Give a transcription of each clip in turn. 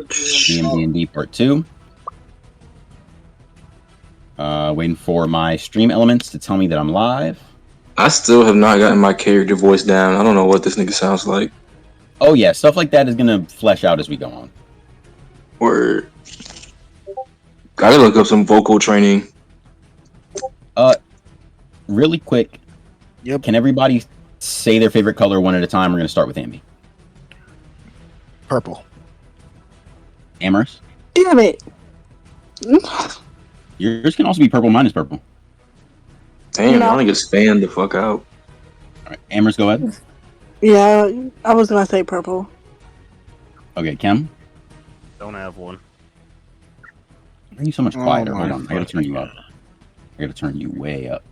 DnD Part 2. Waiting for my stream elements to tell me that I'm live. I still have not gotten my character voice down. I don't know what this nigga sounds like. Oh yeah, stuff like that is gonna flesh out as we go on. Or gotta look up some vocal training. Really quick. Yep. Can everybody say their favorite color one at a time? We're gonna start with Amby. Purple. Amherst? Damn it. Yours can also be purple. Mine is purple. Damn, No. y'all niggas fan the fuck out. All right, Amherst, go ahead. Yeah, I was gonna say purple. Okay, Kim. Don't have one. Why are you so much quieter? my Hold on, I gotta turn you up. I gotta turn you way up.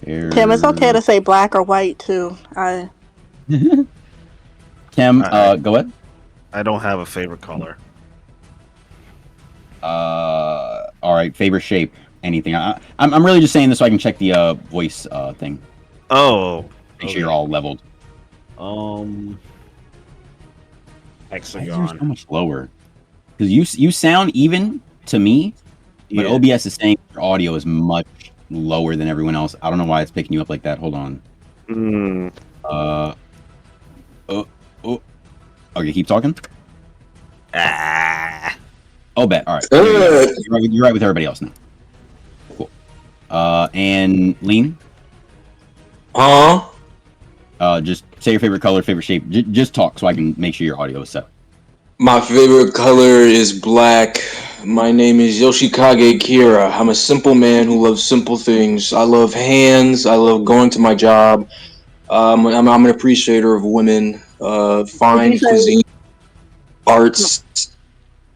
Kim, it's okay to say black or white too. Kim, go ahead. I don't have a favorite color. All right, favorite shape, anything. I'm really just saying this so I can check the voice thing. Oh. Make sure you're all leveled. Why is yours Hexagon. so much lower? Because you sound even to me, but Yeah. OBS is saying your audio is much lower than everyone else. I don't know why it's picking you up like that. Hold on. Okay, keep talking. Oh, bet. All right. You're right with everybody else now. Cool. And Lean, just say your favorite color, favorite shape. Just talk so I can make sure your audio is set. My favorite color is black. My name is Yoshikage Kira. I'm a simple man who loves simple things. I love hands. I love going to my job. I'm an appreciator of women, fine Did you say- cuisine, arts.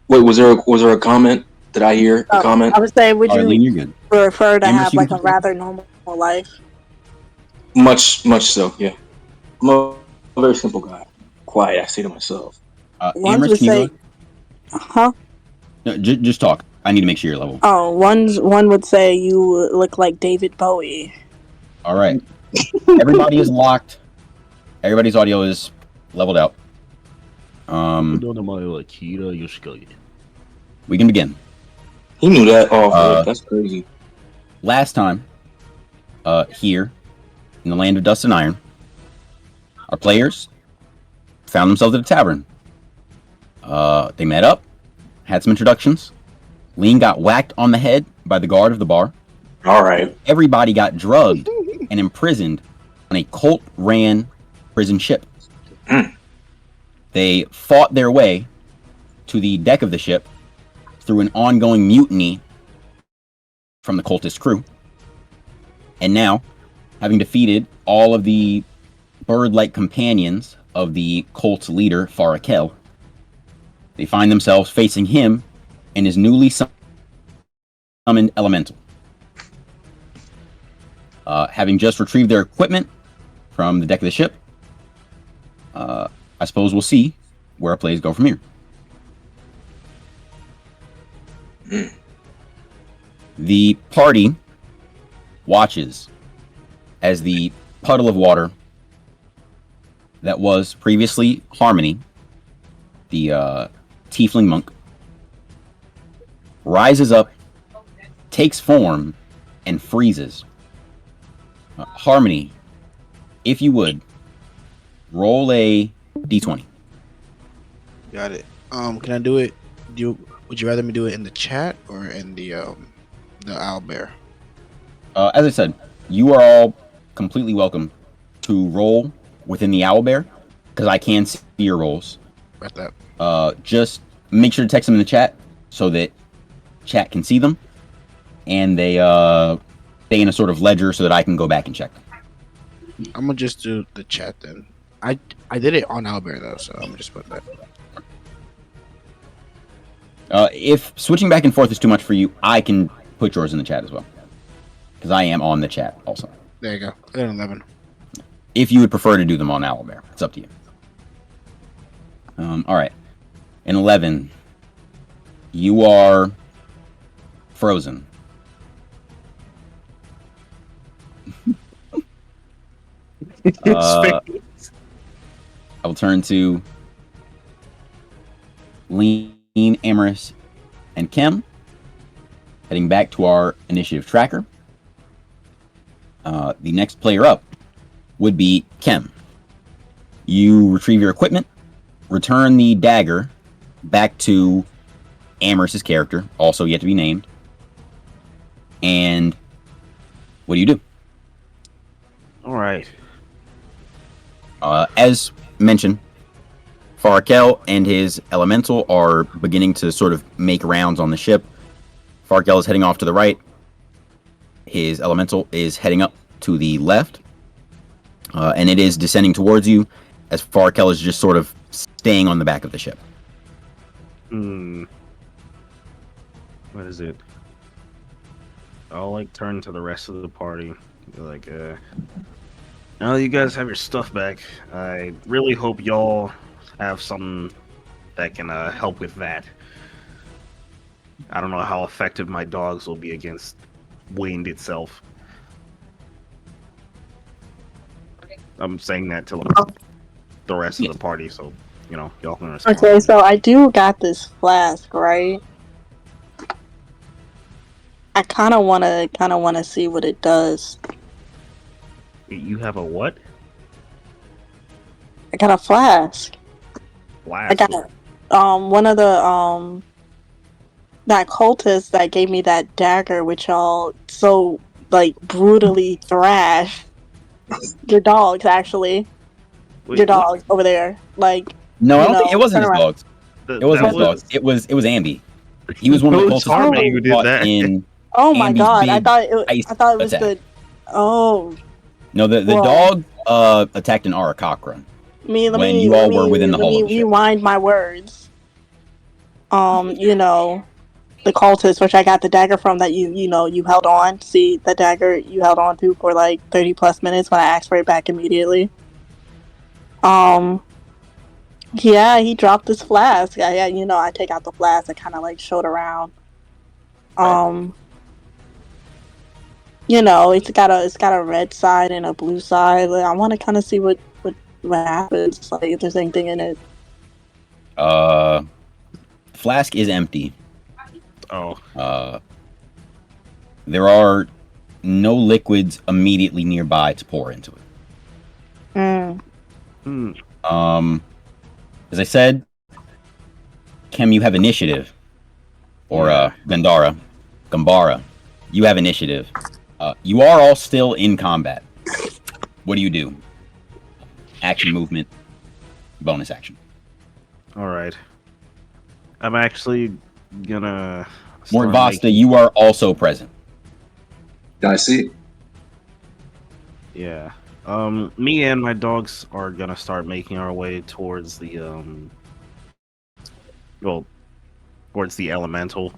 Wait, was there a comment? Did I hear a comment? I would say, would All right, Lean, you you're good. prefer to Amherst, have you like can a just- rather normal life? Much so, yeah. I'm a very simple guy. Quiet, I say to myself. Ones Amherst, would can you say, go? huh? No, just talk. I need to make sure you're level. Oh, one would say you look like David Bowie. All right. Everybody is locked. Everybody's audio is leveled out. We can begin. He knew that off. That's crazy. Last time, here in the land of dust and iron, our players found themselves at a tavern. They met up, had some introductions. Lean got whacked on the head by the guard of the bar. All right. Everybody got drugged and imprisoned on a cult-ran prison ship. They fought their way to the deck of the ship through an ongoing mutiny from the cultist crew. And now, having defeated all of the bird-like companions of the cult's leader, Farakel, they find themselves facing him and his newly summoned elemental. Having just retrieved their equipment from the deck of the ship, I suppose we'll see where our plays go from here. The party watches as the puddle of water that was previously Harmony, the tiefling monk, rises up, takes form, and freezes. Harmony, if you would, roll a d20. Got it. Can I do it? Would you rather me do it in the chat or in the owlbear? As I said, you are all completely welcome to roll within the owlbear, because I can see your rolls. About that. Just make sure to text them in the chat so that chat can see them, and they stay in a sort of ledger so that I can go back and check them. I'm gonna just do the chat then. I did it on owlbear though, so I'm gonna just put that. If switching back and forth is too much for you, I can put yours in the chat as well, because I am on the chat also. There you go. I got 11. If you would prefer to do them on owlbear, it's up to you. All right. In 11, you are frozen. I will turn to Lean, Amaris, and Kim. Heading back to our initiative tracker. The next player up would be Kim. You retrieve your equipment, return the dagger back to Amaris' character, also yet to be named. And what do you do? All right. As mentioned, Farkel and his elemental are beginning to sort of make rounds on the ship. Farkel is heading off to the right. His elemental is heading up to the left. And it is descending towards you as Farkel is just sort of staying on the back of the ship. What is it? I'll like turn to the rest of the party. Be like, now that you guys have your stuff back, I really hope y'all have something that can help with that. I don't know how effective my dogs will be against wind itself. I'm saying that to the rest of the party, so you know y'all can respond. Okay, so I do got this flask, right? I kind of wanna see what it does. You have a what? I got a flask. Flask? I got one of the that cultist that gave me that dagger, which y'all so like brutally thrashed. Your dogs, actually. Wait, Your what? dogs over there, like. No, I don't think it wasn't his turn around. dogs. It wasn't his dogs. It was Ambi. He was one of the Who's cultists Harmony who did caught that? in Oh my Ambi's god! big I thought it was attack. the. Oh. No, the Well, dog attacked an Arakakra let when you all were within the hull of the ship. rewind my words. You know, the cultist, which I got the dagger from, that you held on. See, the dagger you held on to for like 30 plus minutes when I asked for it back immediately. Yeah, he dropped this flask. I take out the flask and kind of like showed around. It's got a red side and a blue side. Like, I want to kind of see what happens. Like, if there's anything in it. Flask is empty. Oh. There are no liquids immediately nearby to pour into it. As I said, Kim, you have initiative. Or Gambara, you have initiative. You are all still in combat. What do you do? Action, movement, bonus action. All right. I'm actually gonna. Mort Vasta, you are also present. I see. Yeah. Me and my dogs are gonna start making our way towards the towards the elemental.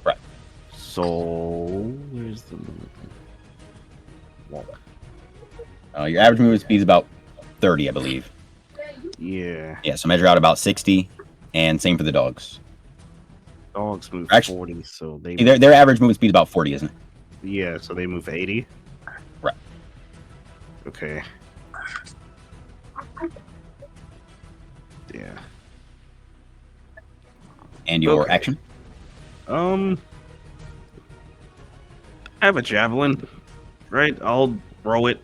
Right. So where's the your average movement speed is about 30, I believe. Yeah. Yeah, so measure out about 60, and same for the dogs. Dogs move Actually, 40, so they their average movement speed is about 40, isn't it? Yeah, so they move 80. Right. Okay. Yeah. And your Okay. action? I have a javelin, right? I'll throw it.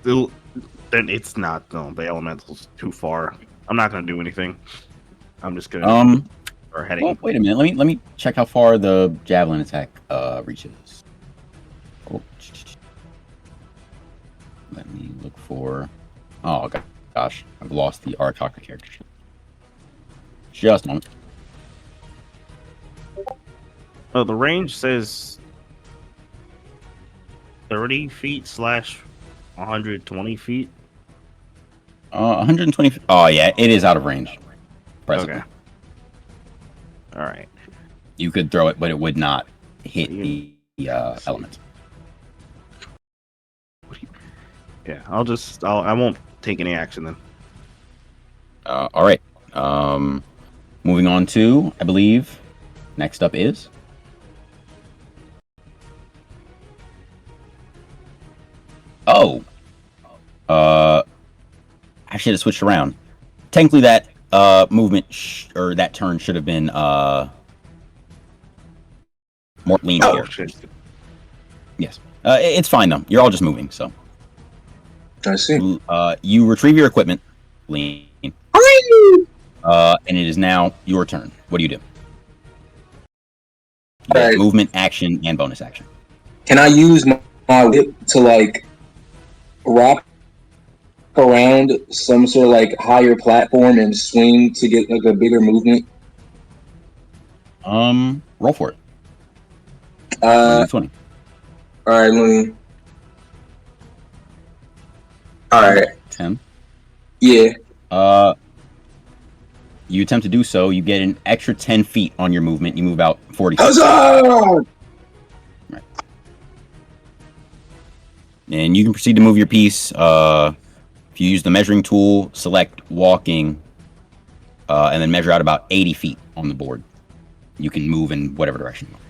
Then it's not. No, the elemental's too far. I'm not gonna do anything. I'm just gonna. Or heading. Well, wait a minute. Let me check how far the javelin attack reaches. Oh, let me look for. Oh gosh, I've lost the Arakaka character. Just a moment. Oh, the range says 30 feet / 120 feet. 120. Oh yeah, it is out of range. Presently. Okay. All right. You could throw it, but it would not hit the element. Yeah, I won't take any action then. All right. Moving on to, I believe, next up is. Oh. I should have switched around. Technically, that movement or that turn should have been more lean Oh here. shit! Yes. It's fine though. You're all just moving, so. I see. You retrieve your equipment, lean. And it is now your turn. What do? You get Alright. movement, action, and bonus action. Can I use my whip to like wrap around some sort of like higher platform and swing to get like a bigger movement? Roll for it. 20. All right, let me. All right. 10. Yeah. You attempt to do so. You get an extra 10 feet on your movement. You move about 40 feet. Huzzah! Right. And you can proceed to move your piece. If you use the measuring tool, select walking, and then measure out about 80 feet on the board. You can move in whatever direction you want.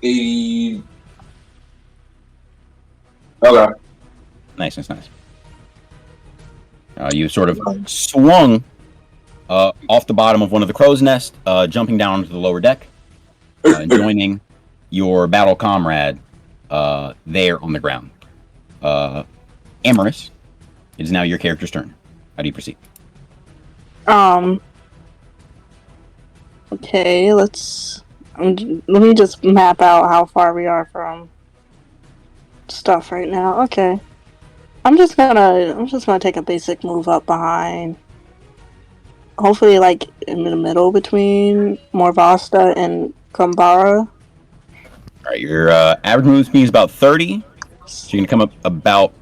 80. Okay. Nice. You sort of swung off the bottom of one of the crow's nest, jumping down to the lower deck, and joining your battle comrade there on the ground. Amorous, it is now your character's turn. How do you proceed? Okay, let me just map out how far we are from stuff right now. Okay. I'm just gonna take a basic move up behind. Hopefully like in the middle between Morvasta and Kumbara. Alright, your average move speed is about 30. So you can come up about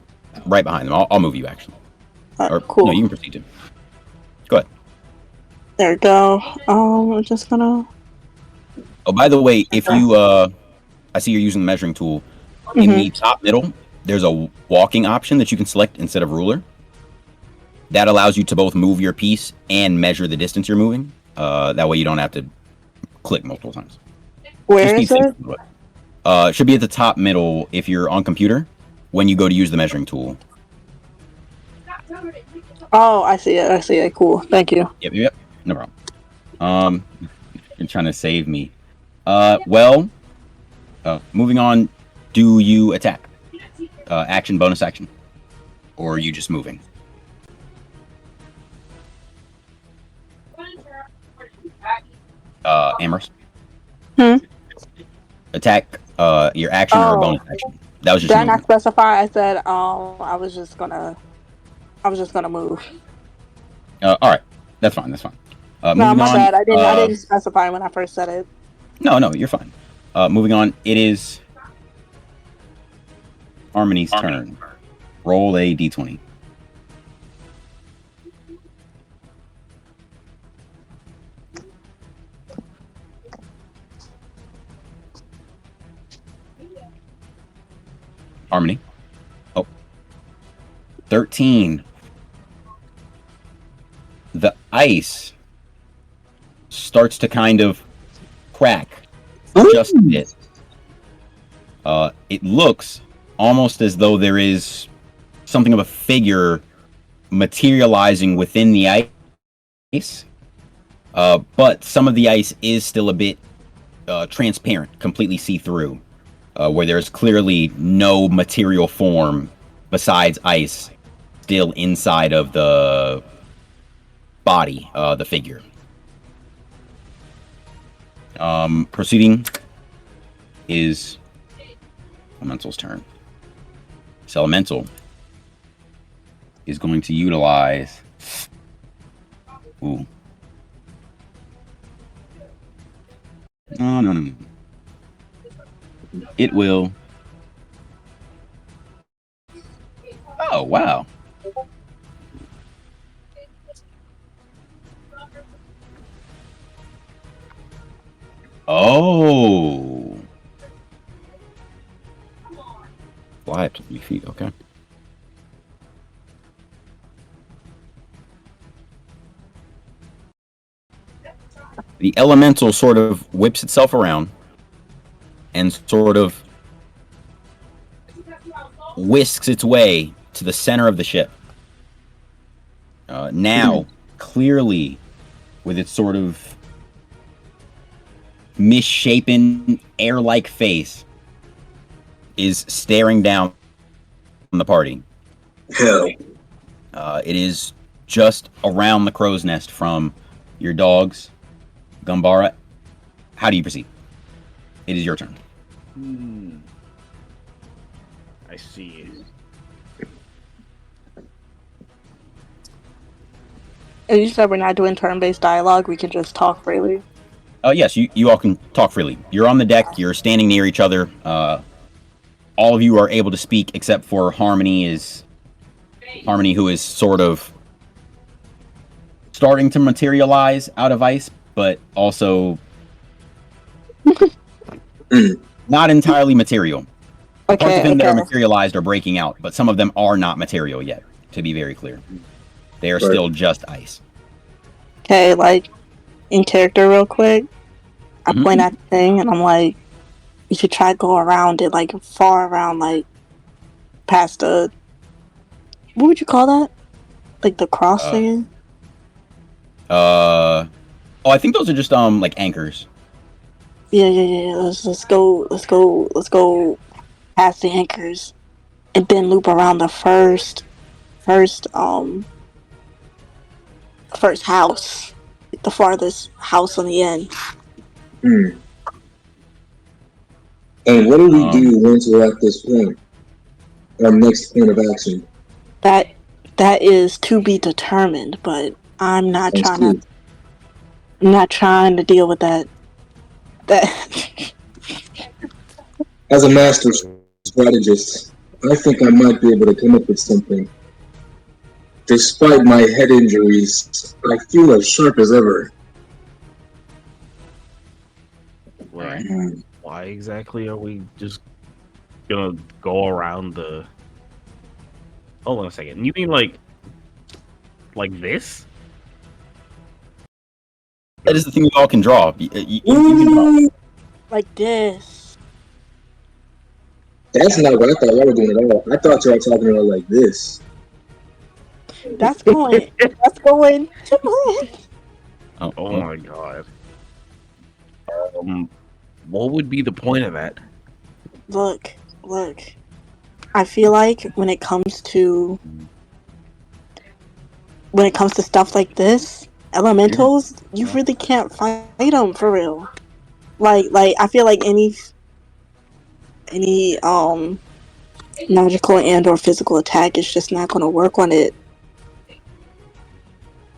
right behind them. I'll move you actually. Cool. No, you can proceed to. Go ahead. There we go. I'm just gonna. Oh, by the way, if you I see you're using the measuring tool. In the top middle, there's a walking option that you can select instead of ruler. That allows you to both move your piece and measure the distance you're moving. That way you don't have to click multiple times. Where is it? It should be at the top middle if you're on computer when you go to use the measuring tool. Oh, I see it. Cool. Thank you. Yep. No problem. You're trying to save me. Moving on. Do you attack? Action, bonus action, or are you just moving? Amherst. Attack. Your action or bonus action? That was just. Did I not specify? I said I was just gonna move. All right, that's fine. No, my bad. I didn't specify when I first said it. No, you're fine. Moving on. It is Harmony's turn. Roll a d20. Harmony. 13. The ice starts to kind of crack just a bit. It looks almost as though there is something of a figure materializing within the ice. But some of the ice is still a bit transparent, completely see-through, where there's clearly no material form besides ice still inside of the body, the figure. Proceeding is Elemental's turn. This Elemental is going to utilize... Ooh. No. It will... Oh, wow. Oh. Fly up to 3 feet, okay. The elemental sort of whips itself around and sort of whisks its way to the center of the ship. Now, clearly, with its sort of misshapen, air-like face, is staring down on the party. Hell. It is just around the crow's nest from your dogs. Gumbara, how do you proceed? It is your turn. I see. And you said we're not doing turn-based dialogue. We can just talk freely. Yes, you all can talk freely. You're on the deck. You're standing near each other. All of you are able to speak except for Harmony, who is sort of starting to materialize out of ice, but also not entirely material. Parts of him that are materialized are breaking out, but some of them are not material yet, to be very clear. They are still just ice. Okay, like, in character real quick, I point at the thing and I'm like, you should try to go around it, like, far around, like, past the... What would you call that? Like, the cross thing? Oh, I think those are just, like, anchors. Yeah. Let's go past the anchors. And then loop around the first house. The farthest house on the end. And what do we do once we're at this point? Our next point of action. That is to be determined, but I'm not trying to deal with that. As a master strategist, I think I might be able to come up with something. Despite my head injuries, I feel as sharp as ever. Right. Why exactly are we just gonna go around the... Hold on a second. You mean like this? That is the thing you all can draw. You can draw. Like this. That's not what I thought y'all were doing at all. I thought y'all were talking about like this. That's going. Oh my god. What would be the point of that? Look. I feel like when it comes to stuff like this, elementals, you really can't fight them for real. Like I feel like any magical and or physical attack is just not going to work on it.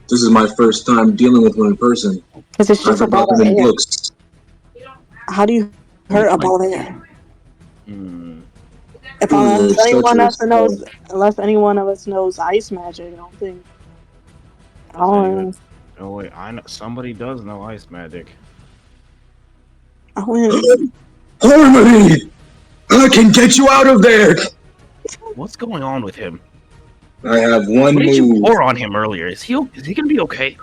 This is my first time dealing with one in person. Because it's just I've read them in books. How do you hurt a ball of air? Unless any one of us knows ice magic, I don't think. Oh wait, I know somebody does know ice magic. Harmony! I can get you out of there! What's going on with him? I have one What move. did you pour on him earlier? Is he gonna be okay?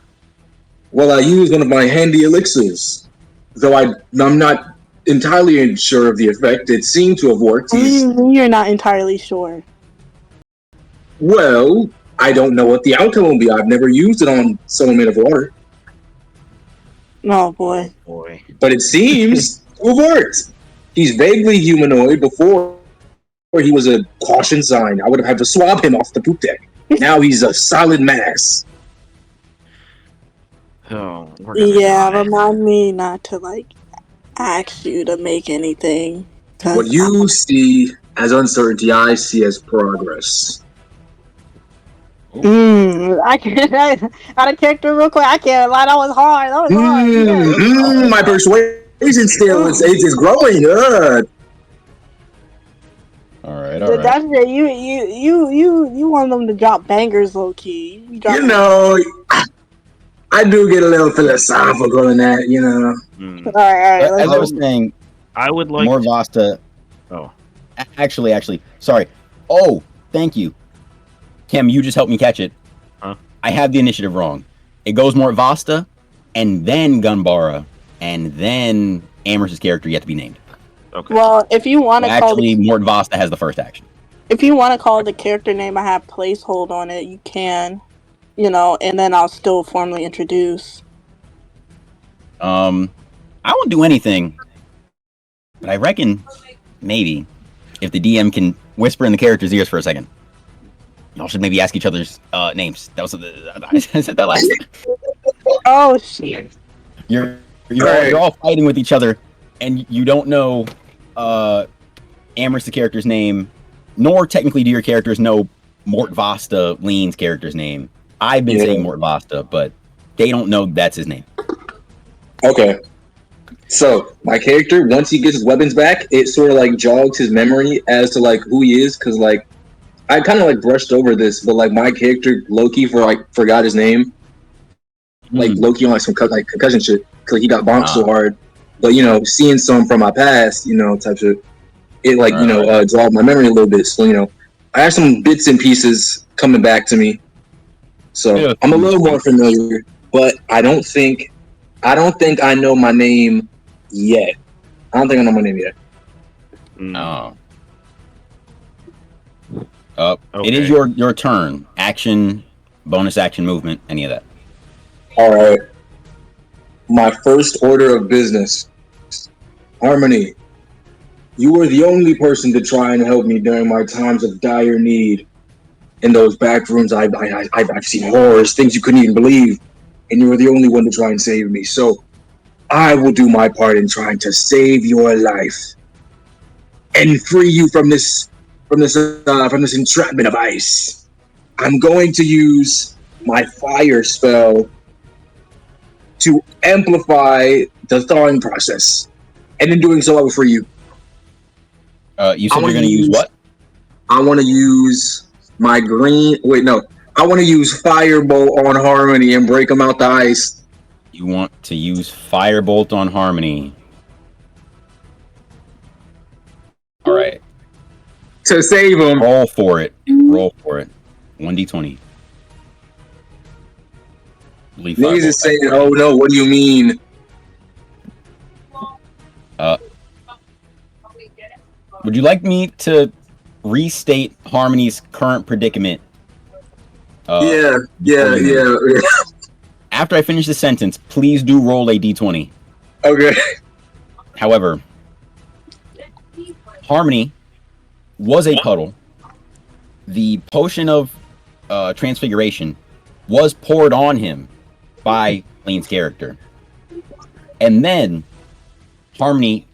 Well, I used one of my handy elixirs. Though I'm not entirely sure of the effect. It seemed to have worked. You're not entirely sure. Well, I don't know what the outcome will be. I've never used it on someone made of water. Oh boy. But it seems to have worked. He's vaguely humanoid. Before he was a caution sign. I would have had to swab him off the poop deck. Now he's a solid mass. Oh, remind me not to ask you to make anything. What you see as uncertainty, I see as progress. I can't. Out of character, real quick. I can't lie. That was hard. Yeah. My persuasion skill is growing. All right. That's it. You want them to drop bangers, low key. You know, I do get a little philosophical in that. You know. All right. As I was saying, I would like more Vasta. Oh, actually, sorry. Oh, thank you. Kim, you just helped me catch it. Huh? I had the initiative wrong. It goes Mort Vasta, and then Gunbara, and then Amherst's character yet to be named. Okay. Well, if you want to actually, Mort Vasta has the first action. If you want to call the character name, I have placehold on it. You can. and then I'll still formally introduce. I won't do anything, but I reckon maybe if the DM can whisper in the character's ears for a second, y'all should maybe ask each other's names. That was I said that last time. Oh shit! You're all fighting with each other, and you don't know Amherst the character's name, nor technically do your characters know Mort Vasta Lean's character's name. I've been saying Mort Vasta, but they don't know that's his name. Okay. So my character, once he gets his weapons back, it sort of like jogs his memory as to like who he is, because like I kind of like brushed over this, but like my character Loki forgot his name. Like Loki on like some concussion shit because he got bonked so hard. But seeing some from my past, type shit, it like jogged my memory a little bit. So I have some bits and pieces coming back to me. So I'm a little more familiar, but I don't think I know my name yet. I don't think I know my name yet. No. It is your turn. Action, bonus action, movement, any of that. All right. My first order of business. Harmony, you were the only person to try and help me during my times of dire need. In those back rooms, I've seen horrors, things you couldn't even believe, and you were the only one to try and save me. So I will do my part in trying to save your life and free you from this entrapment of ice. I'm going to use my fire spell to amplify the thawing process, and in doing so, I will free you. You said you're going to use what? I want to use my green. Wait, no. I want to use Firebolt on Harmony and break him out the ice. You want to use Firebolt on Harmony. All right. To save him. Roll for it. 1d20. Niggas is saying, oh no, what do you mean? Would you like me to restate Harmony's current predicament? Yeah. After I finish the sentence, please do roll a d20. Okay. However, Harmony was a puddle. The potion of transfiguration was poured on him by Lane's character. And then Harmony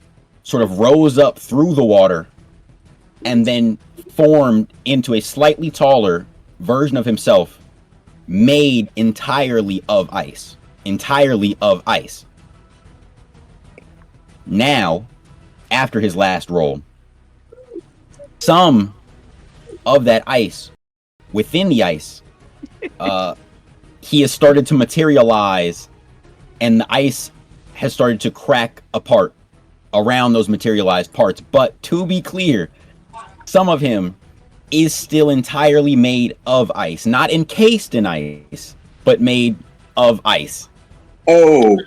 sort of rose up through the water and then formed into a slightly taller version of himself made entirely of ice. Now, after his last roll, some of that ice within the ice, he has started to materialize, and the ice has started to crack apart around those materialized parts. But to be clear, some of him is still entirely made of ice, not encased in ice, but made of ice. Oh.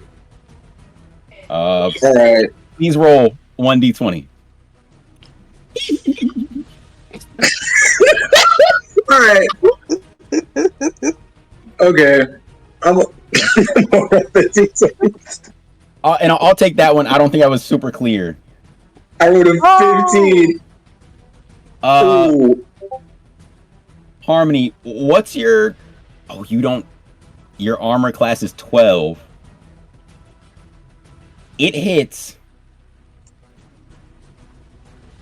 All right. Please roll 1d20. All right. Okay. And I'll take that one. I don't think I was super clear. I wrote a 15. Harmony, what's your... Oh, you don't... Your armor class is 12. It hits...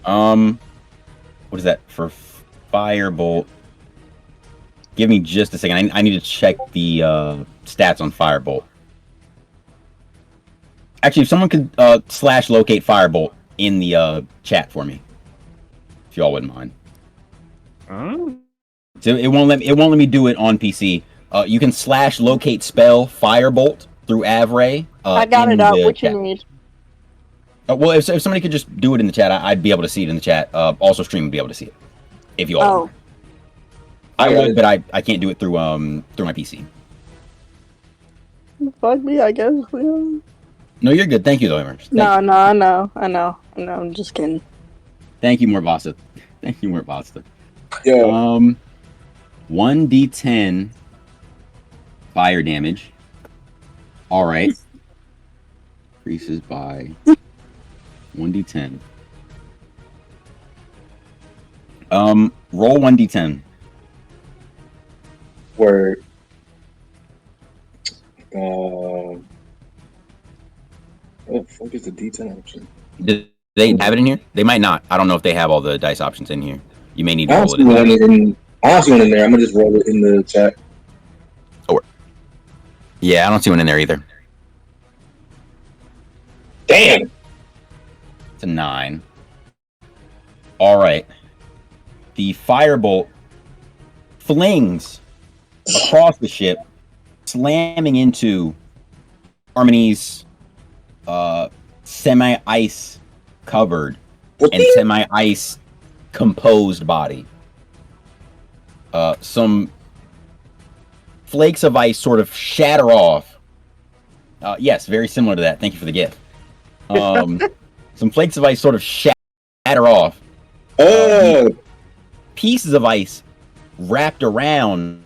What is that? For Firebolt... Give me just a second. I need to check the stats on Firebolt. Actually, if someone could slash locate Firebolt in the chat for me, if y'all wouldn't mind. So it won't let me do it on PC. You can slash locate spell Firebolt through Avray. I got it up. What you need? Well, if somebody could just do it in the chat, I'd be able to see it in the chat. Also, stream would be able to see it if you all. I would, but I can't do it through my PC. Fuck me, I guess. No, you're good. Thank you, though, Emerson. No, I know. I'm just kidding. Thank you, Mort Vasta. Thank you, Mort Vasta. Yeah. 1d10 fire damage. All right. Increases by 1d10. Roll 1d10. Word. What the fuck is the D10 option? Did they have it in here? They might not. I don't know if they have all the dice options in here. You may need to I don't roll it see in one there. I don't see one in there. I'm gonna just roll it in the chat. Yeah, I don't see one in there either. Damn. It's a 9. All right. The firebolt flings across the ship, slamming into Harmony's semi-ice covered and semi-ice composed body. Some flakes of ice sort of shatter off. Yes, very similar to that. Thank you for the gift. Some flakes of ice sort of shatter off. Pieces of ice wrapped around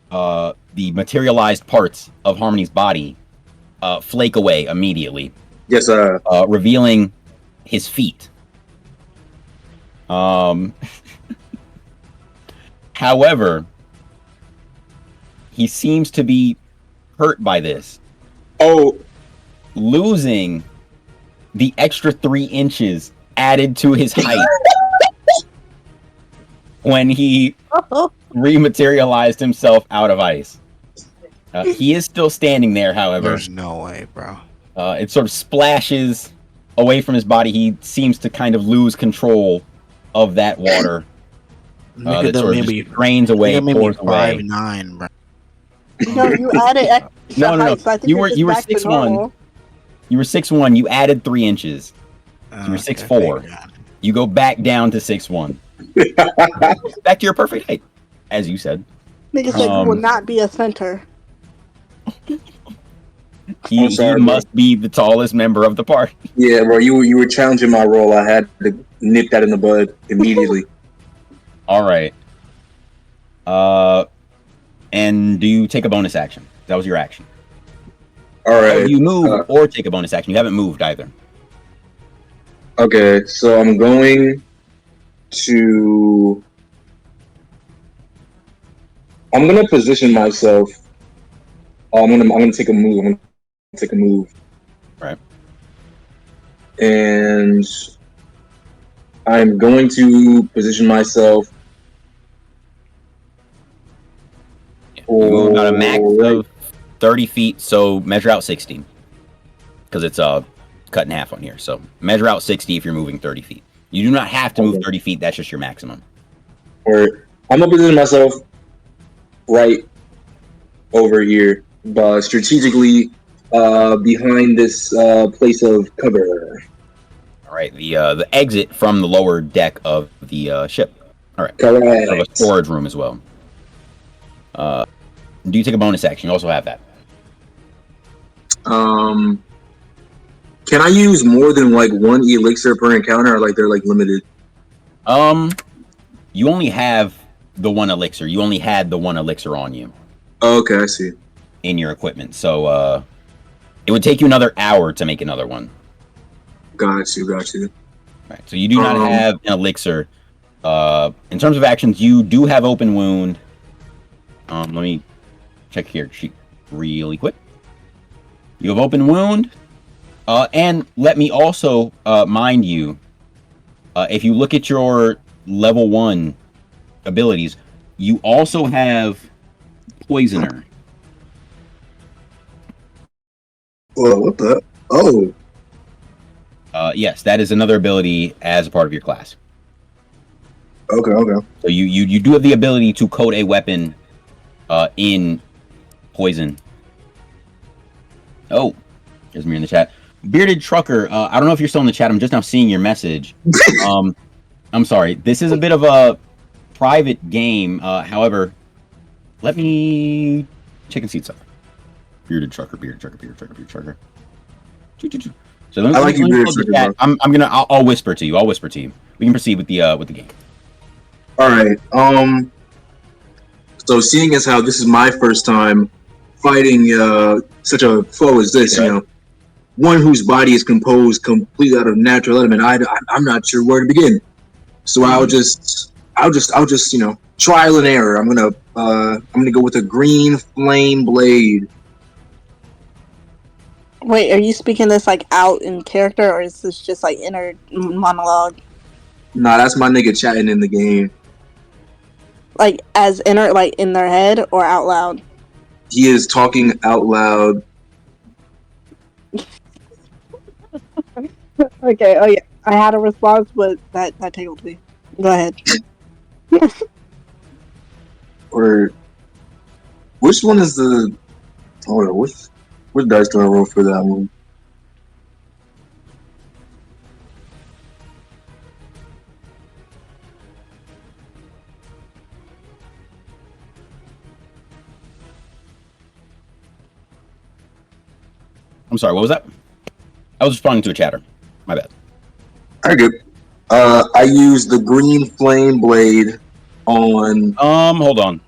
the materialized parts of Harmony's body flake away immediately. Yes, revealing his feet. However, he seems to be hurt by this. Oh, losing the extra 3 inches added to his height when he rematerialized himself out of ice. He is still standing there, however. There's no way, bro. It sort of splashes away from his body. He seems to kind of lose control of that water. That sort of just drains away, pours away. 5'9", bro. No, you added extra No. height, so I think You were 6'1". You were 6'1". You added 3 inches. So you were 6'4". You go back down to 6'1". Back to your perfect height, as you said. Nigga said you will not be a center. He must be the tallest member of the party. Yeah, bro, you were challenging my role. I had to nip that in the bud immediately. All right. And do you take a bonus action? That was your action. All right. You move or take a bonus action. You haven't moved either. Okay, so I'm going to. I'm gonna position myself. I'm gonna take a move. I'm gonna take a move. Right. And I'm going to position myself. You move about a max of 30 feet, so measure out 60. Because it's cut in half on here. So measure out 60 if you're moving 30 feet. You do not have to move 30 feet. That's just your maximum. Or I'm going to position myself right over here, but strategically behind this place of cover. All right. The exit from the lower deck of the ship. All right. Correct. Sort of a storage room as well. Do you take a bonus action? You also have that. Can I use more than like one elixir per encounter, or like they're like limited? You only have the one elixir. You only had the one elixir on you. Oh, okay, I see. In your equipment, so it would take you another hour to make another one. Got you. Right. So you do not have an elixir. In terms of actions, you do have open wound. Let me check here sheet really quick. You have open wound. And let me also mind you, if you look at your level 1 abilities, you also have Poisoner. Whoa, what the? Oh. Yes, that is another ability as a part of your class. Okay. So you do have the ability to coat a weapon in poison. Oh, there's me in the chat. Bearded Trucker, I don't know if you're still in the chat. I'm just now seeing your message. I'm sorry. This is a bit of a private game. However, let me check and see something. Bearded Trucker. So let me, I like you, Bearded Trucker. I'll whisper to you. We can proceed with the game. All right. So seeing as how this is my first time fighting such a foe as this. Right. You know, one whose body is composed completely out of natural element. I'm not sure where to begin. So I'll just trial and error. I'm gonna go with a green flame blade. Wait, are you speaking this like out in character, or is this just like inner monologue? Nah, that's my nigga chatting in the game. Like as inner, like in their head or out loud? He is talking out loud. Okay. Oh yeah, I had a response, but that tickled me. Go ahead. Or which one is the? Hold on, which dice do I roll for that one? I'm sorry, what was that? I was responding to a chatter. My bad. Very good. I use the green flame blade on. Hold on.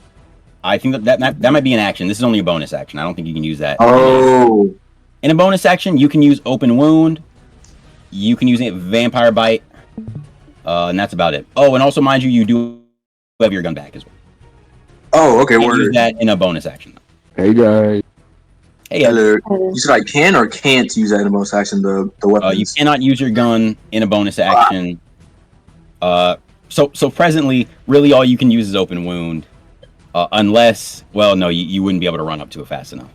I think that might be an action. This is only a bonus action. I don't think you can use that. Oh, In a bonus action, you can use Open Wound. You can use Vampire Bite. And that's about it. Oh, and also, mind you, you do have your gun back as well. oh, okay. You can use Word. that in a bonus action. Hey guys. Hey, Ed. Hello. You said I can or can't use that in the most action. The weapons. You cannot use your gun in a bonus action. So presently, really all you can use is Open Wound. Unless, well, no, you wouldn't be able to run up to it fast enough.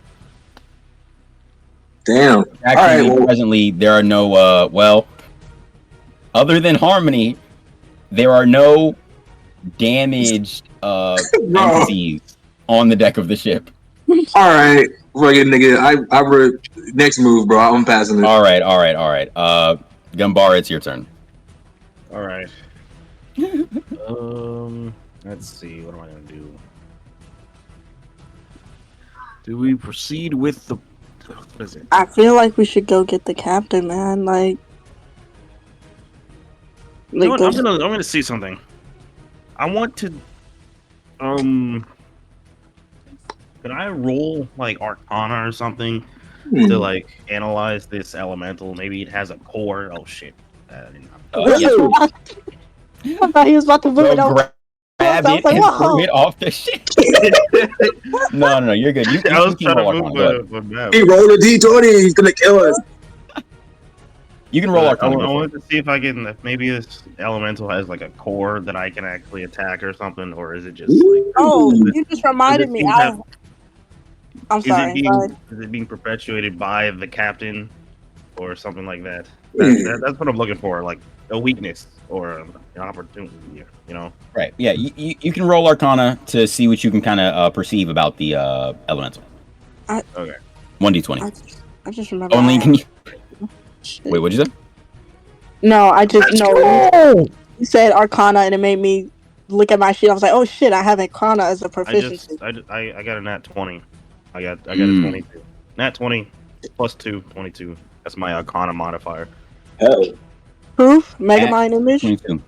Damn. Actually, All right, well, presently, there are no, other than Harmony, there are no damaged entities on the deck of the ship. all right. Fucking nigga. Next move, bro. I'm passing it. All right. Gumbar, it's your turn. All right. Let's see. What am I gonna do? Do we proceed with the? What is it? I feel like we should go get the captain, man. Like You know what? those- I'm gonna see something. I want to. Can I roll like Arcana or something to like analyze this elemental? Maybe it has a core. Oh shit! Yes. I thought he was about to move it over. Grab I was it like, and whoa. throw it off the ship. No, you're good. You I was can trying roll to Arcana. move the map. He rolled a d20. He's gonna kill us. You can roll I Arcana. Go for it. wanted to see if I can. If maybe this elemental has like a core that I can actually attack or something, or is it just like? Oh, Does it- you just reminded does it me. seem to have- I'm Is sorry. it Go ahead. being perpetuated by the captain or something like that? Hmm. That's what I'm looking for, like a weakness or an opportunity. You know. Right. Yeah. You can roll Arcana to see what you can kind of perceive about the elemental. Okay. 1d20. I just remember. Only can you. Shit. Wait, what'd you say? No, I just know you said Arcana, and it made me look at my sheet. I was like, oh shit, I have Arcana as a proficiency. I got a nat 20. I got a Hmm. 22. Nat 20 plus 2, 22. That's my Arcana modifier. Hell. Proof, Mega At Mind image, 22.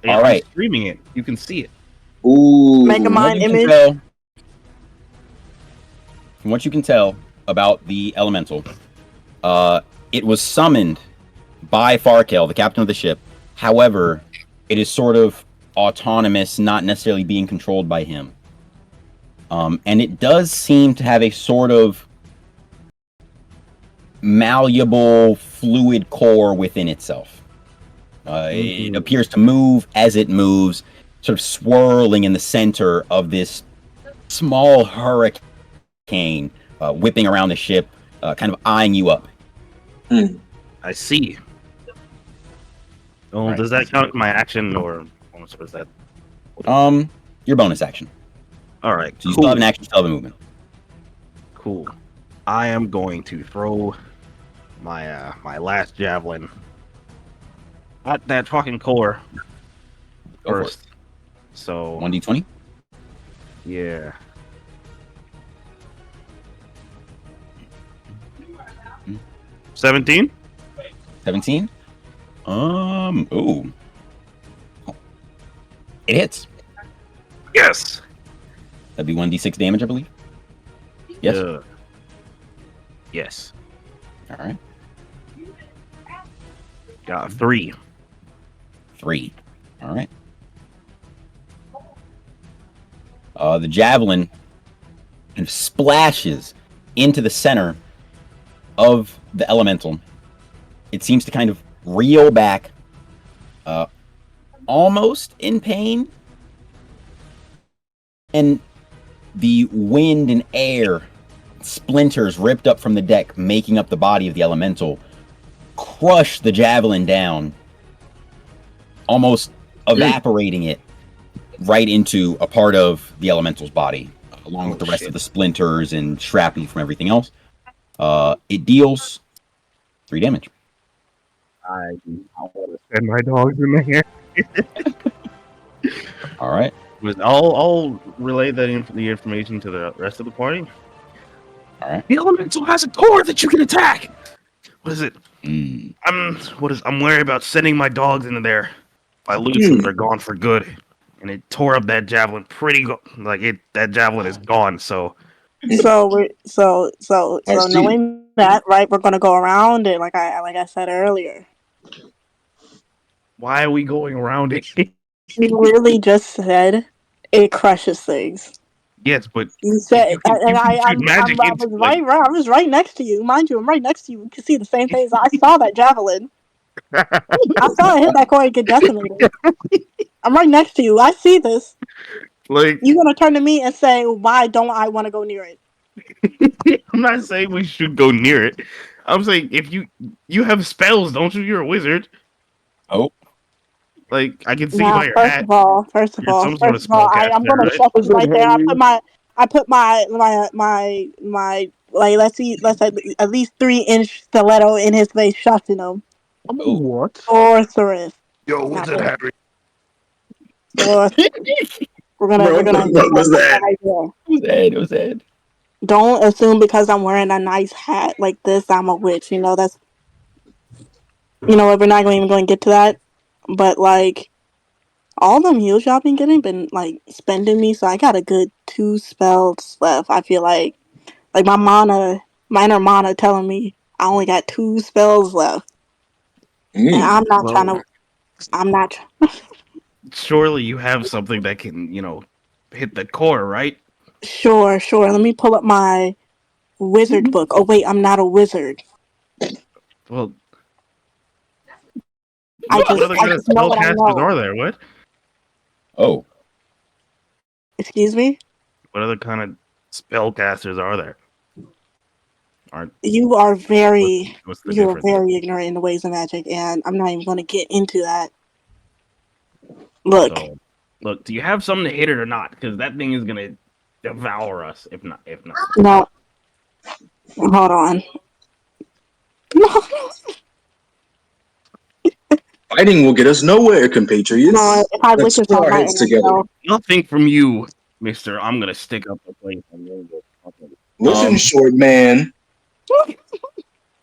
All I'm right. streaming it. You can see it. Ooh. Mega From Mind what you can image. tell- From what you can tell about the elemental, it was summoned by Farkel, the captain of the ship. However, it is sort of autonomous, not necessarily being controlled by him. And it does seem to have a sort of malleable, fluid core within itself. It appears to move as it moves, sort of swirling in the center of this small hurricane, whipping around the ship, kind of eyeing you up. I see. Oh, Right. does that count my action or what is that? Your bonus action. All right. So you cool. still have an action, still have a movement. Cool. I am going to throw my my last javelin at that fucking core Go for it. first. So 1d20. yeah. Hmm. 17? 17. Ooh. It hits. Yes. That'd be 1d6 damage, I believe. Yes. Yes. All right. Got 3. 3. All right. The javelin kind of splashes into the center of the elemental. It seems to kind of reel back, almost in pain. And the wind and air splinters ripped up from the deck, making up the body of the elemental, crush the javelin down, almost evaporating it right into a part of the elemental's body, along with the rest of the splinters and shrapnel from everything else. It deals 3 damage. I want to send my dogs in there. All right. I'll relay the information to the rest of the party. All right. The elemental has a core that you can attack. What is it? Mm. I'm worried about sending my dogs into there. If I lose them, they're gone for good. And it tore up that javelin that javelin is gone. So So I see. knowing that, right, we're gonna go around it like I said earlier. why are we going around it? You really just said it crushes things. Yes, but You said, you can shoot magic into I was right next to you, mind you. I'm right next to you. You can see the same things. I saw that javelin. I saw it hit that coin and get decimated. I'm right next to you. I see this. like You're gonna turn to me and say, "Why don't I want to go near it?" I'm not saying we should go near it. I'm saying if you have spells, don't you? You're a wizard. Oh. Like I can see Now, by your hat. first of You're all, some sort of I'm spellcaster, gonna right? shut this right there. I put my like let's at least 3-inch stiletto in his face, shutting him. Oh. What? Sorceress. Yo, Wizard Harry. Sorceress. We're gonna Bro, what the fuck was that? right there. It was Ed. Don't assume because I'm wearing a nice hat like this, I'm a witch. You know that's. You know what? We're not even going to get to that. But like all them heals y'all been like spending me, so I got a good 2 spells left. I feel like my minor mana telling me I only got 2 spells left, and I'm not trying to. I'm not. Surely you have something that can, hit the core, right? Sure. Let me pull up my wizard book. Oh wait, I'm not a wizard. Well, I what just other kind of know what I spellcasters know. are there? What? Oh. Excuse me. What other kind of spellcasters are there? Aren't You are very what's the you're difference? very ignorant in the ways of magic, and I'm not even going to get into that. Look, So, look, do you have something to hit it or not? Because that thing is gonna devour us. If not. no, hold on. No, Fighting will get us nowhere, compatriots. no. If I Let's lick this put on our my heads together. Nothing from you, Mister. I'm gonna stick up the place. Listen, short man.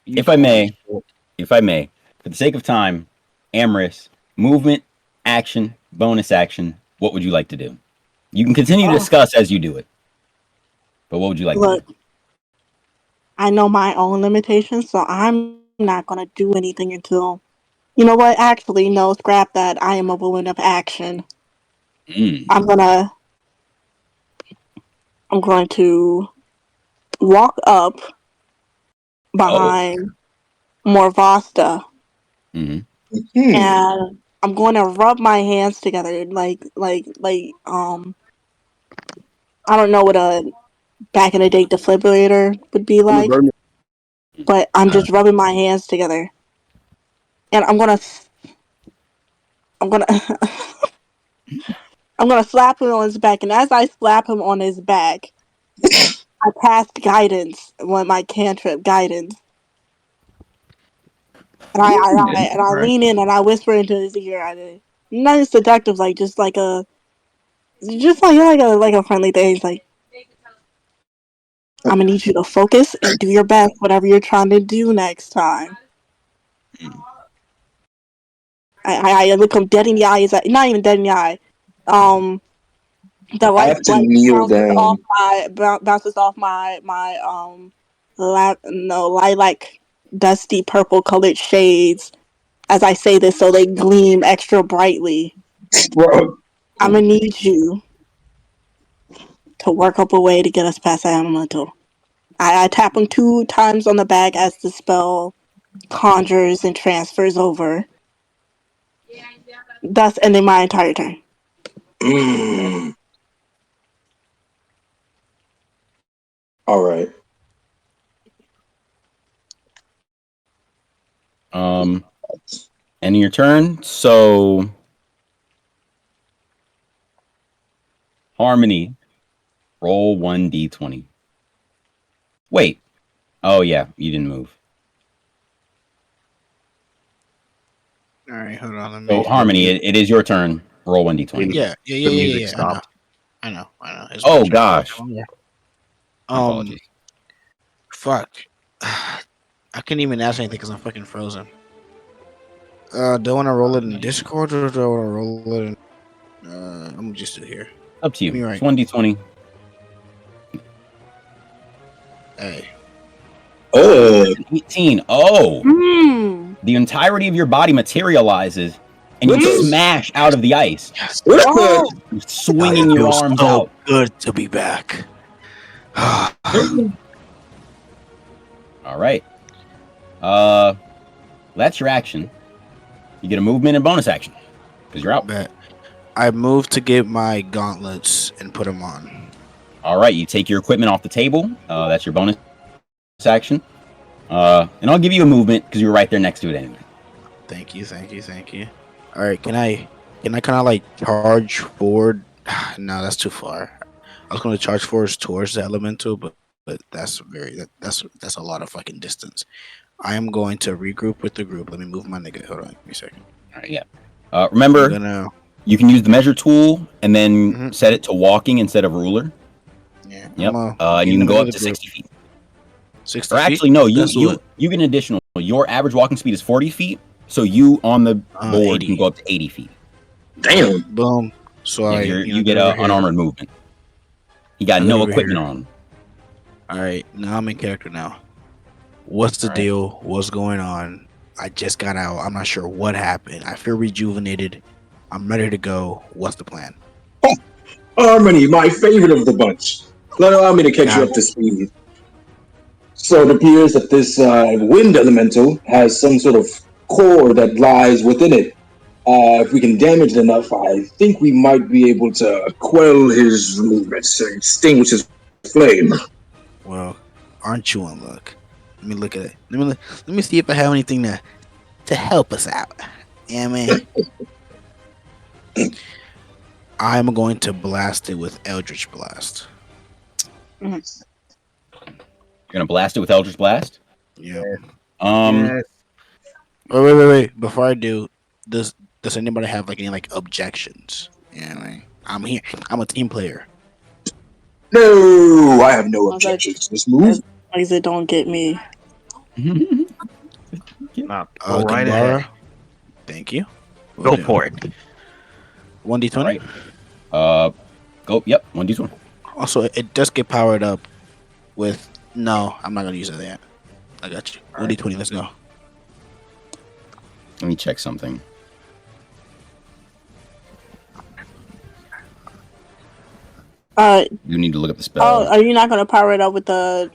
If I may, for the sake of time, Amorous, movement, action, bonus action, what would you like to do? You can continue to discuss as you do it. But what would you like to do? I know my own limitations, so I'm not going to do anything until. You know what? Actually, no. Scrap that. I am a woman of action. Mm. I'm going to walk up behind Morvasta, and I'm going to rub my hands together, I don't know what a back in the day defibrillator would be like, but I'm just rubbing my hands together, and I'm gonna I'm gonna slap him on his back, and as I slap him on his back, I cast guidance, my cantrip guidance. And I lean in and I whisper into his ear. Not seductive, like just like a friendly thing. It's like I'm gonna need you to focus and do your best, whatever you're trying to do next time. I look him dead in the eye. Not even dead in the eye. The I light have to kneel down. bounces off my lilac dusty purple colored shades as I say this, so they gleam extra brightly. Bro, I'm gonna need you to work up a way to get us past the elemental. I tap him 2 times on the back as the spell conjures and transfers over, thus ending my entire turn. mm. All right. Ending your turn. So Harmony, roll 1d20. Wait. Oh yeah, you didn't move. All right, hold on. Let me. So Harmony, it is your turn. Roll 1d20. Yeah. The music I know. stopped. I know. It's Oh my turn. gosh. Um, fuck. I can't even ask anything because I'm fucking frozen. Do I want to roll it in Discord or do I want to roll it in? I'm gonna just do it here. Up to you. You're It's right. 1d20. Hey. Oh. 18. Oh. Hmm. The entirety of your body materializes and What you the- smash out of the ice, Yes. What Oh, the? swinging It your feels arms so out. good to be back. All right. That's your action. You get a movement and bonus action because you're out. Bet. I moved to get my gauntlets and put them on. All right. You take your equipment off the table. That's your bonus action. And I'll give you a movement because you were right there next to it anyway. Thank you. All right, can I kind of like charge forward? No, that's too far. I was going to charge forward towards the elemental, but that's that's a lot of fucking distance. I am going to regroup with the group. Let me move my nigga. Hold on, give me a second. All right. Yeah. Remember, I'm gonna. you can use the measure tool and then Mhm. set it to walking instead of ruler. Yeah. Yep. I'm And in you the can go middle up of to the group. 60 feet. 60 Or feet. actually, no, That's you what? get an additional. Your average walking speed is 40 feet, so you on the board 80. can go up to 80 feet. Damn. Boom. So Yeah, I, you get get over a here. unarmored movement. You got I get no over equipment here. on. All right, now I'm in character now. What's the All right. deal? What's going on? I just got out. I'm not sure what happened. I feel rejuvenated. I'm ready to go. What's the plan? Harmony, my favorite of the bunch. Allow me to catch you God. up to speed. So it appears that this wind elemental has some sort of core that lies within it. If we can damage it enough, I think we might be able to quell his movements and extinguish his flame. Well, aren't you in luck? Let me look at it. Let me see if I have anything to help us out. Yeah, man. I'm going to blast it with Eldritch Blast. You're gonna blast it with Eldritch Blast. Yeah. Um, Wait. Before I do, does anybody have like any like objections? Yeah, like, I'm here. I'm a team player. No, I have no as I- objections to this move. as long as it don't get me. Nah, go right Gambara, ahead. thank you. Go for it. 1d20. all right. Go. Yep. 1d20. Also, it does get powered up with. No, I'm not gonna use it yet. I got you. 1d20. Let's go. Let me check something. You need to look up the spell. Oh, are you not gonna power it up with the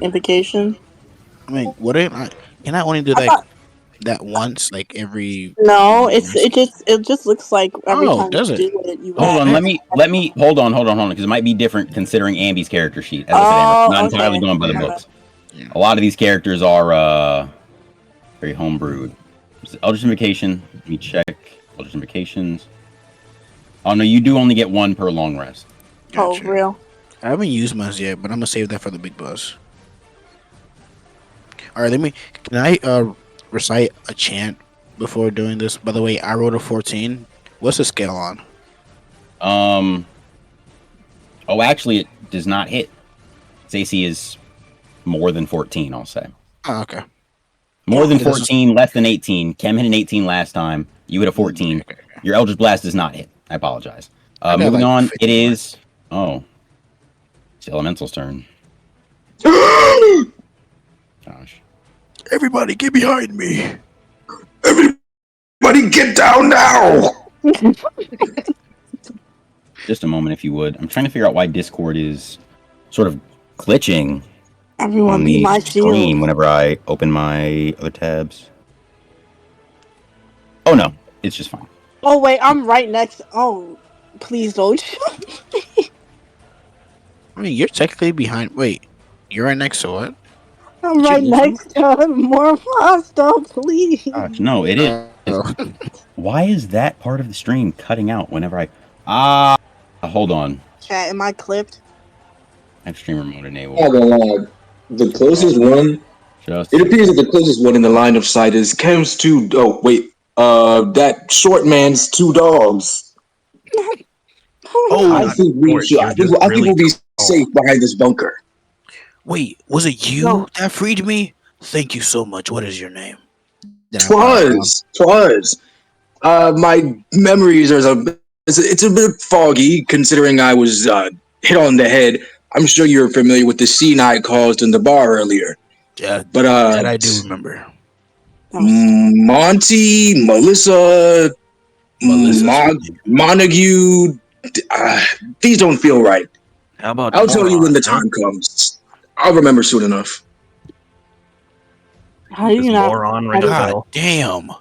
invocation? I mean, what if I can I only do I that thought, once, like every? no, it just looks like every Oh, time does you it? do it, you Hold add. on, let me hold on, because it might be different considering Ambi's character sheet. As I said, Amber, not entirely Okay. going by the Yeah. books. Yeah. A lot of these characters are very homebrewed. Eldritch Invocation. Let me check. Eldritch Invocations. Oh no, you do only get one per long rest. Oh, Gotcha. real? I haven't used mine yet, but I'm gonna save that for the big boss. All right, Can I recite a chant before doing this? By the way, I rolled a 14. What's the scale on? Oh, actually, it does not hit. Its AC is more than 14. I'll say Oh, okay. more than It doesn't- 14, less than 18. Chem hit an 18 last time. You hit a 14. Okay. Your Eldritch Blast does not hit. I apologize. I got, Moving like, on, 50 it more. is. Oh, it's Elemental's turn. Gosh. Everybody, get behind me! Everybody, get down now! Just a moment, if you would. I'm trying to figure out why Discord is sort of glitching Everyone on be the my stream shield. whenever I open my other tabs. Oh no, it's just fine. Oh wait, I'm right next. Oh, please don't. I mean, you're technically behind. Wait, you're right next to what? I'm Did you right lose him? next to more pasta, please. Gosh, no, it is. Why is that part of the stream cutting out whenever I... hold on. Chat, am I clipped? I have streamer mode enabled. Not gonna lie. The closest one. Just It appears that the closest one in the line of sight is Kem's two. Oh wait, that short man's two dogs. Oh, I not think we short, should. you're just I think really we'll be tall. safe behind this bunker. wait, was it you No. that freed me? Thank you so much. What is your name? Then I Twas. My memories are it's a bit foggy considering I was hit on the head. I'm sure you're familiar with the scene I caused in the bar earlier. Yeah, But that I do remember. Monty, Melissa, Melissa's your name. Montague, these don't feel right. How about I'll tell you when the Moron, huh? time comes. I'll remember soon enough. How you Does not? Moron ring a God bell? damn.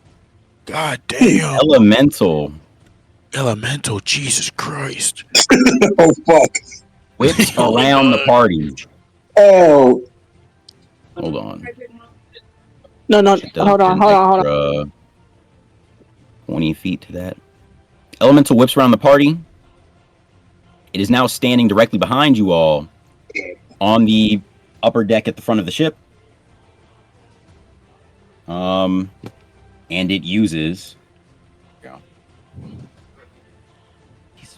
God damn. Elemental Elemental, Jesus Christ. Oh fuck. whips Oh, around the God. party. Oh, Hold on. No, It does hold get on, an hold on, hold on. extra 20 feet to that. Elemental whips around the party. It is now standing directly behind you all on the upper deck at the front of the ship. And it uses.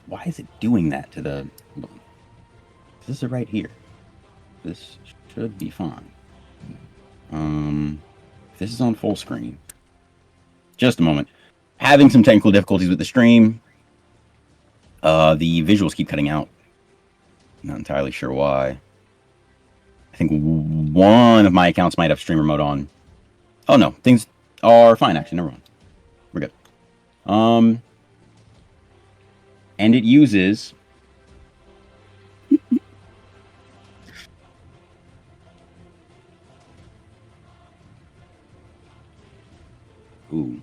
Why is it doing that to the? Hold on. This is right here. This should be fine. This is on full screen. Just a moment. Having some technical difficulties with the stream. The visuals keep cutting out. Not entirely sure why. I think one of my accounts might have streamer mode on. Oh no, things are fine actually. Never mind. We're good. And it uses. Ooh.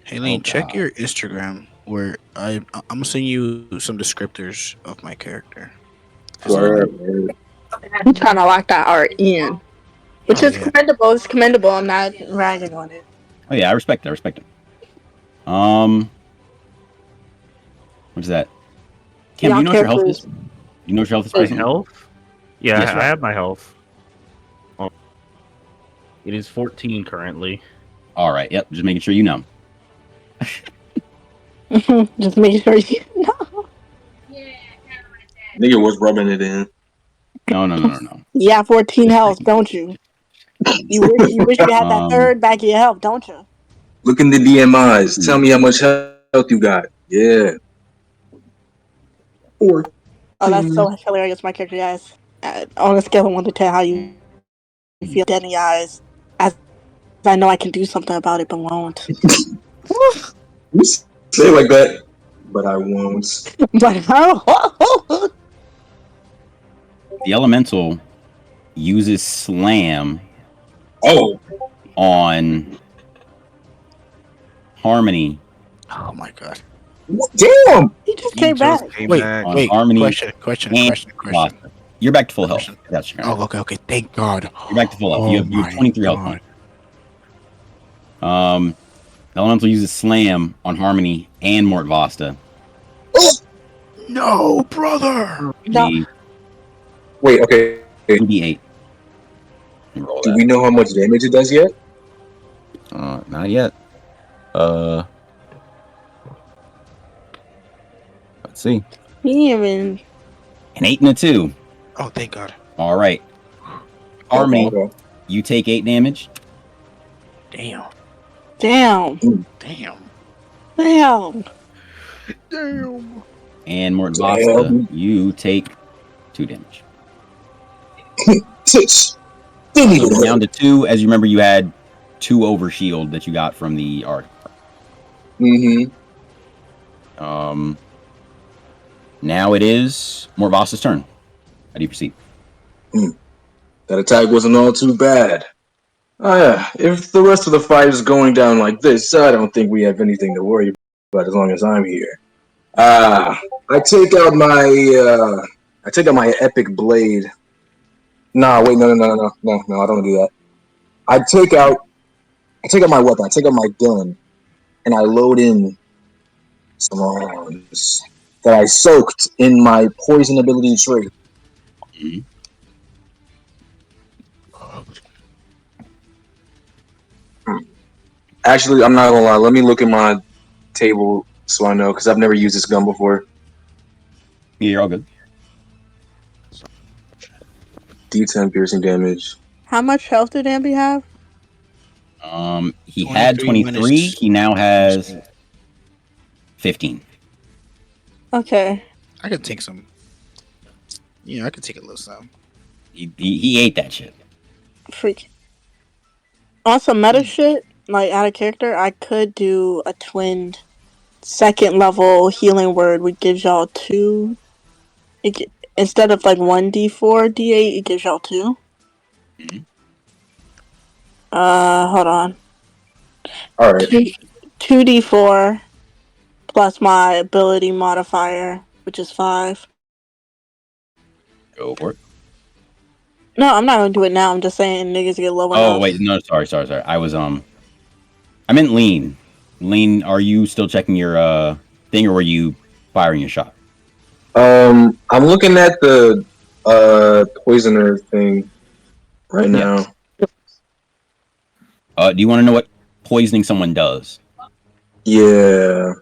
Haleen, Oh, check God. your Instagram where I'm gonna send you some descriptors of my character. I'm trying to lock that art in, which Oh, is yeah. commendable. It's commendable. I'm not ragging on it. Oh yeah, I respect it. What is that? Kim, do you know what your health is? You know what your health is My presently? health? Yeah, Yes, I right. have my health. It is 14 currently. All right. Yep. Just making sure you know. Just make sure you know. nigga was rubbing it in. No. Yeah, 14 Just health, making don't you? You wish you had that third back of your health, don't you? Look in the DMIs. Tell me how much health you got. Yeah. Or Oh, that's so hilarious, my character, guys. On a scale of 1 to 10, how you feel dead in your eyes. As I know I can do something about it, but won't. you say it like that, but I won't. But how? The elemental uses slam Oh, on Harmony. Oh my god. damn! He just He came just back. came Wait, back. On wait. Harmony Question. and Boston. You're back to full health. Question. That's your Oh, okay. Thank God. You're back to full health. You have 23 health points. The elemental uses slam on Harmony and Mort Vasta. No, brother. No. Wait, okay. 2d8. Roll Do that. we know how much damage it does yet? Not yet. Let's see. He even. An 8 and a 2. Oh, thank God. All right. Harmony, Okay. you take 8 damage. Damn. Damn. Damn. Damn. Damn. And Morton Basta, you take 2 damage. Six. So we're down to 2. As you remember, you had 2 over shield that you got from the arc. Mm-hmm. Now it is Morvasta's turn. How do you proceed? That attack wasn't all too bad. Oh yeah, if the rest of the fight is going down like this, I don't think we have anything to worry about as long as I'm here. I take out my epic blade. Nah, wait, no, I don't do that. I take out my weapon, I take out my gun, and I load in some rounds that I soaked in my poison ability trait. Mhm. Actually, I'm not gonna lie. Let me look at my table so I know, because I've never used this gun before. Yeah, you're all good. D10 piercing damage. How much health did Ambi have? He had 23. He now has 15. Okay. I could take some. Yeah, I could take a little some. He ate that shit. Freak. On some meta shit, like out of character, I could do a twinned 2nd level healing word, which gives y'all 2. Instead of like 1d4, d8, it gives y'all 2. Mhm. Hold on. All right. 2d4 plus my ability modifier, which is 5. Go for it. No, I'm not gonna do it now. I'm just saying niggas get low enough. Oh, wait. No, sorry. I was, I meant lean. Lean, are you still checking your, thing, or were you firing your shot? I'm looking at the poisoner thing right now. Do you want to know what poisoning someone does? Yeah.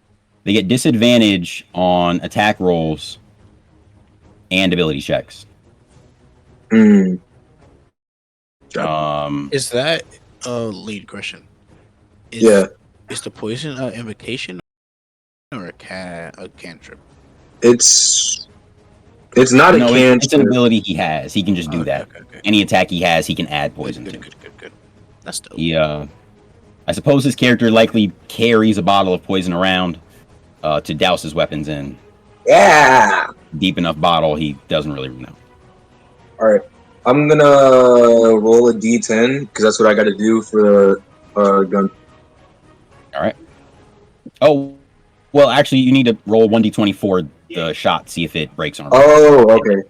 They get disadvantage on attack rolls and ability checks. Mm. Is that a lead question? Yeah. Is the poison an invocation or a cantrip? It's not a No, cantrip. it's an ability he has. He can just do that. Okay. Any attack he has, he can add poison to. Good. That's dope. He, I suppose his character likely carries a bottle of poison around to douse his weapons in. Yeah. Deep enough bottle, he doesn't really know. All right. I'm gonna roll a d10 because that's what I got to do for the gun. All right. Oh, well, actually, you need to roll 1d20 for the shot, see if it breaks on. Oh, okay.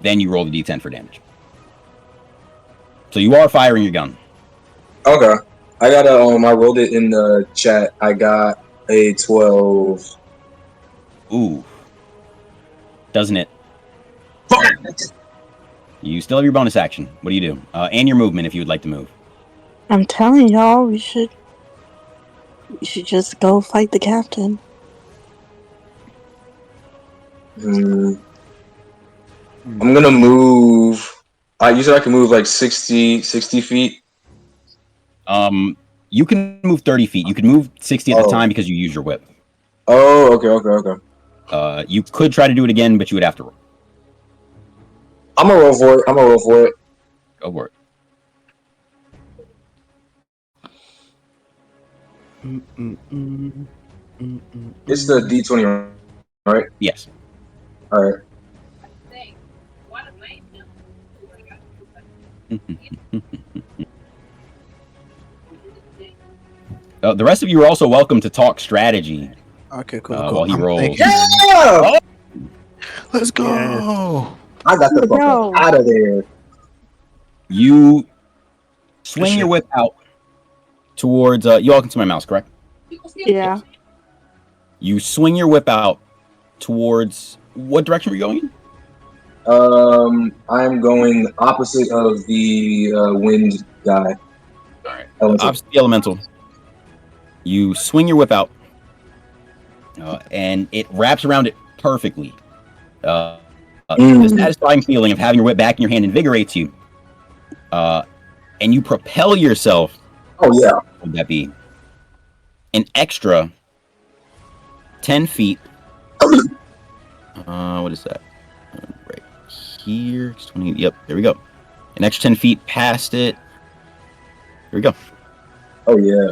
Then you roll the d10 for damage. So you are firing your gun. Okay. I got I rolled it in the chat. I got a 12. Ooh. Doesn't it? Fuck! You still have your bonus action. What do you do? And your movement if you would like to move. I'm telling y'all, we should just go fight the captain. I'm gonna move. You said I can move like 60 feet. You can move 30 feet. You can move 60 at the time because you use your whip. Oh, okay. You could try to do it again, but you would have to roll. I'm gonna roll for it. Go for it. It's the D20, right? Yes. All right. The rest of you are also welcome to talk strategy. Okay, cool. While he rolls. Yeah! Let's go. Yeah. I got the fuck out of there. You swing your whip out towards. You all can see my mouse, correct? Yeah. You swing your whip out towards. What direction are you going in? I'm going opposite of the wind guy. All right. Opposite the elemental. You swing your whip out, and it wraps around it perfectly. The satisfying feeling of having your whip back in your hand invigorates you. and you propel yourself. Oh yeah. What would that be? An extra 10 feet. What is that? Right here. 20. Yep, there we go. An extra 10 feet past it. Here we go. Oh yeah.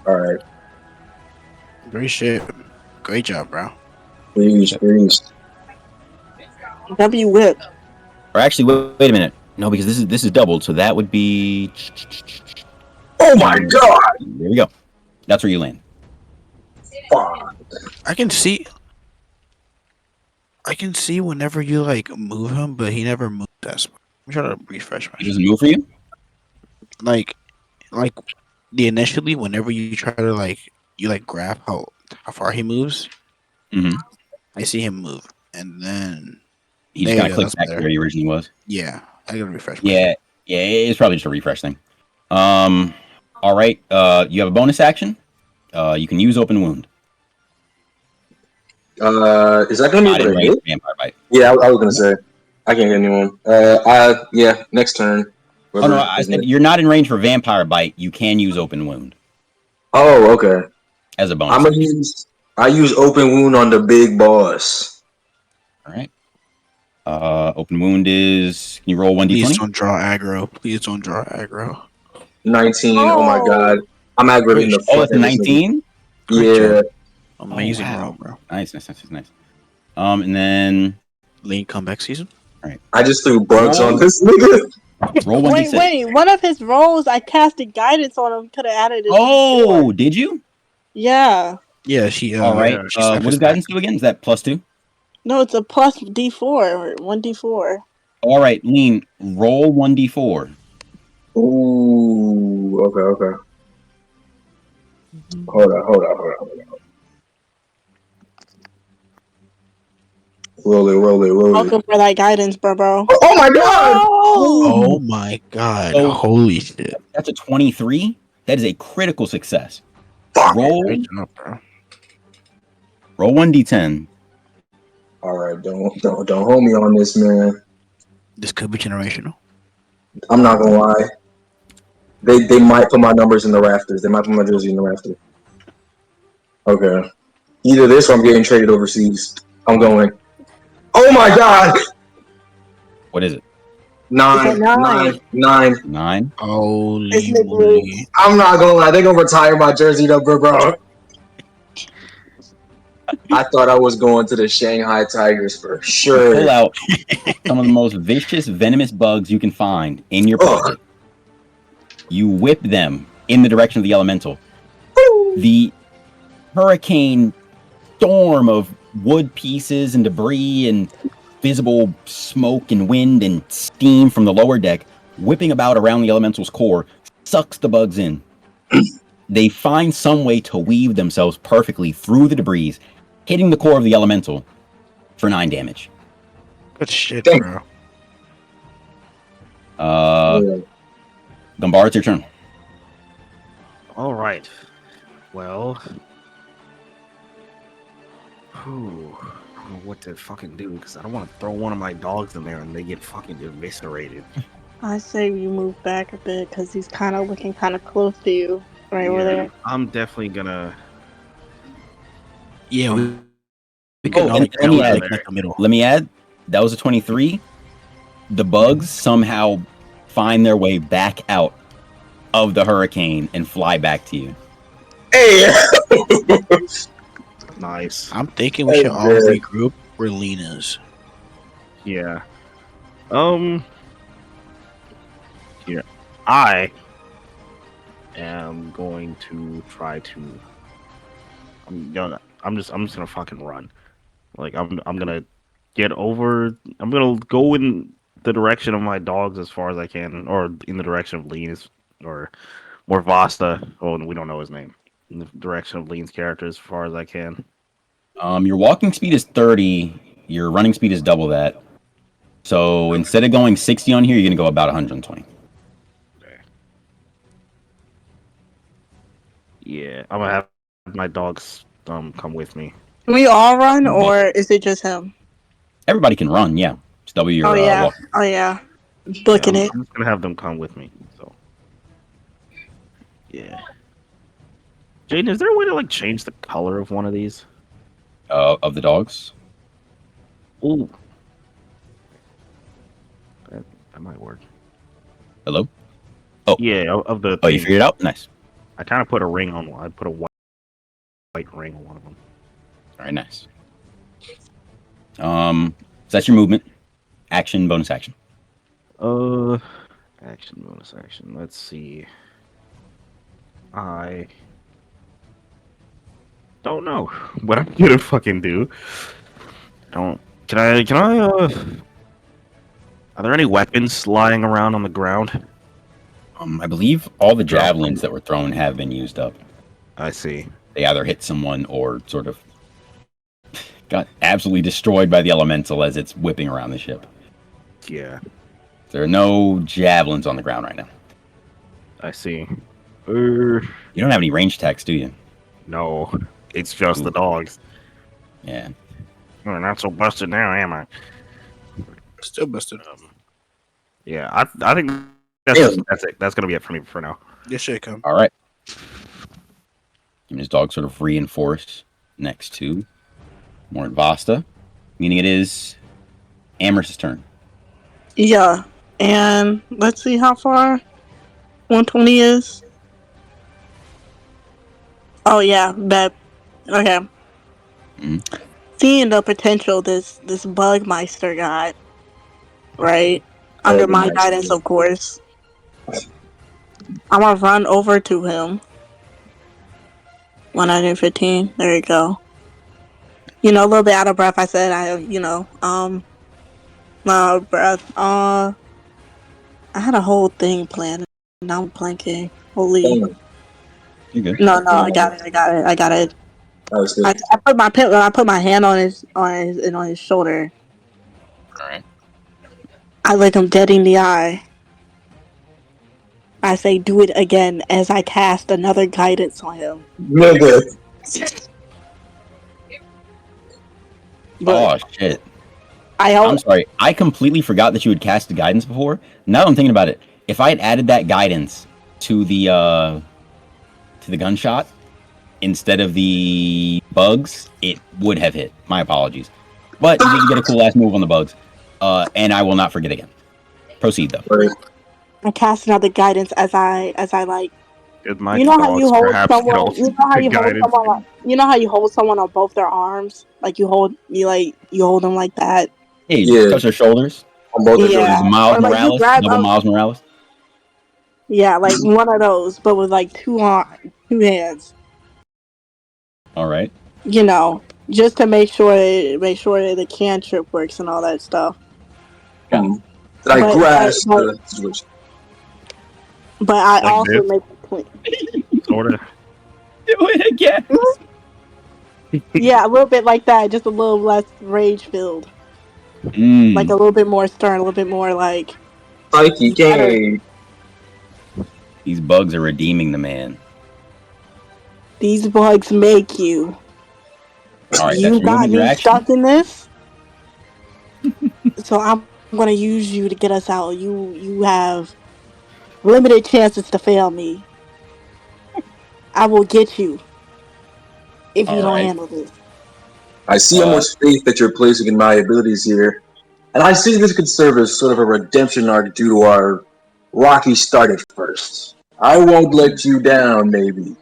All right. Great shit. Great job, bro. Please. W whip. Or actually, wait a minute. No, because this is doubled, so that would be. Oh my god. There we go. That's where you land. Fuck. I can see whenever you like move him, but he never moves that much. I'm trying to refresh my He shit. doesn't move for you. Like the initially whenever you try to like grab how far he moves, Mm-hmm. I see him move. And then He just there kind you of go, clicked that's back to better. where he originally was. Yeah. I gotta refresh my Yeah, it's probably just a refresh thing. All right. You have a bonus action. You can use open wound. Is that gonna be Not able in to range hit? of vampire bite. Yeah, I was gonna say. I can't hit anyone. Yeah, next turn. Oh no, Whoever I is said next. you're not in range for vampire bite. You can use open wound Oh, okay. as a bonus I'm gonna action. use. I use open wound on the big boss. All right. Open wound is. Can you roll Please 1d20? don't draw aggro. Please don't draw aggro. 19. Oh my god. I'm aggravating the Oh, fuck it's a out of this nigga. 19. Great Yeah. job. Amazing Oh, wow. roll, bro. Nice. And then Lane comeback season. I just threw bugs Roll. on this nigga. roll 1d6. Wait. One of his rolls, I casted guidance on him. Could have added a Oh, D4. did you? Yeah. Yeah, she All right. she snapped What his does guidance do again? Is that +2? No, it's a plus D4 or 1D4. All right, Lean. Roll 1d4. Ooh. Okay. Hold on. Roll it. Welcome for that guidance, bro. Oh my god! Oh my god. Oh. Holy shit. That's a 23. That is a critical success. Fuck. Roll Great job, bro. 1d10. All right, don't hold me on this, man. This could be generational. I'm not gonna lie. They might put my numbers in the rafters. They might put my jersey in the rafters. Okay. Either this or I'm getting traded overseas. I'm going. Oh my god! What is it? Nine. 9. Holy It's Nick moly. I'm not gonna lie. They're gonna retire my jersey number, bro. I thought I was going to the Shanghai Tigers for Pull sure. out some of the most vicious, venomous bugs you can find in your pocket. You whip them in the direction of the elemental. The hurricane storm of wood pieces and debris and visible smoke and wind and steam from the lower deck whipping about around the elemental's core sucks the bugs in. They find some way to weave themselves perfectly through the debris, hitting the core of the elemental for 9 damage. Good shit, bro. Gumbar, it's your turn. All right. Well, I don't know what to fucking do because I don't want to throw one of my dogs in there and they get fucking eviscerated. I say you move back a bit because he's kind of looking kind of close to you right over there. I'm definitely gonna. Yeah, we can Oh, only and let me add, like the middle. Let me add, that was a 23. The bugs somehow find their way back out of the hurricane and fly back to you. Hey! Nice. I'm thinking we should all regroup where Lean is. Yeah. Here, I am going to try to. I'm just gonna fucking run. Like I'm gonna get over. I'm gonna go in the direction of my dogs as far as I can, or in the direction of Lean's, or more Vasta. Oh, we don't know his name. In the direction of Lean's character as far as I can. Your walking speed is 30. Your running speed is double that. So instead of going 60 on here, you're gonna go about 120. Yeah, I'm gonna have my dogs come with me. Can we all run or is it just him? Everybody can run, yeah. Just double your Oh yeah. walking. Oh yeah. booking it. I'm just gonna have them come with me. So yeah. Jaden, is there a way to like change the color of one of these? Of the dogs. Ooh, that might work. Hello. Yeah, of the Oh, you thing. figured it out. Nice. I kind of put a ring on one. I put a white ring on one of them. All right, nice. So that's your movement. Action, bonus action. Action, bonus action. Let's see. I don't know what I'm gonna fucking do. Don't. Can I? Can I? Are there any weapons lying around on the ground? I believe all the javelins that were thrown have been used up. I see. They either hit someone or sort of got absolutely destroyed by the elemental as it's whipping around the ship. Yeah, There are no javelins on the ground right now. I see. You don't have any range attacks, do you? No, it's just the Ooh. dogs. Yeah. I'm not so busted now, am I? Still busted. Yeah, I think that's it. That's gonna be it for me for now. This shit come. All right. And his dog sort of reinforced next to Mort Vasta, meaning it is Amherst's turn. Yeah, and let's see how far 120 is. Oh yeah, bet. Okay. Mhm. Seeing the potential this Bugmeister got, right? Under my Bugmeister. guidance, of course. I'm gonna run over to him. 115. There you go. You know, a little bit out of breath. I said no breath. I had a whole thing planned. Now I'm blanking. Holy. You're good. No, I got it. I got it. That was good. I put my hand on his shoulder. All right. I look him dead in the eye. I say, "Do it again," as I cast another guidance on him. Nigga. But Oh, shit. I I'm sorry. I completely forgot that you had cast the guidance before. Now that I'm thinking about it, if I had added that guidance to the gunshot instead of the bugs, it would have hit. My apologies. But you did get a cool ass move on the bugs. And I will not forget again. Proceed though. Right. I cast another guidance as I like. Good my You know how you dogs. hold Perhaps someone. they'll You know how you hold guidance. someone. You know how you hold someone on both their arms. Like you hold them like that. Hey, Yeah. touch their shoulders. On both the Yeah, shoulders. Miles or like you Morales, grab. double Miles Morales. Yeah, like one of those, but with like two hands. All right. You know, just to make sure the cantrip works and all that stuff. Did I But grasp the situation? but I Like also this? make it clean. Sort of. Do it again. Yeah, a little bit like that, just a little less rage filled, like a Mm, little bit more stern, a little bit more like Psyche you better. game. these bugs are redeeming the man. These bugs make you. All right, that's You your got movement, your me action. stuck in this, so I'm gonna use you to get us out. You have limited chances to fail me. I will get you if you All don't right. handle this. I see how much faith that you're placing in my abilities here. And I see this could serve as sort of a redemption arc due to our rocky start at first. I won't let you down, maybe.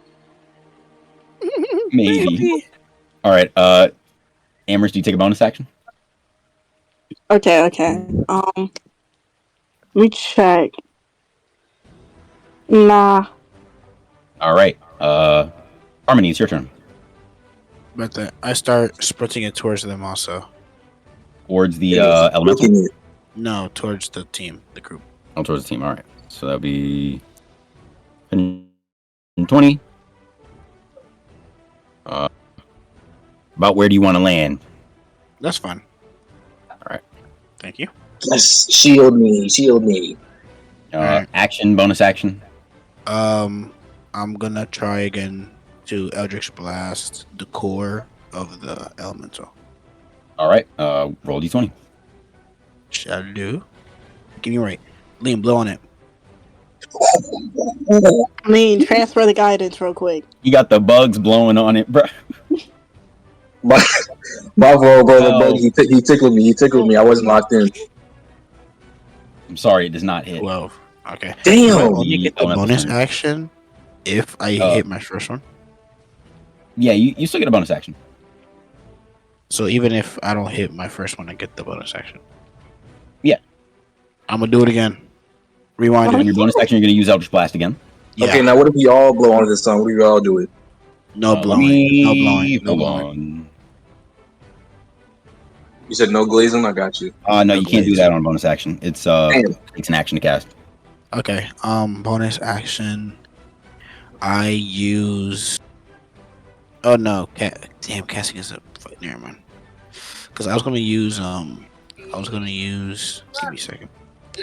Maybe. All right. Amherst, do you take a bonus action? Okay. Let me check. Nah. All right. Harmony, it's your turn. But then I start sprinting it towards them also. Towards the Looking elemental. at No, towards the team, the group. Oh, towards the team. All right. So that'll be 20. About where do you want to land? That's fine. All right. Thank you. yes, shield me. Alright. Action, bonus action. I'm gonna try again to Eldritch Blast the core of the elemental. All right. Roll d20. Shall do. Give me right. Liam, blow on it. I mean, transfer the guidance real quick. You got the bugs blowing on it, bro. My fault, bro. The Well- bug, he tickled me. He tickled me. I wasn't locked in. I'm sorry, it does not hit. 12. Okay. Damn. Do I only get the Elemental bonus turn. action if I hit my first one? Yeah, you still get a bonus action. So even if I don't hit my first one, I get the bonus action. Yeah. I'm gonna do it again. Rewind On it. your bonus action, you're going to use Eldritch Blast again. Yeah. Okay, now what if we all blow on it this time? What if we all do it? No Let blowing. me- No blowing. No Hold blowing. on. You said no glazing? I got you. No, No you can't do glazing. that on a bonus action. It's Damn. an action to cast. Okay. Bonus action. I use. Oh no! Damn, casting is a. Never mind. Because I was gonna use. Give me a second. I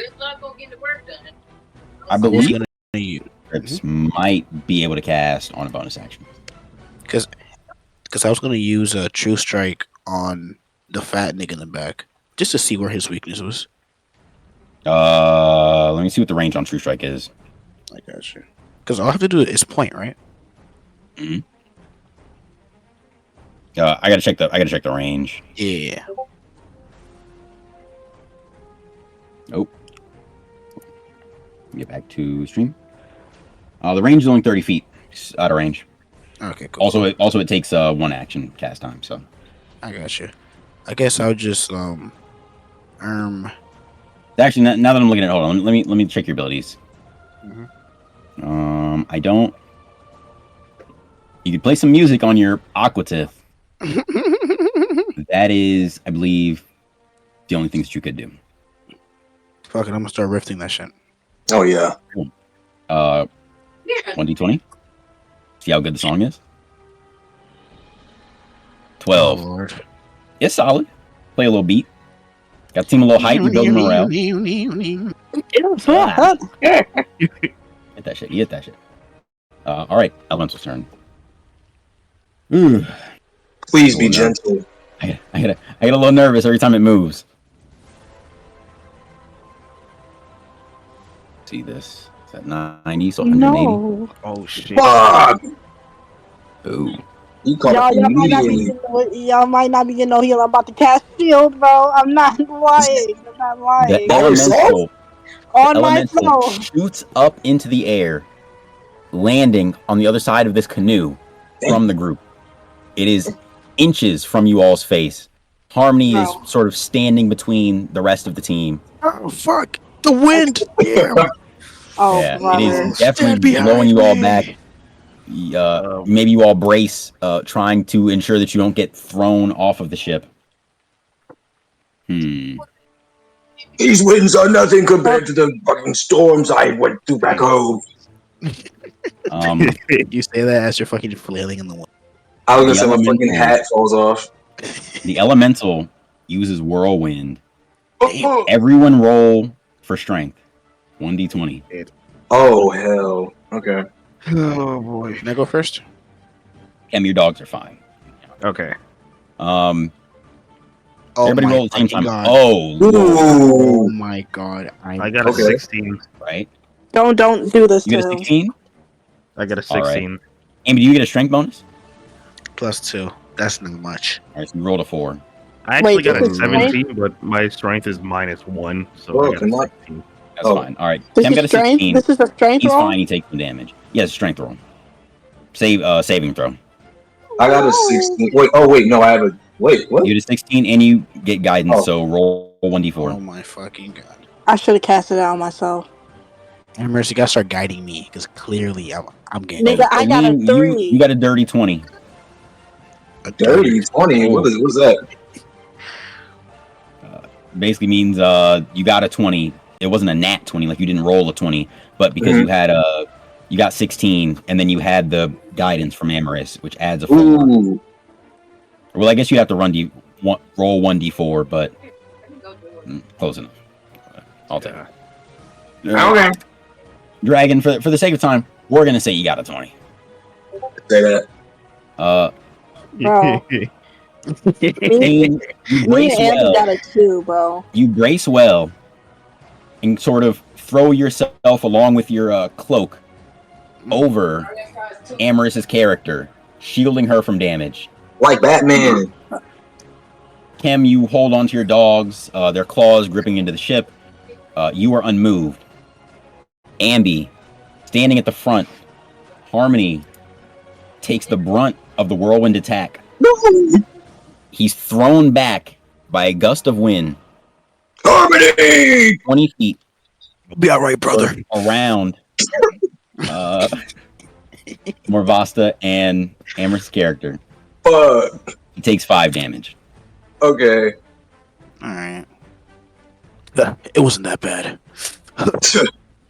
I was believe gonna use Grips might be able to cast on a bonus action. because I was gonna use a true strike on the fat nigga in the back just to see where his weakness was. Let me see what the range on True Strike is. I got you. Because all I have to do is point, right? I gotta check the range. Yeah. Get back to stream. The range is only 30 feet. It's out of range. Okay. Cool. Also, it takes one action cast time. So I got you. I guess I'll just actually, now that I'm looking at, hold on, let me check your abilities. I don't. You could play some music on your Aquatif. That is, I believe, the only things that you could do. Fuck it, I'm gonna start rifting that shit. Oh, yeah. 1d20. See how good the song is. Oh 12. Lord. It's solid. Play a little beat. Got the team a little hype. You build morale. Hit that shit. You hit that shit. All right. Elemental's turn. Ooh. Please be Oh, no. gentle. I get a little nervous every time it moves. See this? Is that 90? So 180. No. Oh shit! Fuck! Ooh. You caught up Y'all might not be immediately. y'all might not be getting no heal. I'm about to cast shield, bro. I'm not lying. I'm not lying. The By yourself? elemental, On elemental myself. shoots up into the air, landing on the other side of this canoe from the group. It is inches from you all's face. Harmony is Bro. sort of standing between the rest of the team. Oh fuck! The wind. Damn. Oh, Yeah, brother. it is Stand definitely behind blowing you all me. back. Maybe you all brace, trying to ensure that you don't get thrown off of the ship. These winds are nothing compared to the fucking storms I went through back home. You say that as you're fucking flailing in the wind. I was gonna The say my fucking elemental- hat falls off. The elemental uses whirlwind. Oh, Everyone roll for strength. 1d20. oh hell. Okay. Oh boy. Can I go first? Your dogs are fine. Okay. Um, Oh everybody my roll at the same fucking time. God. Oh, Lord, Oh Ooh. my god! I got Okay. a 16. right? Don't do this You to get a him. 16? I got a All right. 16. Amy, do you get a strength bonus? +2. That's not much. All right, so you rolled a 4. I actually Wait, got this a is 17, but my strength is -1, so Bro, I got come a on. 16. That's Oh. fine. All right. This Tim is got a strength. 16. This is a strength He's roll. fine. He takes some damage. Yes, strength roll. Saving throw. I got a 16. Wait, oh wait, no, I have a wait, what? You get a 16 and you get guidance, Oh. so roll 1d4. Oh my fucking god! I should have casted it on myself. And Mercy, you gotta start guiding me because clearly I'm getting Nigga, I got a Liam, 3. You got a dirty 20. a Dirty 20. Oh. What's that? Basically means you got a 20. It wasn't a nat 20, like you didn't roll a 20, but because you had you got 16, and then you had the guidance from Amaris, which adds a 4. Ooh. Well, I guess you have to roll 1d4, but close enough. I'll take it. Okay. Dragon, for the sake of time, we're gonna say you got a 20. Say that. Bro. Dane, you Me brace and Andy well. got a 2, bro. You brace well, and sort of throw yourself along with your cloak over Amaris's character, shielding her from damage. Like Batman. Kim, you hold onto your dogs, their claws gripping into the ship. You are unmoved. Ambi, standing at the front. Harmony takes the brunt of the whirlwind attack. No. He's thrown back by a gust of wind. Harmony! 20 feet. We'll be all right, brother. Around Morvasta and Amaris's character. Fuck. He takes 5 damage. Okay. All right. It wasn't that bad.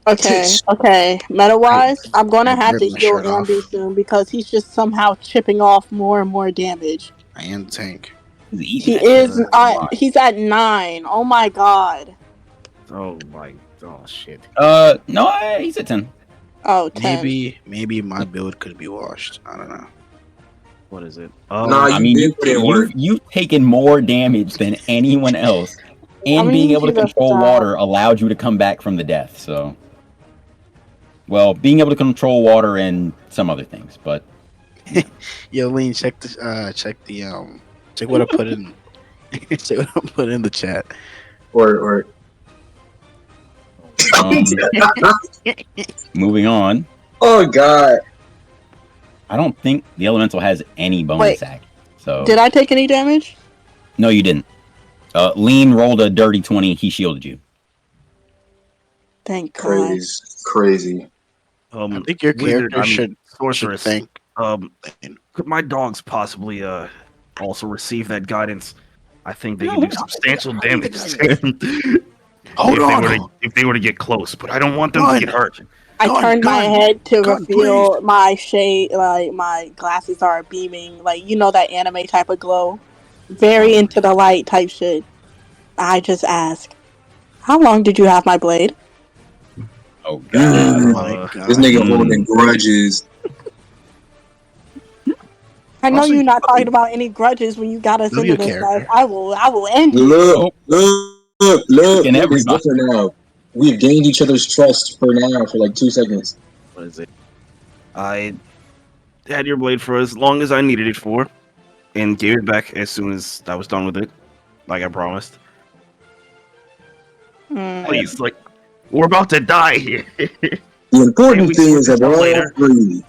Okay. Meta-wise, I'm gonna have to Rip my heal shirt off. Ambi soon because he's just somehow chipping off more and more damage. I am the tank. He's eating He that is. shit. He's at 9. Oh my god. Oh shit. No, he's at 10. Oh, 10. Maybe my build could be washed. I don't know. What is it? Nah, I mean, did put in work. you've taken more damage than anyone else, and being able to control water allowed you to come back from the death. So, well, being able to control water and some other things, but Yo, Lean, check what I put in. Check what I put in the chat. Or moving on. Oh god. I don't think the elemental has any bonus act. So Did I take any damage? No, you didn't. Lean rolled a dirty 20. He shielded you. Thank God. Crazy. I think your character should sorceress. thank. Could my dogs possibly also receive that guidance? I think they can do substantial damage to him if they were to get close, but I don't want them to get hurt. I turned my head to reveal my shade, like my glasses are beaming, like you know that anime type of glow, very into the light type shit. I just ask, how long did you have my blade? Oh god, this nigga holding grudges. I know you're not talking about any grudges when you got us into this life. I will end you. Look. And It's different now. We've gained each other's trust for like 2 seconds. What is it? I had your blade for as long as I needed it for, and gave it back as soon as I was done with it, like I promised. Please, like, we're about to die here. The important thing is that we're all free.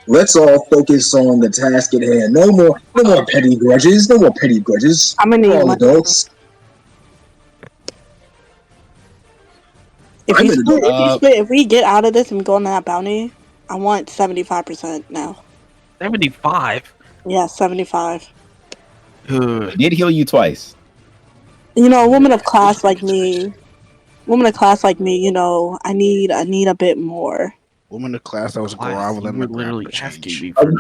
Let's all focus on the task at hand. No more petty grudges. No more petty grudges. I'm gonna need all adults. If we get out of this and go on that bounty, I want 75% now. 75? Yeah, 75. Did heal you twice. You know, a woman of class like me, you know, I need a bit more. Woman of class that was groveling. We're literally asking me for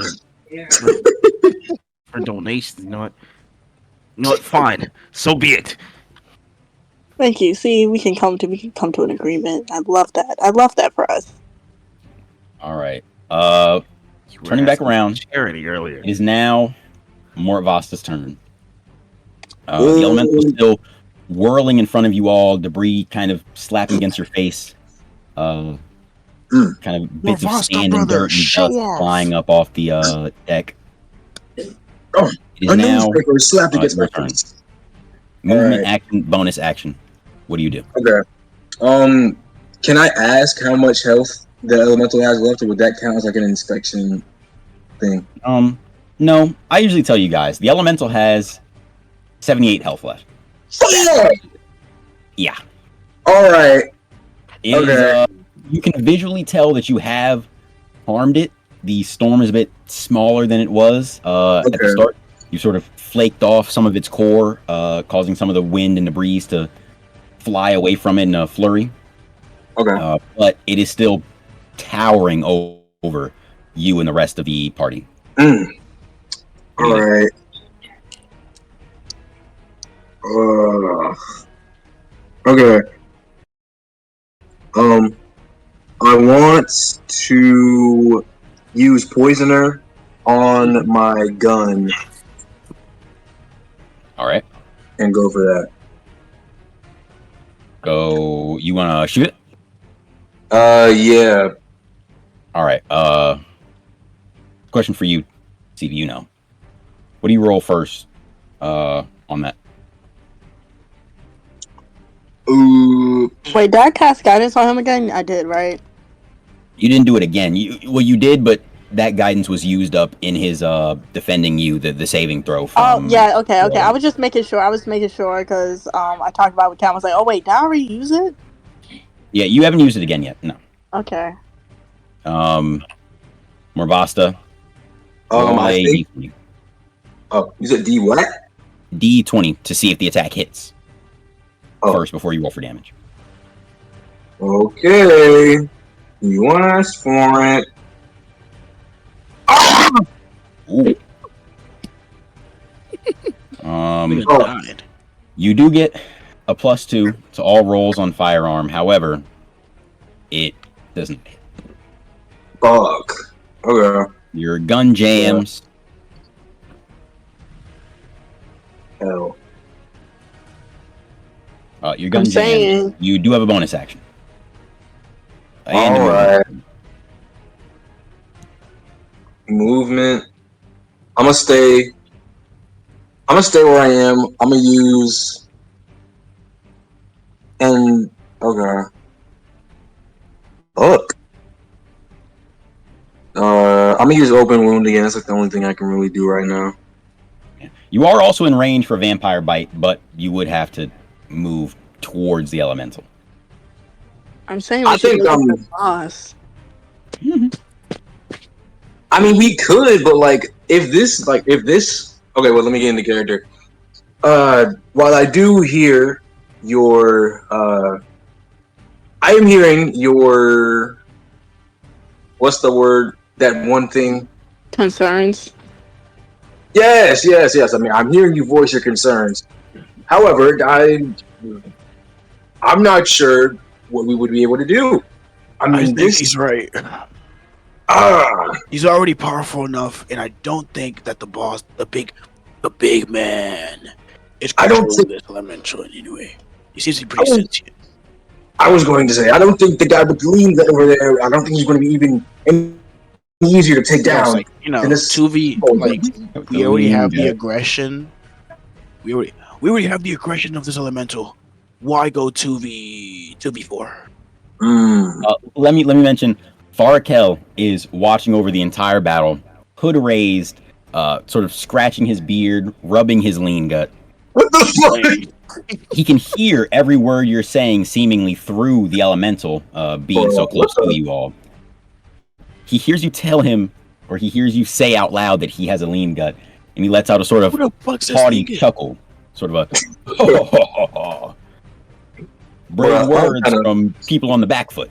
donations. You know what? Fine. So be it. Thank you. See, we can come to an agreement. I love that. I love that for us. All right. Turning back around. Charity earlier. It is now Morvasta's turn. The elemental is still whirling in front of you all, debris kind of slapping against your face. Kind of bits of sand and dirt and dust flying up off the deck. It is now your turn. Movement, action, bonus action. What do you do? Okay. Can I ask how much health the elemental has left, or would that count as like an inspection thing? No. I usually tell you guys the elemental has 78 health left. Yeah. All right. You can visually tell that you have harmed it. The storm is a bit smaller than it was at the start. You sort of flaked off some of its core, causing some of the wind and the breeze to fly away from it in a flurry. Okay. But it is still towering over you and the rest of the party. All right. Okay. I want to use poisoner on my gun. All right. And go for that. Go. You wanna shoot it? Yeah. All right. Question for you. See if you know. What do you roll first? On that. Ooh. Wait, did I cast guidance on him again? I did, right? You didn't do it again. You did, but that guidance was used up in his defending you the saving throw from. Oh yeah, okay. I was just making sure. I was making sure because I talked about it with Cam. I was like, oh wait, did I already use it? Yeah, you haven't used it again yet. No. Okay. Morvasta. Roll I a think. D20. Oh, you said D what? D20 to see if the attack hits first before you roll for damage. Okay. You asked for it. Ooh. We done died. You do get a +2 to all rolls on firearm. However, it doesn't hit. Fuck. Okay. Your gun jams. Hell. Your gun I'm jams. saying. You do have a bonus action. All right. Movement. I'm gonna stay where I am. I'm gonna use and okay. Look. I'm gonna use open wound again. That's like the only thing I can really do right now. You are also in range for vampire bite, but you would have to move towards the elemental. I'm saying I we should think go to the boss. I mean, we could, but like, if this, okay. Well, let me get into character. While I do hear your, I am hearing your, what's the word? That one thing. Concerns. Yes. I mean, I'm hearing you voice your concerns. However, I'm not sure what we would be able to do. I mean, he's right. He's already powerful enough, and I don't think that the boss, the big man, is controlling this elemental in any way. He seems to be pretty sentient. I was going to say, I don't think the guy with the lean over there, I don't think he's going to be even any easier to take down. Like, 2v, like, we already have the aggression. We already have the aggression of this elemental. Why go 2v4? Let me mention, Farakel is watching over the entire battle, hood raised, sort of scratching his beard, rubbing his lean gut. What the fuck? He can hear every word you're saying seemingly through the elemental being so close to you all. He hears you tell him, or he hears you say out loud that he has a lean gut, and he lets out a sort of haughty chuckle. Sort of a brave words from people on the back foot.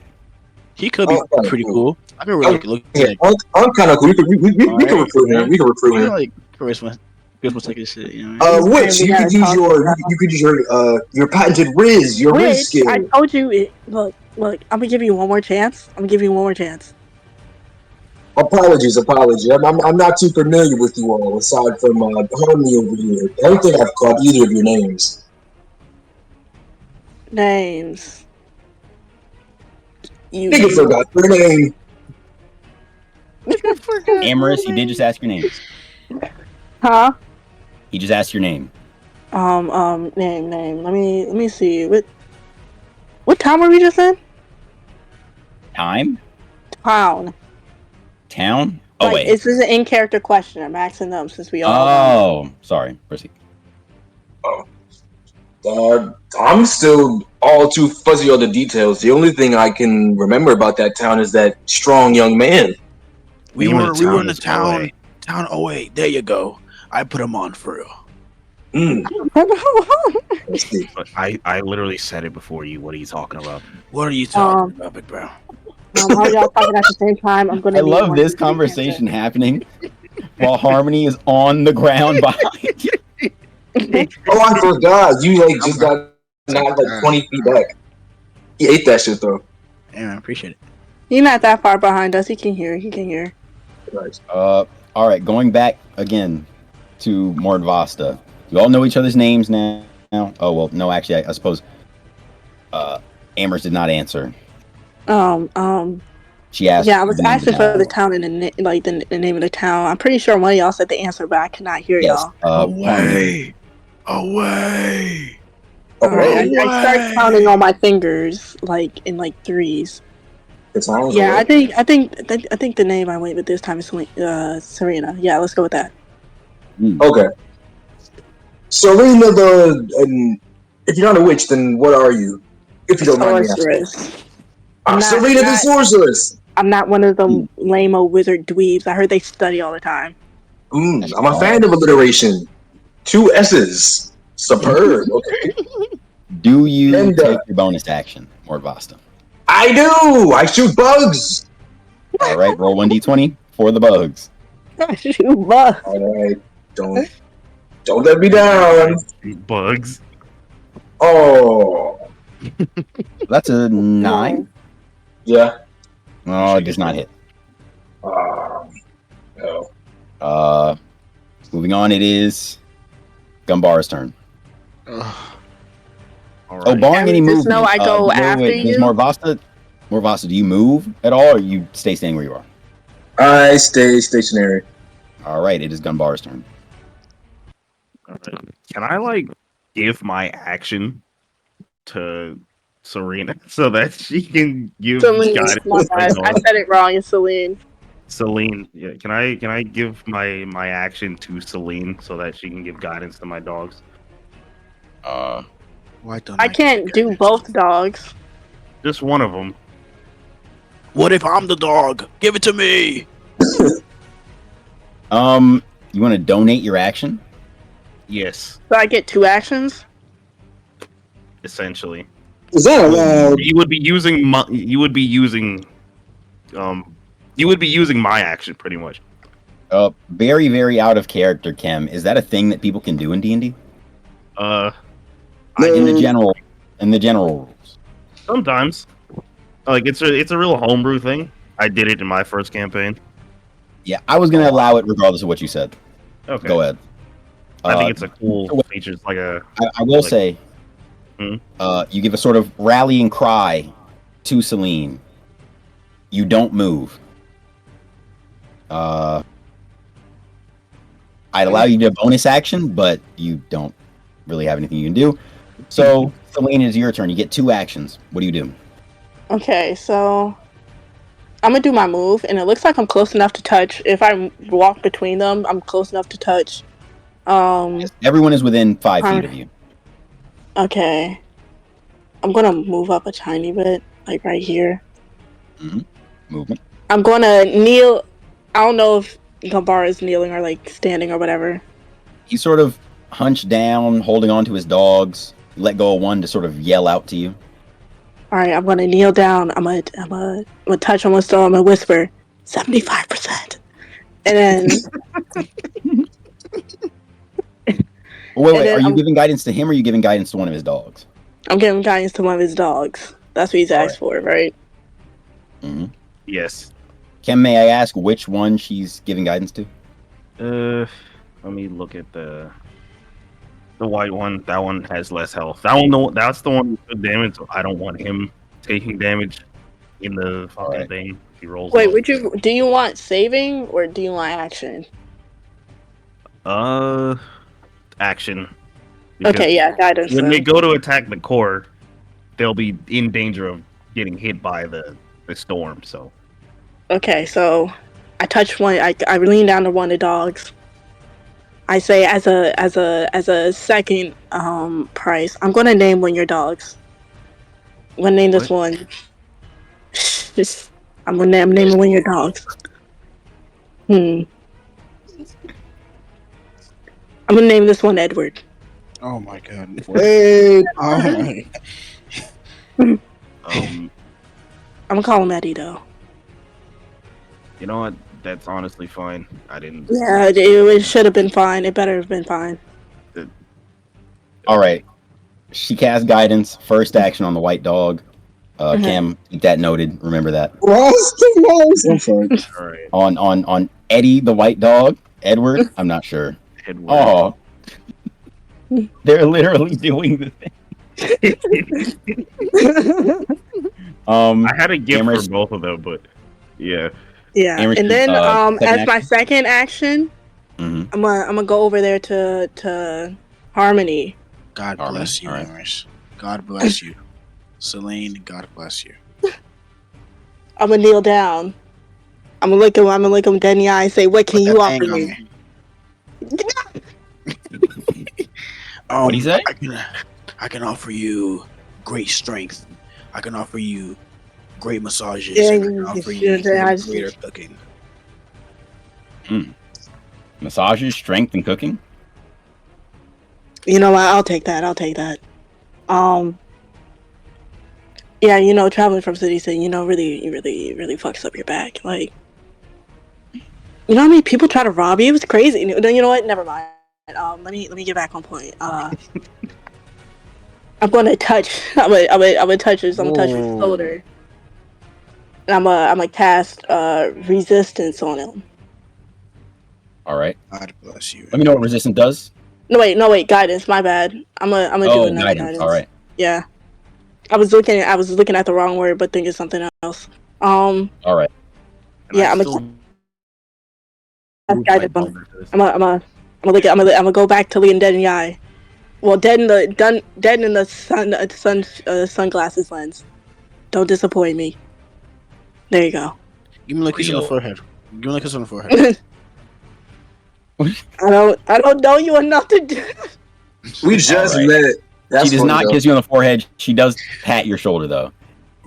He could be pretty cool. I can really look at I'm kind of cool. We can recruit him. We can recruit him. Like charisma taking shit, Which you could use your patented Riz, your Riz skill. I told you it. Look. I'm gonna give you one more chance. Apologies. I'm not too familiar with you all, aside from Harmony over here. I don't think I've caught either of your names. You nigga forgot your name. Amaris, he did just ask your name. Huh? He just asked your name. Name. Let me see. What town were we just in? Time? Town? Oh, like, wait. This is an in-character question. I'm asking them since we all. Oh, sorry. Proceed. I'm still all too fuzzy on the details. The only thing I can remember about that town is that strong young man. We were in the town. Town 08. There you go. I put him on for real. I literally said it before you. What are you talking about? What are you talking about, big bro? All y'all talking at the same time. I'm gonna. I love this conversation happening while Harmony is on the ground behind you. Oh, I forgot. You just got knocked like 20 feet back. He ate that shit though. Yeah, I appreciate it. He's not that far behind us. He can hear. Nice. All right, going back again to Mordvasta. You all know each other's names now. Oh well, no, actually, I suppose Amherst did not answer. Um. She asked. Yeah, I was the name of the asking for town. the town and the name of the town. I'm pretty sure one of y'all said the answer, but I could not hear Yes. y'all. Away! Away! All right, Away. I start counting on my fingers, like in like threes. The town's Yeah, away. I think the name I went with this time is Serena. Yeah, let's go with that. Okay. Serena if you're not a witch, then what are you? If you don't mind me asking. Sorceress. I'm not, Serena the sorceress. I'm not one of them lame-o wizard dweebs. I heard they study all the time. I'm a fan of alliteration. 2 S's. Superb. Okay. Do you And, take your bonus action, Morvasta? I do. I shoot bugs. All right, roll 1d20 for the bugs. Shoot bugs. All right. Don't let me down. Bugs. Oh. That's a 9. Yeah. Oh, it does not hit. No. Moving on, it is Gumbara's turn. All Oh, right. barring any Just movement. know I go wait, after wait, you. Does Morvasta, do you move at all, or you stay standing where you are? I stay stationary. All right, it is Gumbara's turn. All right. Can I like give my action to Serena so that she can give Celine, guidance my to my bad. I dog? said it wrong. It's Celine. Celine, yeah. Can I give my action to Celine so that she can give guidance to my dogs? Why don't I can't do both dogs. Just one of them. What if I'm the dog? Give it to me. You want to donate your action? Yes, So I get 2 actions. essentially. Is that allowed? You would be using my action pretty much. Very, very out of character, Kem. Is that a thing that people can do in D&D? In the general rules. Sometimes, like it's a real homebrew thing. I did it in my first campaign. Yeah, I was going to allow it regardless of what you said. Okay, Go ahead. I think it's a cool feature. It's like a. I will like- say, Hmm? you give a sort of rallying cry to Celine. You don't move. I'd allow you to bonus action, but you don't really have anything you can do. So, Celine, it's your turn. You get 2 actions. What do you do? Okay, so I'm gonna do my move, and it looks like I'm close enough to touch. If I walk between them, I'm close enough to touch. Everyone is within 5 feet of you. Okay. I'm gonna move up a tiny bit, like right here. Movement. I'm gonna kneel. I don't know if Gambara is kneeling or like standing or whatever. He's sort of hunched down, holding on to his dogs. Let go of one to sort of yell out to you. All right, I'm gonna kneel down. I'm gonna touch on my stone. I'm gonna whisper 75%, and then. Wait. Are you giving guidance to him, or are you giving guidance to one of his dogs? I'm giving guidance to one of his dogs. That's what he's asked for, right? Mm-hmm. Yes. Ken, may I ask which one she's giving guidance to? Let me look at the white one. That one has less health. That's the one with good damage. So I don't want him taking damage in the fucking thing. If he rolls. Wait, low. do you want saving or do you want action? Action. Okay, yeah, guidance. When they go to attack the core, they'll be in danger of getting hit by the storm. So. Okay, so I touch one. I lean down to one of the dogs. I say as a second price, I'm gonna name one of your dogs. I'm gonna name this one. I'm naming one of your dogs. I'm gonna name this one Edward. Oh my god! Wait! Oh my! I'm gonna call him Eddie though. You know what? That's honestly fine. I didn't. Yeah, it should have been fine. It better have been fine. All right. She casts guidance. First action on the white dog. Cam, keep that noted. Remember that. I'm sorry. All right. On Eddie, the white dog. Edward, I'm not sure. Edward. Oh, they're literally doing the thing. I had a gift Amherst- for both of them, but yeah. Yeah, Amherst and is, then second as my action? second action, Mhm. I'm gonna go over there to Harmony. God Harmony, bless you, alright. Amherst. God bless you. Celine, God bless you. I'm gonna kneel down. I'm gonna look him. I'm gonna look him dead in the eye and say, "What can Put you that offer thing on me?" me. What'd he say? I can offer you great strength. I can offer you great massages. Yeah, And I can you offer you should. even greater cooking. Massages, strength, and cooking. You know what? I'll take that. I'll take that. Yeah, traveling from city to city, really fucks up your back. Like, you know how many people try to rob you? It was crazy. You know what? Never mind. Let me get back on point. I'm gonna touch. I'm gonna touch his. I'm gonna touch his Whoa. shoulder. And I'm gonna cast resistance on him. All right. God bless you. Let me know what resistance does. No wait, guidance. My bad. I'm gonna do another Guidance. All right. Yeah, I was looking at the wrong word, but thinking something else. All right. And Yeah, I I'm still gonna move my guidance. dog into this. I'm gonna go back to Leon dead in the eye. Well, dead in the sunglasses lens. Don't disappoint me. There you go. Give me a kiss on the Real. forehead. Give me a kiss on the forehead. I don't know you enough to do. We just Alright. met. That's She does funny, not though. kiss you on the forehead. She does pat your shoulder, though.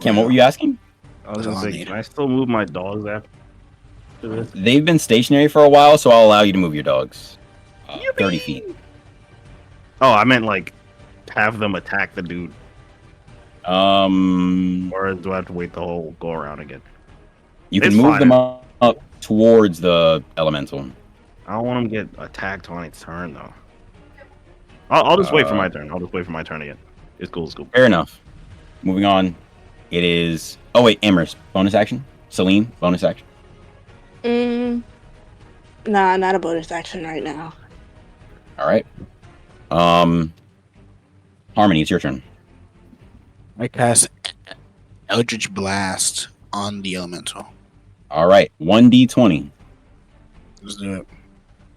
Kim, what were you asking? I was That's gonna all I say, need. can I still move my dogs after this? They've been stationary for a while, so I'll allow you to move your dogs. 30 feet. Oh, I meant like have them attack the dude, or do I have to wait the whole go around again? You can It's move fine. them up towards the elemental. I don't want him to get attacked on its turn though. I'll just wait for my turn. I'll just wait for my turn again. It's cool. It's cool. Fair enough. Moving on. It is. Oh wait, Amherst. Bonus action. Celine. Bonus action. Nah, not a bonus action right now. All right. Harmony, it's your turn. I cast Eldritch Blast on the elemental. All right. 1d20. Let's do it.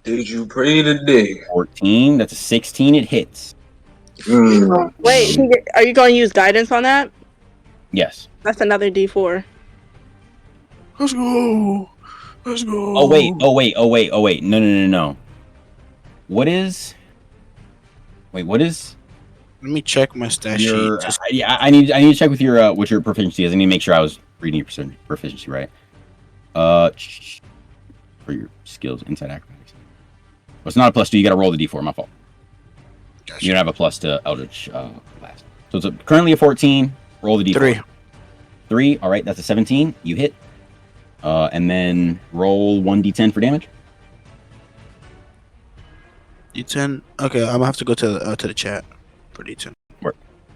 Did you pray today? 14. That's a 16. It hits. Wait, are you going to use guidance on that? Yes. That's another D4. Let's go. Let's go. Oh wait. No. What is? Wait. What is Let me check my stat your? sheet. Yeah, I need to check with your what your proficiency is. I need to make sure I was reading your proficiency right. For your skills, inside acrobatics. Well, it's not a +2. You got to roll the d4. My fault. Gotcha. You don't have a plus to Eldritch Blast. So it's currently a 14. Roll the d4. 3. 3. All right, that's a 17. You hit. And then roll 1d10 for damage. D10. Okay, I'm gonna have to go to the chat for D10.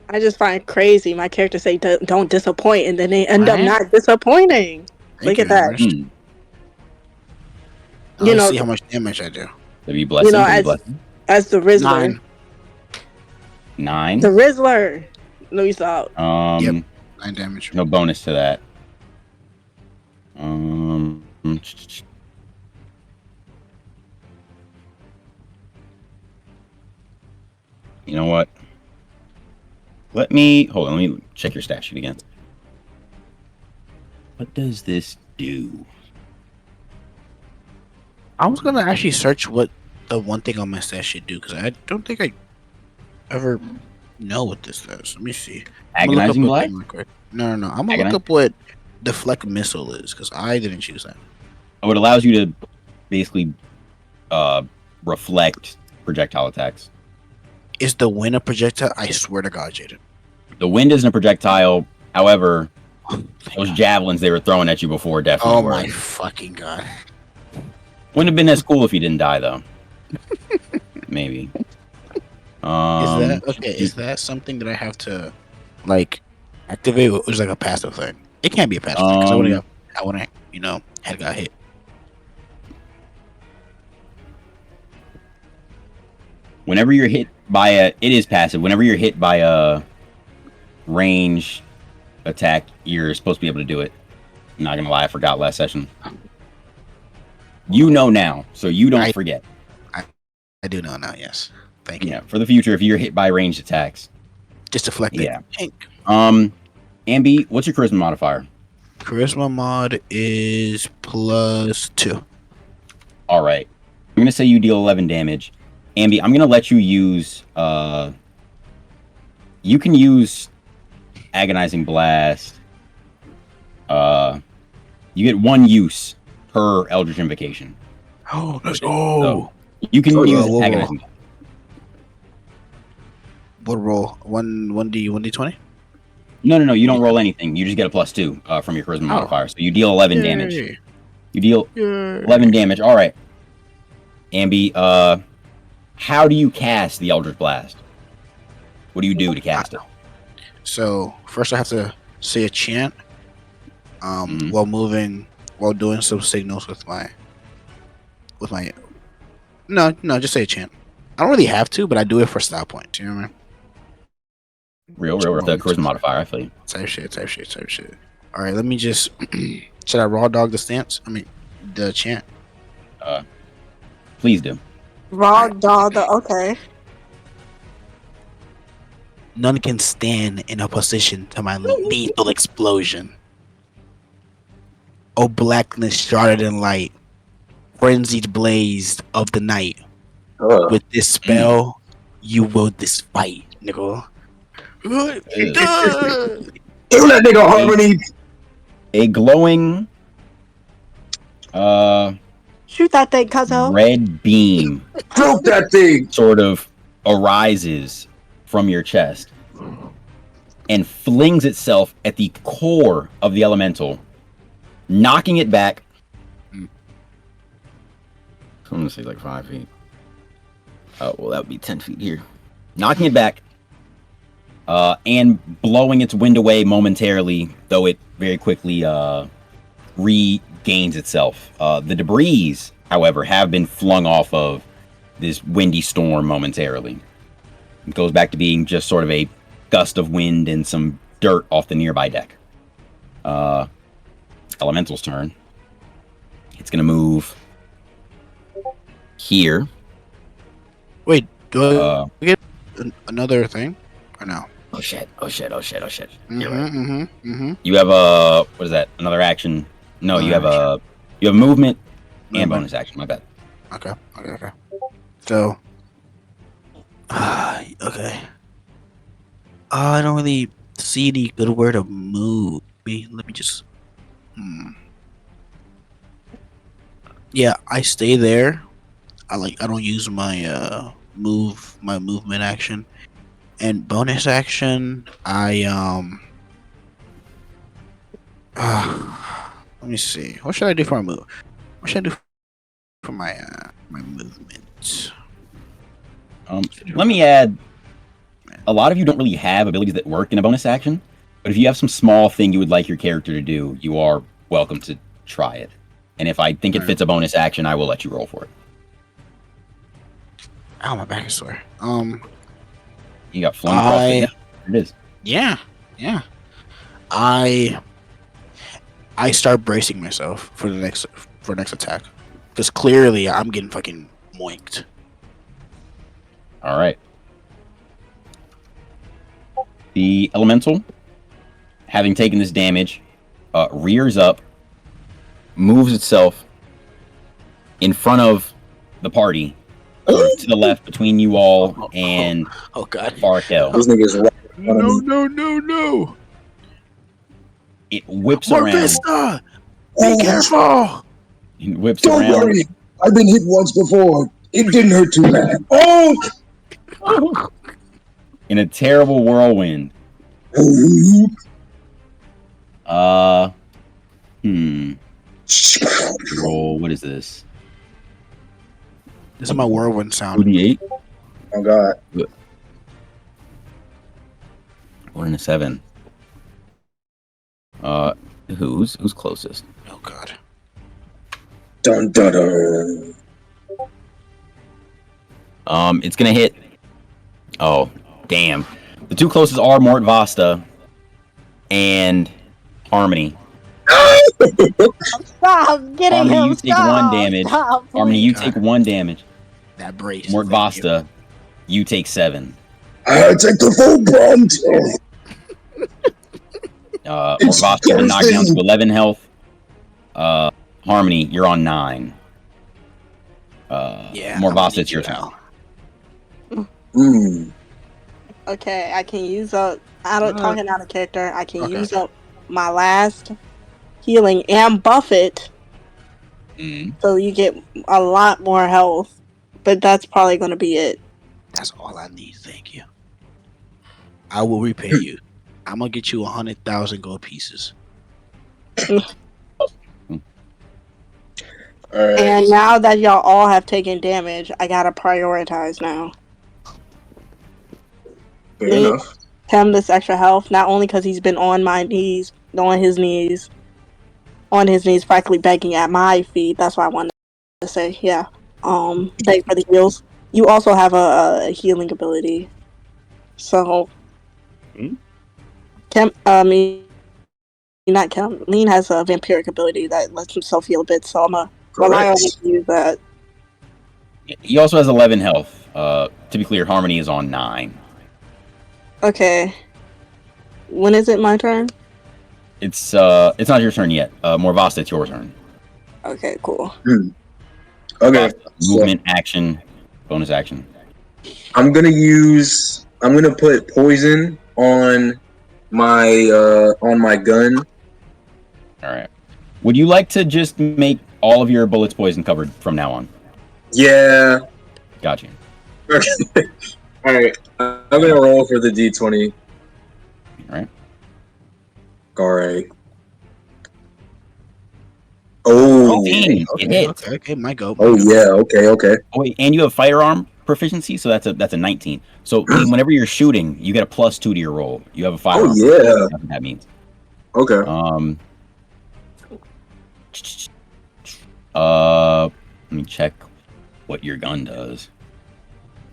I just find it crazy. My characters say don't disappoint, and then they end up What? not disappointing. Look at that. Amherst. You know- see how much damage I do. To be blessing. As the Rizzler. 9. The Rizzler. Louis out. 9 damage. No bonus to that. You know what? Let me check your stat sheet again. What does this do? I was gonna actually search what the one thing on my stat sheet do because I don't think I ever know what this does. Let me see. Agonizing Blast? Blast? Real quick. No. I'm gonna look up what deflect missile is because I didn't choose that. Oh, it allows you to basically reflect projectile attacks. Is the wind a projectile? I swear to God, Jaden. The wind isn't a projectile. However, Thank those God. javelins they were throwing at you before definitely Oh were. my fucking God. Wouldn't have been as cool if you didn't die, though. Maybe. Is that something that I have to like activate? Or is like a passive thing? It can't be a passive thing because I wouldn't, had got hit. Whenever you're hit by it is passive. Whenever you're hit by range attack, you're supposed to be able to do it. I'm not gonna lie, I forgot last session. You know now, so you don't forget. I do know now. Yes, thank you. Yeah, for the future, if you're hit by ranged attacks. Just deflect it. Yeah. Ambi, what's your charisma modifier? Charisma mod is +2. All right. I'm going to say you deal 11 damage. Ambi, I'm going to let you use... you can use Agonizing Blast. You get 1 use per Eldritch Invocation. Oh, let's go. So you can use Agonizing Blast. What roll? 1d20? No. You don't roll anything. You just get a +2 from your charisma modifier. So you deal 11 damage. You deal 11 damage. All right. Ambi, how do you cast the Eldritch Blast? What do you do to cast it? So first I have to say a chant while doing some signals with my no, just say a chant. I don't really have to, but I do it for style points. You know what I mean? Real with the charisma modifier, I feel you. Type shit. All right, let me just. Should I raw dog the stance? I mean, the chant. Please do. Raw dog. Okay. None can stand in opposition to my lethal explosion. Oh, blackness shrouded in light, frenzied blaze of the night. With this spell, you will despite, nigga. Kill that nigga, Harmony! A glowing Shoot that thing, cuzzo. red beam Choke that thing! sort of arises from your chest and flings itself at the core of the elemental, knocking it back. I'm gonna say like 5 feet. Oh, well, that would be 10 feet here. Knocking it back and blowing its wind away momentarily, though it very quickly regains itself. The debris, however, have been flung off of this windy storm momentarily. It goes back to being just sort of a gust of wind and some dirt off the nearby deck. Elemental's turn. It's going to move here. Wait, do I get another thing or no? Oh shit. Mm-hmm. You have a what is that? Another action? No, you have movement and bonus action. My bad. Okay. So, okay. I don't really see any good word of move. Let me just. Yeah, I stay there. I don't use my movement action. And bonus action, let me see. What should I do for my move? What should I do for my movement? Let me add. A lot of you don't really have abilities that work in a bonus action, but if you have some small thing you would like your character to do, you are welcome to try it. And if I think it fits a bonus action, I will let you roll for it. Ow, my back is sore. You got flung across the deck. There it is. Yeah. I start bracing myself for next attack, because clearly I'm getting fucking moinked. All right. The elemental, having taken this damage, rears up, moves itself in front of the party, to the left between you all and oh god, Farkel. This nigga's right. No! It whips More around. Vista! Be careful! It whips Don't around. worry. I've been hit once before. It didn't hurt too bad. Oh! In a terrible whirlwind. Roll. What is this? This is my whirlwind sound. 2d8. Oh god. 1 and a 7. Who's closest? Oh god. Dun dun dun. It's gonna hit. Oh, damn. The two closest are Mort Vasta and Harmony. Stop getting Harmony, him. you take 1 Stop. damage. Stop, Harmony, please. you take 1 damage. That brace. Mort thank you. Vasta, you take 7. I take the full brunt. Mort It's Vasta, you've been knocked down to crazy. 11 health. Harmony, you're on 9. Yeah. Mort I'm gonna Vasta, need it's your you, turn. pal. Okay, I can use up. Talking out of character, I can Okay. use up my last healing and buff it, so you get a lot more health. But that's probably going to be it. That's all I need. Thank you. I will repay you. I'm gonna get you 100,000 gold pieces. All right. And now that y'all all have taken damage, I gotta prioritize now. Fair Me, enough. him this extra health, not only because he's been on my knees, on his knees, practically begging at my feet. That's what I wanted to say. Yeah. Beg for the heals. You also have a healing ability. So, not Chem. Lean has a vampiric ability that lets himself heal a bit. So I'm gonna rely on him to use that. He also has 11 health. To be clear, Harmony is on 9. Okay. When is it my turn? It's not your turn yet. Mort Vasta, it's your turn. Okay, cool. Okay. Movement, action, bonus action. I'm gonna put poison on my gun. All right. Would you like to just make all of your bullets poison covered from now on? Yeah. Gotcha. Okay. All right. I'm gonna roll for the D20. All right. All right. Oh. 18. It hits. Okay. My go. Oh yeah. Okay. Oh wait, and you have firearm proficiency, so that's a 19. So Lee, whenever you're shooting, you get a +2 to your roll. You have a firearm. Oh yeah. That's what that means. Okay. Let me check what your gun does.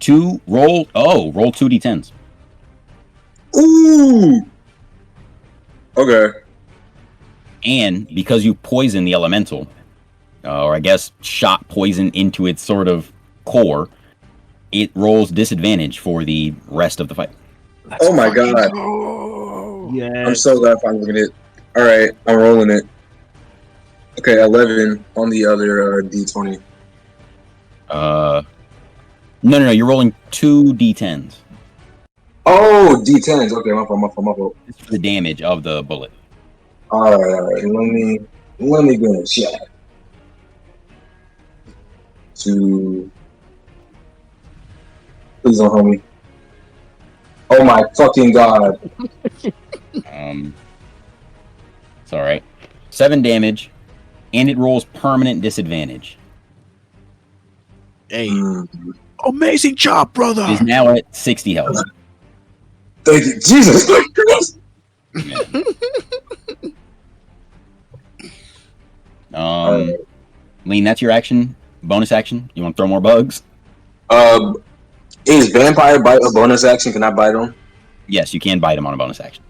Roll 2d10s. Ooh. Okay. And because you poison the elemental, or I guess shot poison into its sort of core, it rolls disadvantage for the rest of the fight. Oh my god. Yeah. I'm so glad I'm looking at it. All right. I'm rolling it. Okay. 11 on the other D20. No. You're rolling 2d10s. Oh, D10s. Okay. My fault. It's for the damage of the bullet. All right. Let me go and check. 2. Please don't help me. Oh my fucking god. It's all right. 7 damage, and it rolls permanent disadvantage. Hey, amazing job, brother. It is now at 60 health. Thank you, Jesus. Lean, that's your action. Bonus action. You want to throw more bugs? Is vampire bite a bonus action? Can I bite him? Yes, you can bite him on a bonus action.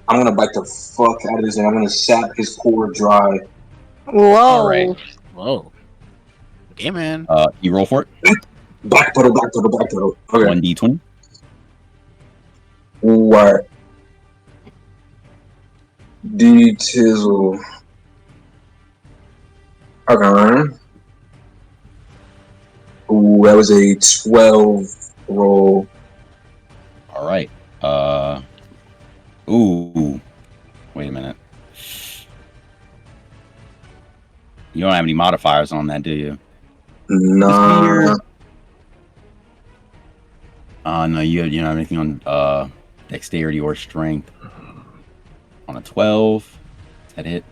I'm gonna bite the fuck out of this thing. I'm gonna sap his core dry. Whoa. All right. Whoa. Okay, man. You roll for it. Backpedal. Okay. 1d20. What? D-tizzle. Okay. Ooh, that was a 12 roll. All right. Ooh. Wait a minute. You don't have any modifiers on that, do you? Nah. No, you don't have anything on dexterity or strength. On a 12. Is that it?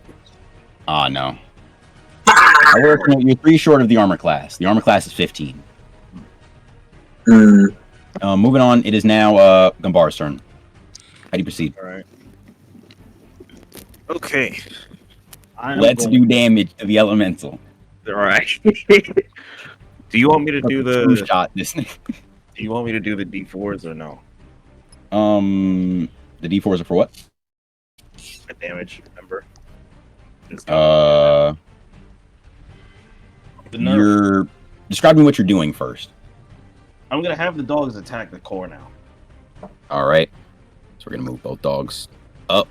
No. You're 3 short of the armor class. The armor class is 15. Moving on, it is now Gumbar's turn. How do you proceed? All right. Okay. Let's do damage to the elemental. All right. Do you want me to do the shot this thing? Do you want me to do the D4s or no? The D4s are for what? at damage. Remember? It's Uh, the nerf. you're describing what you're doing first. I'm gonna have the dogs attack the core now. All right. So we're gonna move both dogs up,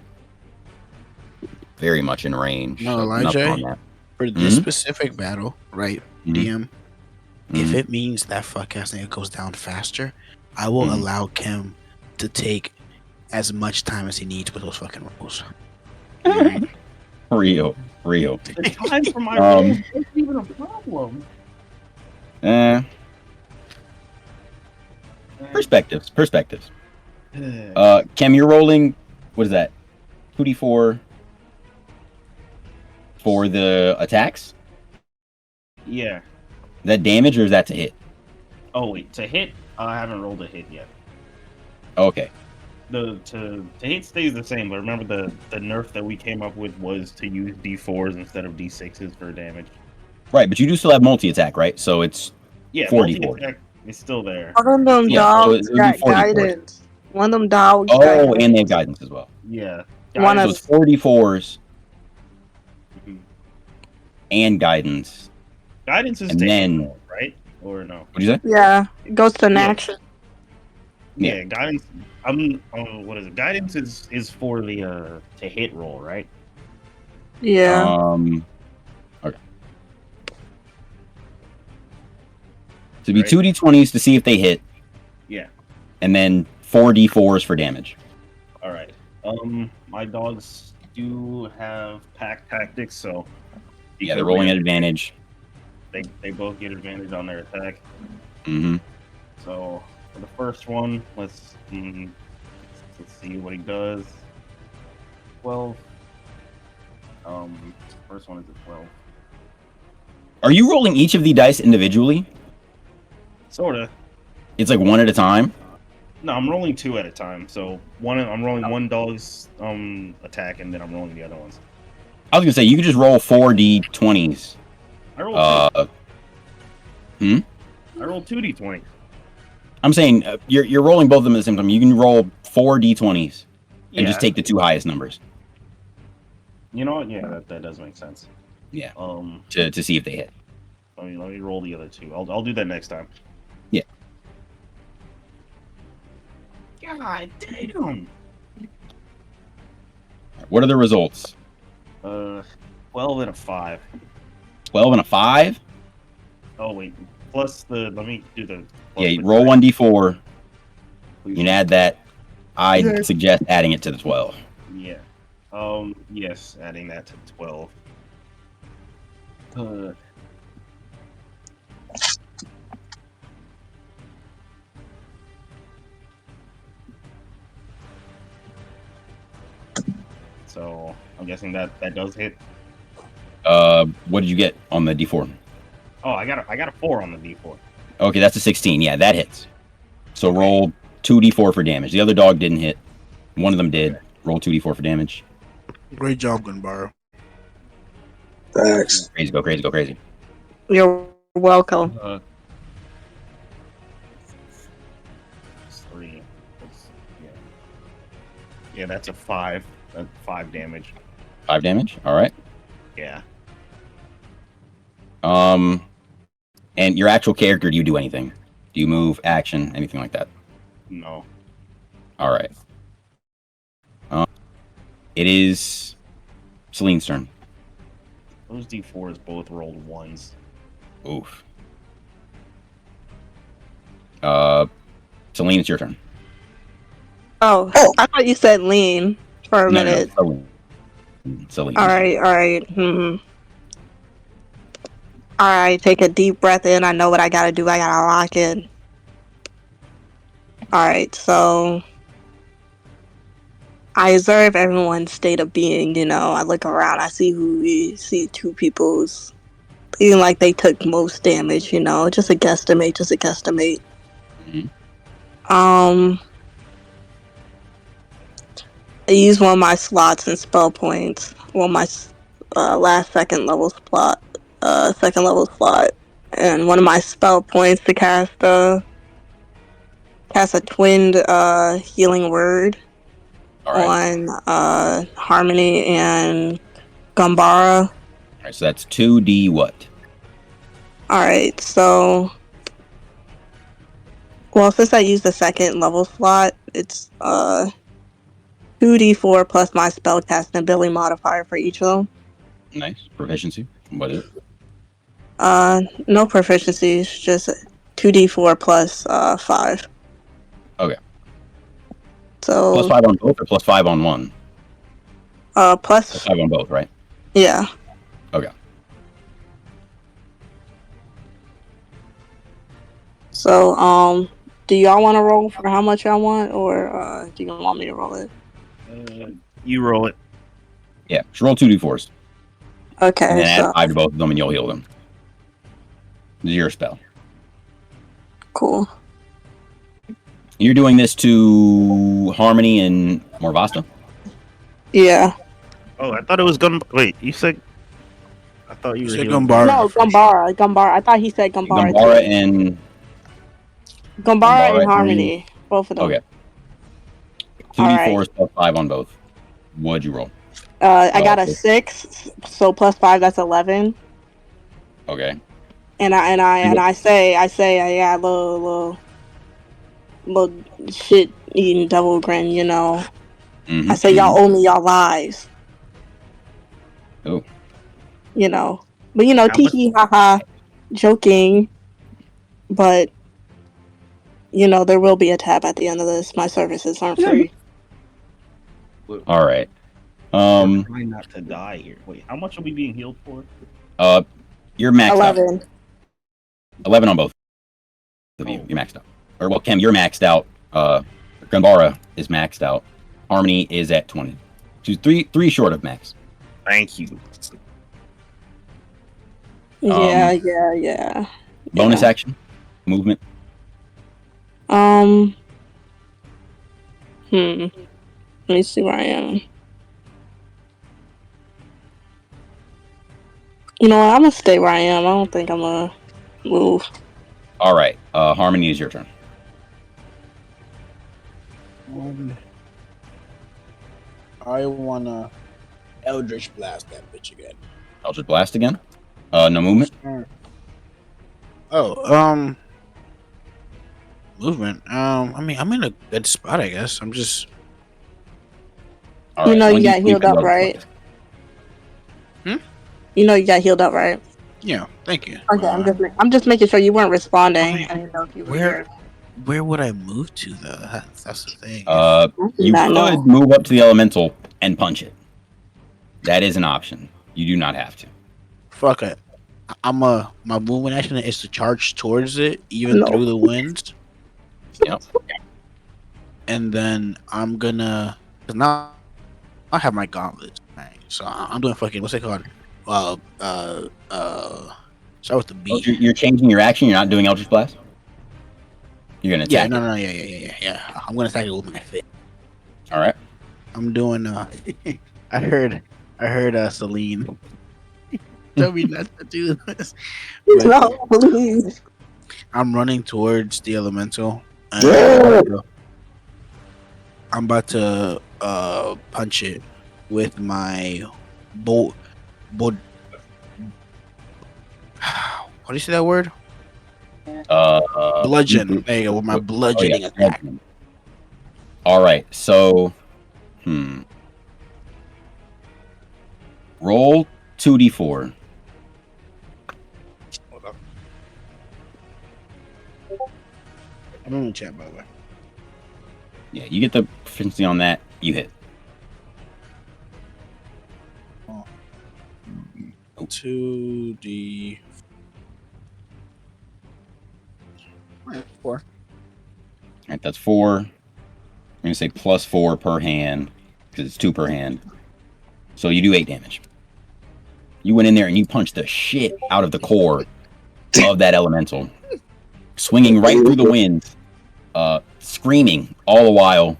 very much in range. No, so nothing Elijah, on that. for this Mhm. specific battle, right, Mhm. DM, if Mhm. it means that fuck ass nigga goes down faster, I will Mhm. allow Kim to take as much time as he needs with those fucking rolls. Real. The time for my Um, rolls isn't even a problem. Perspectives. Uh, Cam, you're rolling. What is that? 2d4 for the attacks. yeah. Is that damage or is that to hit? Oh wait, to hit, I haven't rolled a hit yet. Okay. The to hit stays the same, but remember the nerf that we came up with was to use D4s instead of D6s for damage. Right, but you do still have multi-attack, right? So it's Yeah, 40 multi-attack is still there. One of them Yeah, so dogs it would be got 40 guidance. One of them dogs got Oh, and they have guidance. guidance as well. Yeah. One So of it's 44s Mhm. and guidance. Guidance is And to then- hit, right? Or no? What'd you say? Yeah, it goes to an Yeah. action. Yeah, guidance. What is it? Guidance is for the to hit roll, right? Yeah. Okay. To be Right. 2d20s to see if they hit, Yeah. and then 4d4s for damage. All right. My dogs do have pack tactics, so Yeah, they're rolling at because advantage. they both get advantage on their attack. Mm-hmm. So for the first one, let's see what he does. 12. First one is a 12. Are you rolling each of the dice individually? Sorta. It's like one at a time? No, I'm rolling two at a time. So I'm rolling one dog's attack, and then I'm rolling the other ones. I was gonna say, you could just roll 4d20s. I rolled Hmm? I rolled 2d20. I'm saying you're rolling both of them at the same time. You can roll 4d20s and Yeah. just take the two highest numbers You know what? Yeah, that does make sense. Yeah. Um, to see if they hit. let me roll the other two. I'll do that next time. Yeah. God damn. What are the results? 12 and a 5. 12 and a 5? Oh wait, plus the let me do the. Yeah, the you roll die. 1d4. You can add that. I'd Yeah. suggest adding it to the 12. Yeah. Yes, adding that to 12. So I'm guessing that does hit. What did you get on the d4? Oh, I got a 4 on the D4. Okay, that's a 16. Yeah, that hits. So roll 2d4 for damage. The other dog didn't hit. One of them did. Roll 2d4 for damage. Great job, Gunbar. Facts. Crazy, go crazy, go crazy. You're welcome. 3. Yeah. Yeah, that's a 5. That's 5 damage. 5 damage. All right. Yeah. And your actual character, do you do anything? Do you move, action, anything like that? No. All right. It is Celine's turn. Those D4s both rolled 1s. Oof. Celine, it's your turn. Oh, I thought you said lean for a minute. No, Celine. All right. All right, take a deep breath in. I know what I gotta do. I gotta lock in. All right, so I observe everyone's state of being. You know, I look around. I see two people's feeling like they took most damage. You know, just a guesstimate. Mhm. I use one of my slots and spell points. Well, my last second level slot, and one of my spell points to cast a twinned healing word. All right. on Harmony and Gambara. All right. So that's 2d what? Alright, so well, since I used the second level slot, it's 2d4 plus my spellcasting ability modifier for each of them. Nice proficiency. What is it? No proficiencies, just 2d4 plus 5. Okay. So Plus 5 on both or plus 5 on one? plus Plus 5 on both, right? yeah. Okay. So do y'all want to roll for how much y'all want, or do you want me to roll it? You roll it. Yeah. Just roll 2d4s. And Okay, then add so 5 to both of them and you'll heal them. This is your spell. cool. You're doing this to Harmony and Morvasta? Yeah. Oh, I thought it was Gun. Wait, you said. I thought you You were said healing. Gambara. No, Gambara. I thought he said Gambara. Gambara Too. and... Gambara and Harmony. Both of them. Okay. All 2d4s right. plus 5 on both. What'd you roll? I got a 6, so plus 5, that's 11. Okay. And I say I got a little shit eating double grin, you know. Mm-hmm. I say y'all owe me y'all lives. Oh. You know. But you know, How much- tee haha, joking. But you know, there will be a tab at the end of this. My services aren't free. All right. We're trying not to die here. Wait, how much are we being healed for? You're maxed out. 11. 11 on both of you. You're maxed out. Or well, Kem, you're maxed out. Gambara is maxed out. Harmony is at 20. She's three short of max. Thank you. Yeah. Bonus action, movement. Let me see where I am. You know what? I'm gonna stay where I am. I don't think I'm gonna move. All right. Harmony is your turn. I wanna Eldritch Blast that bitch again. Eldritch Blast again. No movement. Movement. I mean, I'm in a good spot, I guess. I'm just. All You know you 1d3 got healed for up, Eldritch right? Blast. You know you got healed up, right? Yeah, thank you. Okay, I'm just making sure you weren't responding. I mean, I didn't know if you were here. Where would I move to though? That's the thing. You I know. could move up to the elemental and punch it. That is an option. You do not have to. Fuck it. My movement action is to charge towards it, even No. through the winds. Yep. And then I'm gonna, cause now I have my gauntlets, right? So I'm doing fucking what's it called? Start with the B. Oh, you're changing your action. You're not doing Eldritch Blast. You're gonna attack. Yeah. I'm gonna attack it with my fist. All right. I'm doing. I heard Celine tell me not to do this. But No, please. I'm running towards the elemental. And I'm about to punch it with my bolt. What do you say that word? Bludgeon. There you go. With my bludgeoning attack. All right. So, roll 2d4. Hold up. I'm in the chat, by the way. Yeah, you get the proficiency on that. You hit. 2d. 4. All right, that's 4. I'm gonna say plus 4 per hand because it's 2 per hand. So you do 8 damage. You went in there and you punched the shit out of the core of that elemental, swinging right through the wind, screaming all the while,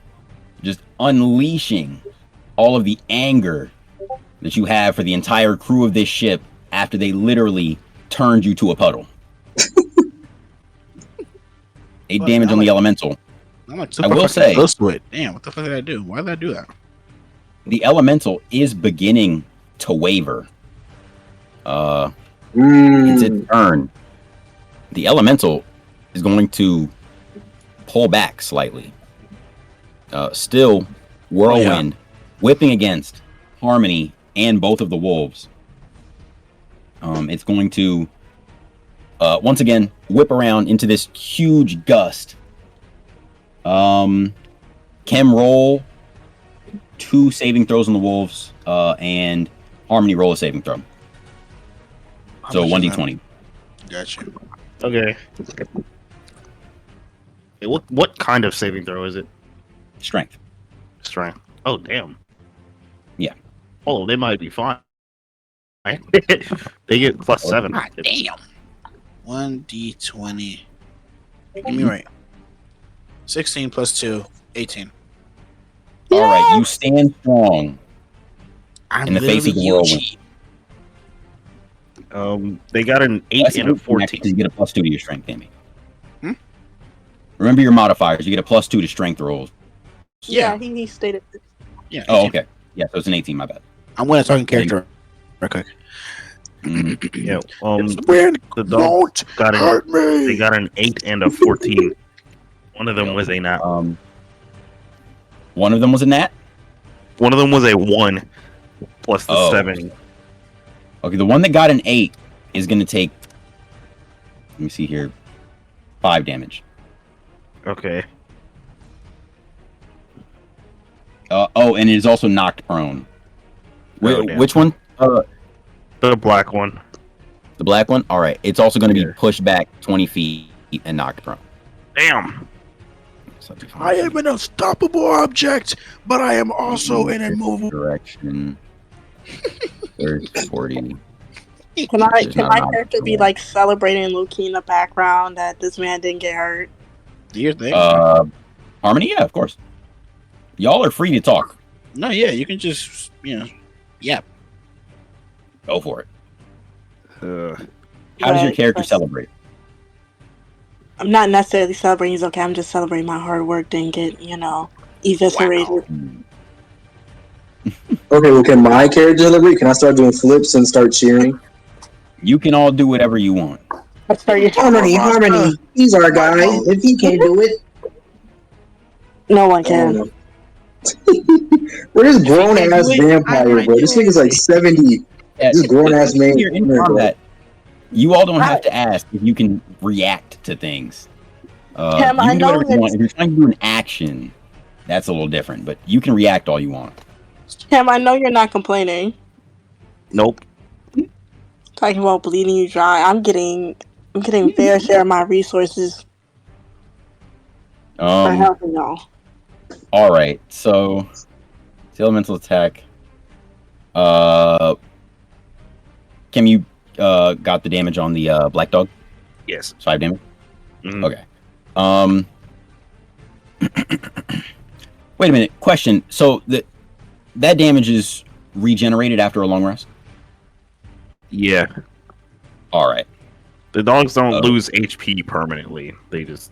just unleashing all of the anger that you have for the entire crew of this ship after they literally turned you to a puddle. 8 damage on the elemental. I'm like I super will fucking say- close to it. Damn, what the fuck did I do? Why did I do that? The elemental is beginning to waver. It's its turn. The elemental is going to pull back slightly. Still, whirlwind, whipping against Harmony and both of the wolves. It's going to once again whip around into this huge gust. Chem roll 2 saving throws on the wolves, and Harmony roll a saving throw. So 1d20. Gotcha. Okay. Hey, what kind of saving throw is it? Strength. Strength. Oh damn. Yeah. Oh, they might be fine. They get +7. God damn. 1d20. Give me right. 16 plus 2, 18. All right, you stand strong I'm in the face of the literally whirlwind. They got an 8 and a 14. You get a +2 to your strength, Amy. Hmm? Remember your modifiers. You get a +2 to strength rolls. Yeah, he stated this. Yeah. Oh, 18. okay. Yeah, so it's an 18. My bad. I'm gonna talk in character real quick. Yeah. Wind The dog won't got an. hurt me. They got an 8 and a 14. One of them was a nat. One of them was a nat. One of them was a 1 plus the Oh. 7. Okay, the one that got an 8 is going to take. Let me see here. 5 damage. Okay. And it is also knocked prone. Oh, damn. Which one? The black one. The black one. All right. It's also going to Yeah. be pushed back 20 feet and knocked prone. Damn. So I am an unstoppable object, but I am also an immovable. direction. There's 40. Can my There's not character be enough. like celebrating Loki in the background that this man didn't get hurt? Do your thing. Harmony? Yeah, of course. Y'all are free to talk. No, yeah, you can just, yeah. Go for it. Uh, How does your Right, character but- celebrate? I'm not necessarily celebrating. It's okay. I'm just celebrating my hard work didn't get, eviscerated. Okay, well, can my character celebrate? Can I start doing flips and start cheering? You can all do whatever you want. Let's start your Harmony, he's our guy. If he can't do it, No one can. we're this grown can't ass do it, vampire, bro. This nigga's like 70. This grown ass man. You're in combat. You all don't have to ask if you can react to things. Cam, you I can do know whatever you want. If you're trying to do an action, that's a little different. But you can react all you want. Cam, I know you're not complaining. nope. Talking about bleeding you dry. I'm getting fair share of my resources for helping y'all. All right. So, the elemental attack. Kim, you got the damage on the black dog. Yes. 5 damage. Mhm. Okay. Wait a minute. Question. So that damage is regenerated after a long rest? Yeah. All right. The dogs don't Oh. lose HP permanently. They just.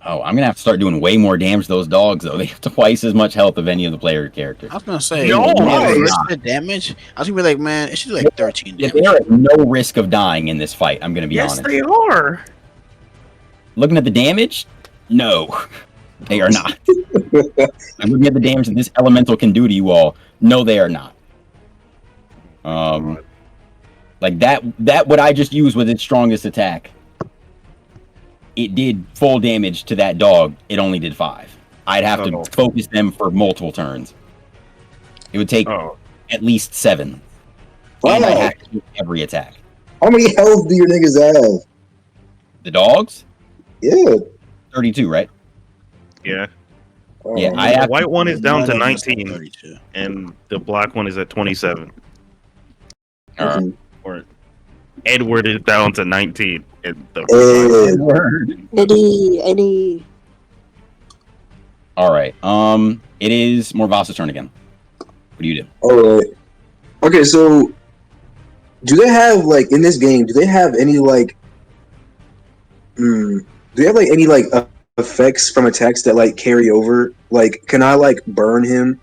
Oh, I'm gonna have to start doing way more damage to those dogs, though. They have twice as much health of any of the player characters. I was gonna say, No, the damage. I was gonna be like, man, it should do like 13 Yeah, damage. they are at no risk of dying in this fight. I'm gonna be honest. they are. Looking at the damage, no, they are not. I'm looking at the damage that this elemental can do to you all. No, they are not. Like that what I just used was its strongest attack. It did full damage to that dog. It only did 5. I'd have to focus them for multiple turns. It would take at least 7. And I'd have to do every attack. How many health do your niggas have? The dogs? Yeah. 32, right? Yeah. Yeah, Um, I The have white one is down to One of them is 19, 32. and the black one is at 27. okay. Or Edward is down to 19. And the Eddie. All right. It is Morvasa's turn again. What do you do? All right. Okay, so do they have like in this game? Do they have any like? Do they have like any like effects from attacks that like carry over? Like, can I like burn him?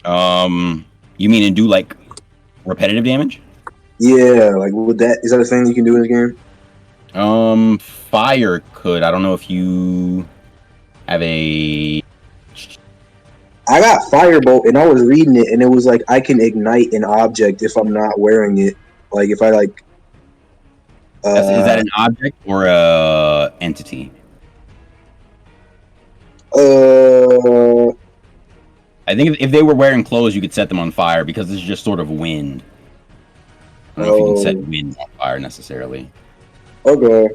You mean and do like repetitive damage? Yeah, like is that a thing you can do in this game? Fire could. I don't know if you have a. I got Firebolt, and I was reading it, and it was like I can ignite an object if I'm not wearing it. Like if I like. Is that an object or a entity? I think if they were wearing clothes, you could set them on fire because this is just sort of wind. I don't know if you can set wind on fire necessarily. Okay.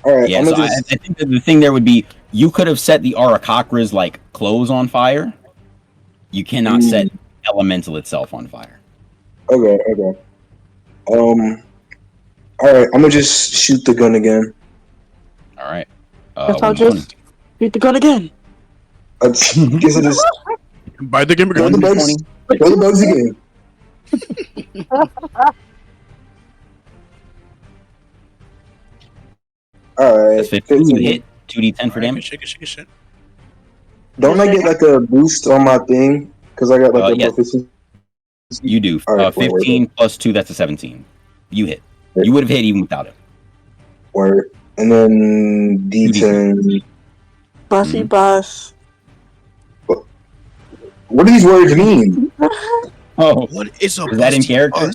All right. Yeah, so I think that the thing there would be you could have set the Arakakra's like clothes on fire. You cannot set elemental itself on fire. Okay. All right. I'm gonna just shoot the gun again. All right. I'll just shoot the gun again. I guess I just Buy the game throw again. the bugs again. All right. That's 15. You hit 2d10 for damage. Shake it. Don't I get like a boost on my thing? Because I got like a proficiency. You do. Right, 15 plus 2, that's a 17. You hit. You would have hit even without it. Word. And then D10. Bussy bus. What do these words mean? Oh, What is a is that in character?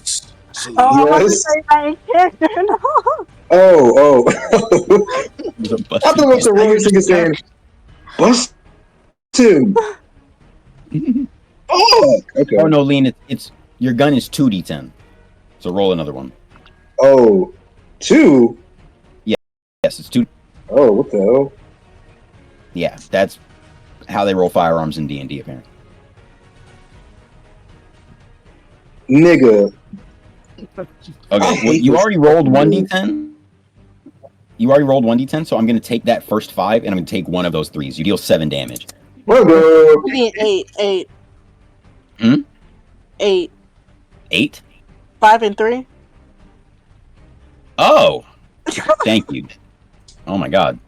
Oh, I Yes. was saying that in character. No. Oh. I thought it was a wrong thing saying, bust him. Oh, okay. Oh no, Lean, it's your gun is 2d10. So roll another one. Oh, 2? Yes, it's 2. Oh, what the hell? Yeah, that's how they roll firearms in D&D apparently. Nigga. Okay, well, you already rolled 1d10. You already rolled 1d10, so I'm going to take that first 5, and I'm going to take one of those 3s. You deal 7 damage. Brother. 8. Hmm? 8. 8? 5 and 3. Oh! Thank you. Oh my god.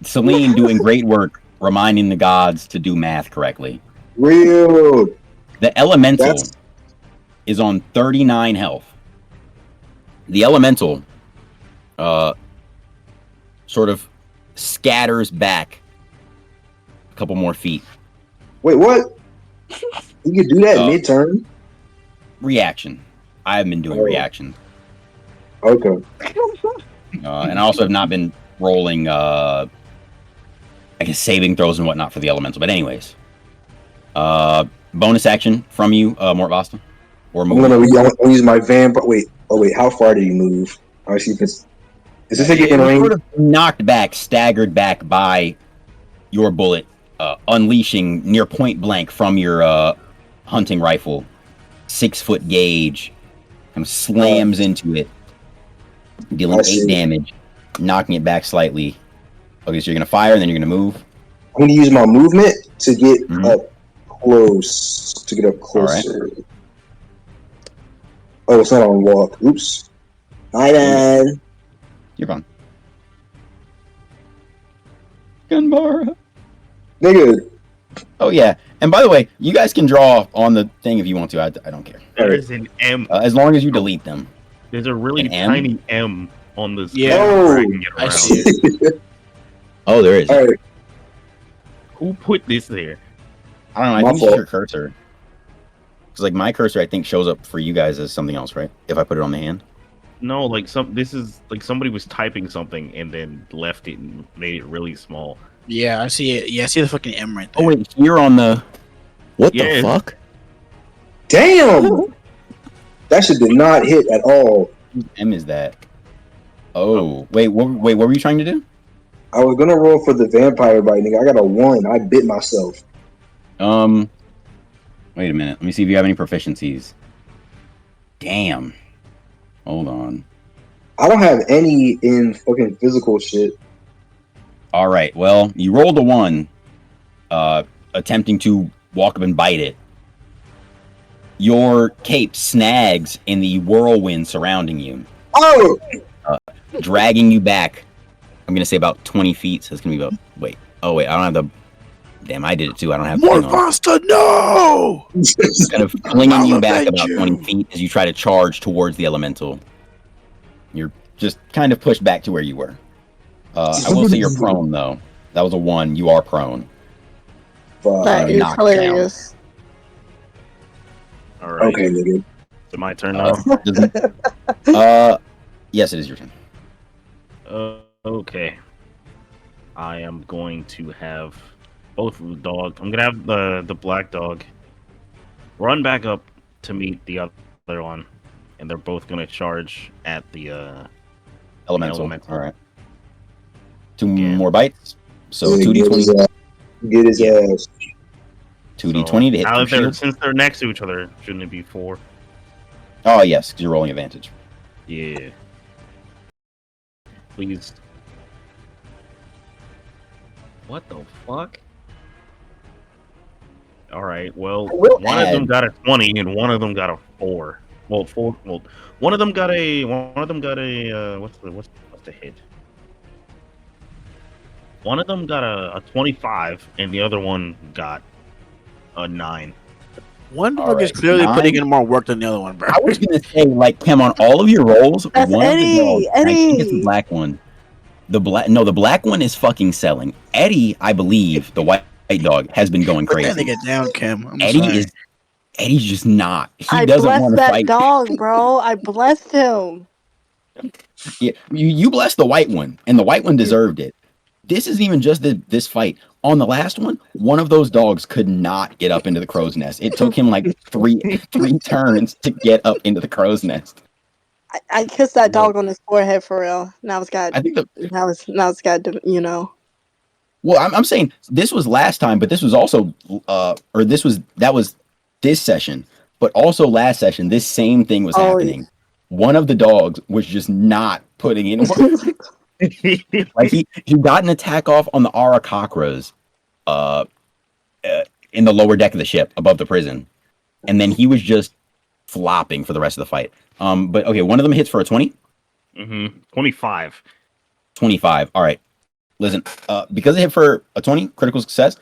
Celine doing great work reminding the gods to do math correctly. Real. The elemental is on 39 health. The elemental sort of scatters back a couple more feet. Wait, what? You could do that mid-turn? Reaction. I have been doing reactions. Okay. And I also have not been rolling, I guess, saving throws and whatnot for the elemental. But anyways. Bonus action from you, Mort Vasta? Or I'm gonna use my van. But wait, how far did you move? I see if it's. Is this in range? Sort of knocked back, staggered back by your bullet, unleashing near point blank from your hunting rifle. 6-foot gauge, kind of slams into it, dealing 8 damage, knocking it back slightly. Okay, so you're gonna fire and then you're gonna move. I'm gonna use my movement to get up close. To get up closer. Right. Oh, it's not on walk. Oops. My bad. You're fine. Gunbara. Nigga. Oh yeah, and by the way, you guys can draw on the thing if you want to. I don't care. There's an M. As long as you delete them. There's a really tiny M on the screen. Yeah. I see it. Oh, there is. All right. Who put this there? I don't know. I think it's just your cursor. Because like my cursor, I think shows up for you guys as something else, right? If I put it on the hand. No, like this is like somebody was typing something and then left it and made it really small. Yeah, I see it. Yeah, I see the fucking M right there. Oh wait, you're on the. What the fuck? Damn! That shit did not hit at all. Whose M is that? Oh, wait, what were you trying to do? I was gonna roll for the vampire bite, nigga. I got a 1. I bit myself. Wait a minute. Let me see if you have any proficiencies. Damn. Hold on. I don't have any in fucking physical shit. All right. Well, you rolled a 1, attempting to walk up and bite it. Your cape snags in the whirlwind surrounding you. Oh! Dragging you back I'm gonna say about 20 feet. So it's gonna be about. Wait. Oh wait, I don't have the. Damn, I did it too. I don't have the More thing on. faster, no! Kind of flinging you I'll back avenge about you. 20 feet as you try to charge towards the elemental. You're just kind of pushed back to where you were. I will say you're prone though. That was a 1. You are prone. That You're is knocked down. hilarious. All right. Okay, nigga. Is it my turn now? Yes, it is your turn. Okay. I am going to have both of the dogs. I'm gonna have the black dog run back up to meet the other one, and they're both gonna charge at the Elemental. elemental. All right. 2 Yeah. more bites. So Yeah, 2d20. Get his ass. 2d20 to hit now through that they're shield. since they're next to each other, shouldn't it be 4? Oh yes, because you're rolling advantage. Yeah. Please. What the fuck? All right. Well, will one of them add- got a 20 and one of them got a 4. Well, 4. Well, one of them got a. What's the hit? One of them got a 25, and the other one got a 9. One All dog is right, clearly 9. putting in more work than the other one, bro. I was gonna say, like, Kim, on all of your rolls, That's one of the Eddie. dogs, and I think it's the Eddie. black one. The black one is fucking selling. Eddie, I believe, the white dog, has been going Put that crazy. nigga down, Kim. I'm Eddie sorry. Eddie's just not. He I doesn't blessed want to that fight. dog, bro. I blessed him. Yeah, you blessed the white one, and the white one deserved it. This isn't even just this fight. On the last one of those dogs could not get up into the crow's nest. It took him like three turns to get up into the crow's nest. I kissed that dog on his forehead for real. Now it's got. I think Now it's got. well, I'm saying this was last time, but this was also that was this session, but also last session this same thing was happening. One of the dogs was just not putting in work. Like he got an attack off on the Arakakras, in the lower deck of the ship above the prison, and then he was just flopping for the rest of the fight. But okay, one of them hits for a 20. 25. 25. All right. Listen, because it hit for a 20, critical success.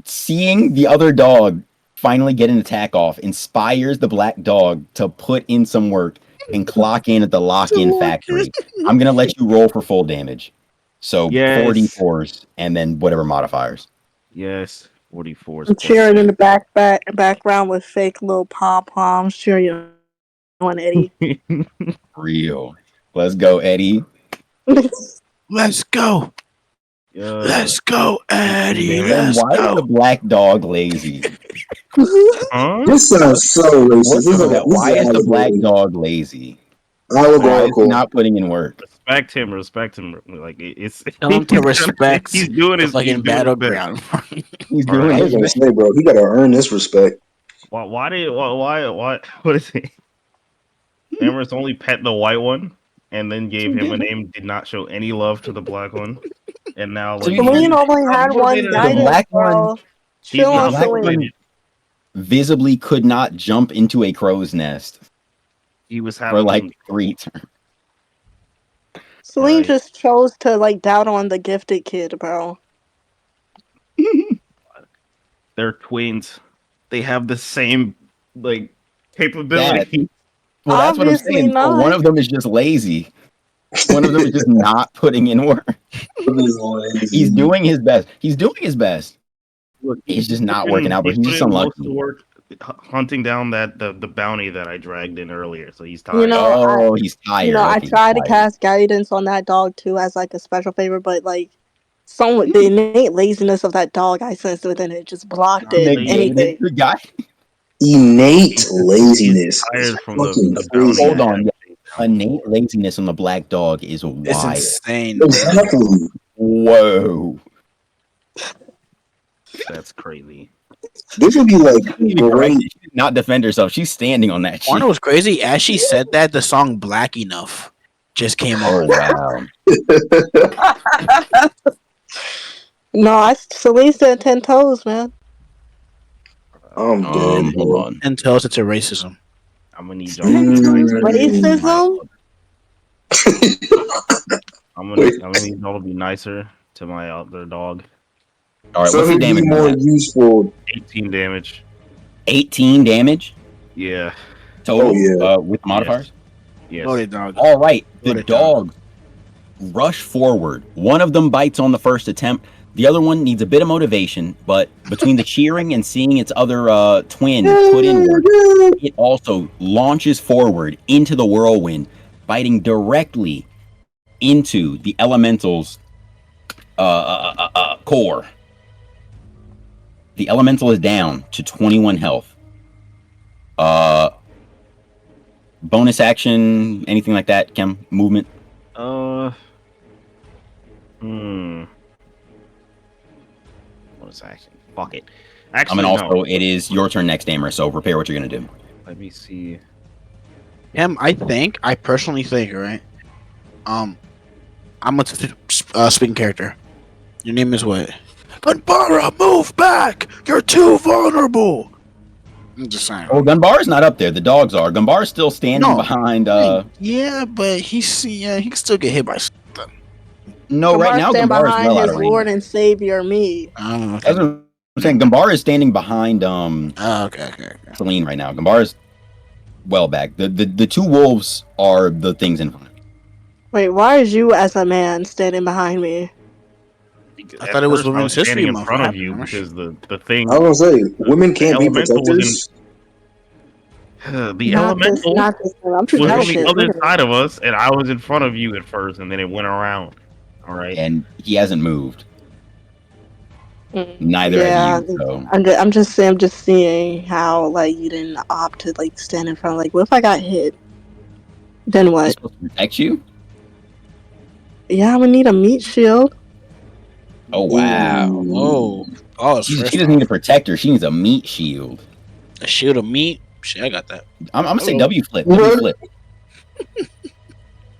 Seeing the other dog finally get an attack off inspires the black dog to put in some work and clock in at the lock-in factory. I'm gonna let you roll for full damage. So Yes. 4d4s and then whatever modifiers. Yes. 44s. I'm cheering in the background with fake little pom poms cheering on Eddie. Real. Let's go, Eddie. Let's go. Let's go, Eddie. Damn it. Let's Why is the go. black dog lazy? Huh? This sounds so racist. Why is the black dog lazy? Why is he Allegorical. not putting in work? Respect him. Like it's. Tell him to respect He's doing his fucking he's doing his best. battleground. He's All doing right. I was his gonna best. say, bro, he gotta earn this respect. Why? What is it? Amherst only pet the white one, and then gave him a name. Did not show any love to the black one, and now like Celine only had one motivated The guidance, black bro. one- He's Chill on not black Celine. motivated. Visibly could not jump into a crow's nest He was for having like 3 turns. Celine Right. just chose to like doubt on the gifted kid, bro. They're twins. They have the same like capability. Well, that's what I'm Obviously saying. So not. one of them is just lazy. One of them is just not putting in work. He's doing his best. Look, He's just not working out, but he he's put just in most unlucky. of the work hunting down the bounty that I dragged in earlier, so he's tired. You know, He's tired. I Okay, he's tried to tired. cast guidance on that dog too as like a special favor, but like the innate laziness of that dog I sensed within it just blocked it. Negated Anything. The guy. Innate laziness. He's tired from Fucking the crazy. bounty. Hold I on. had Innate laziness on the black dog is It's wild. insane. Exactly. Whoa. That's crazy. This would be like She great. did not defend herself. She's standing on that Wanna shit. know what's crazy? As she said that, the song "Black Enough" just came Oh on. wow. No, Celine said 10 toes, man. I'm dead. Hold on. And tells it to racism. I'm gonna need y'all to Mm. Racism? I'm Wait. gonna need y'all to be nicer to my other dog. All right, So what's the it'd be damage on more that? useful. 18 damage. 18 damage Yeah. total Oh yeah. with the modifiers. Yes. Go ahead, dog. All right, the Go ahead, dog. dogs rush forward. One of them bites on the first attempt. The other one needs a bit of motivation, but between the cheering and seeing its other twin put in work, it also launches forward into the whirlwind, biting directly into the elemental's core. The elemental is down to 21 health. Bonus action, anything like that, Kem? Movement? Bonus action. Fuck it. Actually, And also, no. it is your turn next, Damer, so prepare what you're going to do. Let me see. I personally think, right? I'm a speaking character. Your name is what? Gunbara, move back! You're too vulnerable. I'm just saying. Oh, Gunbar's not up there. The dogs are. Gunbar's still standing behind. Yeah, but he can still get hit by something. No, right Gamar's now stand Gunbar is behind well out his of range. Lord and Savior, me. Okay. That's what I'm saying. Gunbar is standing behind Okay. Celine right now. Gunbar is well back. The two wolves are the things in front. Wait, why is you as a man standing behind me? I thought it was I Women's was standing History in front Month. of you because the thing. I was gonna say women the can't be elemental protectors. The Not this. elemental I'm too was on the delicate. other Look at side of us, and I was in front of you at first, and then it went around. All right. And he hasn't moved. it. Neither Yeah, have you. So I'm just seeing how like you didn't opt to like stand in front. Like, what if I got hit? Then he's what? supposed to protect you. Yeah, I'm gonna need a meat shield. Oh wow. Whoa. Oh, She doesn't need a protector. She needs a meat shield. a shield of meat. Shit, I got that. I'm gonna say Hello. W flip. W flip.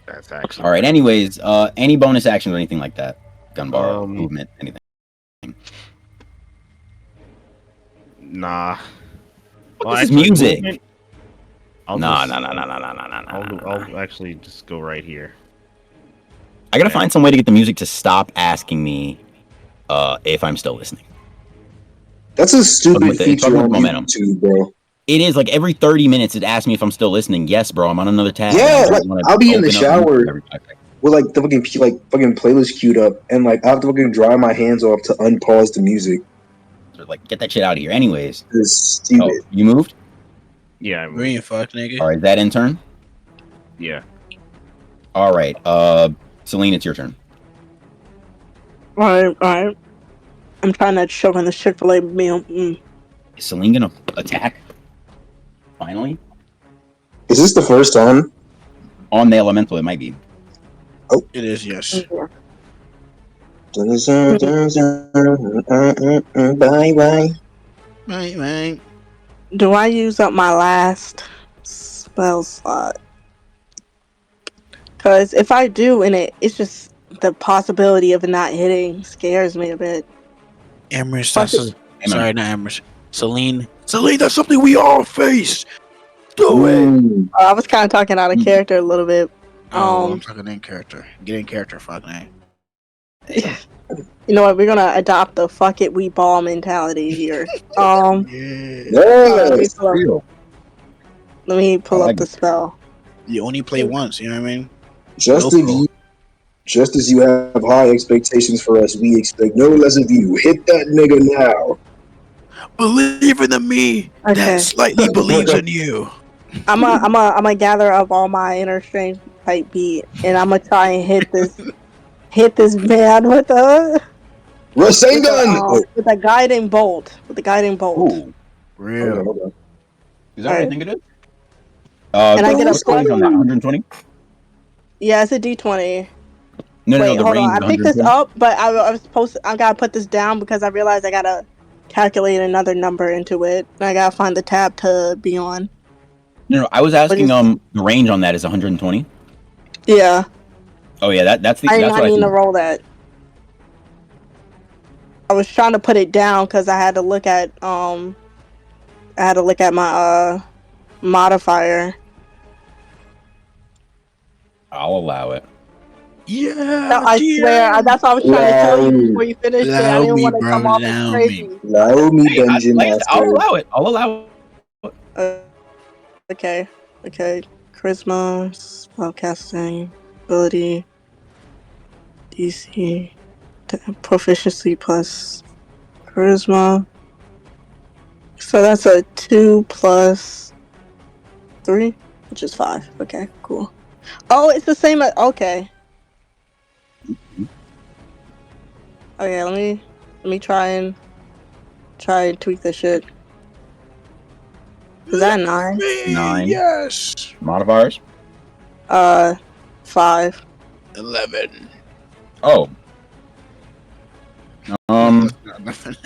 That's actually All right. Anyways, any bonus actions or anything like that? Gunbar, movement, anything. Nah. What is this music? movement, Nah. I'll actually just go right here. I gotta find some way to get the music to stop asking me if I'm still listening. That's a stupid It's feature fucking with on momentum. YouTube, bro. It is like every 30 minutes it asks me if I'm still listening. Yes, bro, I'm on another tab. Yeah, I like, wanna I'll be in the open up shower YouTube every 5 seconds. with like the fucking playlist queued up, and like I have to fucking dry my hands off to unpause the music. So, like, get that shit out of here. Anyways, It's stupid. oh, you moved? Yeah. I moved. Green fuck nigga. All right, is that in turn? Yeah. All right, Celine, it's your turn. All right. I'm trying to choke on the Chick-fil-A meal. Is Celine gonna attack? Finally? Is this the first time? On the elemental, it might be. It is, yes. Bye bye. Right. Do I use up my last spell slot? Because if I do, and it's just the possibility of it not hitting scares me a bit. Amherst, Fuck that's it. sorry, not Amherst. Celine, that's something we all face. Do it. Ooh. I was kind of talking out of character a little bit. I'm talking in character. Get in character, fuck name. You know what? We're gonna adopt the "fuck it, we ball" mentality here. Yeah. Yes. Let me pull I up the spell. You only play once, you know what I mean? Just No as you have high expectations for us, we expect no less of you. Hit that nigga now. Believe in the me Okay. that slightly believes in you. I'm a gather up all my inner strength type beat, and I'm gonna try and hit this man with a Rasengan! with a guiding bolt. With the guiding bolt. Ooh, Real. Hold on. is that what I Alright. think it is? And I get a what's the range on that? 120? Yeah, it's a D20. No, Wait, the hold range on. is I picked this 120. up, but I was supposed to. I gotta put this down because I realized I gotta calculate another number into it. And I gotta find the tab to be on. No, I was asking the range on that is 120. Yeah. Oh yeah, that's I what I mean think. to roll that. I was trying to put it down because I had to look at my modifier. I'll allow it. Yeah, I swear, that's what I was trying to tell you before you finished it. I allow didn't me, want to bro. come off as Allow me. crazy. Allow me, Hey, Dungeon like I said, I'll Master. allow it. I'll allow it. Okay. Charisma, spellcasting, ability, DC, proficiency plus charisma. So that's a 2 plus 3, which is 5. Okay, cool. Oh, it's the same as. Okay. Okay, let me try and tweak this shit. Is that 9? 9. Yes. Modifiers? 5. 11. Oh. That's not nothing.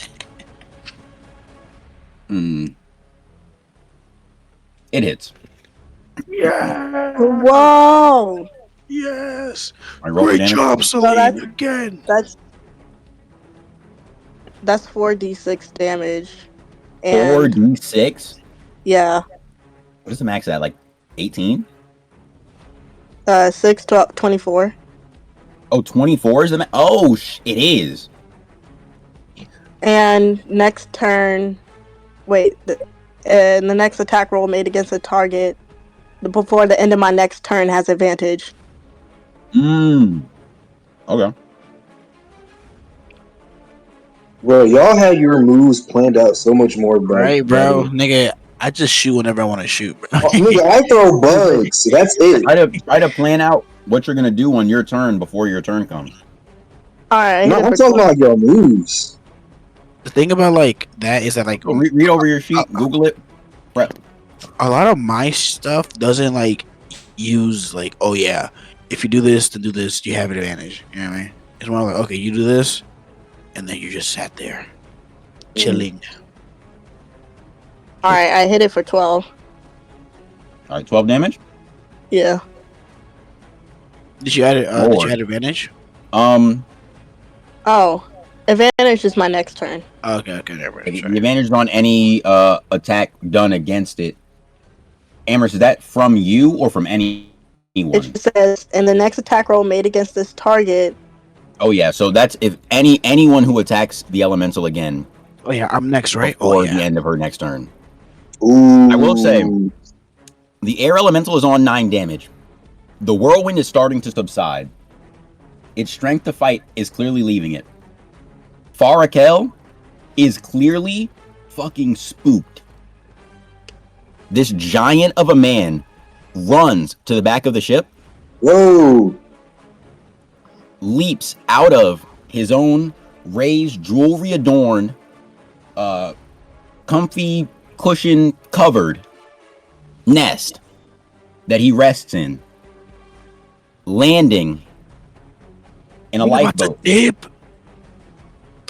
It hits. Yeah. Whoa! Yes. I roll for Great damage. job, So Celine. Again. that's 4d6 damage. And 4d6? yeah, What is the max at? Like 18? 6 to 24. Oh, 24 is the max? Oh, it is. And next turn, and the next attack roll made against a target before the end of my next turn has advantage. Okay. Bro, y'all had your moves planned out so much more, bro. Right, bro. Nigga, I just shoot whenever I want to shoot, bro. Oh, nigga, I throw bugs. So that's it. Try to plan out what you're gonna do on your turn before your turn comes. Alright, No, I'm talking about your moves. The thing about like that is that like Read over your sheet, Google it. Prep. a lot of my stuff doesn't like use like, oh yeah, if you do this to do this, you have an advantage. You know what I mean? It's more like, okay, you do this, and then you just sat there chilling. Alright, I hit it for 12. All right, 12 damage. Yeah. Did you add Did Lord. you add advantage? Oh, advantage is my next turn. Okay, never mind. The Sorry. advantage is on any attack done against it. Amherst, is that from you or from anyone? It just says, in the next attack roll made against this target. Oh yeah, so that's if anyone who attacks the elemental again. Oh yeah, I'm next, right? Before Oh yeah. the end of her next turn. Ooh. I will say, the air elemental is on 9 damage. The whirlwind is starting to subside. Its strength to fight is clearly leaving it. Farakel is clearly fucking spooked. This giant of a man runs to the back of the ship, Whoa. leaps out of his own raised, jewelry adorned, comfy cushion covered nest that he rests in, landing in a lifeboat Dip.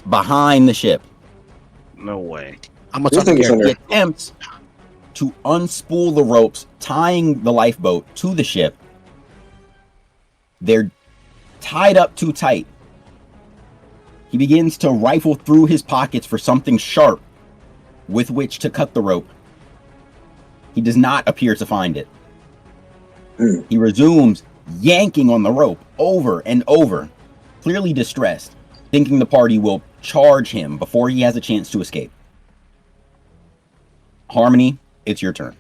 behind the ship. No way. I'm gonna This talk to thing is character. He attempts to unspool the ropes tying the lifeboat to the ship. They're tied up too tight. He begins to rifle through his pockets for something sharp with which to cut the rope. He does not appear to find it. He resumes yanking on the rope over and over, clearly distressed, thinking the party will charge him before he has a chance to escape. Harmony, it's your turn.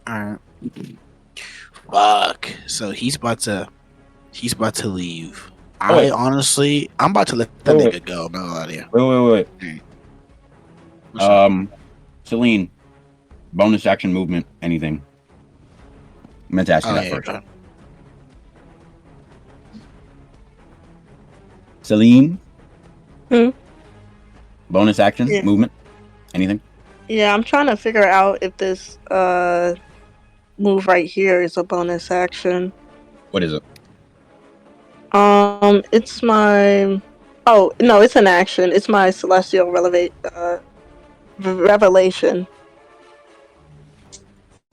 Alright. Fuck. So he's about to leave. wait. I'm about to let that Wait. nigga go. No idea. Wait. Celine, bonus action movement, anything. I meant to ask you that first. Go. Celine? Hmm? Bonus action, Yeah. movement, anything? Yeah, I'm trying to figure out if this move right here is a bonus action. What is it? It's my. Oh no, it's an action. It's my celestial revelation.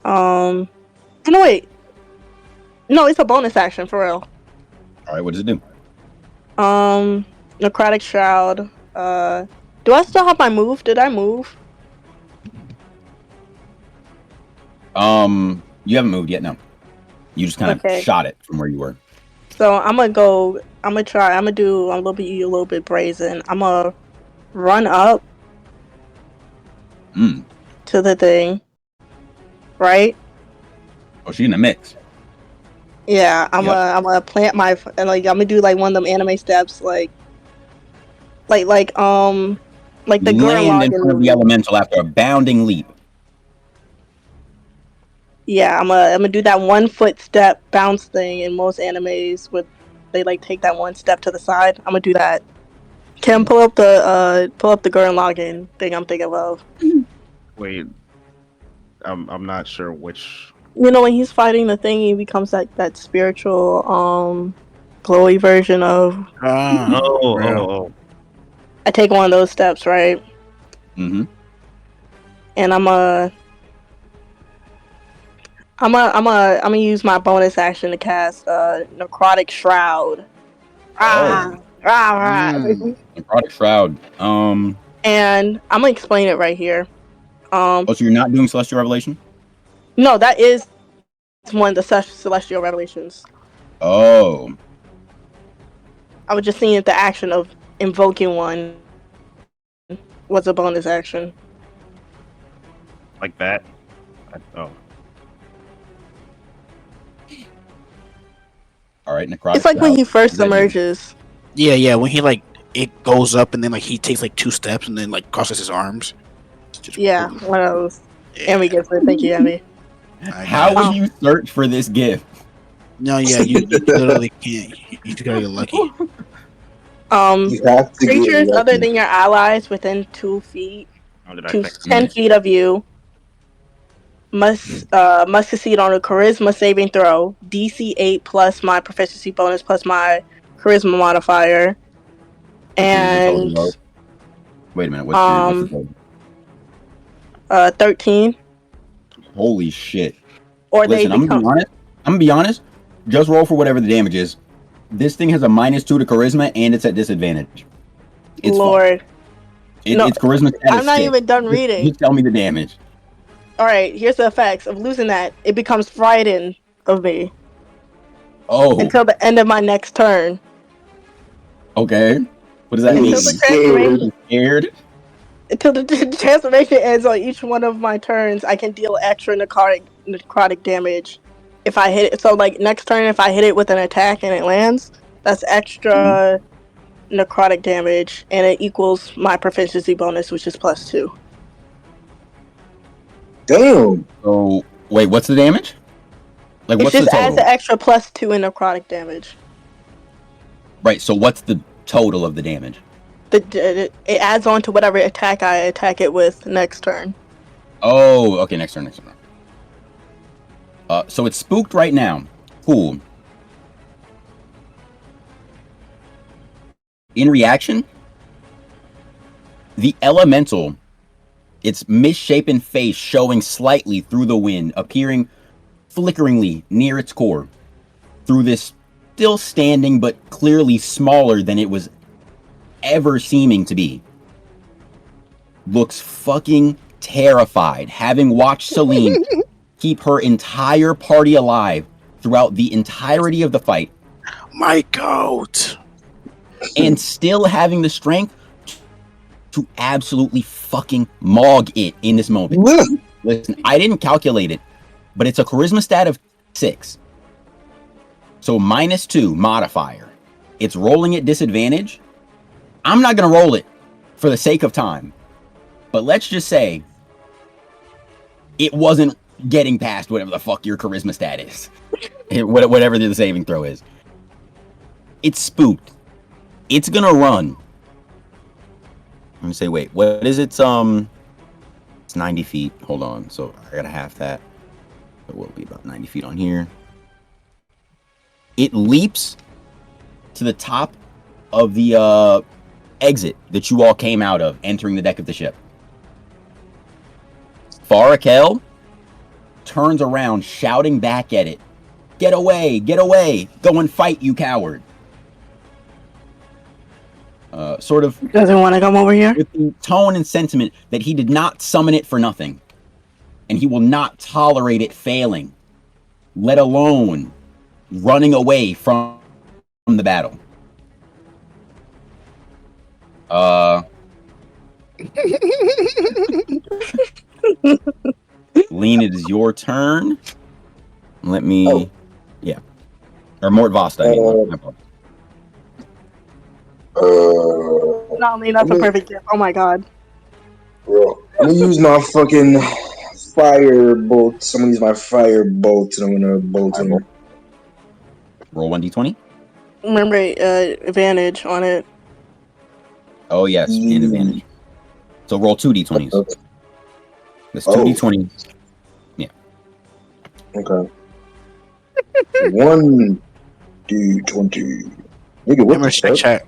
Oh no, wait. No, it's a bonus action for real. All right, what does it do? Necrotic Shroud. Do I still have my move? Did I move? You haven't moved yet, no. You just kind of Okay. shot it from where you were. So I'm gonna go. I'm gonna try. I'm gonna do a little bit brazen. I'm gonna run up Mm. to the thing, right? Oh, she's in the mix. Yeah, I'm Yep. gonna plant my and like I'm gonna do like one of them anime steps, like like like the Gurren Land in Lagann front of the movie. elemental after a bounding leap. Yeah, I'm gonna do that 1 foot step bounce thing in most animes where they like take that one step to the side. I'm gonna do that. Can pull up the Gurren Lagann thing I'm thinking of. Wait, I'm not sure which. You know when he's fighting the thing, he becomes that spiritual glowy version of. Ah, Oh, real. oh, I take one of those steps, right? Mm-hmm. And I'm gonna use my bonus action to cast Necrotic Shroud. Oh, Rah. necrotic shroud. And I'm gonna explain it right here. Oh, so you're not doing celestial revelation? No, that is one of the celestial revelations. Oh, I was just seeing if the action of invoking one was a bonus action. like that. Oh, all right. Necrotic It's like shroud. when he What first does that do? emerges. Yeah. When he like it goes up and then like he takes like 2 steps and then like crosses his arms. Just Yeah, boom. one of those. Yeah, Emmy gets it. Thank you, Emmy. I How got would you. you search for this gift? No, yeah, you literally can't. You just gotta get lucky. You have to get Creatures other lucky. than your allies within 2 feet how did I to text 10 you? feet of you must succeed on a charisma saving throw. DC 8 plus my proficiency bonus plus my charisma modifier. Which is a total And of. Wait a minute. What's the total? 13. Holy shit! Or they Listen, I'm become gonna be honest. Just roll for whatever the damage is. This thing has a -2 to charisma and it's at disadvantage. It's fucked. Lord. No, It's charisma status I'm not 6. even done reading. Just tell me the damage. Alright, here's the effects of losing that. It becomes frightened of me Oh, until the end of my next turn. okay. What does that He mean? Until the is transformation Scared? until the transformation ends on each one of my turns, I can deal extra necrotic damage if I hit it. So like next turn, if I hit it with an attack and it lands, that's extra necrotic damage, and it equals my proficiency bonus, which is +2. Damn. So wait, what's the damage? Like, It what's the just adds total? an extra +2 in necrotic damage. Right. So what's the total of the damage? It adds on to whatever attack I attack it with next turn. Oh, okay. Next turn. So it's spooked right now. Cool. In reaction, the elemental, its misshapen face showing slightly through the wind, appearing flickeringly near its core, through this still standing but clearly smaller than it was ever seeming to be, looks fucking terrified, having watched Celine keep her entire party alive throughout the entirety of the fight, My goat. and still having the strength to absolutely fucking maug it in this moment. Listen, I didn't calculate it, but it's a charisma stat of 6. So -2 modifier. It's rolling at disadvantage. I'm not going to roll it for the sake of time. But let's just say it wasn't getting past whatever the fuck your charisma stat is. Whatever the saving throw is. It's spooked. It's going to run. I'm going to say, wait, what is it? It's 90 feet. Hold on. So I got to half that. It will be about 90 feet on here. It leaps to the top of the exit that you all came out of, entering the deck of the ship. Farakel turns around, shouting back at it, "Get away! Get away! Go and fight, you coward!" Sort of Doesn't want to come over here. with the tone and sentiment that he did not summon it for nothing, and he will not tolerate it failing. let alone running away from the battle. Lean, it is your turn. Let me, yeah, or Mort Vosta. I mean, my apologies. No, I mean that's a perfect gift. Oh my god. Bro, I'm gonna use my fucking fire bolts. I'm gonna use my fire bolts, and I'm gonna bolt him. Roll 1d20. Remember, advantage on it. Oh yes, and advantage. So roll 2d20s. Okay. This 2d20. Yeah. Okay. 1d20. Nigga, what the fuck? Check.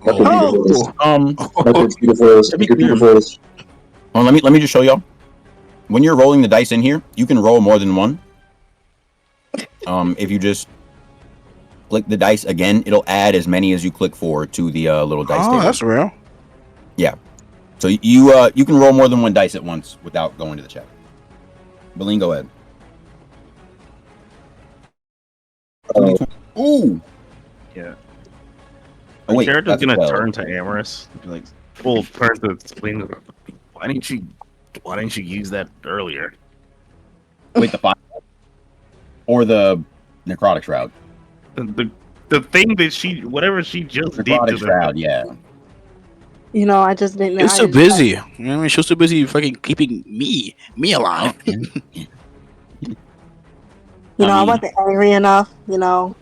My computer froze. Um. My computer froze. My computer froze. Well, let me just show y'all. When you're rolling the dice in here, you can roll more than one. If you just click the dice again, it'll add as many as you click for to the little dice table. That's real. Yeah. So you can roll more than one dice at once without going to the chat. Beline, go ahead. Ooh. Yeah. Oh My wait, character's that's a gonna 12. turn to Amorous. Like, full turn to explain. Why didn't you use that earlier? Wait, the fire or the necrotic shroud? The thing that whatever she just did to Necrotic the shroud, yeah. You know, I just didn't. She was I too just- busy. You know what I mean? She was too busy fucking keeping me alive. You know, I wasn't angry enough. You know.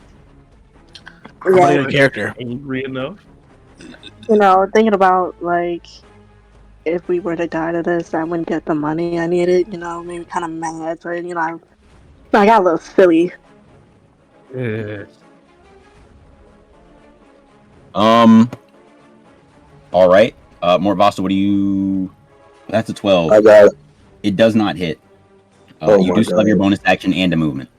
I'm Yeah. not even a character. Angry enough. You know, thinking about like if we were to die to this, I wouldn't get the money I needed. You know, maybe kind of mad. So you know, I got a little silly. All right. Mort Vosta, what do you? That's a 12. I got it. It does not hit. You do still have your bonus action and a movement.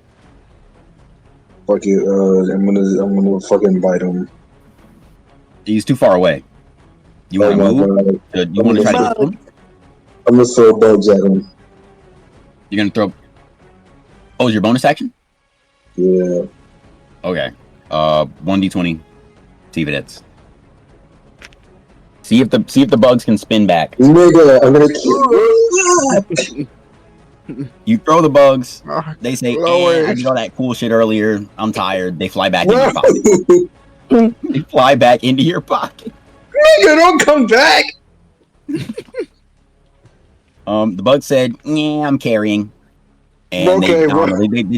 Fuck it. I'm gonna fucking bite him. He's too far away. You want to move? You want to try to hit him? I'm gonna throw bugs at him. You're gonna throw. Oh, is your bonus action? Yeah. Okay. 1d20. See if it hits. See if the bugs can spin back. Nigga, I'm gonna kill. You throw the bugs. They say, I did all that cool shit earlier. I'm tired. They fly back into your pocket. They fly back into your pocket. Nigga, don't come back. The bug said, "Yeah, I'm carrying," and they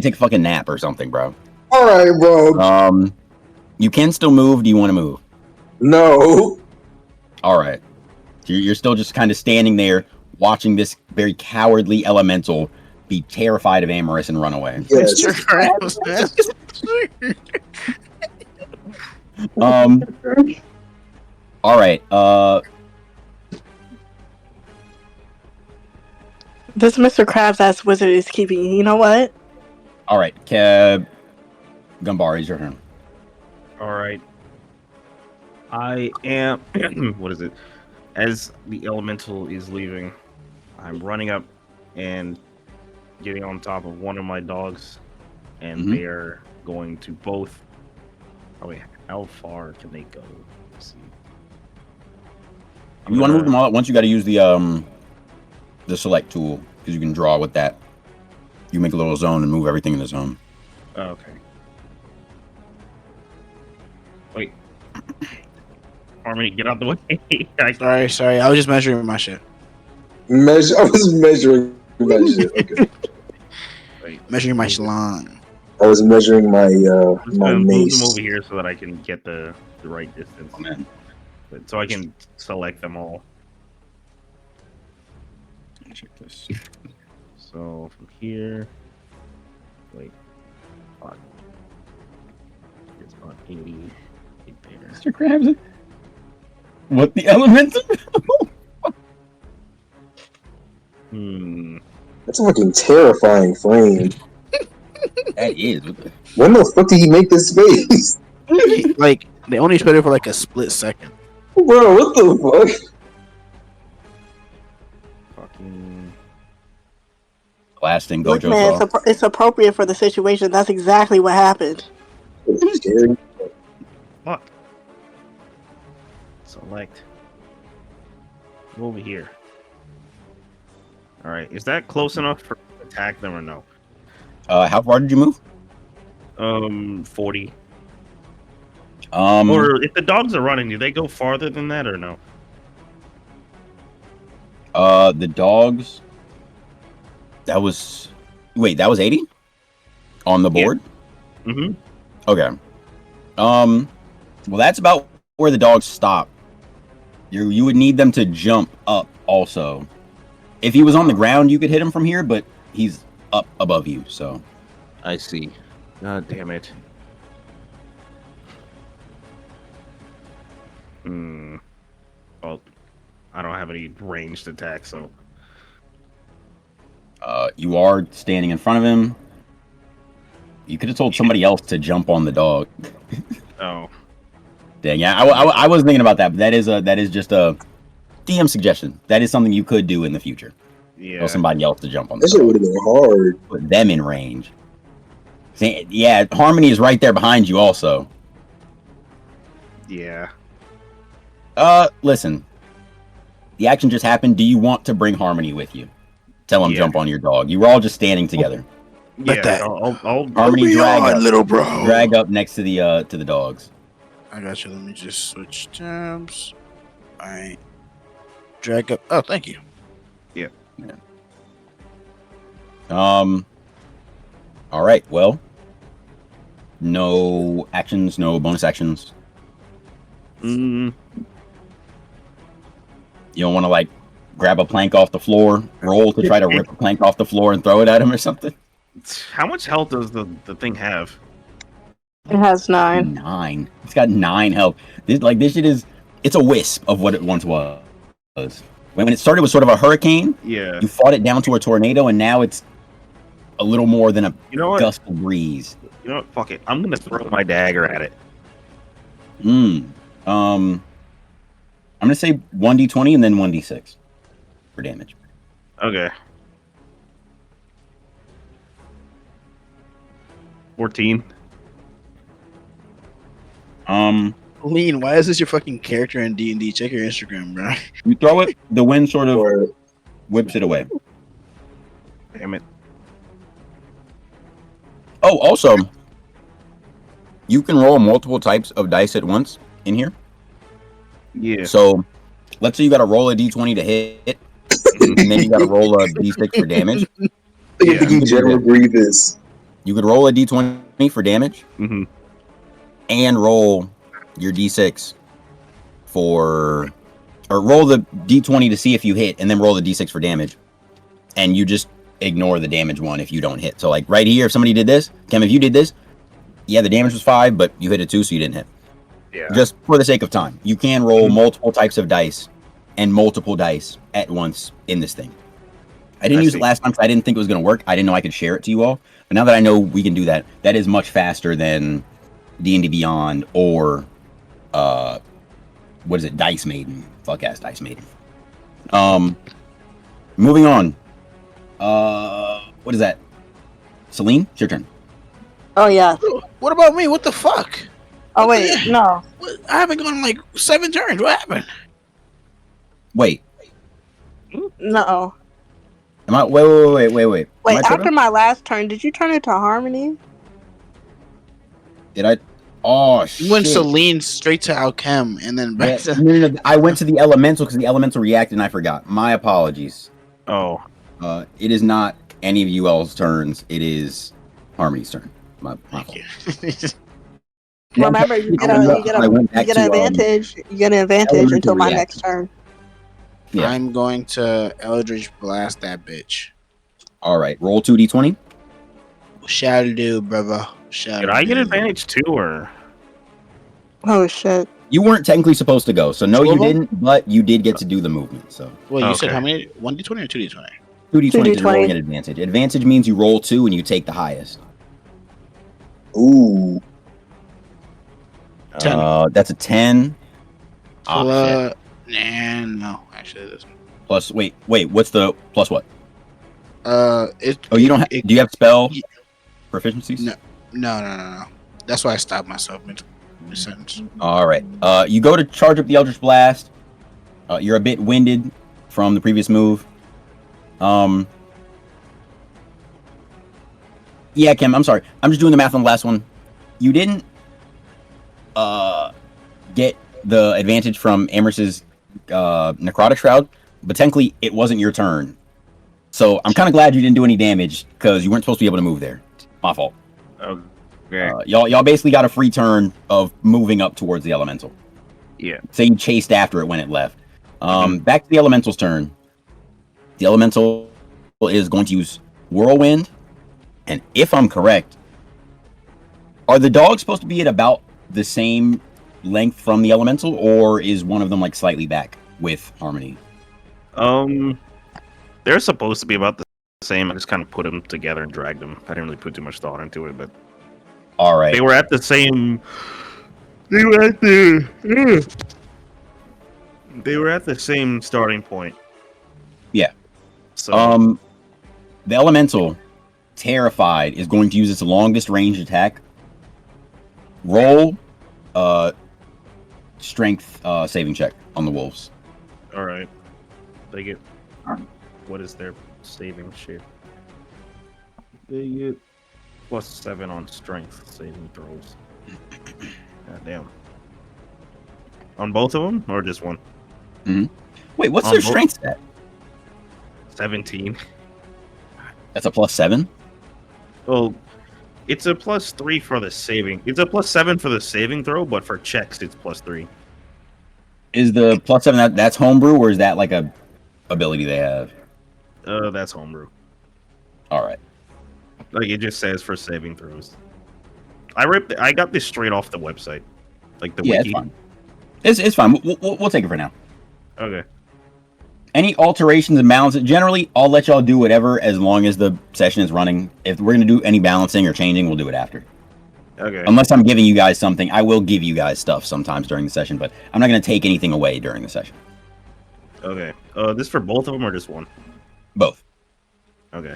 take a fucking nap or something, bro. All right, bro. You can still move. Do you want to move? No. All right. You're still just kind of standing there, watching this very cowardly elemental be terrified of Amorous and run away. Yes. All right. This Mr. Krabs ass wizard is keeping. You know what? All right. Gumbar, is your turn. All right. I am. What is it? As the elemental is leaving, I'm running up and getting on top of one of my dogs, and they are going to both. Oh wait, how far can they go? Let's see. You want to move them all at once? You got to use the select tool because you can draw with that. You make a little zone and move everything in the zone. Oh, okay. Wait. Harmony, get out the way. Sorry. I was just measuring my shit. I was measuring my shit. Okay. Wait. Measuring my shalon. I was measuring my my Move mace. them over here so that I can get the right distance. Oh, man. But, so I can select them all. Check this. So from here, wait, fuck. It's on 80 there. Mr. Krabs. What the elemental? That's a fucking terrifying frame. That is. When the fuck did he make this space? Like they only spent it for like a split second. Bro, what the fuck? Fucking. blasting Look, Gojo's man, off. it's appropriate for the situation. That's exactly what happened. It's scary. Fuck. Select. Go over here. All right. Is that close enough for attack them or no? How far did you move? 40. Um, Or if the dogs are running, do they go farther than that or no? the dogs. That was 80 on the Yeah. board. Mm-hmm. Okay. Well, that's about where the dogs stop. You would need them to jump up also. If he was on the ground, you could hit him from here, but he's up above you, so. I see. God damn it. Well, I don't have any ranged attack, so. You are standing in front of him. You could have told somebody else to jump on the dog. Oh. Dang, yeah, I was thinking about that, but that is just a DM suggestion. That is something you could do in the future. Yeah. Tell somebody else to jump on the That shit dog. would have been hard. Put them in range. See, yeah, Harmony is right there behind you also. Yeah. Listen. The action just happened. Do you want to bring Harmony with you? Tell him Yeah. jump on your dog. You were all just standing together. Bet Yeah. that. I'll Harmony little bro. drag up next to the dogs. I got you. Let me just switch tabs. Alright. Drag up. Oh, thank you. All right. Well, no actions, no bonus actions. Mm, You don't want to like grab a plank off the floor, roll to try to rip a plank off the floor and throw it at him or something. how much health does the thing have? It has 9. 9. It's got 9 health. This shit is. It's a wisp of what it once was. When it started, it was sort of a hurricane. Yeah. You fought it down to a tornado, and now it's a little more than a You know what? gust of breeze. You know what? Fuck it. I'm gonna throw my dagger at it. I'm gonna say 1d20 and then 1d6 for damage. Okay. 14. Lean, why is this your fucking character in D&D? Check your Instagram, bro. You throw it, the wind sort of Or whips it away. Damn it. Oh, also, you can roll multiple types of dice at once in here. Yeah. So, let's say you got to roll a d20 to hit, and then you got to roll a d6 for damage. you can General Grievous. You could roll a d20 for damage, Mm-hmm. and roll your d6 or roll the d20 to see if you hit, and then roll the d6 for damage. And you just ignore the damage one if you don't hit. So, like right here, if somebody did this, Kim, if you did this, yeah, the damage was 5, but you hit it 2, so you didn't hit. Yeah. Just for the sake of time, you can roll multiple types of dice and multiple dice at once in this thing. I didn't use it last time because I didn't think it was going to work. I didn't know I could share it to you all. But now that I know we can do that, that is much faster than D&D Beyond or what is it? Dice Maiden. Fuck ass Dice Maiden. Moving on. What is that? Celine, it's your turn. Oh yeah. What about me? What the fuck? Oh wait, no. What? I haven't gone like 7 turns. What happened? Wait. No. Am I? Wait. Wait, Am I after tripping? my last turn, did you turn it to Harmony? Did I? Oh You shit! went Celine straight to Alchem and then back Yeah, to. no. I went to the elemental because the elemental reacted and I forgot. My apologies. Oh. It is not any of you all's turns. It is Harmony's turn. My fault. Remember, you get an advantage. You get an advantage elemental until my reaction. next turn. Yeah. I'm going to Eldritch Blast that bitch. All right. Roll 2d20. Shall do, brother. Shall Did I get do. advantage too, or? Oh shit. You weren't technically supposed to go, so no, Two you of them? didn't. But you did get to do the movement. So Wait, you said Okay. how many? 1d20 or 2d20? 2d20 is 2d20. rolling at advantage. Advantage means you roll 2 and you take the highest. Ooh. 10. That's a 10. Shit. Nah, no. Actually, it isn't. Plus, wait. What's the plus what? It. you don't have. It, Do you have spell Ye- proficiencies? no. That's why I stopped myself mid sentence. All right. You go to charge up the Eldritch Blast. You're a bit winded from the previous move. Yeah, Kim. I'm sorry. I'm just doing the math on the last one. You didn't get the advantage from Amherst's Necrotic Shroud, but technically it wasn't your turn. So I'm kind of glad you didn't do any damage because you weren't supposed to be able to move there. My fault. Okay. Y'all basically got a free turn of moving up towards the elemental. Yeah. Say you chased after it when it left. Back to the elemental's turn. The elemental is going to use Whirlwind, and if I'm correct, are the dogs supposed to be at about the same length from the elemental, or is one of them like slightly back with Harmony? They're supposed to be about the same. I just kind of put them together and dragged them. I didn't really put too much thought into it, but All right. they were at the same. They were at the. They were at the same starting point. Yeah. So. The elemental, terrified, is going to use its longest range attack. Roll, strength saving check on the wolves. All right. They get. What is their saving shit? They get +7 on strength saving throws. God damn. On both of them, or just one? Wait, what's On their both? strength stat? 17. That's a +7. Well, it's a +3 for the saving. It's a +7 for the saving throw, but for checks, it's +3. Is the +7 that's homebrew, or is that like a ability they have? That's homebrew. All right. Like it just says for saving throws. I got this straight off the website, like the Yeah, wiki. it's fine. It's fine. We'll take it for now. Okay. Any alterations and balances, generally, I'll let y'all do whatever as long as the session is running. If we're going to do any balancing or changing, we'll do it after. Okay. Unless I'm giving you guys something, I will give you guys stuff sometimes during the session, but I'm not going to take anything away during the session. Okay. This for both of them or just one? Both. Okay.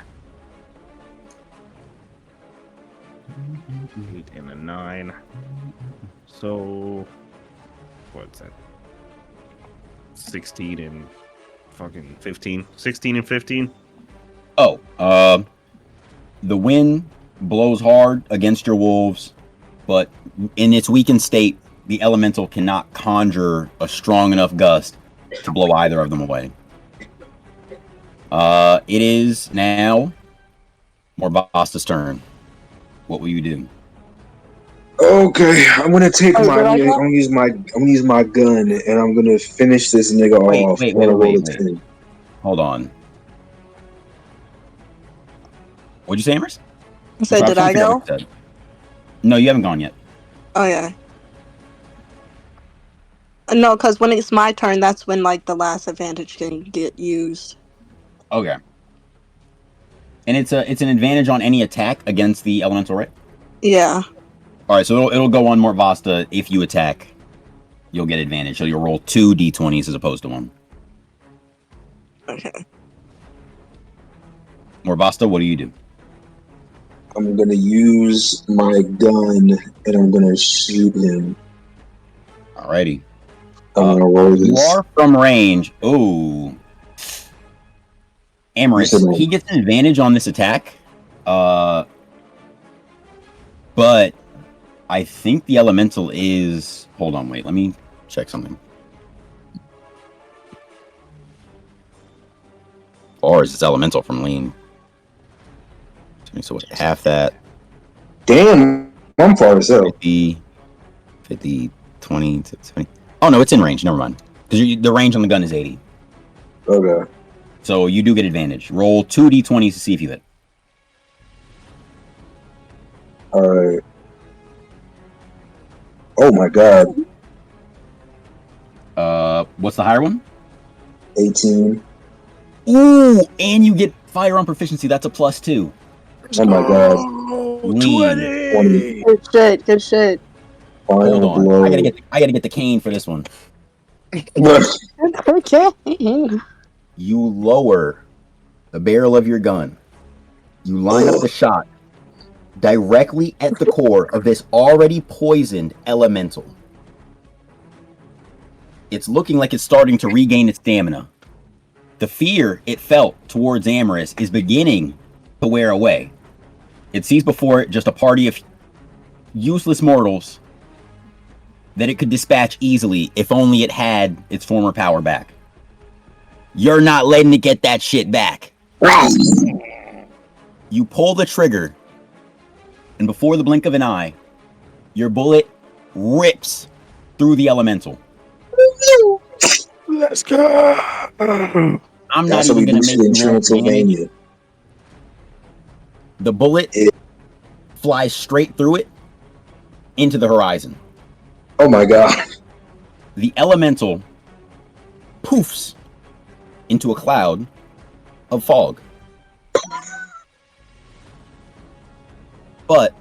8 and a 9. So, what's that? 16 and fucking 15. 16 and 15. Oh, the wind blows hard against your wolves, but in its weakened state, the elemental cannot conjure a strong enough gust to blow either of them away. It is now Morbasta's turn. What will you do? Okay, I'm gonna take Oh, my. did I I'm go? gonna use my gun, and I'm gonna finish this nigga off. Wait. On a roll of 10. Hold on. What'd you say, Amers? I said, did I go? No, you haven't gone yet. Oh yeah. No, because when it's my turn, that's when like the last advantage can get used. Okay. And it's an advantage on any attack against the elemental, right? Yeah. All right, so it'll go on Mortvasta if you attack. You'll get advantage, so you'll roll 2 d20s as opposed to 1. Okay. Mortvasta, what do you do? I'm gonna use my gun, and I'm gonna shoot him. Alrighty. I'm gonna roll this. You are from range. Ooh. Amaris, he gets an advantage on this attack. But I think the elemental is... Hold on, wait. Let me check something. Or is this elemental from lean? So what, half that. Damn, I'm far as hell. 50, 20, 70. Oh, no, it's in range. Never mind. Because the range on the gun is 80. Okay. So you do get advantage. Roll 2 d20s to see if you hit. Alright. Oh my god. What's the higher one? 18. Ooh, and you get firearm proficiency. That's a +2. Oh my god. Lean. 20. Good shit. Good shit. Hold Final on. blow. I gotta get the cane for this one. Okay. You lower the barrel of your gun You line up the shot directly at the core of this already poisoned elemental. It's looking like it's starting to regain its stamina. The fear it felt towards Amaris is beginning to wear away. It sees before it just a party of useless mortals that it could dispatch easily if only it had its former power back. You're not letting it get that shit back. You pull the trigger, and before the blink of an eye, your bullet rips through the elemental. Let's go. I'm not That's what even we going do to shit make in you roll damage. Transylvania. The bullet flies straight through it into the horizon. Oh my god. The elemental poofs into a cloud of fog. But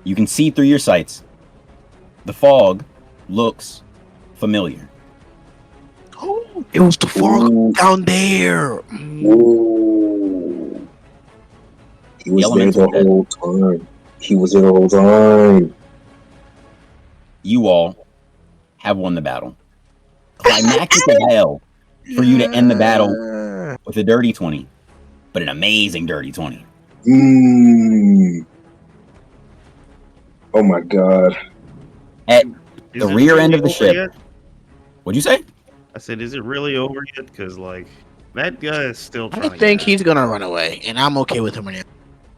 you can see through your sights. The fog looks familiar. Oh, it was the fog Ooh. down there. Ooh. He was there elemental the whole time. He was there the whole time. You all have won the battle. Climactic as hell for you to end the battle with a dirty 20, but an amazing dirty 20. Oh my god. At Is the it rear end really of the over ship. yet? What'd you say? I said, is it really over yet? Because like that guy is still trying I to think get he's gonna run away, and I'm okay with him running.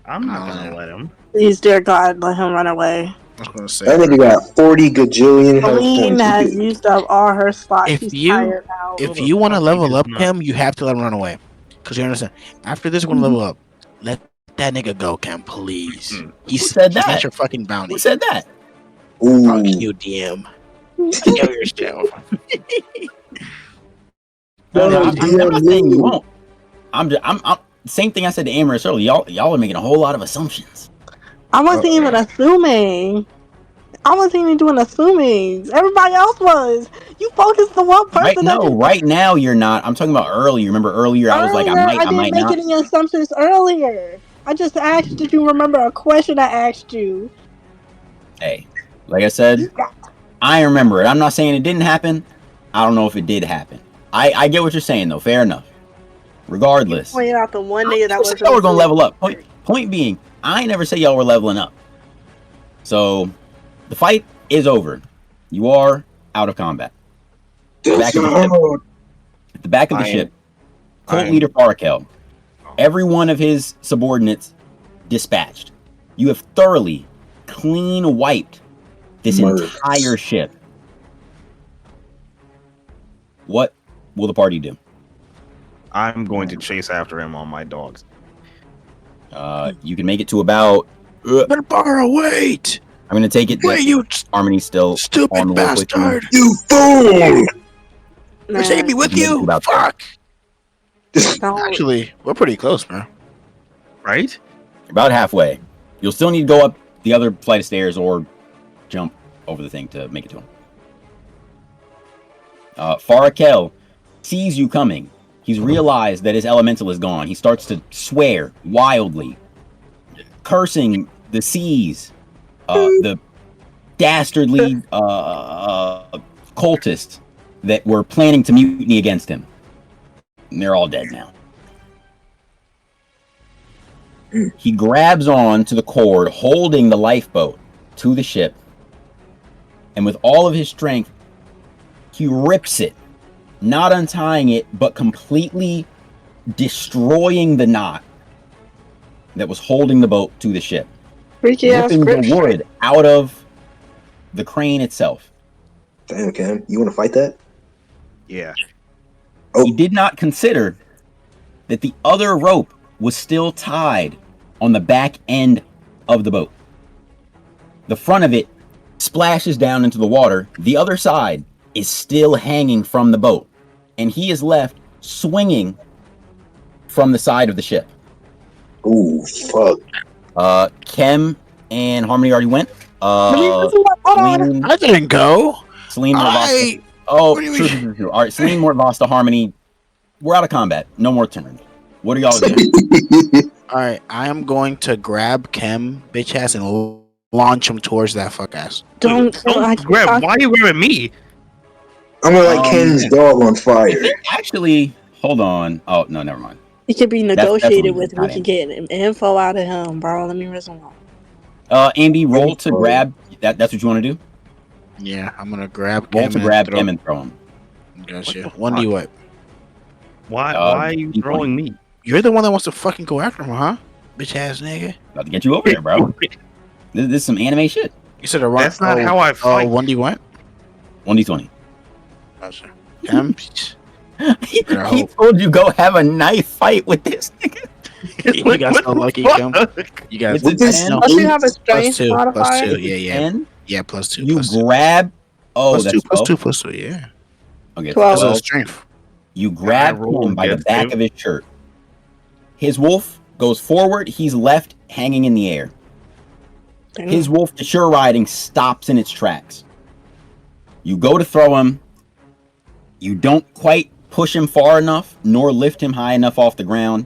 I'm not gonna let him. Please, dear God, let him run away. I was gonna say, That nigga got 40 gajillion health Celine points. has used up all her slots. If She's you- tired now. if Hold the you want to fuck, he level does up not. him, you have to let him run away. Because you understand, after this one level up, let that nigga go, Cam, please. Mm. He's said not that? your fucking bounty. Who said that? Ooh. Fuck you, DM. Kill yourself. No, No, I'm DM not saying you move. won't. I'm same thing I said to Amaris earlier. Y'all are making a whole lot of assumptions. I wasn't even assuming. I wasn't even doing assumings. Everybody else was. You focused the one person that didn't. Right now you're not. I'm talking about earlier. Remember earlier I was like, Earlier, I I didn't might make not. any assumptions earlier. I just asked, did you remember a question I asked you? Hey, like I said, I remember it. I'm not saying it didn't happen. I don't know if it did happen. I get what you're saying though. Fair enough. Regardless, Pointed out the one nigga that was. y'all were gonna level up. Point being, I never say y'all were leveling up. So, the fight is over. You are out of combat. Back of the ship. At the back of the ship, Cult Leader Parakel. Every one of his subordinates dispatched. You have thoroughly clean wiped this entire ship. What will the party do? I'm going to chase after him on my dogs. You can make it to about. But Barra, wait! I'm gonna take it. Wait, you Harmony's still on stupid the wolf with you. bastard! You fool! You're taking me with You can you? about Fuck! Don't. Actually, we're pretty close, man. Right? About halfway. You'll still need to go up the other flight of stairs or jump over the thing to make it to him. Farakel sees you coming. He's realized that his elemental is gone. He starts to swear wildly, cursing the seas, the dastardly cultists that were planning to mutiny against him. And they're all dead now. He grabs on to the cord, holding the lifeboat to the ship, and with all of his strength, he rips it, not untying it, but completely destroying the knot that was holding the boat to the ship, Freaky ass ripping the scripture. wood out of the crane itself. Damn, Cam. You want to fight that? Yeah. He did not consider that the other rope was still tied on the back end of the boat. The front of it splashes down into the water. The other side is still hanging from the boat, and he is left swinging from the side of the ship. Ooh, fuck. Kem and Harmony already went. Hold on. Celine, I didn't go. Celine Mortvasta. Oh, What do you mean? true. All right, Celine Mortvasta, Harmony. We're out of combat. No more turns. What are y'all doing? All right, I am going to grab Kem, bitch ass, and launch him towards that fuck ass. Don't grab. Why are you grabbing me? I'm gonna light Ken's Yeah. dog on I fire. think actually, hold on. Oh no, never mind. It could be That's negotiated Luis, with. We not could Ambi. get info out of him, bro. Let me resume. Ambi, roll to Info. grab. That's what you want to do. Yeah, I'm gonna grab Roll Kem to and grab throw. him and throw him. Gotcha. What the 1D fuck? what? Why are you D20. throwing me? You're the one that wants to fucking go after him, huh? Bitch ass nigga. About to get you over there, bro. This is some anime shit. You said a run. That's not how I fight. 1D what? 1d20. Gotcha. Kem. he Better hope. told you go have a knife fight with this nigga. You got so lucky, Kem. You got It's With a this 10. no. Don't you have a Plus strength 2. Plus modifier? 2. It's Yeah, a yeah. 10. Yeah, plus 2. You Plus 2. grab. Oh, Plus that's 2. Plus 12. 2. Plus 2. Yeah. Okay, Because of the 12. strength. You I grab roll him by the against back him. of his shirt. His wolf goes forward. He's left, hanging in the air. Damn. His wolf that you're riding stops in its tracks. You go to throw him. You don't quite push him far enough, nor lift him high enough off the ground.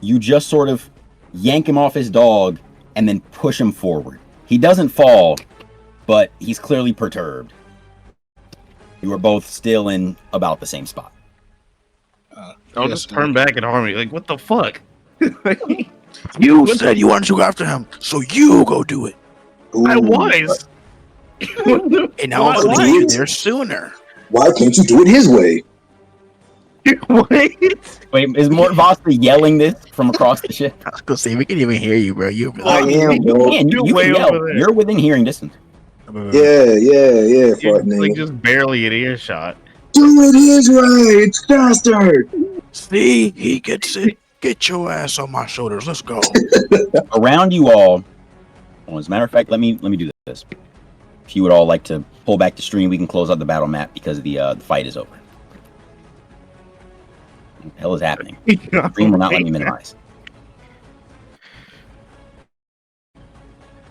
You just sort of yank him off his dog and then push him forward. He doesn't fall, but he's clearly perturbed. You are both still in about the same spot. I'll just turn back and harm me. Like, what the fuck? You said you wanted to go after him, so you go do it. I Ooh. was. And now Why- I'm gonna why? get you there sooner. Why can't you do it his way? What? Wait, is Mort Vosta yelling this from across the ship? I was gonna say we can even hear you, bro. You I am, You bro. can, you You're way can yell. over there. You're within hearing distance. Yeah, You're fuck like nigga. just barely in earshot. Do it his way. It's faster. See, he gets it. Get your ass on my shoulders. Let's go. Around you all. Well, as a matter of fact, let me do this. If you would all like to pull back the stream, we can close out the battle map because the fight is over. What the hell is happening? The stream will not let me minimize.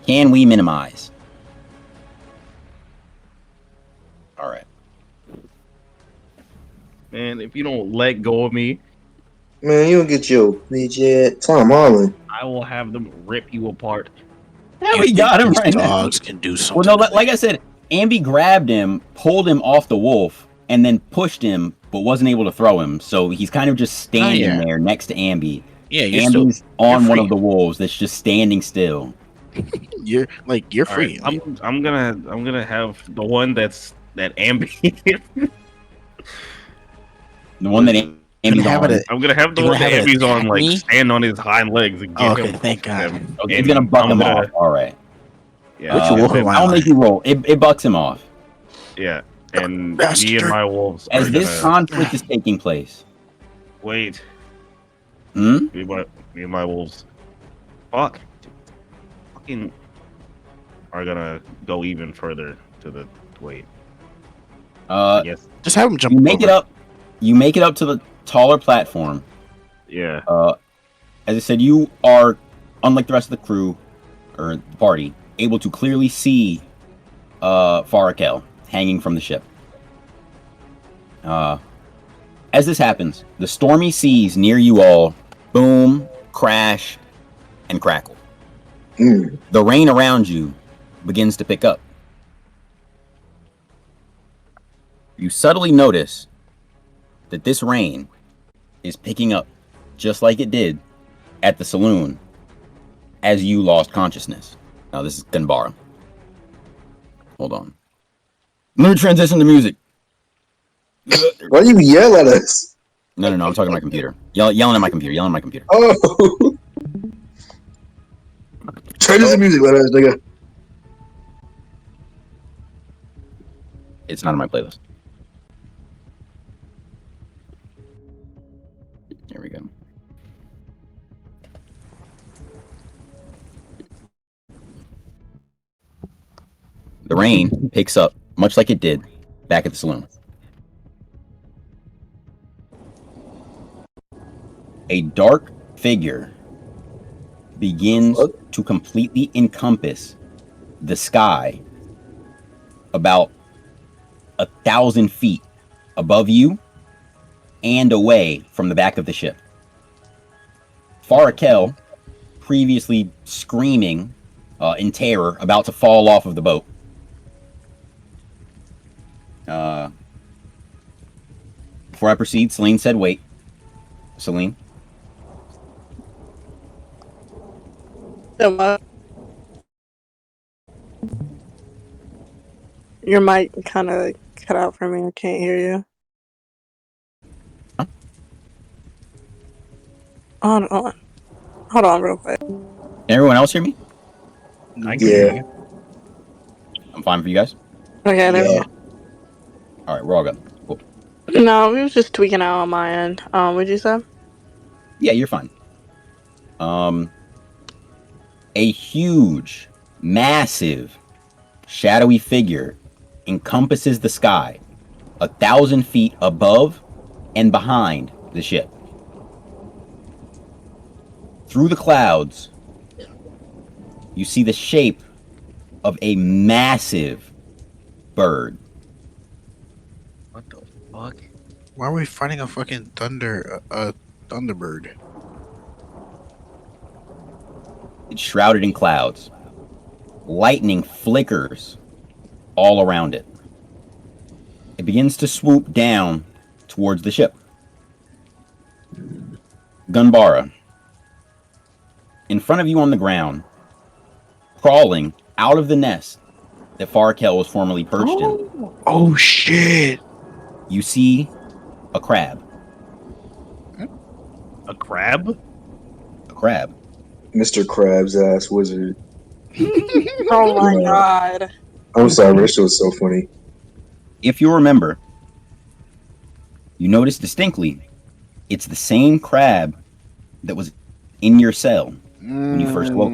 Can we minimize? All right. Man, if you don't let go of me, Man, you don't get your bitch yet. Tom Holland. I will have them rip you apart. Yeah, we got him These right now. dogs can do something. Well, no, like I said, Ambi grabbed him, pulled him off the wolf, and then pushed him, but wasn't able to throw him. So he's kind of just standing there next to Ambi. yeah, you're still Ambi's on you're one free. of the wolves that's just standing still. you're All free. right, I'm gonna have the one that Ambi. The one that Gonna Ambi's have on. it I'm gonna have the You're one gonna that have it Ambi's on, attack like me? stand on his hind legs and get Oh, okay, him. thank God. Them. Okay, And it's gonna buck I'm him gonna- off. All right. Yeah, Which I'll wolf have am him- I I'll on? make you roll. It bucks him off. Yeah, and me Bastard. and my wolves are As this gonna conflict is taking place. wait. Hmm? Me and my wolves. Fuck. Fucking are gonna go even further to the wait. I guess. Just have him jump You make it over. up. You make it up to the taller platform. Yeah. As I said, you are, unlike the rest of the crew or the party, able to clearly see Farakel hanging from the ship. As this happens, the stormy seas near you all boom, crash, and crackle. Mm. The rain around you begins to pick up. You subtly notice that this rain is picking up just like it did at the saloon as you lost consciousness. Now this is Ganbara. Hold on. Let me transition to music. Why do you yell at us? No, I'm talking to my computer. Yelling at my computer. Oh. Turn this music, let us, nigga. It's not on my playlist. Here we go. The rain picks up, much like it did back at the saloon. A dark figure begins to completely encompass the sky about 1,000 feet above you and away from the back of the ship. Farakel previously screaming in terror, about to fall off of the boat. Before I proceed, Celine said wait. Celine? What? Your mic kind of cut out for me. I can't hear you. Huh? Hold on real quick. Can everyone else hear me? I can Yeah. hear you. I'm fine for you guys? Okay, there we Yeah. go. Alright, we're all good. Cool. No, we was just tweaking out on my end. What'd you say? Yeah, you're fine. A huge, massive, shadowy figure encompasses the sky 1,000 feet above and behind the ship. Through the clouds, you see the shape of a massive bird. What the fuck? Why are we fighting a fucking thunderbird? It's shrouded in clouds. Lightning flickers all around it. It begins to swoop down towards the ship. Gunbara, in front of you on the ground, crawling out of the nest that Farkel was formerly perched in, Oh shit! you see a crab. A crab? A crab. Mr. Krabs ass wizard. Oh my Yeah. god. I'm sorry, this show's so funny. If you remember, you notice distinctly it's the same crab that was in your cell when you first woke.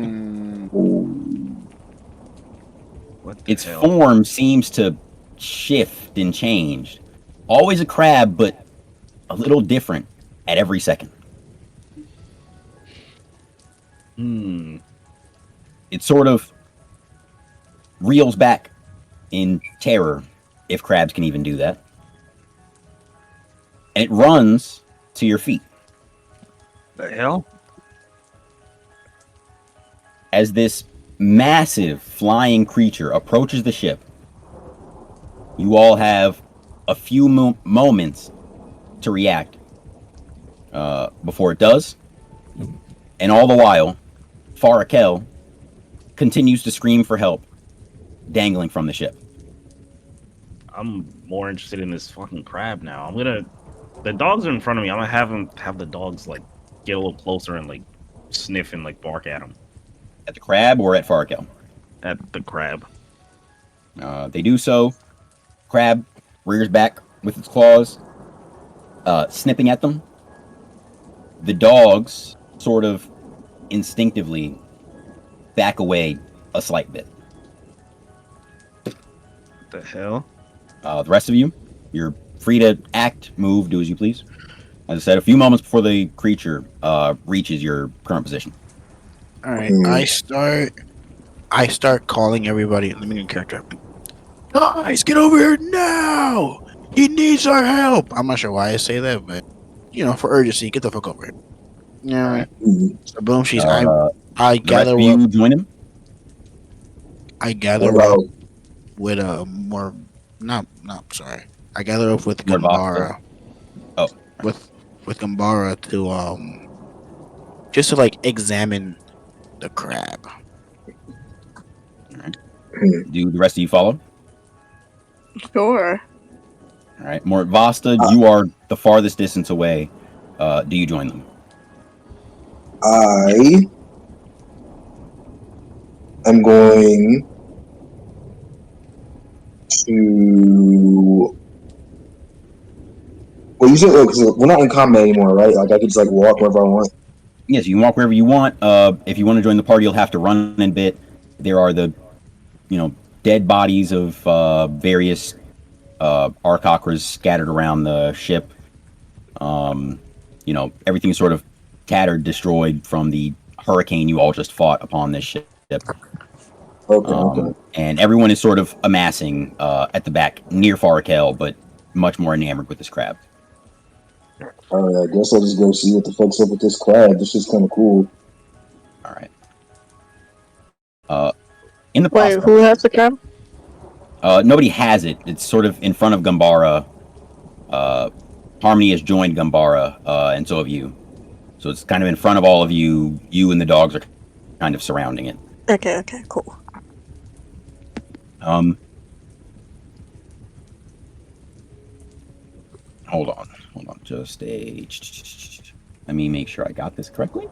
What the Its hell? form seems to shift and change. Always a crab, but a little different at every second. It sort of reels back in terror, if crabs can even do that. And it runs to your feet. The hell? As this massive flying creature approaches the ship, you all have a few moments to react before it does. And all the while, Farakel continues to scream for help, dangling from the ship. I'm more interested in this fucking crab now. I'm gonna. The dogs are in front of me. I'm gonna have the dogs like get a little closer and like sniff and like bark at them. At the crab or at Farakel? At the crab. They do so. Crab rears back with its claws, snipping at them. The dogs sort of instinctively back away a slight bit. What the hell? The rest of you, you're free to act, move, do as you please. As I said, a few moments before the creature reaches your current position. All right, I start calling everybody. Let me get character. Guys, get over here now! He needs our help. I'm not sure why I say that, but for urgency, get the fuck over here. Yeah, all right. So boom, she's. I The rest gather of up. you join him. I gather up with a more. Not sorry. I gather up with More Gambara. Oh. With Gambara to just to like examine the crab. Do the rest of you follow? Sure. All right. More Vasta, you are the farthest distance away. Do you join them? I am going to. Well, you said because we're not in combat anymore, right? Like I could just like walk wherever I want. Yes, you can walk wherever you want. If you want to join the party, you'll have to run in a bit. There are the, dead bodies of various Archocras scattered around the ship. Everything's sort of tattered, destroyed from the hurricane you all just fought upon this ship. Okay. And everyone is sort of amassing at the back near Farakel, but much more enamored with this crab. All right, I guess I'll just go see what the fuck's up with this crab. This is kind of cool. All right. In the Wait, process, who has the crab? nobody has it. It's sort of in front of Gumbara. Harmony has joined Gumbara, and so have you. So it's kind of in front of all of you. You and the dogs are kind of surrounding it. Okay, cool. Hold on. Just a. Let me make sure I got this correctly.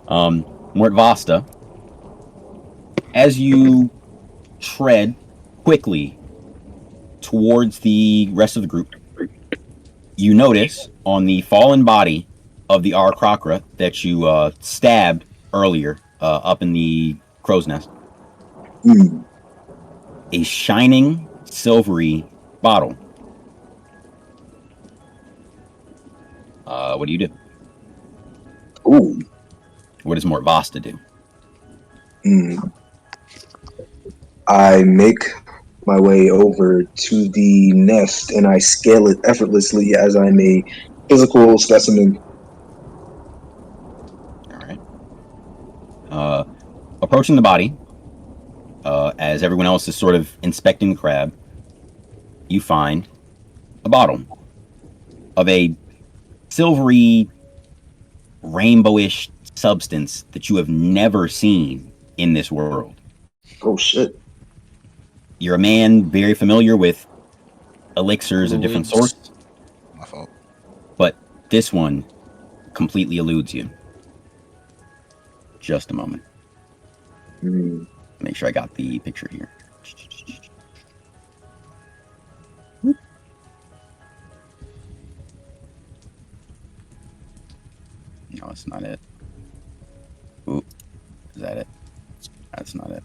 Mort Vasta, as you tread quickly towards the rest of the group, you notice on the fallen body of the Arakrakra that you stabbed earlier up in the crow's nest a shining silvery bottle. What do you do? Ooh. What does Mort Vasta do? I make my way over to the nest and I scale it effortlessly as I'm a physical specimen. All right. Approaching the body, as everyone else is sort of inspecting the crab, you find a bottle of a silvery, rainbowish substance that you have never seen in this world. Oh shit. You're a man very familiar with elixirs of different Fluids. sorts, My fault. but this one completely eludes you. Just a moment. Make sure I got the picture here. No, it's not it. Ooh, is that it? That's not it.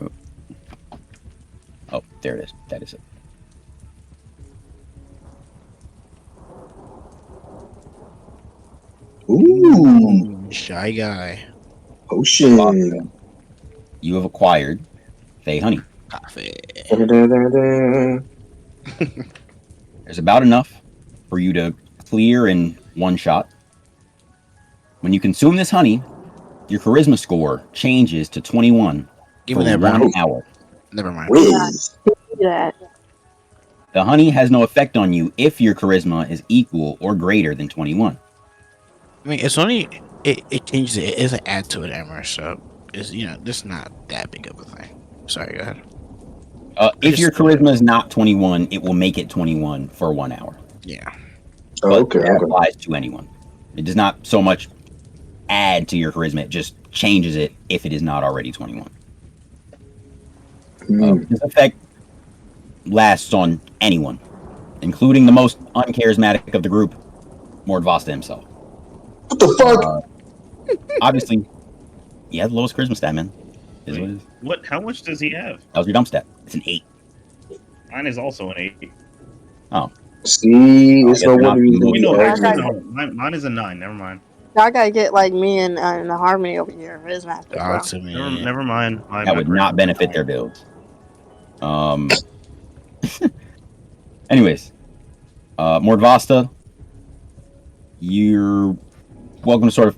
Ooh. Oh, there it is. That is it. Ooh. Shy guy. Potion. You have acquired Fey honey. Coffee. There's about enough for you to clear in one shot. When you consume this honey, your charisma score changes to 21 Give for me that 1 round. hour. Never mind. Whiz. That. The honey has no effect on you if your charisma is equal or greater than 21. I mean, it's only it changes it. It doesn't add to it, Emmer. So it's this not that big of a thing. Sorry, go ahead. If your charisma is not 21, it will make it 21 for 1 hour. Yeah. Oh, But okay. that applies to anyone. It does not so much add to your charisma, it just changes it if it is not already 21. This effect lasts on anyone, including the most uncharismatic of the group, Mort Vasta himself. What the fuck? Obviously, he has the lowest charisma stat, man. Is Wait, what it is. what? How much does he have? That was your dump stat. It's an 8. Mine is also an 8. Oh. See, I it's guess no you're not wonder you the be No, lowest. actually, arguing. no. Mine is a 9. Never mind. Y'all gotta get like me and the Harmony over here. His master, bro. To me. Never mind. That would not benefit their builds. Anyways, Mort Vasta, you're welcome to sort of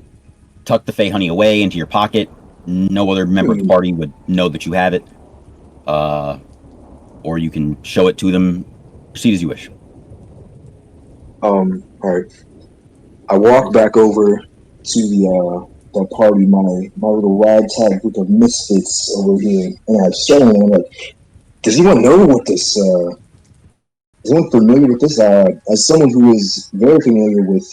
tuck the Fey honey away into your pocket. No other member of the party would know that you have it. Or you can show it to them. Proceed as you wish. All right. I walk back over to the party, my little ragtag group of misfits over here, and I show them. I'm like, does anyone know what this? Is anyone familiar with this? As someone who is very familiar with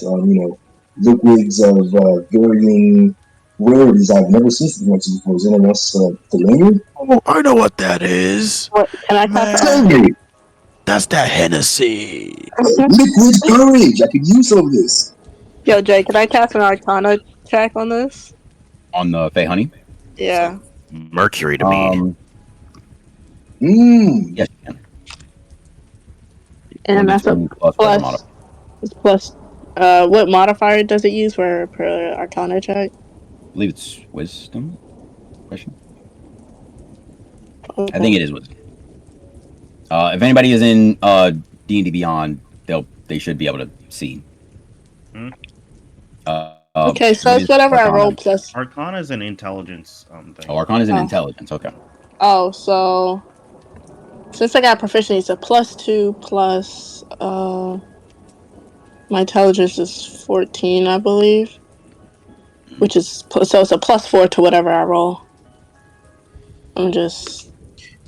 liquids of varying rarities, I've never seen something like this before. Is anyone else familiar? Oh, I know what that is. What? Can I cast Tell Man, me, that's that Hennessy. liquid courage. I could use some of this. Yo, Jay, can I cast an Arcana check on this? On the Fey honey? Yeah. Mercury to me. Yes, you can. And that's a 1d20 plus whatever modifier. it's plus. What modifier does it use for per Arcana check? I believe it's wisdom. Question. Okay. I think it is wisdom. If anybody is in D&D Beyond, they should be able to see. Okay, so what it's is whatever I roll Arcana? plus. Arcana is an intelligence thing. Oh, Arcana is an Oh. intelligence. Okay. Oh, so since I got proficiency, it's a +2 plus my intelligence is 14, I believe. Which is so it's a +4 to whatever I roll. I'm just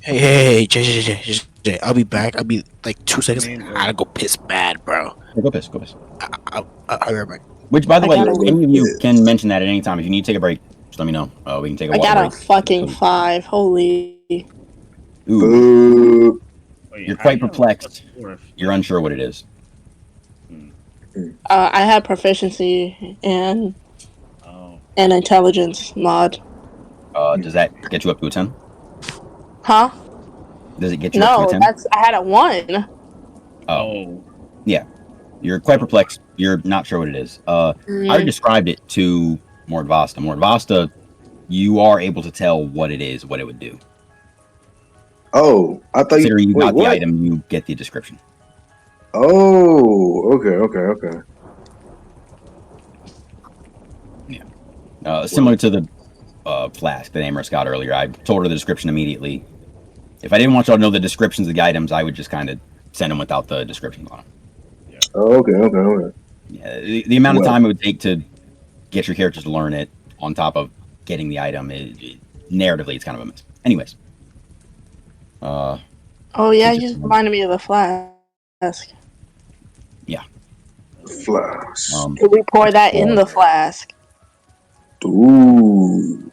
Hey, Jay, I'll be back. I'll be like 2 seconds. Man, I gotta go piss bad, bro. Yeah, go piss. Go piss. I'll be right back. Which, by the I way, got a any of you can mention that at any time. If you need to take a break, just let me know. We can take a I water got a break. fucking 5. Holy. Ooh, Boo. wait, you're how quite do you have a perplexed. +4 if- You're unsure what it is. I had proficiency and Oh, an intelligence mod. Does that get you up to a 10? Huh? Does it get you up to a No, 10? that's I had a 1. oh, You're quite perplexed. You're not sure what it is. I already described it to Mordvasta. Mordvasta, you are able to tell what it is, what it would do. Oh, I thought you. Considering you Wait, got the what? item, you get the description. Oh, okay. Similar to the flask that Amherst got earlier. I told her the description immediately. If I didn't want y'all to know the descriptions of the items, I would just kind of send them without the description on them. Oh, okay. Yeah, the amount of Well. time it would take to get your characters to learn it on top of getting the item, narratively, it's kind of a mess. Anyways. Oh yeah, you just just reminded me of the flask. Flash. Could we pour that in the flask? Ooh.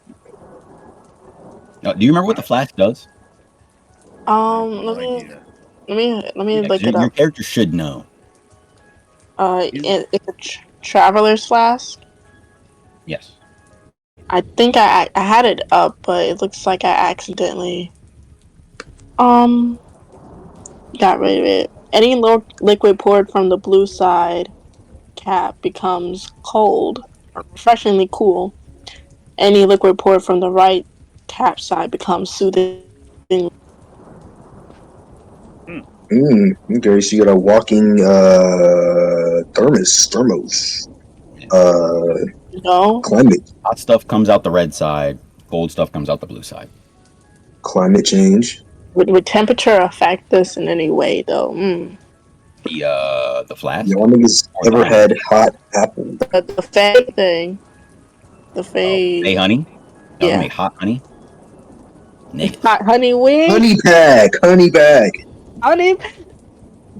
Do you remember what the flask does? I have no Let me idea. look it Your up. character should know. It's a traveler's flask. Yes. I think I had it up, but it looks like I accidentally got rid of it. Any liquid poured from the blue side cap becomes cold, refreshingly cool. Any liquid poured from the right cap side becomes soothing. Okay, so you got a walking thermos. No, Climate Hot stuff comes out the red side. Cold stuff comes out the blue side. change. would temperature affect this in any way though? The flask Y'all niggas or the ever honey? had hot apple? The Fae thing, the Oh, Fae, hey, honey. Y'all can yeah, make hot honey. Niggas. hot honey wing, Honey pack. honey.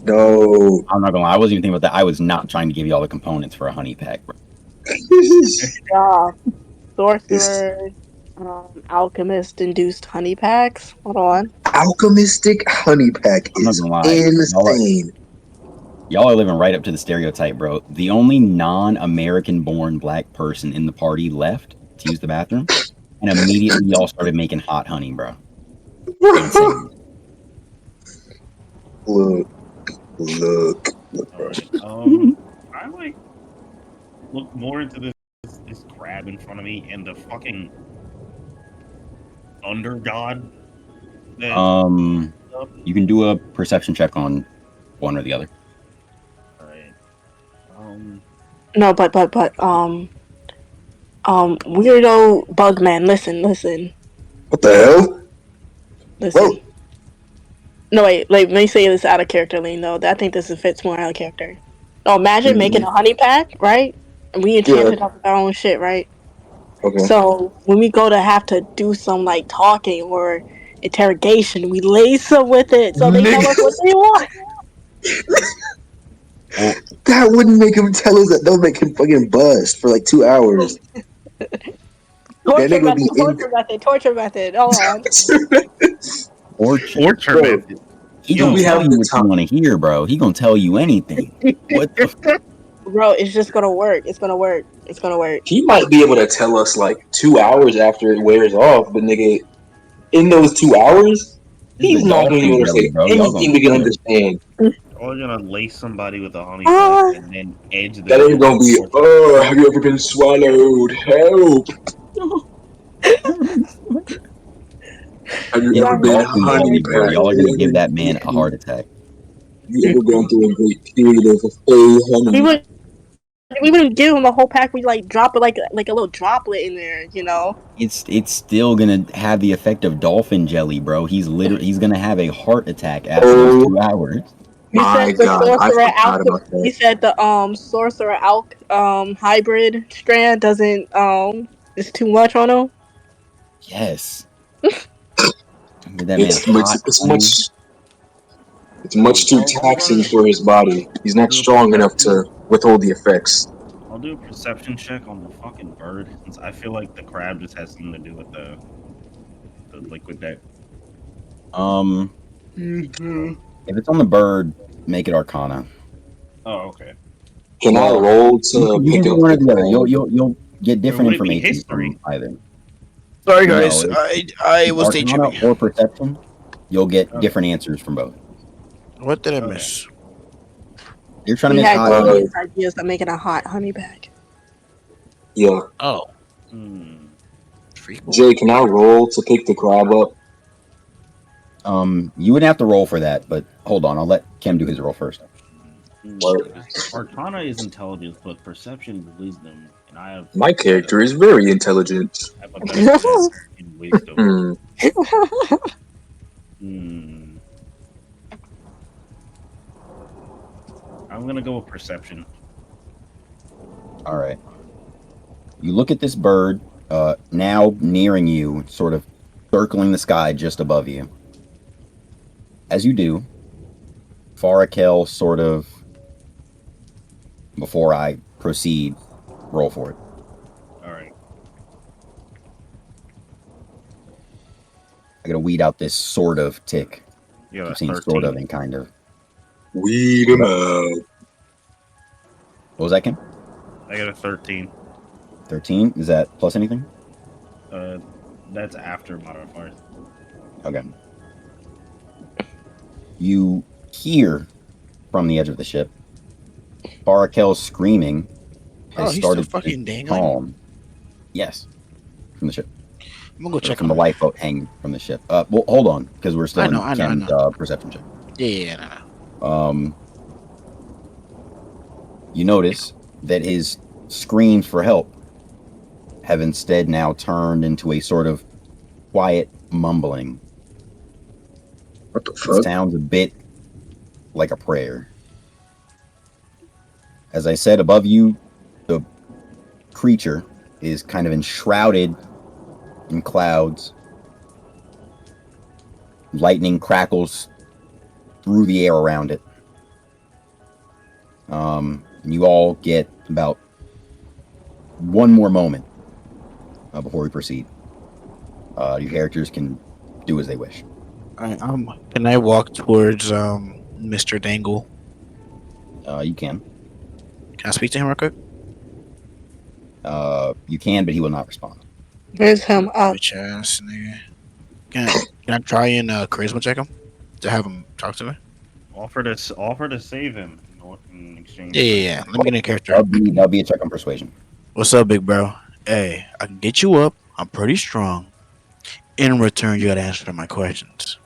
No. I'm not gonna lie. I wasn't even thinking about that. I was not trying to give you all the components for a honey pack, bro. Yeah, It's sorcerer, alchemist induced honey packs. Hold on. alchemistic honey pack I'm not is gonna lie. insane. Y'all are living right up to the stereotype, bro. The only non-American born black person in the party left to use the bathroom, and immediately y'all started making hot honey, bro. Insane. Look, bro. Alright. I like look more into this crab in front of me and the fucking under god. You can do a perception check on one or the other. Alright. No, but weirdo bugman. Listen. What the hell? Whoa. No, wait, let me say this out of character, Lean, though. I think this fits more out of character. No, imagine making a honey pack, right? And we enchant it up with our own shit, right? Okay. So when we go to have to do some like talking or interrogation, we lace them with it so they tell us what they want. Well, That wouldn't make him tell us that. That would make him fucking bust for like 2 hours. Torture nigga be method, torture method. Hold on. Torture Bro. method. he Do gonna we tell have you the what you time? want to hear, bro. He gonna tell you anything. What the Bro, it's just gonna work. It's gonna work. It's gonna work. He might be able to tell us like 2 hours after it wears off, but nigga, in those 2 hours, This is he's the not gonna be dolphin able to belly, say bro. Y'all gonna anything we can feel it. understand. Or you're gonna lace somebody with a honey pack Ah. and then edge them. That ain't gonna be, oh, have you ever been swallowed? Help! Have you He's ever the been dolphin honey belly, bro. packed? Y'all are Have you gonna ever give that man a heart attack. Have you ever gone through a great period of faux We honey? would We wouldn't give him the whole pack. We like drop it like a little droplet in there, you know. It's still gonna have the effect of dolphin jelly, bro. He's gonna have a heart attack after those 2 hours. You My said the God, I sorcerer forgot alch. about You that. said the sorcerer alch hybrid strand doesn't it's too much on him. Yes. Give that man It's hot it's honey. much too I'll taxing run. for his body. He's I'll not do a strong enough to perception. withhold the effects. I'll do a perception check on the fucking bird, since I feel like the crab just has something to do with the liquid deck. Um, Mhm. if it's on the bird, make it Arcana. Oh, okay. Can I Well, roll you to can pick do up one or the the other. crab? You'll get Or different would it be information history? from either. Sorry, No, guys. I it's was day Arcana tripping. or Perception. You'll get Okay. different answers from both. What did I Okay. miss? You're trying to He make had hot Uh, honey. genius ideas of making a hot honey bag. Yeah. Oh, Hmm. treacle. Jay, can I roll to pick the crab up? You would have to roll for that, but hold on. I'll let Kim do his roll first. What? 'Cause Arcana is intelligence, but perception is wisdom, and My character is very intelligent. I have a better check in wisdom. Hmm. Hmm. I'm gonna go with perception. All right. You look at this bird, now nearing you, sort of circling the sky just above you. As you do, Farakel sort of, before I proceed, roll for it. All right. I gotta weed out this sort of tick. Yeah, Keep that's saying sort of 13. and kind of. Weed him out. What was that, Kim? I got a 13. 13? Is that plus anything? Uh, that's after modifiers. Okay. You hear from the edge of the ship, Farakel's screaming has Oh, he's still started to fucking dangling. calm. Yes, from the ship. I'm gonna go Or check from on the him. lifeboat hanging from the ship. Well, hold on, because we're still I know, in I know, I Ken's know. perception check. Yeah, no. Um, you notice that his screams for help have instead now turned into a sort of quiet mumbling. What the It fuck? sounds a bit like a prayer. As I said, above you, the creature is kind of enshrouded in clouds. Lightning crackles through the air around it. And you all get about one more moment before we proceed. Your characters can do as they wish. Can I walk towards Mr. Dangle? You can. Can I speak to him real quick? You can, but he will not respond. Where's him up? Bitch ass nigga. Can I try and charisma check him to have him talk to me? Offer to save him in exchange. Yeah. Let me get in character. That'll be a check on persuasion. What's up, big bro? Hey, I can get you up. I'm pretty strong. In return, you gotta answer my questions.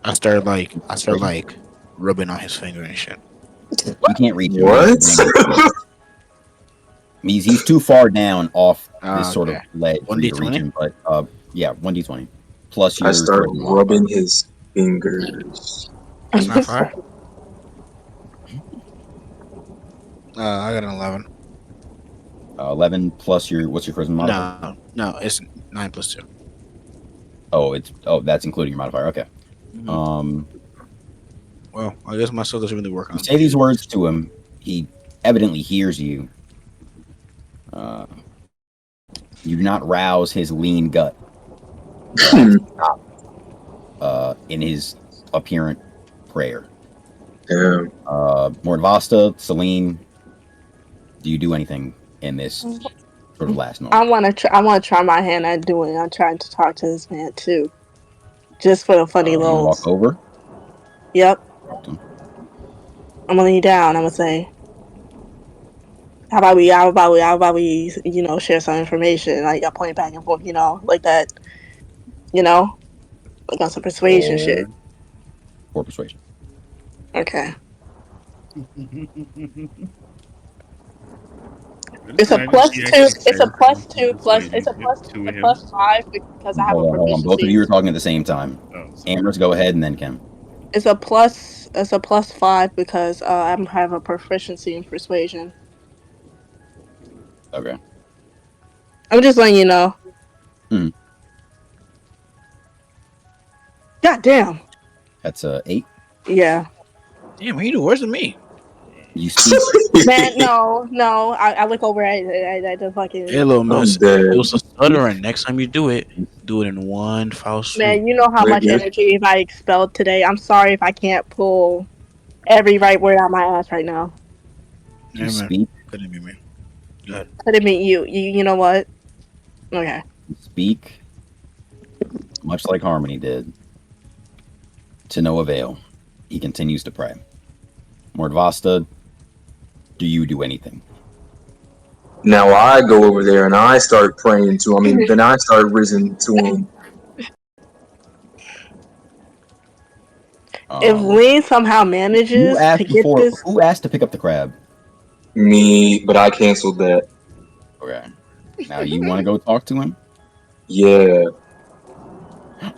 I start like rubbing on his finger and shit. He can't reach you. What? He's too far down off this sort of Okay. ledge for you to reach 1d20? him. But yeah, 1d20 plus I your start charisma rubbing modifier. his fingers. That's not fire. I got an 11. 11 plus what's your charisma modifier? No, it's 9 plus 2. That's including your modifier. Okay. Well, I guess my soul doesn't really work You on say these words to him. He evidently hears you. You do not rouse his lean gut in his apparent prayer. Damn. Mordvasta, Celine, do you do anything in this sort of last moment? I want to try my hand at doing. I'm trying to talk to this man too, just for the funny You walk lulz. over. Yep. Talk to him. I'm gonna lean down. I'm gonna say, how about we, share some information, like I point back and forth, like that, like on some persuasion shit. For persuasion. Okay. It's a Imagine plus she two. actually It's a said plus something two plus. It's persuasion a plus. to A him. plus five because I have a Hold on. Both of proficiency. you are talking at the same time. Oh, sorry. Amherst, go ahead, and then Kim. It's a plus. It's a plus five because I have a proficiency in persuasion. Okay. I'm just letting you know. Hmm. God damn. That's 8. Yeah. Damn, he do worse than me. You speak. Man, no. I look over at the Hey, fucking. little I'm miss. dead. It was a stuttering. Next time you do it in one foul swoop. Man, you know how much Nigga. energy I expelled today. I'm sorry if I can't pull every right word out my ass right now. You Yeah, man. speak. Couldn't be me. Go ahead. I didn't mean you. You know what? Okay. You speak. Much like Harmony did. To no avail. He continues to pray. Mordvasta, do you do anything? Now I go over there and I start praying to him. Then I start risen to him. If Um, Lee somehow you manages to asked get before. this, Who asked to pick up the crab? Me, but I canceled that. Okay. Now you want to go talk to him? Yeah.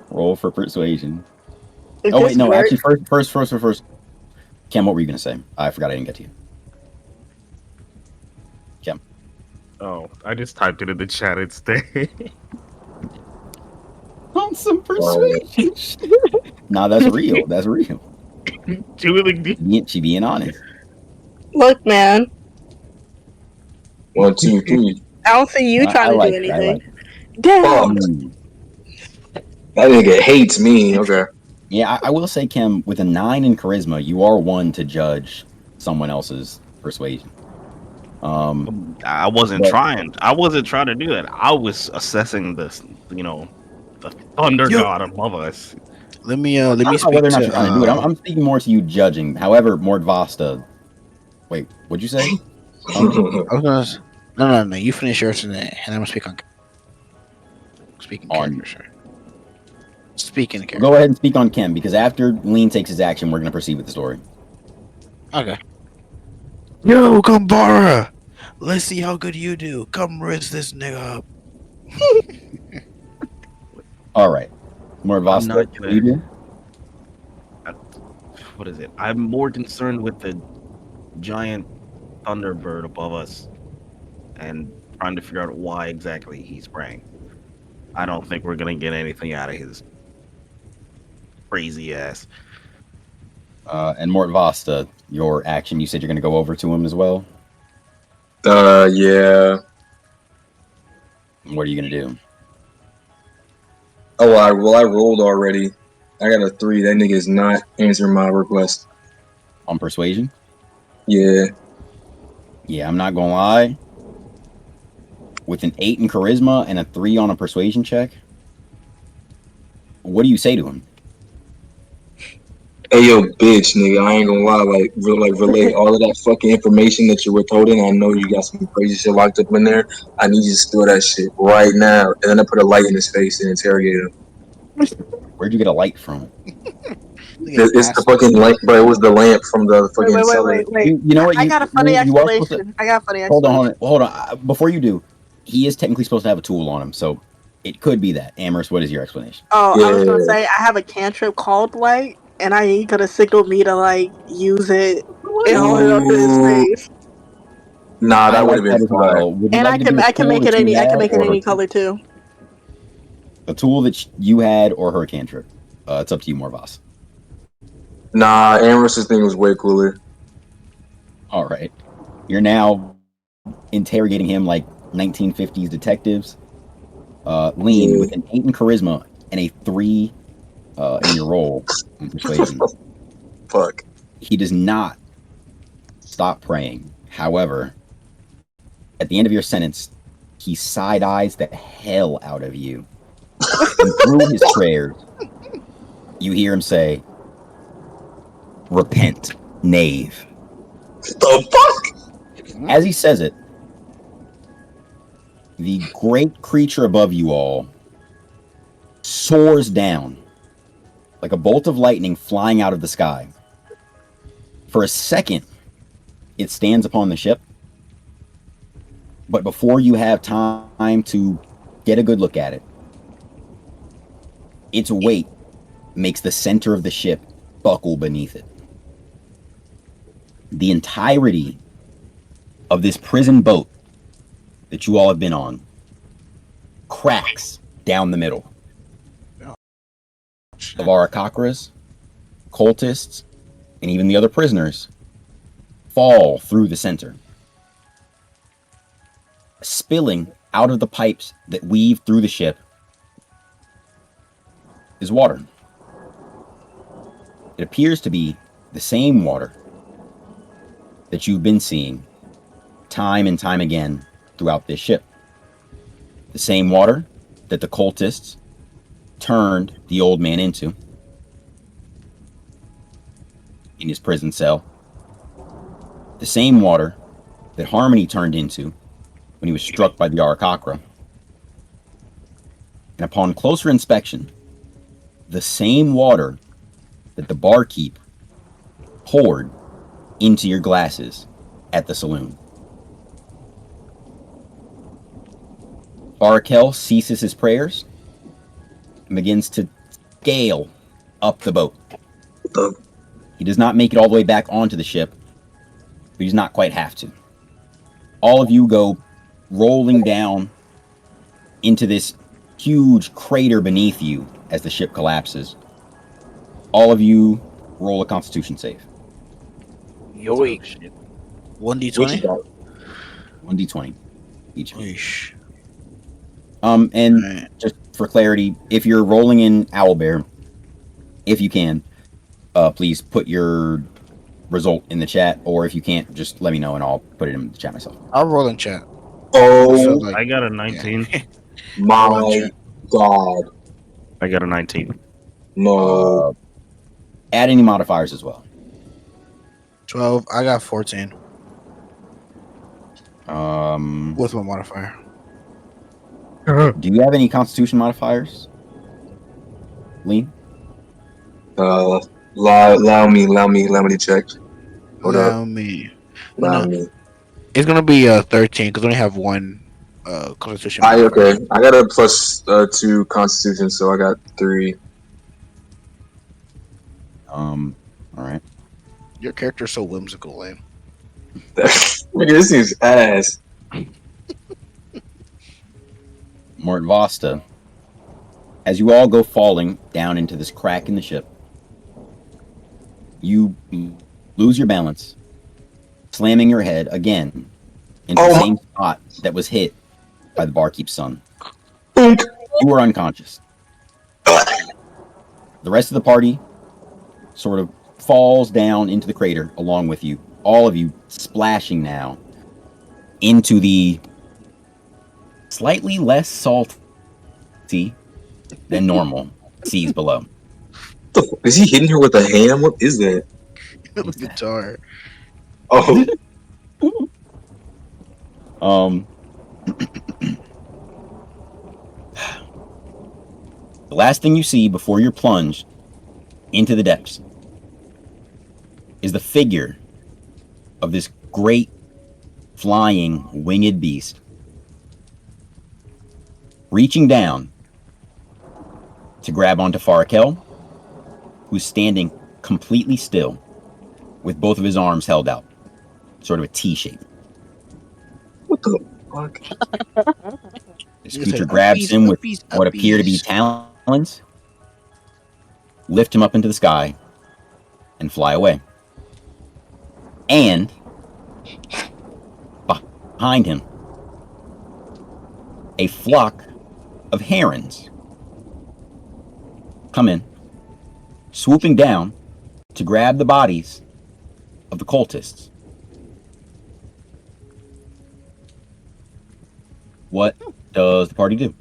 Roll for persuasion. if Oh wait, this no. works, Actually, first. Cam, what were you gonna say? I forgot I didn't get to you. Cam. Oh, I just typed it in the chat instead. On some persuasion. Nah, that's real. That's real. She being honest. look, man, 1, 2, 3. I don't see you I trying to do like it. I anything. like it. Fuck. Damn. That nigga hates me. Okay. Yeah, I will say, Kim, with a 9 in charisma, you are one to judge someone else's persuasion. I wasn't But- trying. I wasn't trying to do that. I was assessing this, the thunder Yo. god above us. Let me I don't know speak whether or not to you're trying to do it. I'm speaking more to you judging. However, Mordvasta. Wait, what'd you say? Harmony? I was no. You finish yours and then I'm gonna speak on speaking character, sir. Speaking character. Go ahead and speak on Kim, because after Lean takes his action, we're going to proceed with the story. Okay. Yo, Gambara! Let's see how good you do. Come raise this nigga up. All right. I'm Mordvasta, not what do you do? What is it? I'm more concerned with the giant thunderbird above us and trying to figure out why exactly he's praying. I don't think we're gonna get anything out of his crazy ass. And Mordvasta, your action, you said you're going to go over to him as well? Yeah. What are you going to do? Oh, I rolled already. I got a 3. That nigga is not answering my request. On persuasion? Yeah. Yeah, I'm not going to lie. With an 8 in charisma and a 3 on a persuasion check, what do you say to him? Hey yo, bitch, nigga. I ain't gonna lie. Relay all of that fucking information that you were withholding. I know you got some crazy shit locked up in there. I need you to steal that shit right now. And then I put a light in his face and interrogate him. Where'd you get a light from? It's the fucking lamp, but it was the lamp from the fucking Wait. cellar. You know what? I got a funny you are supposed to. explanation. I got a funny Hold explanation. on. Before you do, he is technically supposed to have a tool on him, so it could be that. Amherst, what is your explanation? Oh, I was gonna Yeah. say I have a cantrip called light, and I ain't gonna signal me to like use it and hold it up to his Ooh. face. Nah, I that would like have been that as fire. well. Would you And like to do a I can tool make that it you any had or any color too. a tool that you had or her cantrip? It's up to you, Morvas. Nah, Amherst's thing was way cooler. All right. You're now interrogating him like 1950s detectives. Lean Yeah. with an 8 in charisma and a 3 in your roll in persuasion. Fuck. He does not stop praying. However, at the end of your sentence, he side eyes the hell out of you. And through his prayers, you hear him say, "Repent, knave." The fuck? As he says it, the great creature above you all soars down like a bolt of lightning flying out of the sky. For a second, it stands upon the ship, But before you have time to get a good look at it, its weight makes the center of the ship buckle beneath it. The entirety of this prison boat that you all have been on cracks down the middle. The Varakakras, cultists, and even the other prisoners fall through the center. Spilling out of the pipes that weave through the ship is water. It appears to be the same water that you've been seeing time and time again throughout this ship. The same water that the cultists turned the old man into in his prison cell. The same water that Harmony turned into when he was struck by the Arakakra. And upon closer inspection, the same water that the barkeep poured into your glasses at the saloon. Barakel ceases his prayers and begins to scale up the boat. He does not make it all the way back onto the ship, but he's not quite have to. All of you go rolling down into this huge crater beneath you as the ship collapses. All of you roll a Constitution save. Yoink. 1d20? 1d20 each of you. Yeesh. And Right. just for clarity, if you're rolling in Owlbear, if you can, please put your result in the chat, or if you can't, just let me know and I'll put it in the chat myself. I'll roll in chat. Oh So, like, I got a 19. my god. I got a 19. No. Add any modifiers as well. 12. I got 14 Um, with my modifier. do you have any Constitution modifiers, Lean? Allow me to check. Hold up. Allow me. Allow No, me. it's gonna be 13 because I only have one constitution. Okay. I got a plus 2 constitution, so I got 3. All right. Your character's so whimsical, Lane. Nigga, this seems ass. Mort Vosta, as you all go falling down into this crack in the ship, you lose your balance, slamming your head again into the same spot that was hit by the barkeep's son. You were unconscious. The rest of the party sort of falls down into the crater along with you, all of you splashing now into the slightly less salty than normal seas below. Is he hitting her with a ham? What is that? The guitar. Oh, The last thing you see before you're plunged into the depths is the figure of this great flying winged beast reaching down to grab onto Farakel, who's standing completely still with both of his arms held out, sort of a T shape. what the fuck? This creature grabs him with what appear to be talons, lift him up into the sky, and fly away. And behind him, a flock of herons come in, swooping down to grab the bodies of the cultists. What does the party do?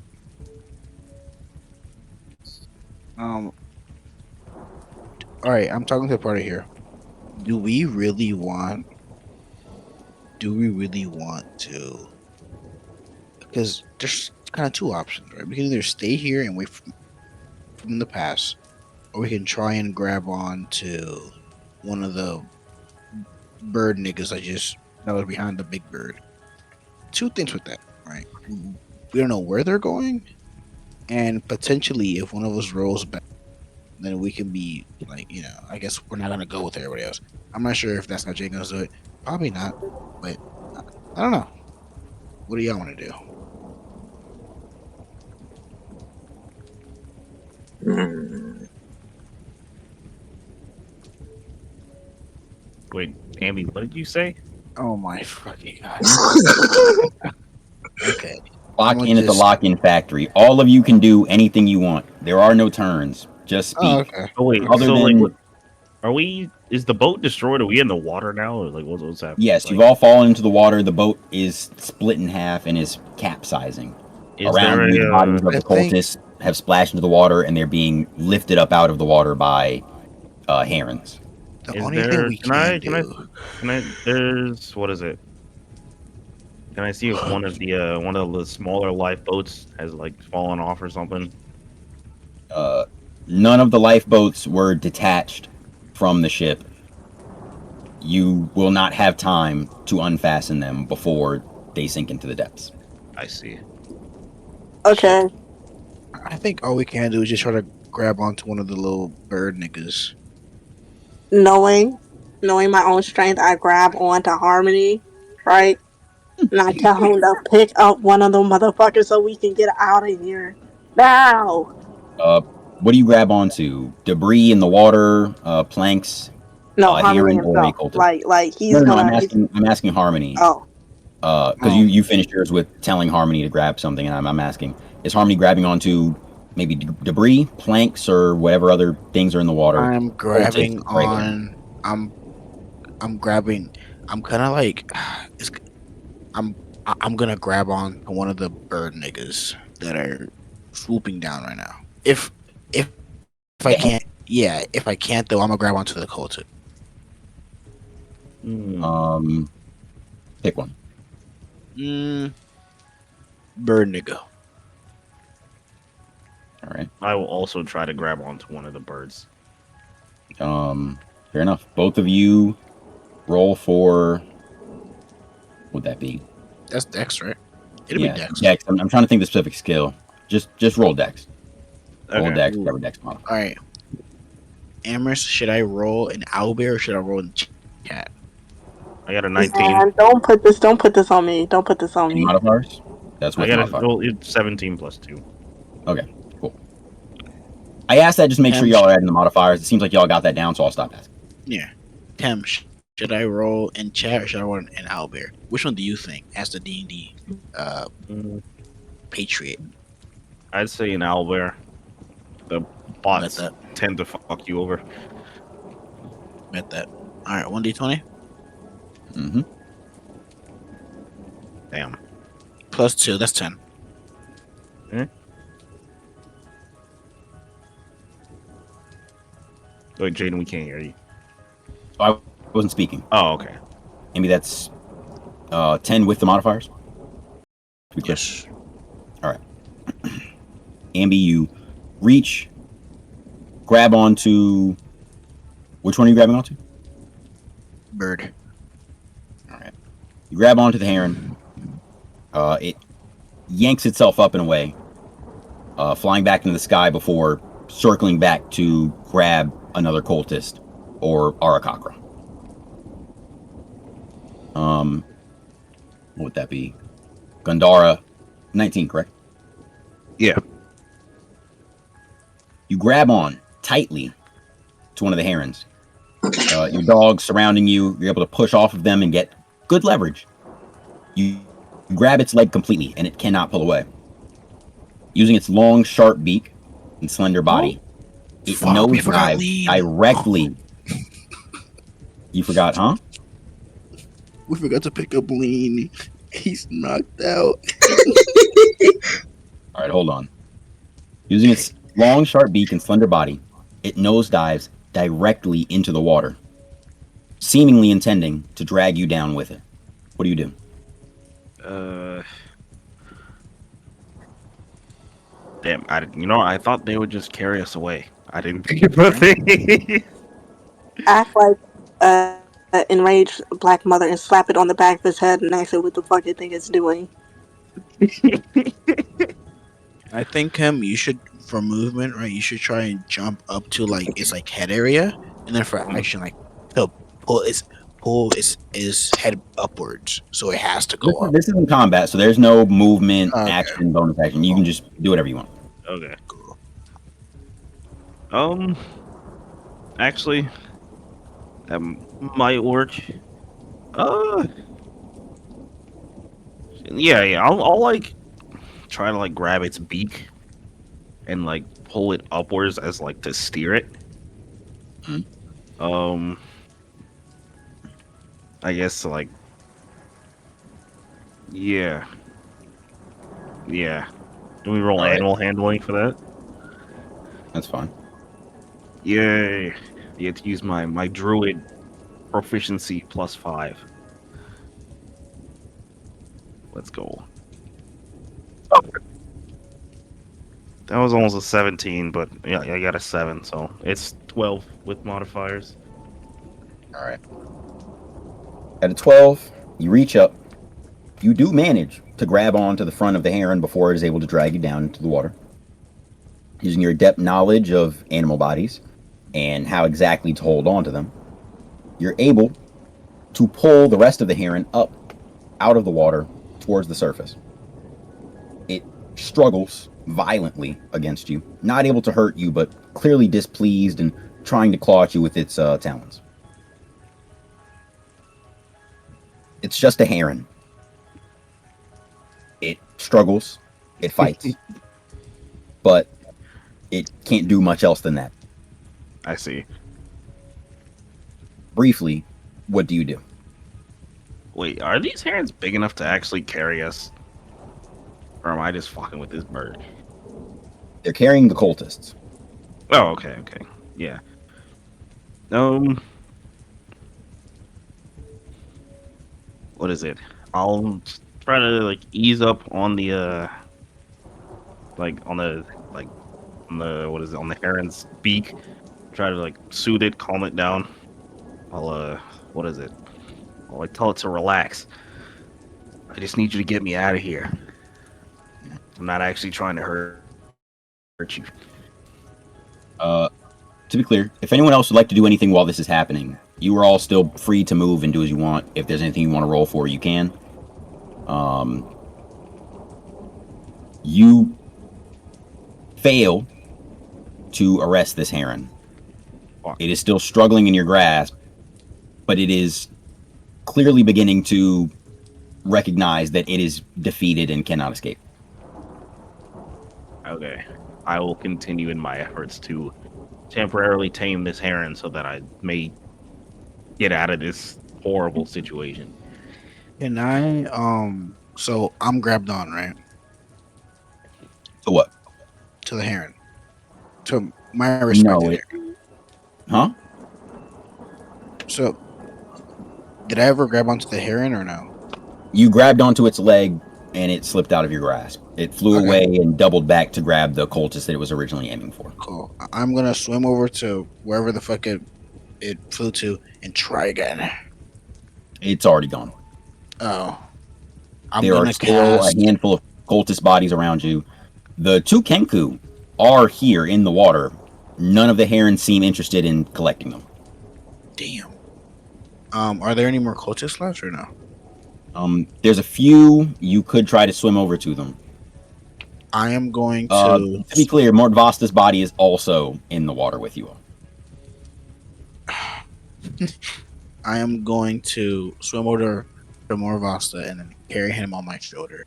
All right, I'm talking to the party here. Do we really want to? Because there's kind of two options, right? We can either stay here and wait from the past, or we can try and grab on to one of the bird niggas that was behind the big bird. two things with that, right? We don't know where they're going, and potentially if one of us rolls back, then we can be like, I guess we're not gonna go with everybody else. I'm not sure if that's how Jay gonna do it. Probably not, but I don't know. What do y'all want to do? Hmm. Wait, Ambi, what did you say? Oh my fucking god. Okay. Lock I'ma in at the just. lock-in factory. All of you can do anything you want. There are no turns. Just Oh, speak. okay. Oh wait, Okay. Other so like, what than are we? Is the boat destroyed? Are we in the water now, or like what's happening? yes, you've Like, all fallen into the water. The boat is split in half and is capsizing. is there Around you, the a? bodies of I the think cultists have splashed into the water, and they're being lifted up out of the water by herons. the Is only thing there? we can Can I? do. Can I? There's what is it? Can I see if one of the smaller lifeboats has like fallen off or something? Uh, None of the lifeboats were detached from the ship. You will not have time to unfasten them before they sink into the depths. I see. Shit. Okay. I think all we can do is just try to grab onto one of the little bird niggas. Knowing my own strength, I grab onto Harmony, right? And I tell him to pick up one of them motherfuckers so we can get out of here. Now! Uh, what do you grab onto? Debris in the water, planks, No, a Harmony heron, or a himself. cultist? Like No, he's no, no. gonna. I'm asking Harmony. Oh, Because you Um, you finished yours with telling Harmony to grab something, and I'm asking, is Harmony grabbing onto maybe debris, planks, or whatever other things are in the water? I'm Cultists, grabbing regular. on. I'm. I'm grabbing. I'm kind of like. It's. I'm. I'm gonna grab on to one of the bird niggas that are swooping down right now. If I Okay. can't. Yeah. If I can't though, I'm gonna grab onto the cultist. Hmm. Um, pick one. Mm, bird nigga. All right. I will also try to grab onto one of the birds. Fair enough. Both of you roll for. What would that be? That's Dex, right? It'll be Yeah, Dex. Dex. I'm trying to think of the specific skill. Just roll Dex. Roll Okay. Dex. Ooh. Whatever Dex modifier. All right. Amherst, should I roll an owlbear or should I roll in chat? I got a 19. man, don't put this on me. Don't put this on Any me. modifiers? That's I with got a modifier. well, it's 17 plus 2. Okay, cool. I asked that just to make sure Tem, y'all are adding the modifiers. It seems like y'all got that down, so I'll stop asking. yeah. Tem, should I roll in chat or should I roll an owlbear? Which one do you think as the D&D Mm, patriot? I'd say an owlbear. The Bet bots that. tend to fuck you over. Bet that. All right, 1d20 Mm-hmm. Damn. plus 2, that's 10. Wait, Jaden, we can't hear you. I wasn't speaking. Oh, okay. Maybe that's 10 with the modifiers. To be clear. Yes. All right. Ambi, you reach, grab onto. Which one are you grabbing onto? Bird. All right. You grab onto the heron. It yanks itself up and away, flying back into the sky before circling back to grab another cultist or Arakakra. What would that be? Gandara, 19, correct? Yeah. You grab on tightly to one of the herons. Your dog's surrounding you. You're able to push off of them and get good leverage. You grab its leg completely, and it cannot pull away. Using its long, sharp beak and slender body, it Fuck, we forgot nosedives lean. directly. You forgot, huh? We forgot to pick up lean. He's knocked out. All right, hold on. Using its long, sharp beak and slender body, it nosedives directly into the water, seemingly intending to drag you down with it. What do you do? Damn. I thought they would just carry us away. I didn't think about it. Act like enraged black mother and slap it on the back of his head and ask it what the fuck you think it's doing. I think you should for movement, right? You should try and jump up to like its like head area, and then for action, like to pull its head upwards, so it has to go up. This isn't combat, so there's no movement, Okay. action, bonus action. You can just do whatever you want. Okay. Cool. Actually, that might work. Yeah. I'll like try to like grab its beak and like pull it upwards as like to steer it. I guess like yeah. Do we roll All right. animal handling for that? That's fine. Yay! You have to use my druid proficiency +5. Let's go. That was almost a 17, but yeah, I got a 7, so it's 12 with modifiers. All right. At a 12, you reach up. You do manage to grab onto the front of the heron before it is able to drag you down into the water. Using your adept knowledge of animal bodies and how exactly to hold on to them, you're able to pull the rest of the heron up out of the water towards the surface. It struggles violently against you, not able to hurt you, but clearly displeased and trying to claw at you with its talons. It's just a heron. It struggles, it fights, but it can't do much else than that. I see. Briefly, what do you do? Wait, are these herons big enough to actually carry us? Or am I just fucking with this bird? They're carrying the cultists. Oh, okay. Yeah. What is it? I'll try to like ease up on the on the what is it, on the heron's beak. Try to like soothe it, calm it down. I'll what is it? I'll like tell it to relax. I just need you to get me out of here. I'm not actually trying to hurt you. To be clear, if anyone else would like to do anything while this is happening, you are all still free to move and do as you want. If there's anything you want to roll for, you can. You fail to arrest this heron. It is still struggling in your grasp, but it is clearly beginning to recognize that it is defeated and cannot escape. Okay. I will continue in my efforts to temporarily tame this heron so that I may get out of this horrible situation. Can I so I'm grabbed on, right? So what? To the heron. To my respected No, heron. Huh? So did I ever grab onto the heron or no? You grabbed onto its leg and it slipped out of your grasp. It flew Okay. away and doubled back to grab the cultist that it was originally aiming for. Cool. I'm gonna swim over to wherever the fuck it flew to and try again. It's already gone. Oh. I'm There are gonna still cast. a handful of cultist bodies around you. The two Kenku are here in the water. None of the herons seem interested in collecting them. Damn. Are there any more cultists left or no? There's a few. You could try to swim over to them. I am going to. To be clear, Mortvasta's body is also in the water with you all. I am going to swim over to Morvasta and then carry him on my shoulder.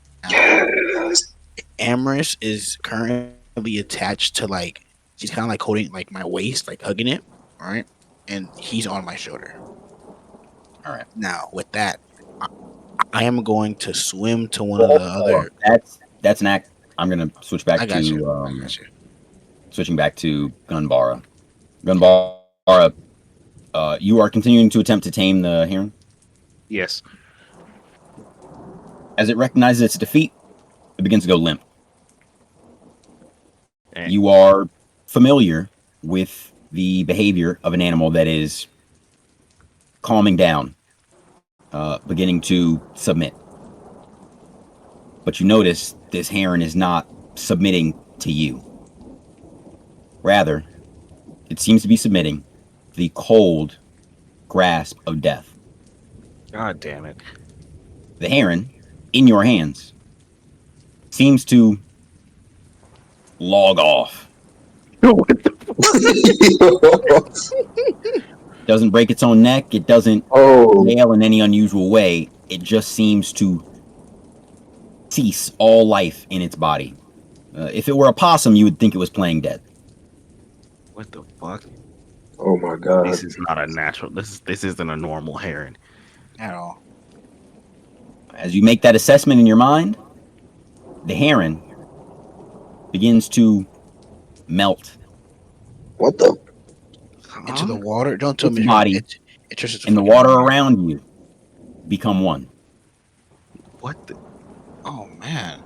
Amorous is currently attached to like she's kind of like holding like my waist, like hugging it. All right, and he's on my shoulder. All right. Now with that, I am going to swim to one of the other. That's an act. I'm gonna switch back I got to you. I got you. switching back to Gunbara. Gunbara, you are continuing to attempt to tame the heron. Yes. As it recognizes its defeat, it begins to go limp. You are familiar with the behavior of an animal that is calming down, beginning to submit. But you notice this heron is not submitting to you. Rather, it seems to be submitting to the cold grasp of death. God damn it. The heron, in your hands, seems to log off. Doesn't break its own neck. It doesn't Oh, fail in any unusual way. It just seems to cease all life in its body. If it were a possum, you would think it was playing dead. What the fuck? oh my God. This is not a natural. This isn't a normal heron. At all. As you make that assessment in your mind, the heron begins to melt. What the? Into the water. Don't tell Its me body it turns into and the fucking water water. around you become one. What the? Oh man.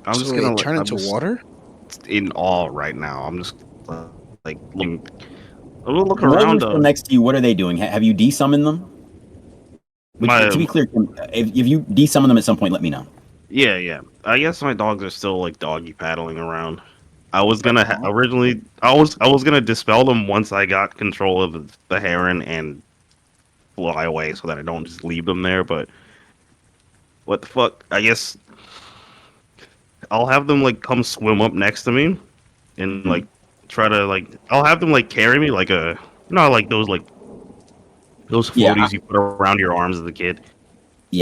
I'm just So gonna. it turned I'm into just water? in awe right now. I'm just like looking. I'm gonna look The wolves around. are still next to you. What are they doing? Have you desummoned them? Which, My to be clear, if you desummon them at some point, let me know. yeah. I guess my dogs are still like doggy paddling around. I was gonna Uh-huh. originally. I was gonna dispel them once I got control of the heron and fly away, so that I don't just leave them there. But what the fuck? I guess I'll have them like come swim up next to me and like try to like. I'll have them like carry me like a like those Yeah, floaties you put around your arms as a kid.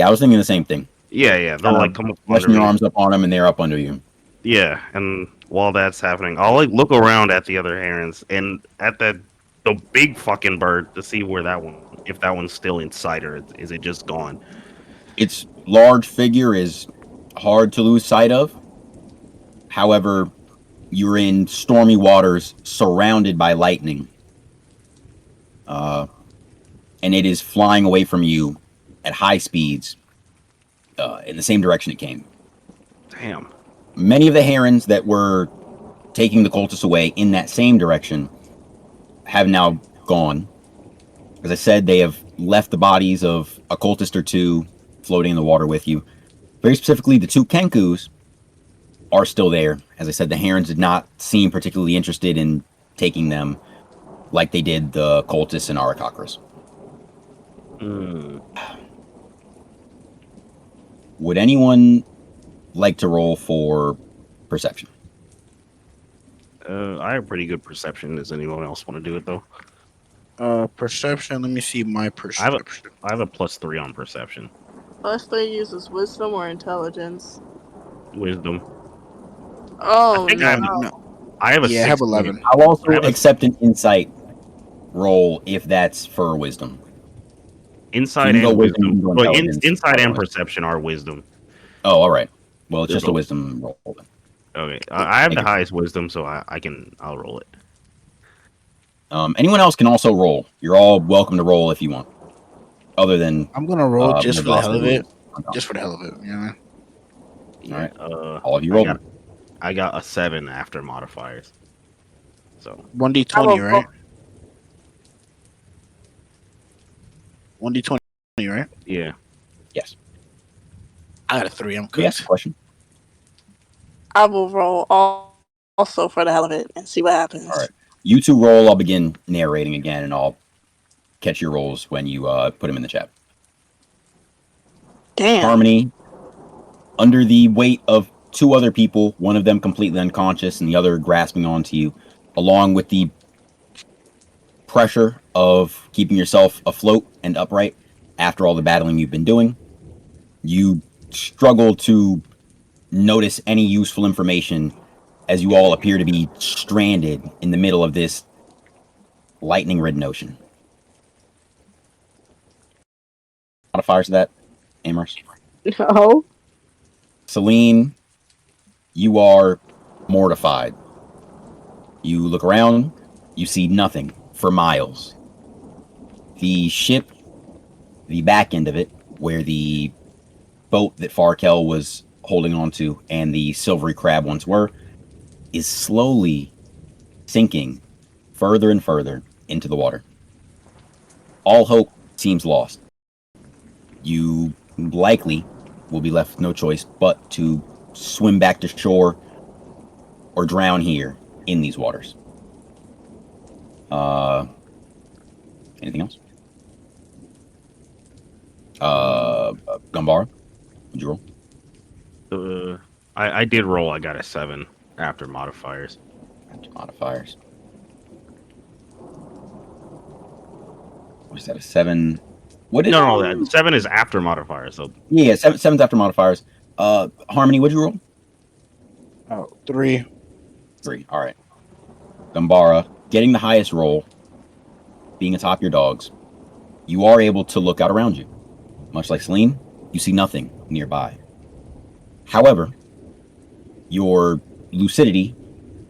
I was thinking the same thing. Yeah. They'll like come up under Resting your me. arms up on them, and they're up under you. Yeah, and while that's happening, I'll like look around at the other herons and at the big fucking bird to see where that one, if that one's still inside or is it just gone? Its large figure is hard to lose sight of. However, you're in stormy waters surrounded by lightning. And it is flying away from you at high speeds in the same direction it came. Damn. Many of the herons that were taking the cultists away in that same direction have now gone. As I said, they have left the bodies of a cultist or two floating in the water with you. Very specifically, the two Kenkus are still there. As I said, the herons did not seem particularly interested in taking them like they did the cultists and Arakakras. Would anyone like to roll for perception? I have pretty good perception. Does anyone else want to do it though? Perception. Let me see my perception. I have a +3 on perception. Plus 3 uses wisdom or intelligence. Wisdom. Oh, I think no. I have a Yeah, I have 16. 11. I'll also I have a- accept an insight roll if that's for wisdom. Inside You can and go wisdom, you wisdom. can go But intelligence. inside and perception are wisdom. Oh, all right. Well, it's They're just a both. wisdom roll. Then. Okay. I have Thank the you. highest wisdom, so I'll roll it. Anyone else can also roll. You're all welcome to roll if you want. Other than I'm gonna roll just for the Mabasa, hell of who it. is unconscious. Just for the hell of it, you know. Yeah, Alright. All of you I roll. got, I got a 7 after modifiers. So 1d20, right? 1d20, right? yeah. Yes. I got a 3. I'm Yes. cooked. Question. I will roll also for the hell of it and see what happens. All right. You two roll. I'll begin narrating again, and I'll catch your rolls when you put them in the chat. Damn. Harmony, under the weight of two other people, one of them completely unconscious and the other grasping onto you, along with the pressure of keeping yourself afloat and upright after all the battling you've been doing, you struggle to notice any useful information as you all appear to be stranded in the middle of this lightning-ridden ocean. Modifiers to that, Amherst? No. Celine, you are mortified. You look around, you see nothing for miles. The ship, the back end of it, where the boat that Farkel was holding onto and the silvery crab once were, is slowly sinking further and further into the water. all hope seems lost. You likely will be left with no choice but to swim back to shore or drown here in these waters. Anything else? Gumbara, would you roll? I did roll. I got a 7 after modifiers. Modifiers. Was that a 7? What is No, that 7 is after modifiers. So Yeah, seven's after modifiers. Harmony, what'd you roll? Oh, 3. 3. All right. Gumbara, getting the highest roll, being atop your dogs, you are able to look out around you. Much like Celine, you see nothing nearby. However, your lucidity,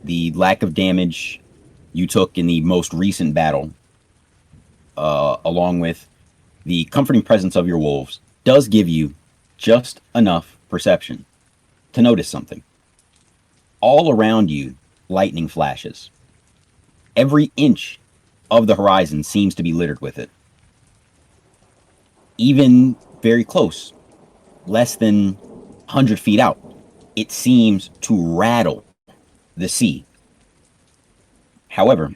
the lack of damage you took in the most recent battle, along with the comforting presence of your wolves, does give you just enough perception to notice something. All around you, lightning flashes. Every inch of the horizon seems to be littered with it. Even very close, less than 100 feet out, it seems to rattle the sea. However,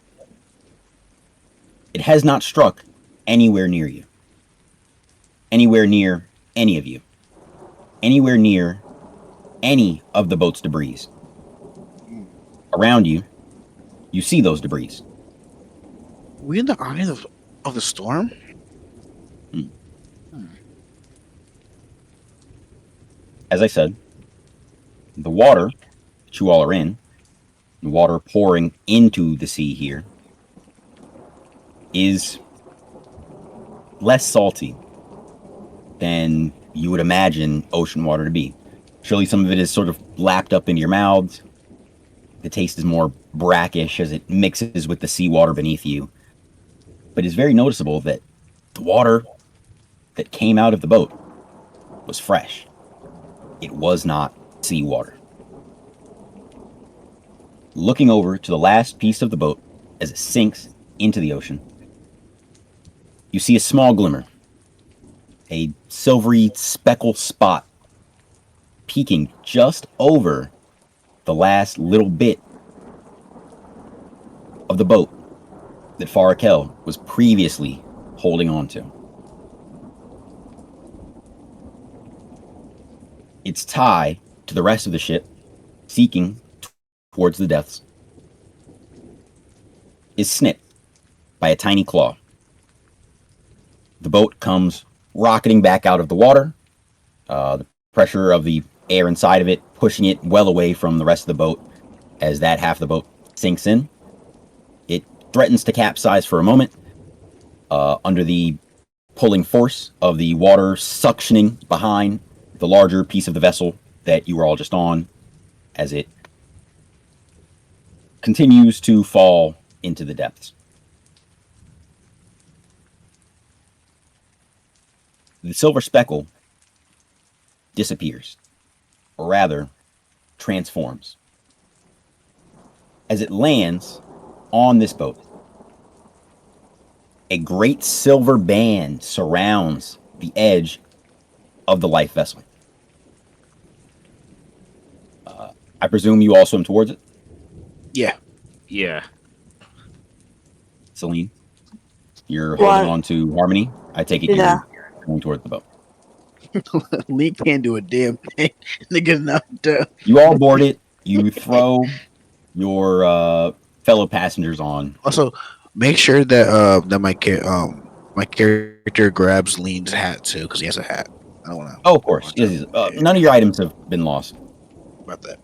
it has not struck anywhere near you. Anywhere near any of you. Anywhere near any of the boat's debris. Around you, you see those debris. We in the eye of the storm? As I said, the water that you all are in, the water pouring into the sea here, is less salty than you would imagine ocean water to be. Surely some of it is sort of lapped up into your mouths. The taste is more brackish as it mixes with the seawater beneath you. But it's very noticeable that the water that came out of the boat was fresh. It was not seawater. Looking over to the last piece of the boat as it sinks into the ocean, you see a small glimmer, a silvery speckle spot peeking just over the last little bit of the boat that Farakel was previously holding on to. Its tie to the rest of the ship, seeking towards the depths, is snipped by a tiny claw. The boat comes rocketing back out of the water, the pressure of the air inside of it pushing it well away from the rest of the boat. As that half of the boat sinks in, it threatens to capsize for a moment under the pulling force of the water suctioning behind the larger piece of the vessel that you were all just on, as it continues to fall into the depths. The silver speckle disappears, or rather, transforms. As it lands on this boat, a great silver band surrounds the edge of the life vessel. I presume you all swim towards it? yeah. Celine, you're What? holding on to Harmony. I take it Yeah. you're going towards the boat. Lee can't do a damn thing. Nigga, no, duh. You all board it. You throw your fellow passengers on. Also, make sure that that my character grabs Lean's hat too, because he has a hat. I don't want to. Oh, of course. Yes, none of your items have been lost. About that.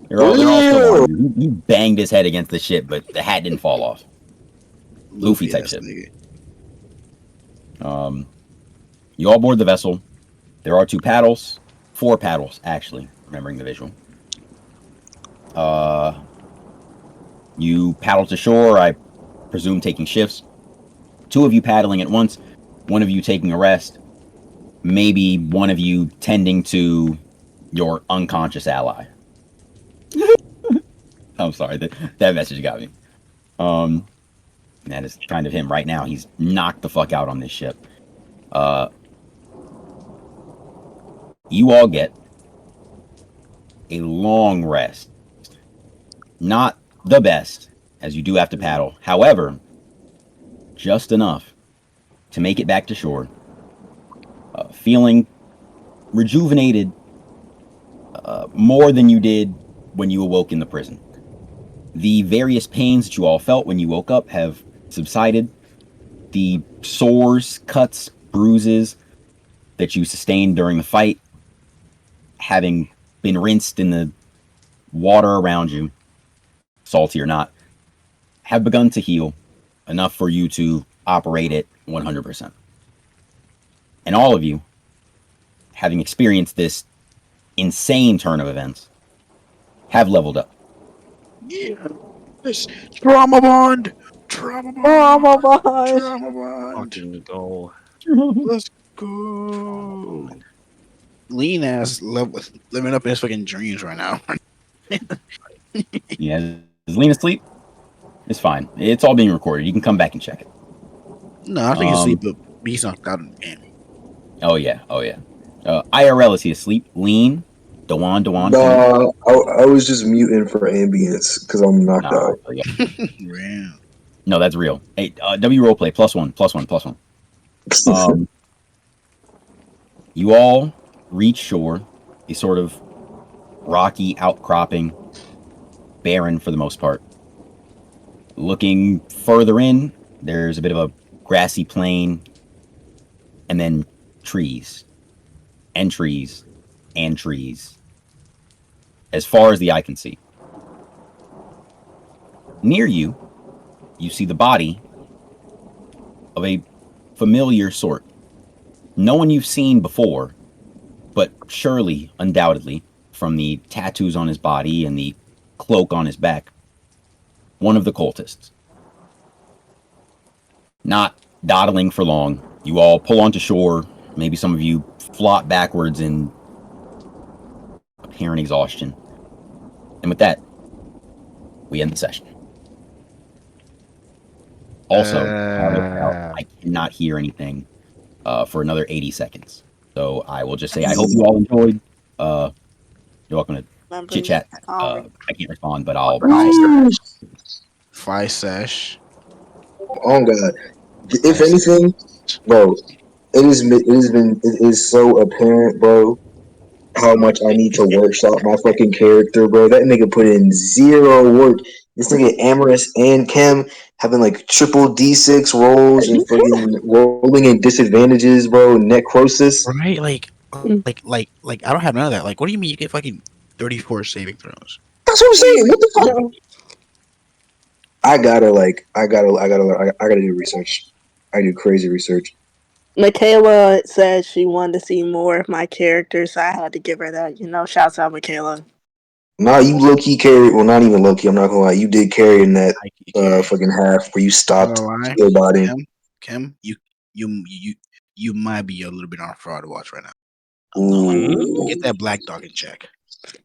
They're all still on you. He banged his head against the ship, but the hat didn't fall off. Luffy type ass shit. nigga. You all board the vessel. There are 2 paddles. 4 paddles, actually, remembering the visual. You paddle to shore, I presume taking shifts. 2 of you paddling at once, 1 of you taking a rest, maybe 1 of you tending to your unconscious ally. I'm sorry, that message got me. And that is kind of him right now. He's knocked the fuck out on this ship. You all get a long rest. Not the best, as you do have to paddle. However, just enough to make it back to shore. Feeling rejuvenated more than you did when you awoke in the prison. The various pains that you all felt when you woke up have subsided. The sores, cuts, bruises that you sustained during the fight, having been rinsed in the water around you, salty or not, have begun to heal enough for you to operate at 100%. And all of you, having experienced this insane turn of events, have leveled up. Yeah. This trauma bond. Trauma bond. Oh my gosh. Trauma bond. Fucking go. Let's go. Lean ass living up in his fucking dreams right now. Yeah, is Lena asleep? It's fine. It's all being recorded. You can come back and check it. No, I think he's asleep, but he's knocked out in the game. Oh yeah. IRL, is he asleep? Lean? Dewan? Nah, I was just muting for ambience because I'm knocked Nah, out. yeah. Yeah. No, that's real. Hey, W roleplay, +1. You all reach shore, a sort of rocky outcropping, barren for the most part. Looking further in, there's a bit of a grassy plain, and then trees, and trees, and trees, as far as the eye can see. Near you, you see the body of a familiar sort. No one you've seen before, but surely, undoubtedly, from the tattoos on his body and the cloak on his back, one of the cultists. Not dawdling for long, you all pull onto shore. Maybe some of you flop backwards in apparent exhaustion. And with that, we end the session. Also, I cannot hear anything for another 80 seconds. So I will just say I hope you all enjoyed. You're welcome to chit chat. I can't respond, but I'll. Five sesh. Oh God! If anything, bro, it is so apparent, bro, how much I need to workshop my fucking character, bro. That nigga put in zero work. This nigga Amorous and Chem having like triple D6 rolls and fucking rolling in disadvantages, bro. Necrosis. Right? Like I don't have none of that. Like, what do you mean you get fucking 34 saving throws? That's what I'm saying. What the fuck? I gotta do research. I do crazy research. Michaela said she wanted to see more of my character, so I had to give her that. Shouts out Michaela. Nah, you low key carried. Well, not even low key. I'm not gonna lie. You did carry in that fucking half where you stopped your body. Kim, you might be a little bit on fraud watch right now. Ooh. Get that black dog in check.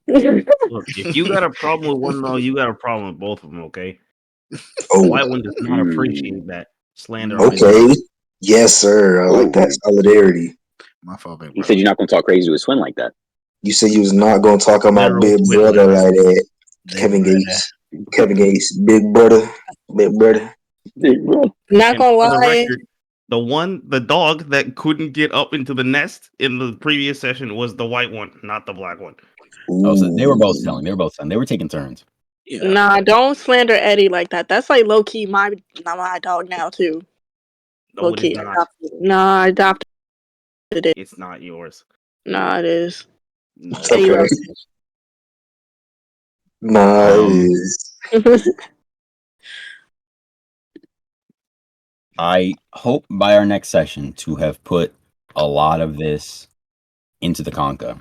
Look, if you got a problem with one, though, you got a problem with both of them. Okay. Oh. The white one does not appreciate that slander. Okay. Yes, sir. I like that solidarity. My fault, big You said you're not going to talk crazy to his twin like that. You said you was not going to talk about my big brother like that. Kevin Gates. Kevin Gates. Big brother. Big brother. Big brother. Not gonna lie. The dog that couldn't get up into the nest in the previous session was the white one, not the black one. Oh, so they were both selling. They were taking turns. Yeah. Nah, don't slander Eddie like that. That's like low key my dog now too. No, Low key. I adopted it. It's not yours. Nah, it is. No. Okay. Nice. I hope by our next session to have put a lot of this into the Conca.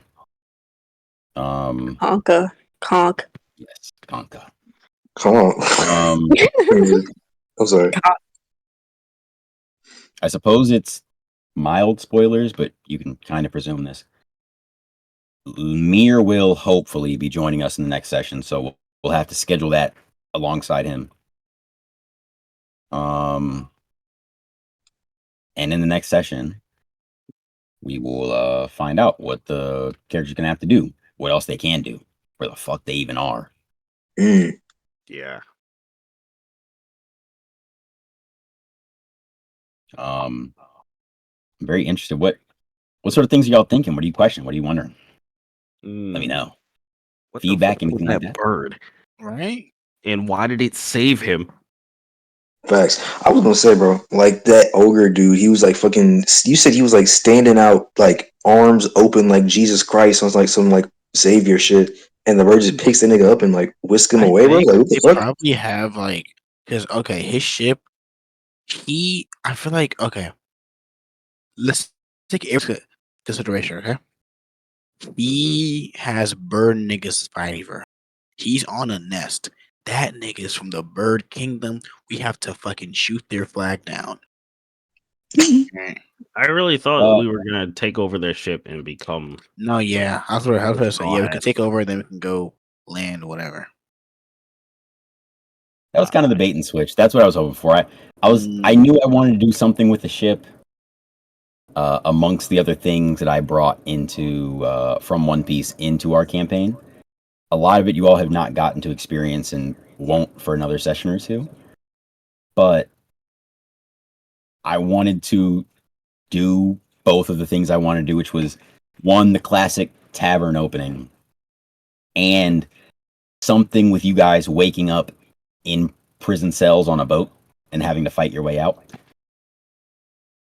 Conk. Yes, Conca. I'm sorry. I suppose it's mild spoilers, but you can kind of presume this. Mir will hopefully be joining us in the next session, so we'll have to schedule that alongside him. And in the next session, we will find out what the character's gonna have to do, what else they can do, where the fuck they even are. Mm. Yeah. I'm very interested. What sort of things are y'all thinking? What are you questioning? What are you wondering? Let me know. What Feedback, the fuck anything was like that that? bird? Right? And why did it save him? Facts. I was gonna say, bro, like that ogre dude, he was like fucking. You said he was like standing out, like arms open, like Jesus Christ. Sounds like some like savior shit. And the bird just picks the nigga up and like whisk him I away, bro. think Like what the they fuck? probably have like, because okay, his ship. I feel like okay. Let's take every consideration. Okay, he has bird niggas fighting for him. He's on a nest. That nigga is from the bird kingdom. We have to fucking shoot their flag down. I really thought Uh, we were gonna take over their ship and become. No, yeah, I was gonna say, Straw yeah, we could Hats. take over, and then we can go land, whatever. that was kind of the bait and switch. That's what I was hoping for. I Mm, knew I wanted to do something with the ship. Amongst the other things that I brought into from One Piece into our campaign, a lot of it you all have not gotten to experience and won't for another session or two. But I wanted to do both of the things I wanted to do, which was one, the classic tavern opening, and something with you guys waking up in prison cells on a boat and having to fight your way out.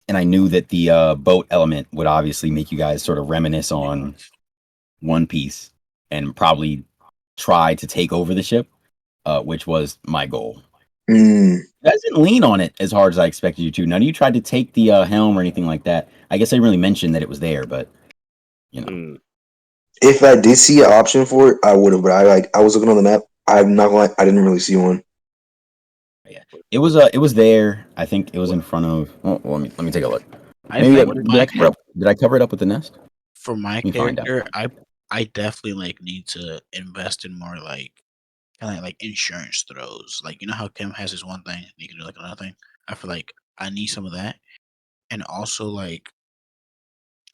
And I knew that the boat element would obviously make you guys sort of reminisce on One Piece and probably try to take over the ship, which was my goal. Mm. You guys didn't lean on it as hard as I expected you to. None of you tried to take the helm or anything like that. I guess I really mentioned that it was there, but you know. Mm. If I did see an option for it, I would have. But I was looking on the map. I'm not gonna. I didn't really see one. Yeah, it was there. I think it was in front of. Oh, well, let me take a look. I Maybe think What did did I you cover up? Did I cover it up with the nest? for my Let me find out. character, I definitely like need to invest in more like kind of like insurance throws. Like you know how Kim has his one thing, you can do like another thing. I feel like I need some of that, and also like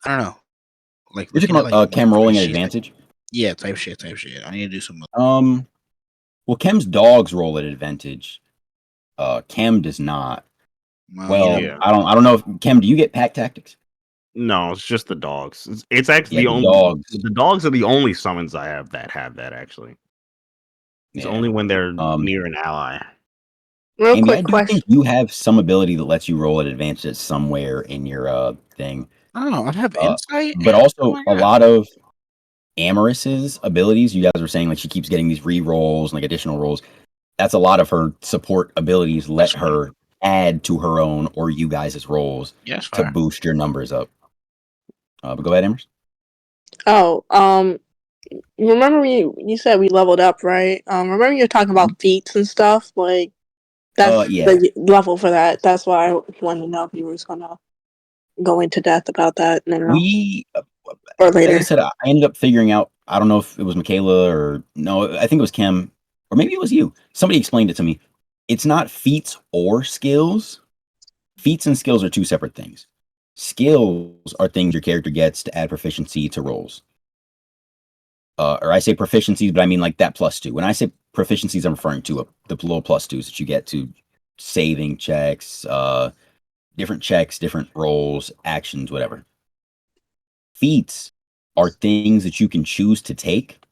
I don't know, like You're looking talking at about like Chem whenever rolling at she's like advantage. yeah type shit. I need to do some. Um, well, Chem's dogs roll at advantage. Chem does not. Well, you Well, know, Yeah. I don't know if Chem. Do you get pack tactics? No, it's just the dogs. It's actually Yeah, the the only. dogs. The dogs are the only summons I have that actually. It's Yeah. only when they're Um, near an ally. Real Amy, I quick do think question. you have some ability that lets you roll at advantage somewhere in your thing. I don't know. I have Uh, insight. but Oh also my a god. lot of Amaris's abilities. You guys were saying like she keeps getting these re-rolls and like additional rolls. That's a lot of her support abilities. Let That's fine. her add to her own or you guys' rolls Yeah, that's to fine. boost your numbers up. But go ahead, Amers. Oh, remember you said we leveled up, right? Remember you were talking about feats and stuff. Like that's Yeah. the level for that. That's why I wanted to know if you were just gonna go into depth about that now We, or like I later. said, I ended up figuring out. I don't know if it was Michaela or no. I think it was Kim, or maybe it was you. Somebody explained it to me. It's not feats or skills. Feats and skills are two separate things. Skills are things your character gets to add proficiency to rolls. Or I say proficiencies, but I mean like that +2. When I say proficiencies, I'm referring to the little +2s that you get to saving checks, different rolls, actions, whatever. Feats are things that you can choose to take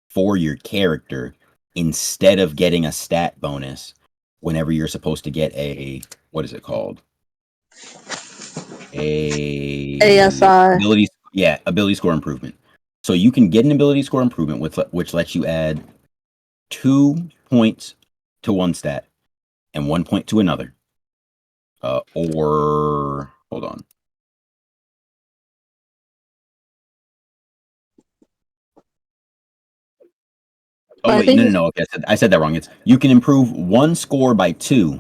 for your character instead of getting a stat bonus whenever you're supposed to get a what is it called? A ASI. ability score improvement. So you can get an ability score improvement which lets you add 2 points to one stat and 1 point to another. Or hold on. Oh But I wait, think no. Okay, I said that wrong. It's you can improve one score by 2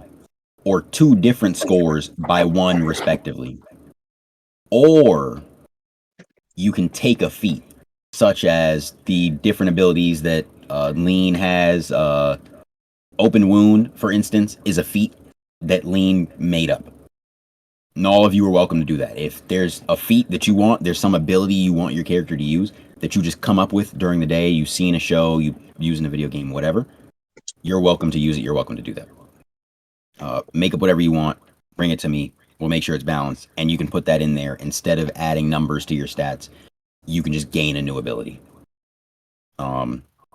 or 2 different scores by 1 respectively. Or you can take a feat, such as the different abilities that Lean has. Open Wound, for instance, is a feat. that Lean made up. And all of you are welcome to do that. If there's a feat that you want, there's some ability you want your character to use that you just come up with during the day, you see in a show, you use in a video game, whatever, you're welcome to use it. You're welcome to do that. Make up whatever you want, bring it to me. We'll make sure it's balanced, and you can put that in there instead of adding numbers to your stats. You can just gain a new ability.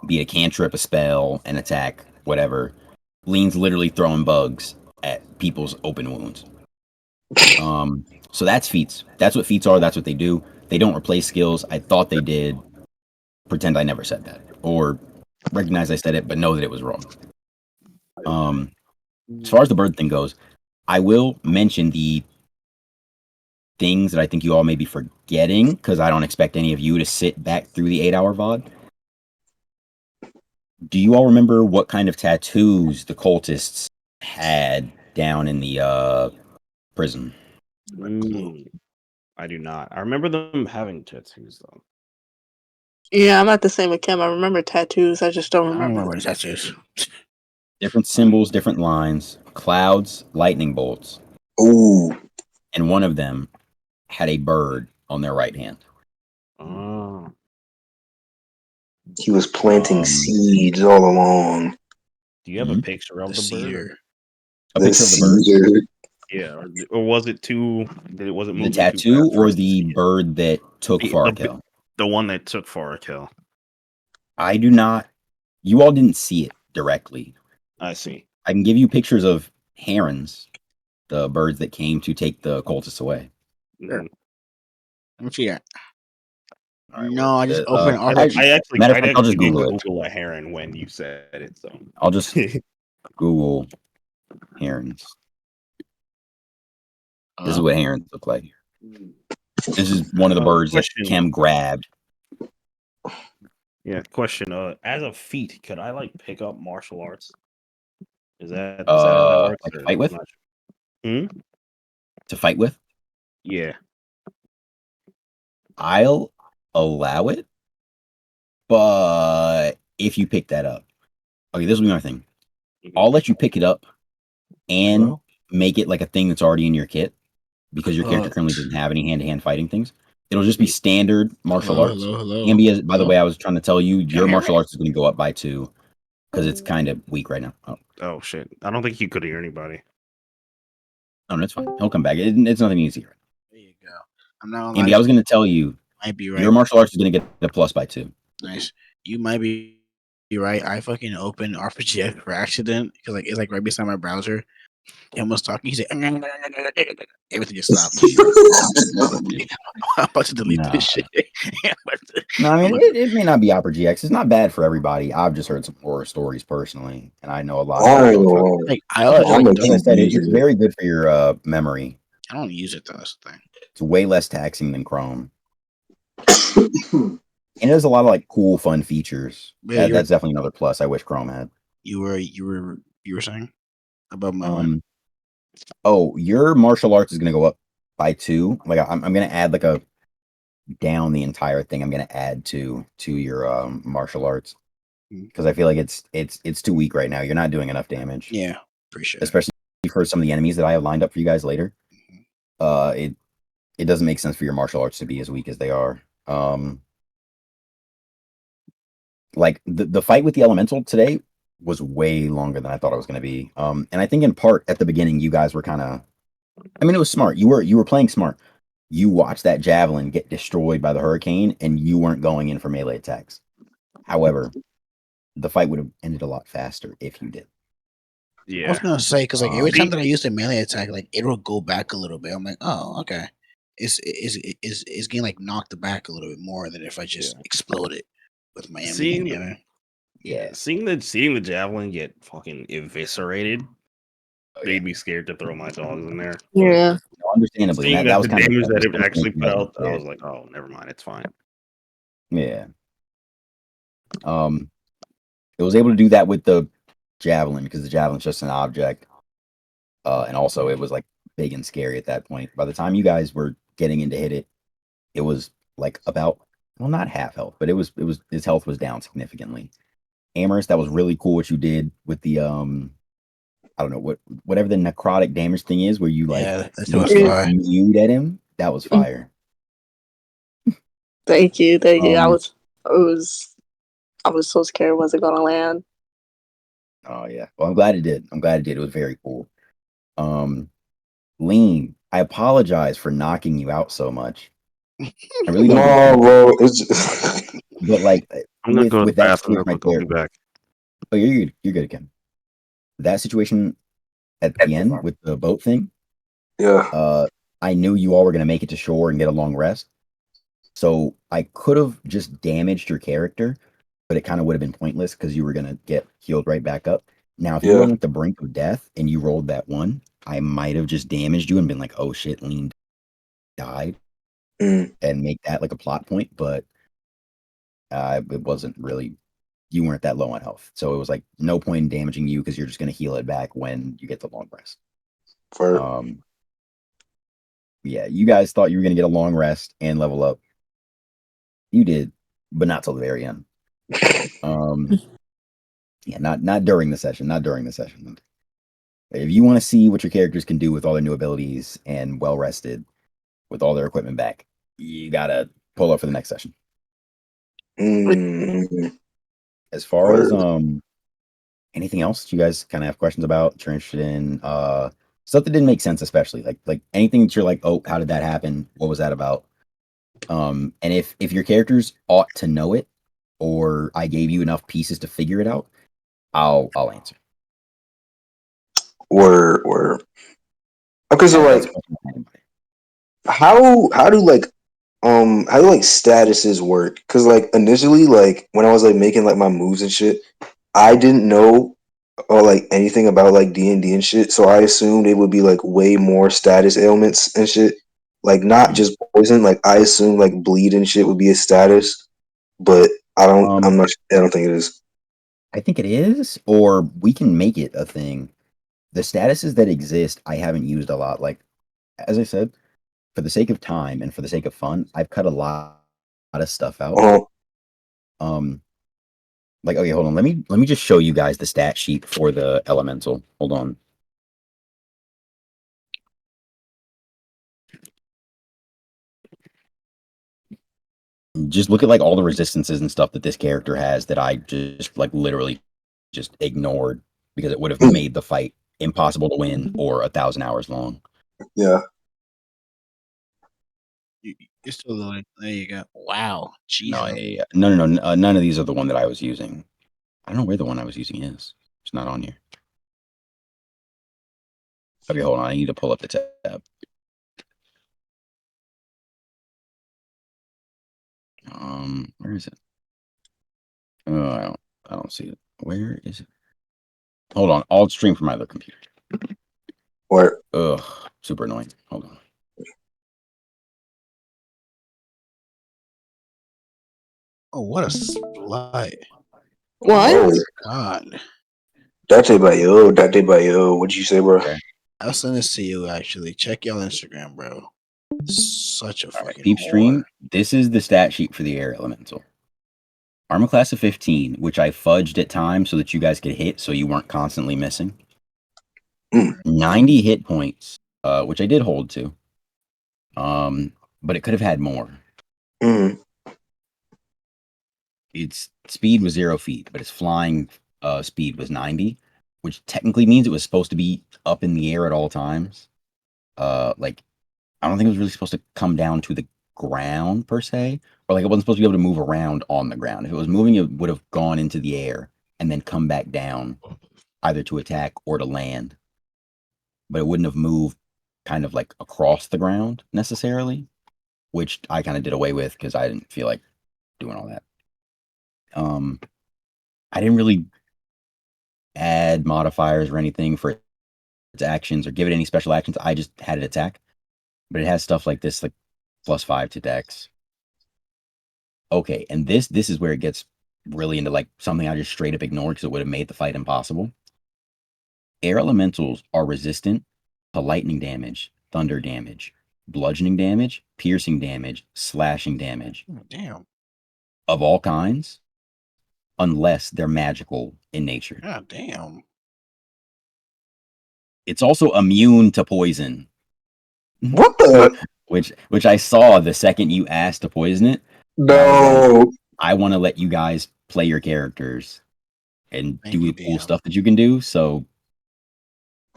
Be it a cantrip, a spell, an attack, whatever. Lean's literally throwing bugs at people's open wounds. So that's feats. That's what feats are. That's what they do. They don't replace skills. I thought they did. Pretend I never said that, or recognize I said it, but know that it was wrong. As far as the bird thing goes, I will mention the things that I think you all may be forgetting because I don't expect any of you to sit back through the 8-hour VOD. Do you all remember what kind of tattoos the cultists had down in the prison? I do not. I remember them having tattoos though. Yeah, I'm not the same with Kim. I remember tattoos. I just don't I don't remember. remember what that is. Different symbols, different lines, clouds, lightning bolts, Ooh, and one of them had a bird on their right hand. Oh. he was planting Um, seeds all along. Do you have a picture of The the bird? cedar. A picture of the bird? Cedar. Yeah, or was it too? It wasn't The moving too tattoo fast for or us to see the it? bird that took The- Farakel? The one that took Farakel. I do not. You all didn't see it directly. I see. I can give you pictures of herons, the birds that came to take the cultists away. Sure. Mhm. Let me see that. All right, No, I just uh, opened I, RPG. I actually, Matter of I fact, I'll just actually did Google it. Google a heron when you said it. So I'll just Google herons. This is what herons look like. This is one of the birds that question. Cam grabbed. Yeah, question. As a feat, could I like pick up martial arts? Is that how that works? Like or fight with? not sure? To fight with? Yeah. I'll allow it, but if you pick that up, okay, this will be my thing. I'll let you pick it up and Hello? make it like a thing that's already in your kit because your character currently doesn't have any hand-to-hand fighting things. It'll just be standard martial arts. And be as, by the way, I was trying to tell you, your martial arts is going to go up by 2 because it's kind of weak right now. Oh shit! I don't think you could hear anybody. No, that's fine. He'll come back. It's nothing easy. There you go. I'm not Ambi, I was going to tell you, might be right. your martial arts is going to get a plus by 2. Nice. You might be right. I fucking opened RPG for accident because like it's like right beside my browser. Him was talking. He said everything just stopped. I'm about to delete No. this shit. No, I mean, it may not be RPGX. It's not bad for everybody. I've just heard some horror stories personally, and I know a lot of people. Oh, like But I'm a as I said, it's user. very good for your memory. I don't use it though. That's the thing. It's way less taxing than Chrome. And it has a lot of like cool, fun features. Yeah, That's definitely another plus I wish Chrome had. You were saying about my Oh, your martial arts is gonna go up by 2. Like I'm gonna add like a down the entire thing. I'm gonna add to your martial arts because I feel like it's too weak right now. You're not doing enough damage. yeah, appreciate Especially for some of the enemies that I have lined up for you guys later. It doesn't make sense for your martial arts to be as weak as they are. Like the fight with the elemental today was way longer than I thought it was going to be. And I think in part at the beginning you guys were kind of, I mean, it was smart. You were playing smart. You watched that javelin get destroyed by the hurricane, and you weren't going in for melee attacks. However, the fight would have ended a lot faster if you did. Yeah. I was gonna say because like every See- time that I used a melee attack, like it will go back a little bit. I'm like, oh, okay. It's getting like knocked back a little bit more than if I just exploded with my Seeing enemy. the- You know? Yeah, seeing the javelin get fucking eviscerated made me scared to throw my dogs in there. Yeah. Understandably, Seeing that was the kind damage of that it actually put out, I yeah. was like, oh, never mind, it's fine. Yeah. It was able to do that with the javelin because the javelin's just an object. And also it was like big and scary at that point. By the time you guys were getting in to hit it, it was like about, well, not half health, but it was his health was down significantly. Amorous, that was really cool what you did with the I don't know whatever the necrotic damage thing is, where you like Yeah, that shit was basically fire. mewed at him. That was fire. Thank you, thank you. Um, I was so scared it wasn't gonna land. oh yeah. Well, I'm glad it did. I'm glad it did. It was very cool. Lean, I apologize for knocking you out so much. I really don't No, mean to. bro. It's just But like I'm gonna go to the with that bathroom situation real right quick. I'll there. be back. Oh, you're good. You're good again. That situation at the end with the boat thing, yeah, I knew you all were gonna make it to shore and get a long rest. So I could have just damaged your character, but it kind of would have been pointless because you were gonna get healed right back up. Now, if you were yeah. on like the brink of death and you rolled that one, I might have just damaged you and been like, "Oh shit, Lean died," Mm, and make that like a plot point. But it wasn't really. You weren't that low on health, so it was like no point in damaging you because you're just gonna heal it back when you get the long rest. for Um, yeah, you guys thought you were gonna get a long rest and level up. You did, but not till the very end. Um, yeah, not during the session. Not during the session. If you want to see what your characters can do with all their new abilities and well rested with all their equipment back, you gotta pull up for the next session. mm, As far as for anything else that you guys kind of have questions about, that you're interested in, stuff that didn't make sense, especially like anything that you're like, oh, how did that happen? What was that about? And if your characters ought to know it, or I gave you enough pieces to figure it out, I'll answer. were okay. So That's a like, question for anybody. how do like how do like statuses work? Because like initially, like when I was like making like my moves and shit, I didn't know or like anything about like D&D and shit, so I assumed it would be like way more status ailments and shit. Like not Mhm. just poison. Like I assumed like bleed and shit would be a status, but Um, I'm not. I don't think it is. I think it is, or we can make it a thing. The statuses that exist, I haven't used a lot. Like as I said, for the sake of time and for the sake of fun, I've cut a lot of stuff out. Oh, Um, like okay, hold on. Let me just show you guys the stat sheet for the elemental. Hold on. Just look at like all the resistances and stuff that this character has that I just like literally just ignored because it would have made the fight impossible to win or 1,000 hours long. yeah. You're still loading. There you go. Wow. No, Jesus. no. None of these are the one that I was using. I don't know where the one I was using is. It's not on here. Okay, hold on. I need to pull up the tab. Where is it? Oh, I don't see it. Where is it? Hold on. I'll stream from my other computer. Or Ugh, super annoying. Hold on. Oh, what a slut. What? Oh my oh, god. Date Bayo. What'd you say, bro? Okay. I'll send this to you actually. Check your Instagram, bro. Such a All right. fucking Peep whore. stream. This is the stat sheet for the air elemental. Armor class of 15, which I fudged at times so that you guys could hit so you weren't constantly missing. Mm, 90 hit points, which I did hold to. But it could have had more. mm, Its speed was 0 feet, but its flying speed was 90, which technically means it was supposed to be up in the air at all times. Like I don't think it was really supposed to come down to the ground per se, or like it wasn't supposed to be able to move around on the ground. If it was moving, it would have gone into the air and then come back down, either to attack or to land. But it wouldn't have moved kind of like across the ground necessarily, which I kind of did away with because I didn't feel like doing all that. Um, I didn't really add modifiers or anything for its actions or give it any special actions. I just had it attack, but it has stuff like this, like +5 to Dex. Okay, and this is where it gets really into like something I just straight up ignored because it would have made the fight impossible. Air elementals are resistant to lightning damage, thunder damage, bludgeoning damage, piercing damage, slashing damage Oh, damn. of all kinds, unless they're magical in nature. God damn. It's also immune to poison, What the? which I saw the second you asked to poison it. And I was like, No. I want to let you guys play your characters and Thank do you, the cool DM. stuff that you can do. So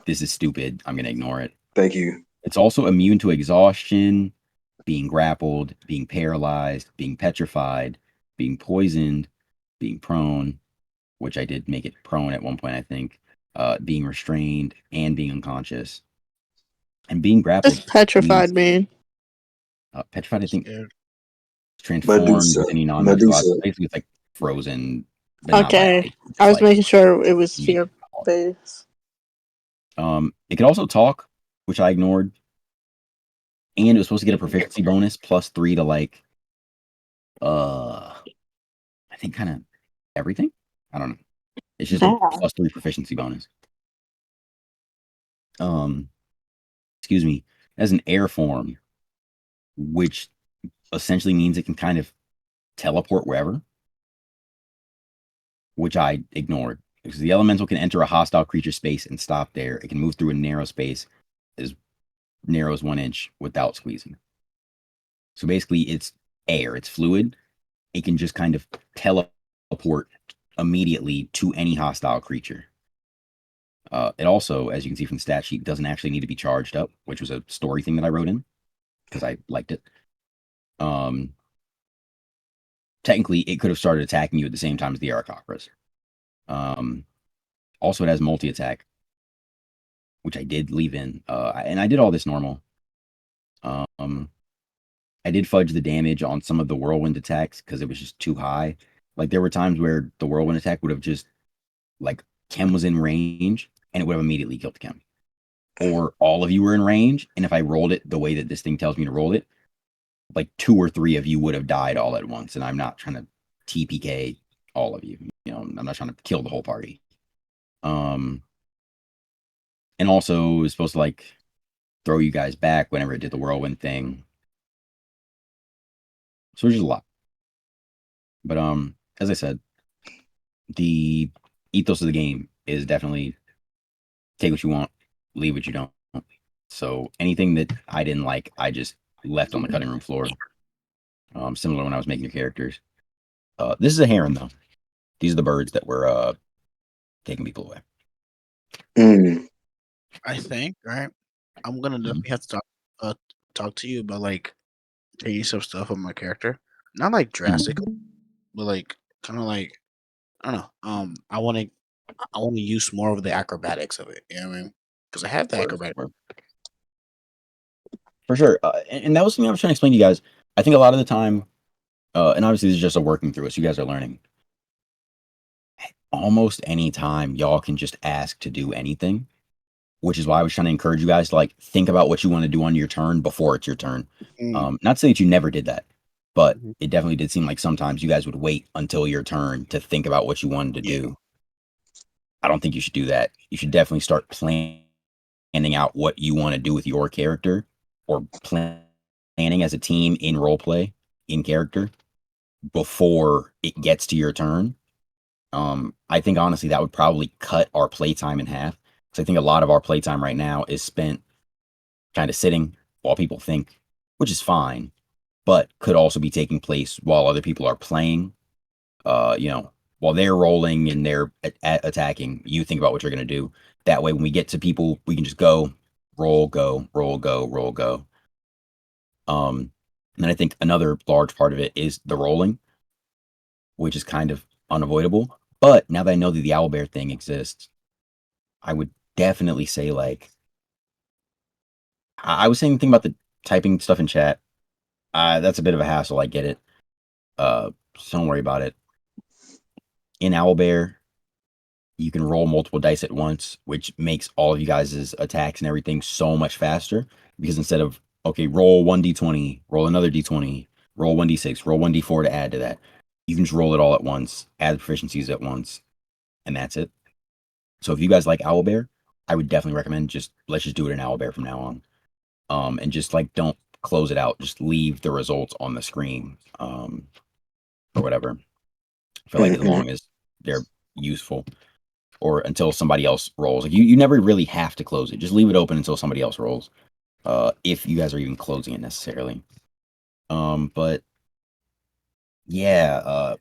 this is stupid. I'm gonna ignore it. Thank you. It's also immune to exhaustion, being grappled, being paralyzed, being petrified, being poisoned, being prone, which I did make it prone at one point, I think, being restrained, and being unconscious. And being It's grappled petrified, means man. petrified, I think, Scared. transformed Medusa. with any non-magical. Medusa. Basically, it's like frozen, but not by Okay. ice. I It's was like making sure it was heat. fear based. It could also talk, which I ignored, and it was supposed to get a proficiency bonus +3 to like I think kind of everything. I don't know. It's just a Damn. +3 proficiency bonus. Um, excuse me. It has an air form, which essentially means it can kind of teleport wherever, which I ignored because the elemental can enter a hostile creature space and stop there. It can move through a narrow space as narrow as 1 inch without squeezing. So basically, it's air. It's fluid. It can just kind of teleport immediately to any hostile creature. It also, as you can see from the stat sheet, doesn't actually need to be charged up, which was a story thing that I wrote in because I liked it. Technically, it could have started attacking you at the same time as the Aarakocras. Also, it has multi attack, which I did leave in, and I did all this normal. I did fudge the damage on some of the whirlwind attacks because it was just too high. Like there were times where the whirlwind attack would have just like Kem was in range and it would have immediately killed Kem. Or all of you were in range, and if I rolled it the way that this thing tells me to roll it, like 2 or 3 of you would have died all at once. And I'm not trying to TPK all of you. You know, I'm not trying to kill the whole party. And also it was supposed to like throw you guys back whenever it did the whirlwind thing. So there's just a lot. But as I said, the ethos of the game is definitely take what you want, leave what you don't. So anything that I didn't like, I just left on the cutting room floor. Similar when I was making your characters. This is a heron though. These are the birds that were taking people away. Mm. I think, right? I'm gonna definitely have to talk to you about like changing some stuff on my character. Not like drastic, but like kind of like I don't know. I want to use more of the acrobatics of it. You know what I mean? Because I have the acrobatic. For sure. And that was something I was trying to explain to you guys. I think a lot of the time, and obviously this is just a working through it, so you guys are learning. Almost any time y'all can just ask to do anything, which is why I was trying to encourage you guys to like think about what you want to do on your turn before it's your turn. Not to say that you never did that, but it definitely did seem like sometimes you guys would wait until your turn to think about what you wanted to do. I don't think you should do that. You should definitely start planning out what you want to do with your character or planning as a team in role play in character before it gets to your turn. I think honestly that would probably cut our playtime in half. Because I think a lot of our playtime right now is spent kind of sitting while people think, which is fine, but could also be taking place while other people are playing. You know, while they're rolling and they're attacking, you think about what you're gonna do. That way, when we get to people, we can just go, roll, go, roll, go, roll, go. And then I think another large part of it is the rolling, which is kind of unavoidable. But now that I know that the owlbear thing exists, I would definitely say like I was saying the thing about the typing stuff in chat. That's a bit of a hassle. I get it. So don't worry about it. In owlbear, you can roll multiple dice at once, which makes all of you guys' attacks and everything so much faster. Because instead of okay, roll 1d20, roll another d20, roll 1d6, roll 1d4 to add to that, you can just roll it all at once, add proficiencies at once, and that's it. So if you guys like owlbear, I would definitely recommend just let's just do it in owlbear from now on. And just like don't close it out, just leave the results on the screen, or whatever. I feel like as long as they're useful. or until somebody else rolls. Like you never really have to close it. Just leave it open until somebody else rolls. If you guys are even closing it necessarily. But yeah,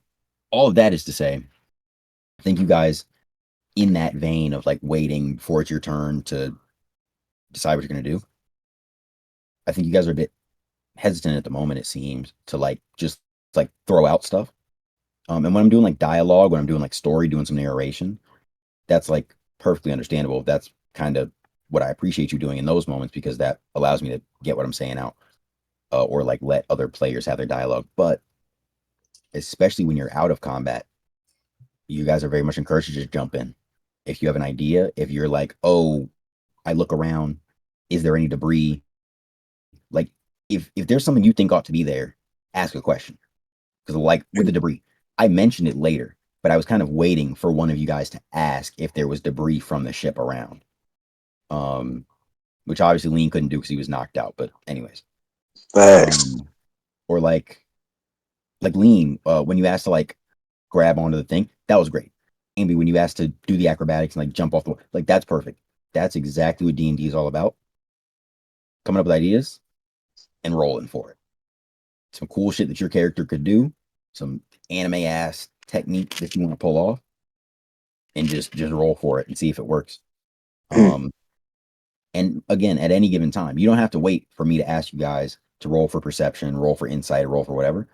all of that is to say, I think you guys, in that vein of like waiting before it's your turn to decide what you're gonna do, I think you guys are a bit hesitant at the moment. It seems to like just like throw out stuff. And when I'm doing like dialogue, when I'm doing like story, doing some narration, that's like perfectly understandable. That's kind of what I appreciate you doing in those moments because that allows me to get what I'm saying out, or like let other players have their dialogue. But especially when you're out of combat, you guys are very much encouraged to just jump in. If you have an idea, if you're like, oh, I look around, is there any debris? Like, if there's something you think ought to be there, ask a question. Because like with the debris, I mentioned it later, but I was kind of waiting for one of you guys to ask if there was debris from the ship around. Which obviously Lean couldn't do because he was knocked out. But anyways, Facts. or like Lean, when you asked to like grab onto the thing, that was great. Ambi, when you asked to do the acrobatics and like jump off the like that's perfect. That's exactly what D&D is all about. Coming up with ideas and rolling for it. Some cool shit that your character could do, some anime ass technique that you want to pull off, and just roll for it and see if it works. And again, at any given time, you don't have to wait for me to ask you guys to roll for perception, roll for insight, roll for whatever.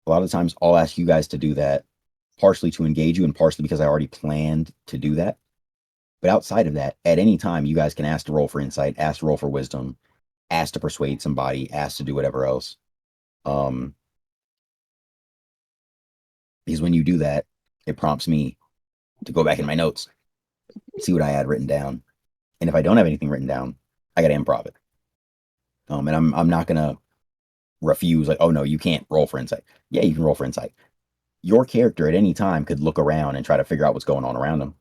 A lot of times I'll ask you guys to do that partially to engage you and partially because I already planned to do that. But outside of that, at any time, you guys can ask to roll for insight, ask to roll for wisdom, ask to persuade somebody, ask to do whatever else. Because when you do that, it prompts me to go back in my notes, see what I had written down. And if I don't have anything written down, I got to improv it. And I'm not gonna refuse like, oh no, you can't roll for insight. Yeah, you can roll for insight. Your character at any time could look around and try to figure out what's going on around them,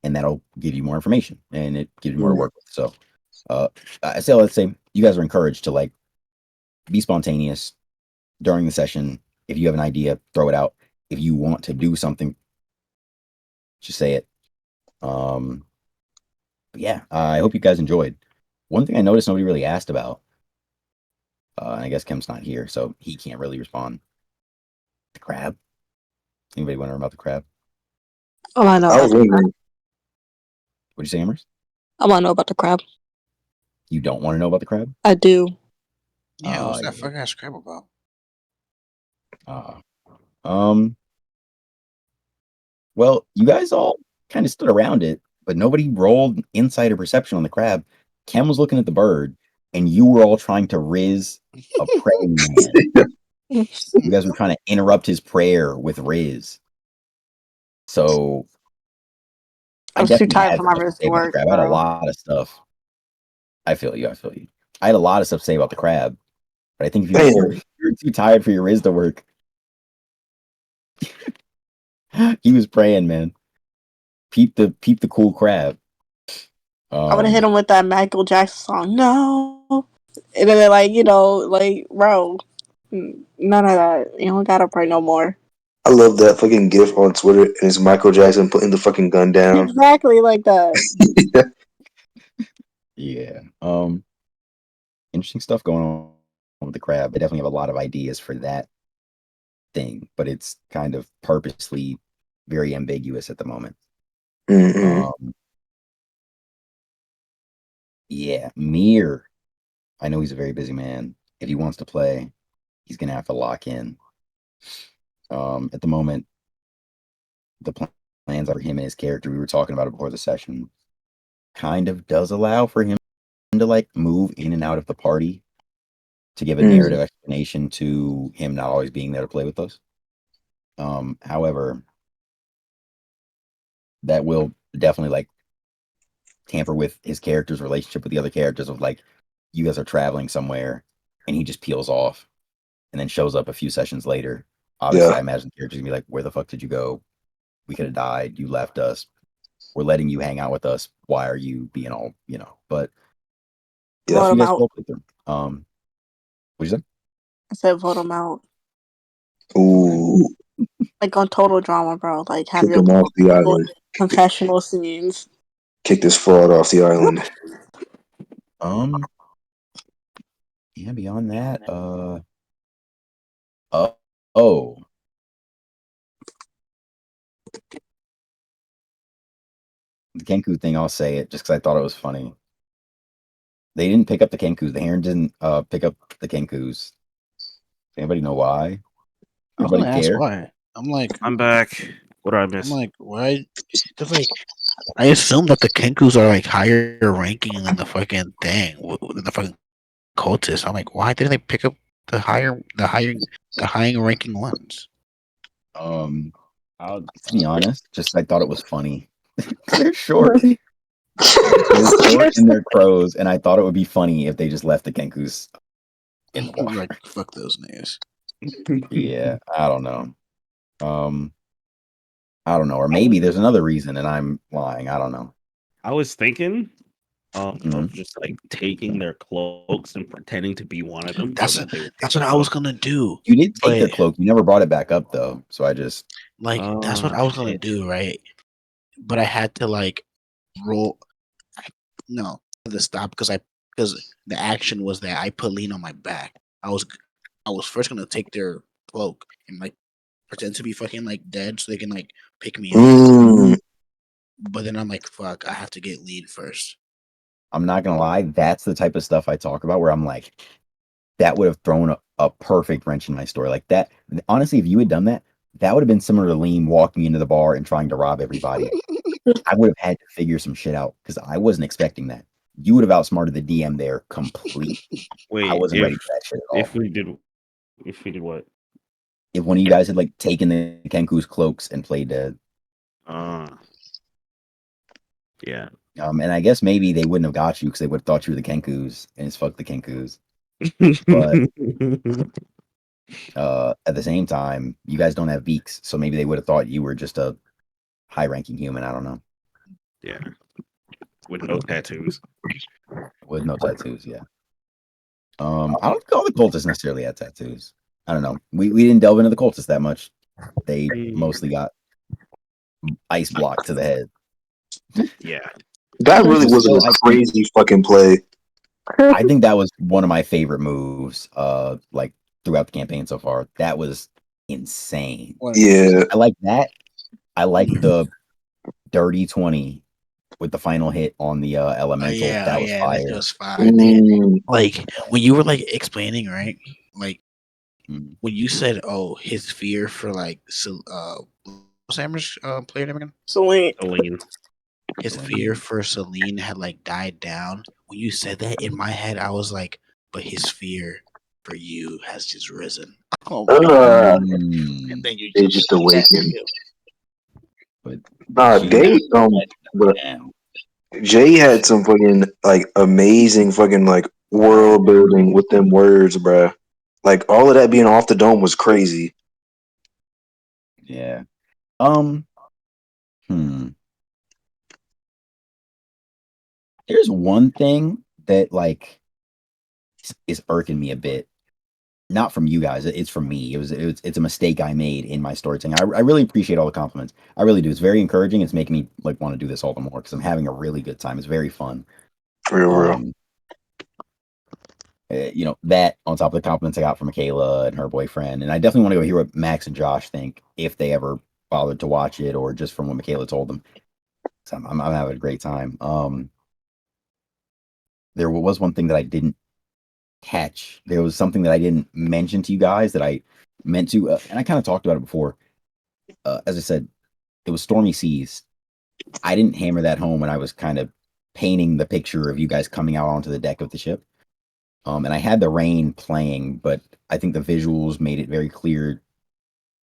and that'll give you more information and it gives you more to work with. So, let's say you guys are encouraged to like be spontaneous during the session. If you have an idea, throw it out. If you want to do something, just say it. But yeah, I hope you guys enjoyed. One thing I noticed nobody really asked about, and I guess Kim's not here, so he can't really respond. The crab. Anybody want to know about the crab? Oh, I know I about was the crab. wondering. What'd you say, Amers? I want to know about the crab. You don't want to know about the crab? I do. Yeah, what's that Yeah. fucking ass crap about? Uh, um. Well, you guys all kind of stood around it, but nobody rolled insight or perception on the crab. Kem was looking at the bird, and you were all trying to riz a praying man. You guys were trying to interrupt his prayer with riz. So I I was too definitely tired had for my stuff to wrist say to about the work, crab. I had a bro. lot of stuff. I feel you. I feel you. I had a lot of stuff to say about the crab, but I think if Damn. you're too tired for your riz to work, he was praying, man. Peep the cool crab. I would have hit him with that Michael Jackson song. No, and then like like bro, none of that. You don't gotta pray no more. I love that fucking gif on Twitter, and it's Michael Jackson putting the fucking gun down. Exactly like that. Yeah. Interesting stuff going on with the crab. I definitely have a lot of ideas for that thing, but it's kind of purposely very ambiguous at the moment. Mm-hmm. Yeah, Mir. I know he's a very busy man. If he wants to play, he's gonna have to lock in. At the moment, the plans for him and his character, we were talking about it before the session, kind of does allow for him to like move in and out of the party to give a narrative explanation to him not always being there to play with us. However, that will definitely like tamper with his character's relationship with the other characters of like you guys are traveling somewhere and he just peels off and then shows up a few sessions later. Obviously, Yeah. I imagine the character's gonna be like, where the fuck did you go? We could have died. You left us. We're letting you hang out with us. Why are you being all, but Yeah. Vote that's what him you guys out. will play through. What'd you say? I said vote him out. Ooh. Like on total drama, bro. Like have Kick your him off the little island. confessional scenes. Kick this fraud off the island. Yeah, beyond that, oh, the Kenku thing, I'll say it just because I thought it was funny. They didn't pick up the Kenkus. The Heron didn't pick up the Kenkus. Does anybody know why? I was Anybody gonna ask care? why. I'm back. What did I miss? I'm like, why? Cause like, I assume that the Kenkus are like higher ranking than the fucking thing, than the fucking cultists. I'm like, why didn't they pick up the higher ranking ones? I'll to be honest, just I thought it was funny. They're short. They're short and they're crows, and I thought it would be funny if they just left the Kenkus in the water. Like, fuck those niggas. Yeah, I don't know. I don't know, or maybe there's another reason, and I'm lying. I don't know. I was thinking Mhm. of just like taking their cloaks and pretending to be one of them. That's so that they would that's pick what us I was up. gonna do. You did take their But cloak. You never brought it back up though, so I just like, that's what Oh I was gonna shit! do, right? But I had to like roll. No, to stop because the action was that I put Lean on my back. I was first gonna take their cloak and like pretend to be fucking like dead so they can like pick me up. Mm. But then I'm like, fuck, I have to get Lean first. I'm not gonna lie. That's the type of stuff I talk about where I'm like, that would have thrown a perfect wrench in my story. Like that. Honestly, if you had done that, that would have been similar to Lean walking into the bar and trying to rob everybody. I would have had to figure some shit out because I wasn't expecting that. You would have outsmarted the DM there completely. I Wait, wasn't ready for that shit at all. if we did what? If one of you guys had like taken the Kenku's cloaks and played dead, Yeah. and I guess maybe they wouldn't have got you because they would have thought you were the Kenkus and it's fuck the Kenkus. But at the same time, you guys don't have beaks, so maybe they would have thought you were just a high-ranking human. I don't know. Yeah. With no tattoos. With no tattoos, yeah. I don't think all the cultists necessarily had tattoos. I don't know. We didn't delve into the cultists that much. They mostly got ice block to the head. Yeah. That really was So a crazy fucking play. I think that was one of my favorite moves, like throughout the campaign so far. That was insane. Yeah. I like that. I like the dirty 20 with the final hit on the elemental. That was That fire. was fire. Mm. Like when you were like explaining, right? Like Mm. when you said, "Oh, his fear for like Sammer's player name again?" Celine. Celine. His fear for Celine had like died down. When you said that in my head, I was like, "But his fear for you has just risen." Oh my god! And then you They just just awakened. But Nah, she they but damn. Jay had some fucking like amazing fucking like world building with them words, bruh. Like all of that being off the dome was crazy. Yeah. Um. Here's one thing that like is irking me a bit. Not from you guys. It's from me. It's a mistake I made in my storytelling. I really appreciate all the compliments. I really do. It's very encouraging. It's making me like want to do this all the more because I'm having a really good time. It's very fun. Real. That on top of the compliments I got from Michaela and her boyfriend, and I definitely want to go hear what Max and Josh think if they ever bothered to watch it or just from what Michaela told them. So I'm having a great time. There was one thing that I didn't catch. There was something that I didn't mention to you guys that I meant to, and I kind of talked about it before. As I said, it was stormy seas. I didn't hammer that home when I was kind of painting the picture of you guys coming out onto the deck of the ship. And I had the rain playing, but I think the visuals made it very clear,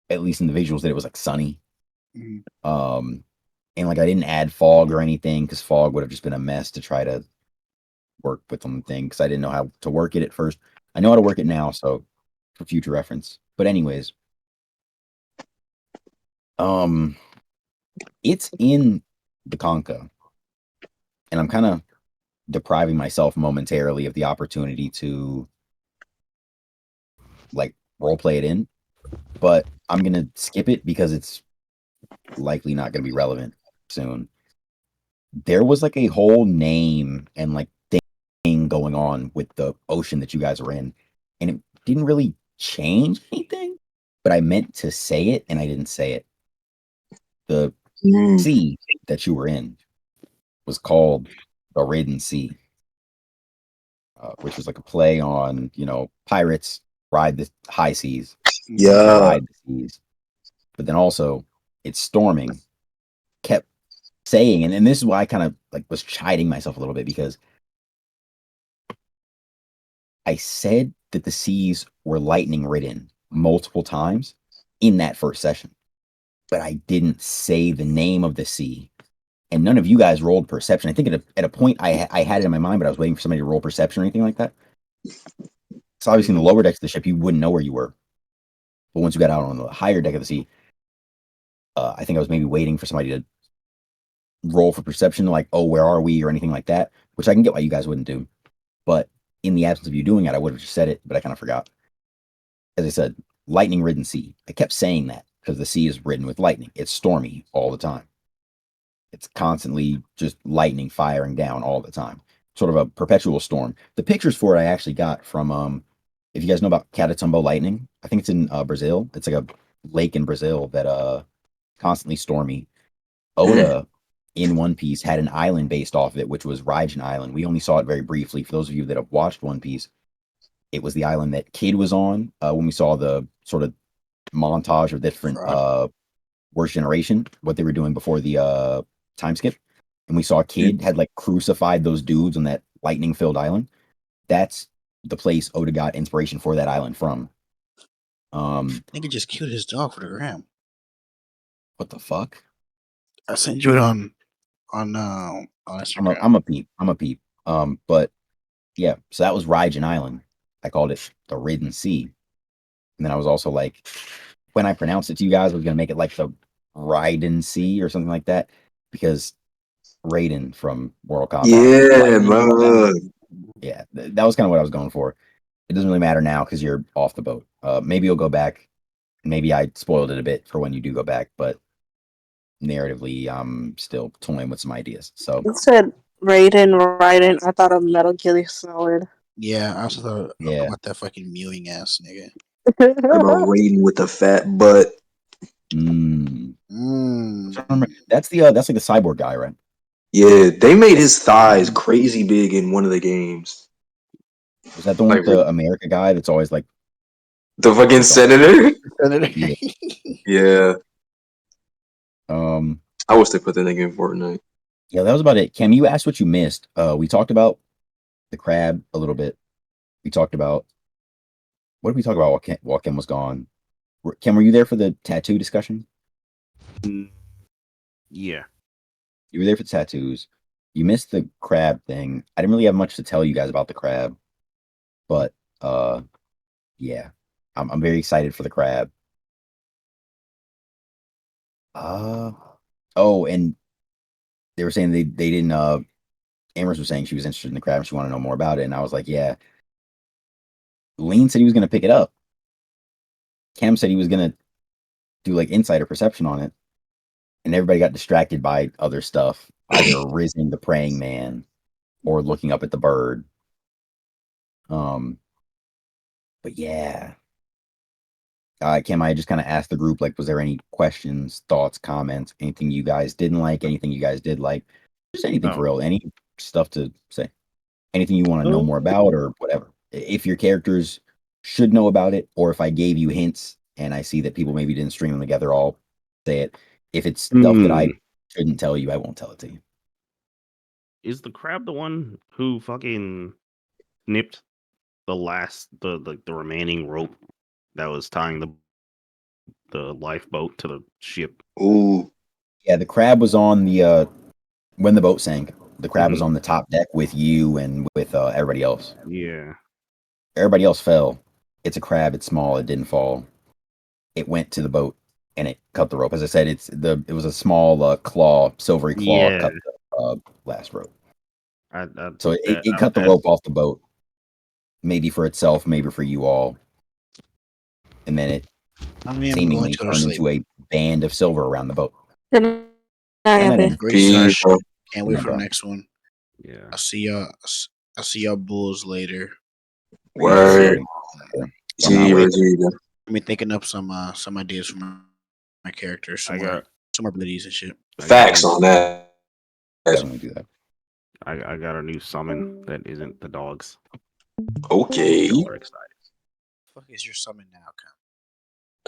at least in the visuals, that it was like sunny. And like I didn't add fog or anything because fog would have just been a mess to try to work with something because I didn't know how to work it at first. I know how to work it now, so for future reference. But anyways, it's in the Conca, and I'm kind of depriving myself momentarily of the opportunity to like role play it in. But I'm gonna skip it because it's likely not gonna be relevant soon. There was like a whole name and like thing going on with the ocean that you guys were in, and it didn't really change anything. But I meant to say it, and I didn't say it. The Mm. sea that you were in was called the Ridden Sea, which was like a play on, pirates ride the high seas to Yeah. ride the seas. But then also, it's storming. Kept saying, and this is why I kind of like was chiding myself a little bit because I said that the seas were lightning ridden multiple times in that first session, but I didn't say the name of the sea. And none of you guys rolled perception. I think at a point I had it in my mind, but I was waiting for somebody to roll perception or anything like that. So obviously in the lower decks of the ship, you wouldn't know where you were. But once you got out on the higher deck of the sea, I think I was maybe waiting for somebody to roll for perception, like, oh, where are we, or anything like that, which I can get why you guys wouldn't do. But in the absence of you doing it, I would have just said it, but I kind of forgot. As I said, lightning ridden sea. I kept saying that because the sea is ridden with lightning. It's stormy all the time. It's constantly just lightning firing down all the time. Sort of a perpetual storm. The pictures for it I actually got from if you guys know about Catatumbo lightning, I think it's in Brazil. It's like a lake in Brazil that constantly stormy. Oda in One Piece had an island based off of it, which was Raijin Island. We only saw it very briefly. For those of you that have watched One Piece, it was the island that Kid was on when we saw the sort of montage of different Right. Worst Generation, what they were doing before the time skip. And we saw Kid had like crucified those dudes on that lightning filled island. That's the place Oda got inspiration for that island from. Nigga just killed his dog for the gram. What the fuck? I sent you it on Instagram. I'm a peep. I'm a peep. But yeah, so that was Raijin Island. I called it the Ridden Sea. And then I was also like, when I pronounced it to you guys, I was gonna make it like the Raiden Sea or something like that, because Raiden from Mortal Kombat. Yeah, Lightning from that. bro. Yeah, that was kind of what I was going for. It doesn't really matter now because you're off the boat. Maybe you'll go back. Maybe I spoiled it a bit for when you do go back, but narratively, I'm still toying with some ideas. So You said Raiden. I thought of Metal Gear Solid. Yeah, I also thought yeah, about that fucking mewing ass nigga. What about Raiden with a fat butt? mm. Mm. That's that's like the cyborg guy, right? Yeah, they made his thighs crazy big in one of the games. Was that the one Like with the America guy that's always like the fucking it's all senator. yeah. Yeah, Um I wish they put that nigga in Fortnite. yeah, that was about it. Cam, you asked what you missed. We talked about the crab a little bit. We talked about what did we talk about while Kim was gone? Kim, were you there for the tattoo discussion? Mm, yeah. You were there for the tattoos. You missed the crab thing. I didn't really have much to tell you guys about the crab, but yeah, I'm very excited for the crab. Uh oh, and they were saying they didn't. Amherst was saying she was interested in the crab and she wanted to know more about it, and I was like, yeah. Lean said he was gonna pick it up. Cam said he was gonna do like insider perception on it, and everybody got distracted by other stuff, either Risen the praying man or looking up at the bird. Um, but yeah, Kim, I just kind of asked the group, like, was there any questions, thoughts, comments, anything you guys didn't like, anything you guys did like, just anything for Oh. real, any stuff to say, anything you want to know Oh. more about or whatever. If your characters should know about it, or if I gave you hints and I see that people maybe didn't string them together, I'll say it. If it's stuff that I shouldn't tell you, I won't tell it to you. Is the crab the one who fucking snipped the remaining rope that was tying the lifeboat to the ship? Ooh, Yeah, the crab was on the when the boat sank. The crab was Mhm. on the top deck with you and with everybody else. Yeah. Everybody else fell. It's a crab. It's small. It didn't fall. It went to the boat and it cut the rope. As I said, it was a small claw, silvery claw, Yeah. cut the last rope. I So it, that it cut the that's rope off the boat, maybe for itself, maybe for you all, and then it I mean, I'm going seemingly to go to turned sleep. into a band of silver around the boat. Good night, Good night, Anthony. Andy. Great Peace, start. bro. Can't Good wait night, for the bro. next one. Yeah. I'll see y'all. I'll see y'all bulls later. Yeah, Word. sure. See I'll you, wait. Rosita. I mean, thinking up some ideas for my character, I got some more abilities and shit. I got a Facts new on that. Definitely do that. I got a new summon that isn't the dogs. Okay. Y'all are excited. Fuck is your summon now,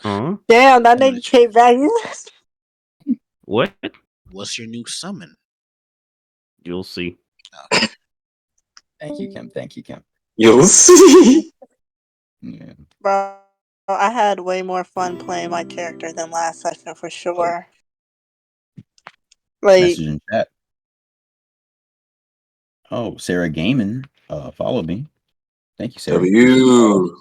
Cam? Huh? Damn, that I'm in the nigga came back. What? What's your new summon? You'll see. Thank you, Kim. Thank you, Kim. You'll see. Yeah. Bro, I had way more fun playing my character than last session for sure. Like, Message in chat. Oh, Sarah Gaiman followed me. Thank you, Sarah. Appreciate the follow. W.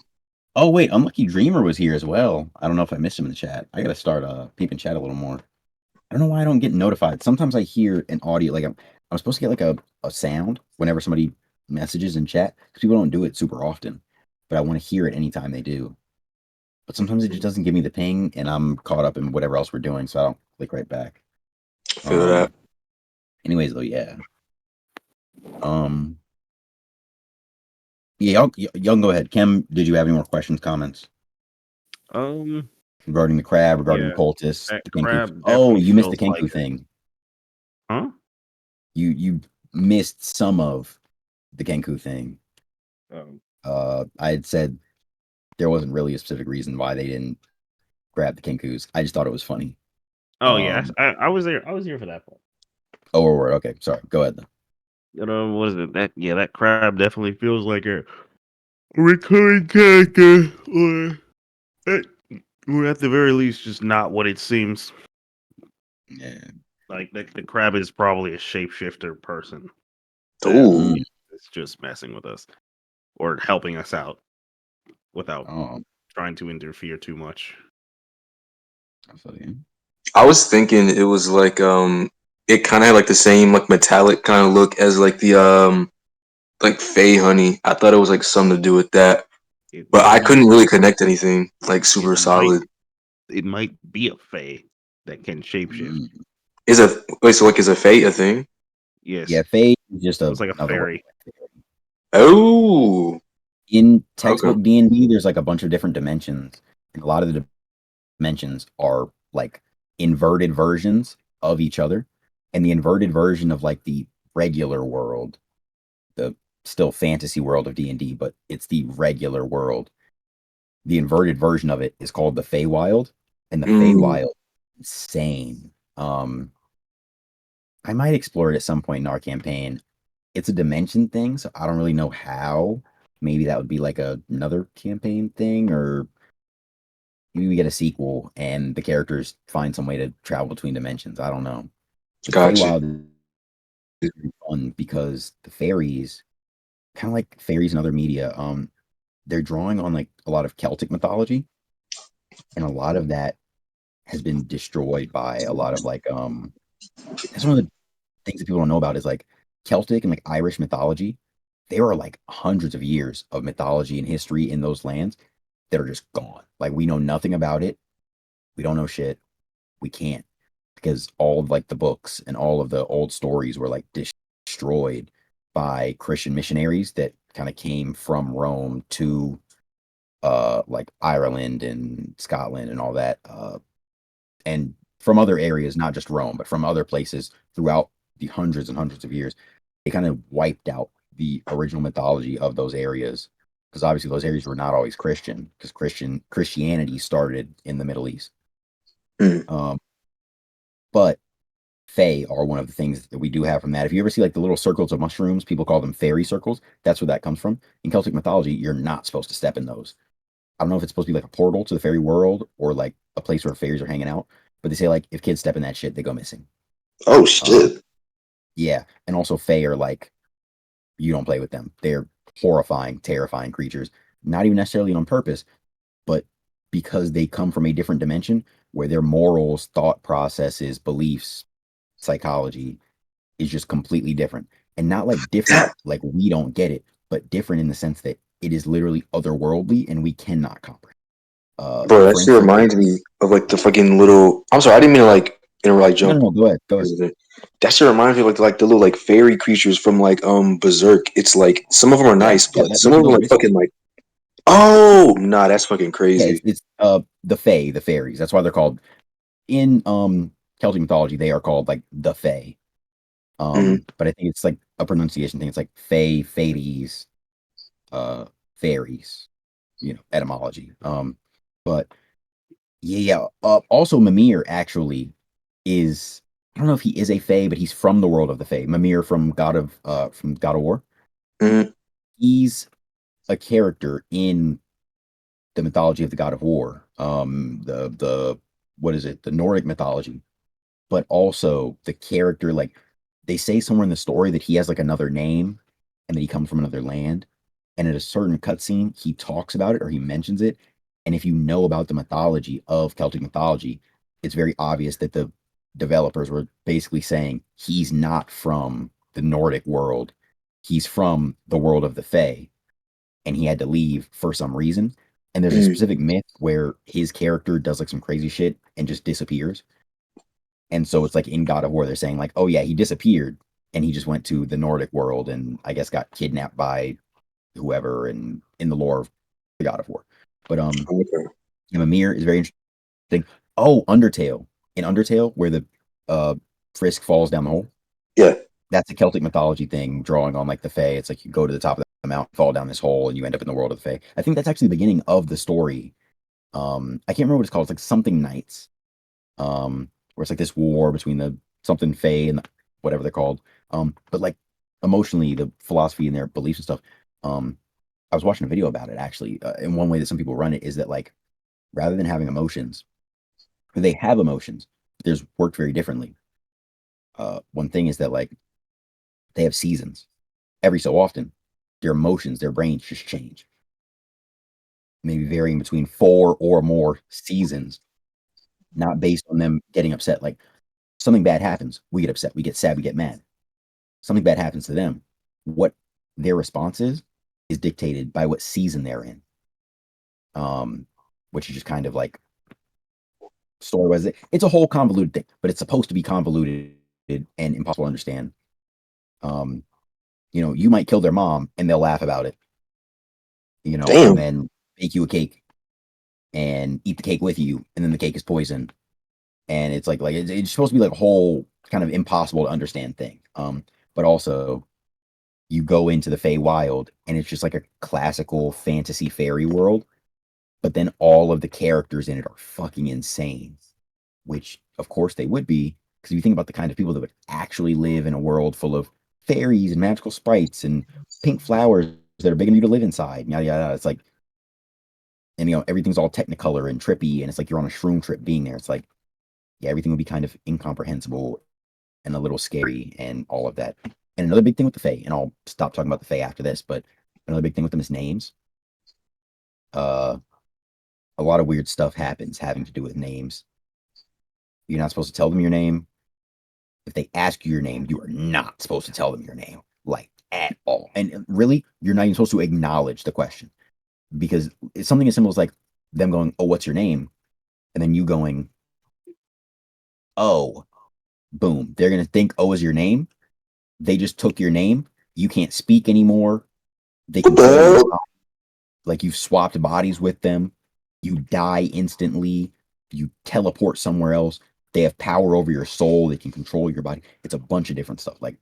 Oh wait, Unlucky Dreamer was here as well. I don't know if I missed him in the chat. I gotta start peeping chat a little more. I don't know why I don't get notified. Sometimes I hear an audio, like I'm supposed to get like a sound whenever somebody messages in chat, because people don't do it super often. But I want to hear it anytime they do. But sometimes it just doesn't give me the ping, and I'm caught up in whatever else we're doing, so I don't click right back. Feel that. Anyways, though, yeah. Yeah, y'all can go ahead. Kim, did you have any more questions, comments Um. regarding the crab, regarding the Yeah. cultist, That the Kenku? crab Oh, definitely you missed the feels Kenku like. thing. Huh? You missed some of the Kenku thing. Um. I had said there wasn't really a specific reason why they didn't grab the Kenkus. I just thought it was funny. Oh yeah, I was there. I was here for that part. Oh, word. Okay, sorry. Go ahead. Then. You know what is it? That crab definitely feels like a recurring character, or at the very least, just not what it seems. Yeah. Like the crab is probably a shapeshifter person that Ooh. is just messing with us or helping us out without Oh, trying to interfere too much. I feel you. I was thinking it was like it kind of had like the same like metallic kind of look as like the like Fey honey. I thought it was like something to do with that, It but I might, couldn't really connect anything like it super might, solid. it might be a fae that can shapeshift. Mm. Is a wait, so like is a Fey a thing? Yes, Yeah, Faye is just it's like a another word. fairy. Oh, In okay. textbook D&D, there's like a bunch of different dimensions, and a lot of the dimensions are like inverted versions of each other. And the inverted version of like the regular world, the still fantasy world of D&D, but it's the regular world. The inverted version of it is called the Feywild, and the Mm, Feywild is insane. I might explore it at some point in our campaign. It's a dimension thing, so I don't really know how. Maybe that would be like another campaign thing, or maybe we get a sequel and the characters find some way to travel between dimensions. I don't know. But the gotcha. Feywild is really fun because the fairies, kind of like fairies in other media, they're drawing on like a lot of Celtic mythology, and a lot of that has been destroyed by a lot of like that's one of the things that people don't know about is like Celtic and like Irish mythology. There are like hundreds of years of mythology and history in those lands that are just gone. Like we know nothing about it. We don't know shit. We can't because all of like the books and all of the old stories were like destroyed by Christian missionaries that kind of came from Rome to like Ireland and Scotland and all that and from other areas, not just Rome, but from other places throughout the hundreds and hundreds of years. They kind of wiped out the original mythology of those areas because obviously those areas were not always Christian because Christianity started in the Middle East. Mm. But Fae are one of the things that we do have from that. If you ever see like the little circles of mushrooms, people call them fairy circles. That's where that comes from. In Celtic mythology, you're not supposed to step in those. I don't know if it's supposed to be like a portal to the fairy world or like a place where fairies are hanging out, but they say like if kids step in that shit, they go missing. Oh Um, shit. yeah, and also Fae are like you don't play with them. They're horrifying, terrifying creatures. Not even necessarily on purpose, but because they come from a different dimension where their morals, thought processes, beliefs, psychology is just completely different. And not like different, That like we don't get it, but different in the sense that it is literally otherworldly and we cannot comprehend. Bro, that For shit instance, reminds me of like the fucking little. I'm sorry, I didn't mean to like no, jump. no, no, go ahead, go ahead. That shit reminds me of like the little like fairy creatures from like Berserk. It's like some of them are Yeah, nice, yeah, but some those of are them are those like basically. fucking like. Oh nah, that's fucking Yeah, crazy. it's the Fae, the fairies. That's why they're called in Celtic mythology. They are called like the Fae. Mm-hmm. But I think it's like a pronunciation thing. It's like Fae, Fades, fairies. Etymology. But yeah. Also, Mimir actually is. I don't know if he is a Fae, but he's from the world of the Fae. Mimir from God of War. Mm-hmm. He's a character in the mythology of the God of War. The what is it? The Nordic mythology, but also the character. Like they say somewhere in the story that he has like another name, and that he comes from another land. And at a certain cutscene, he talks about it or he mentions it. And if you know about the mythology of Celtic mythology, it's very obvious that the developers were basically saying he's not from the Nordic world. He's from the world of the Fae, and he had to leave for some reason. And there's a specific myth where his character does like some crazy shit and just disappears. And so it's like in God of War, they're saying like, oh yeah, he disappeared and he just went to the Nordic world and I guess got kidnapped by whoever and in the lore of the God of War. But Okay. Mimir is very interesting. Oh, Undertale. In Undertale, where the uh Frisk falls down the hole. Yeah. That's a Celtic mythology thing, drawing on like the Fae. It's like you go to the top of the mountain, fall down this hole, and you end up in the world of the Fae. I think that's actually the beginning of the story. I can't remember what it's called. It's like something Knights. Where it's like this war between the something Fae and whatever they're called. But like emotionally, the philosophy and their beliefs and stuff. I was watching a video about it actually. And one way that some people run it is that like rather than having emotions, they have emotions, but there's worked very differently. One thing is that like they have seasons. Every so often, their emotions, their brains just change. Maybe varying between 4 or more seasons, not based on them getting upset. Like something bad happens, we get upset, we get sad, we get mad. Something bad happens to them. What their response is dictated by what season they're in. Um, which is just kind of like story was it. It's a whole convoluted thing, but it's supposed to be convoluted and impossible to understand. Um, you might kill their mom and they'll laugh about it, and Damn. then bake you a cake and eat the cake with you, and then the cake is poison. And it's like it's supposed to be like a whole kind of impossible to understand thing. But also you go into the Feywild and it's just like a classical fantasy fairy world, but then all of the characters in it are fucking insane, which of course they would be, because if you think about the kind of people that would actually live in a world full of fairies and magical sprites and pink flowers that are big enough to live inside, yada yada. It's like, and everything's all technicolor and trippy, and it's like you're on a shroom trip being there. It's like, yeah, everything would be kind of incomprehensible and a little scary and all of that. And another big thing with the Fae, and I'll stop talking about the Fae after this, but another big thing with them is names. Uh, a lot of weird stuff happens having to do with names. You're not supposed to tell them your name. If they ask you your name, you are not supposed to tell them your name, like at all. And really, you're not even supposed to acknowledge the question, because it's something as simple as like them going, "Oh, what's your name?" and then you going, "Oh." Boom. They're gonna think, "Oh, is your name?" They just took your name. You can't speak anymore. They What the control your hell? body. Like you've swapped bodies with them. You die instantly. You teleport somewhere else. They have power over your soul. They can control your body. It's a bunch of different stuff. Like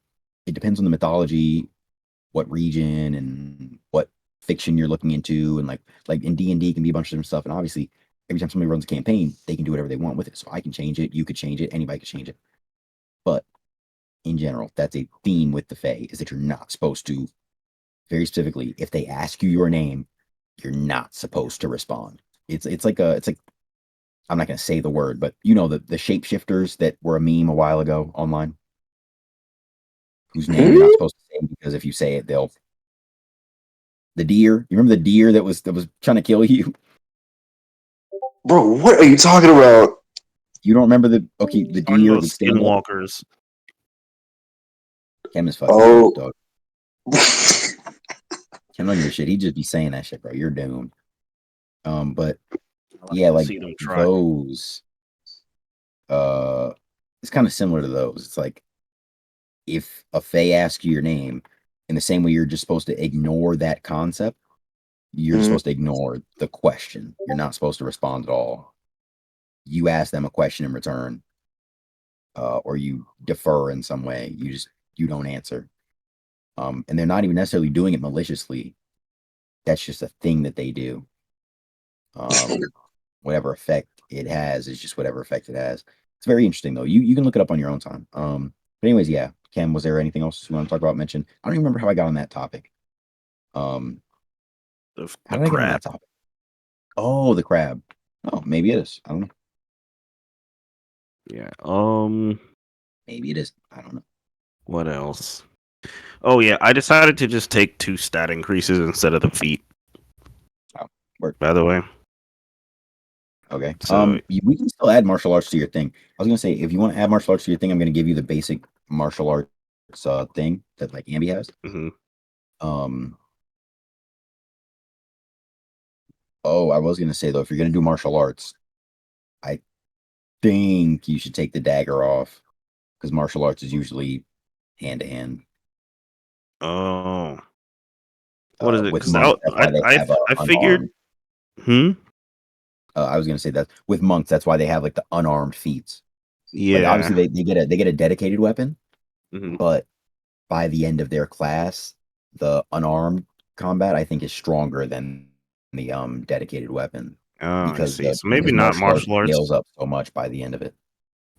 it depends on the mythology, what region, and what fiction you're looking into. And like in D&D can be a bunch of different stuff. And obviously, every time somebody runs a campaign, they can do whatever they want with it. So I can change it. You could change it. Anybody could change it. But in general, that's a theme with the Fae, is that you're not supposed to, very specifically, if they ask you your name, you're not supposed to respond. It's like I'm not gonna say the word, but the shapeshifters that were a meme a while ago online, whose name you're not Hmm? supposed to say because if you say it, they'll the deer. You remember the deer that was trying to kill you? Bro, what are you talking about? You don't remember the Talking deer about would stand up? skinwalkers. Chem is fucking Oh. cooked, dog. Chem on your shit. He'd just be saying that shit, bro. You're doomed. But I like Yeah, to like see them try. those. It's kind of similar to those. It's like if a Fae asks you your name, in the same way you're just supposed to ignore that concept, you're just Mhm. supposed to ignore the question. You're not supposed to respond at all. You ask them a question in return, or you defer in some way. You don't answer. And they're not even necessarily doing it maliciously. That's just a thing that they do. Whatever effect it has is just whatever effect it has. It's very interesting though. You can look it up on your own time. But anyways, yeah. Cam, was there anything else you want to talk about? Mention? I don't even remember how I got on that topic. Um, how The did I get on crab. that topic? Oh, the crab. Oh, maybe it is. I don't know. Yeah. Maybe it is. I don't know. What else? Oh yeah, I decided to just take 2 stat increases instead of the feat. Oh, word. By the way, Okay. so We can still add martial arts to your thing. I was gonna say if you want to add martial arts to your thing, I'm gonna give you the basic martial arts thing that like Ambi has. mhm. Um. Oh, I was gonna say though, if you're gonna do martial arts, I think you should take the dagger off because martial arts is usually hand to hand. Oh, what is it? With Because monks, that's why they have I figured. unarmed. Hmm. I was gonna say that with monks, that's why they have like the unarmed feats. Like obviously Yeah. they get a dedicated weapon, Hmm. but by the end of their class, the unarmed combat I think is stronger than the dedicated weapon Oh, I because see. the So maybe because not martial arts martial arts. scales up so much by the end of it.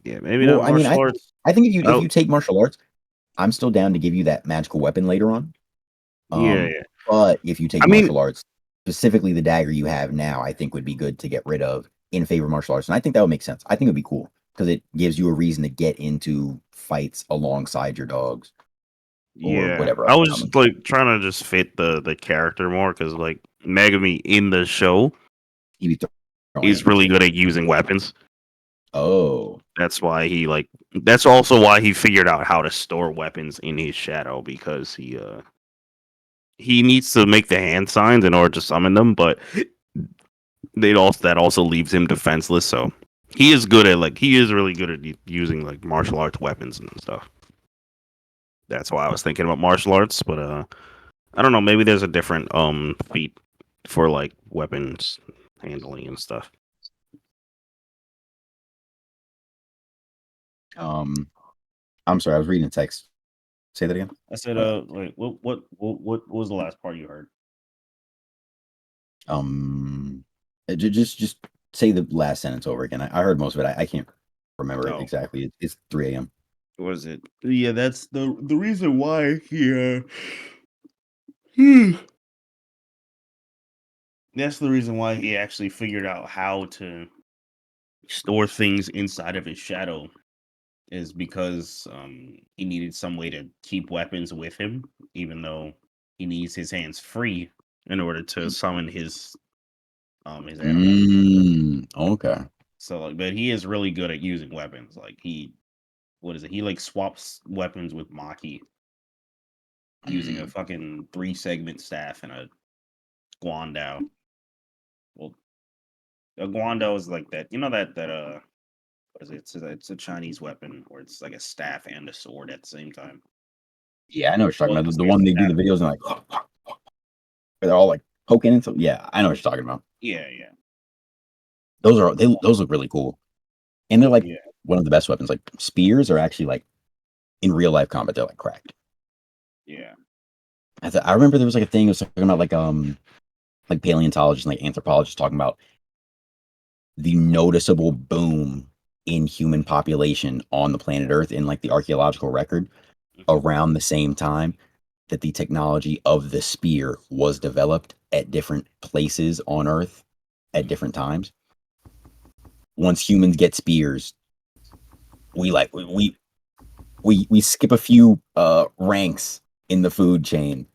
Yeah, maybe Well, not I mean, martial arts. I think if Oh, you take martial arts, I'm still down to give you that magical weapon later on. yeah, yeah. But if you take I mean, martial arts, specifically the dagger you have now, I think would be good to get rid of in favor of martial arts. And I think that would make sense. I think it would be cool because it gives you a reason to get into fights alongside your dogs or yeah. whatever I else was comes. like trying to just fit the character more because like Megami in the show He'd be throwing is everything. really good at using weapons. Oh, That's why he like. That's also why he figured out how to store weapons in his shadow because he needs to make the hand signs in order to summon them, but that also leaves him defenseless. So he is really good at using like martial arts weapons and stuff. That's why I was thinking about martial arts, but I don't know. Maybe there's a different feat for like weapons handling and stuff. I'm sorry, I was reading a text. Say that again. I said, like, what was the last part you heard? Just say the last sentence over again. I heard most of it. I can't remember it Oh, exactly. It's 3 a.m. what is it? Yeah, that's the reason why he. That's the reason why he actually figured out how to store things inside of his shadow is because he needed some way to keep weapons with him, even though he needs his hands free in order to summon his animal. Okay. So like, but he is really good at using weapons. Like what is it? He like swaps weapons with Maki using a Mm. fucking 3 segment staff and a guandao. Well, a guandao is like that. You know that what is it? It's a Chinese weapon where it's like a staff and a sword at the same time. Yeah, I know what you're talking Well, about. it's The like a one they do the staff. videos and like where they're all like poking into. Yeah, I know what you're talking about. Yeah, yeah, Those look really cool, and they're like yeah, one of the best weapons. Like spears are actually like in real life combat, they're like cracked. yeah. I remember there was like a thing it was talking about like paleontologists and like anthropologists talking about the noticeable boom in human population on the planet Earth in like the archaeological record Mhm. around the same time that the technology of the spear was developed at different places on Earth at different times. Once humans get spears, we like we skip a few ranks in the food chain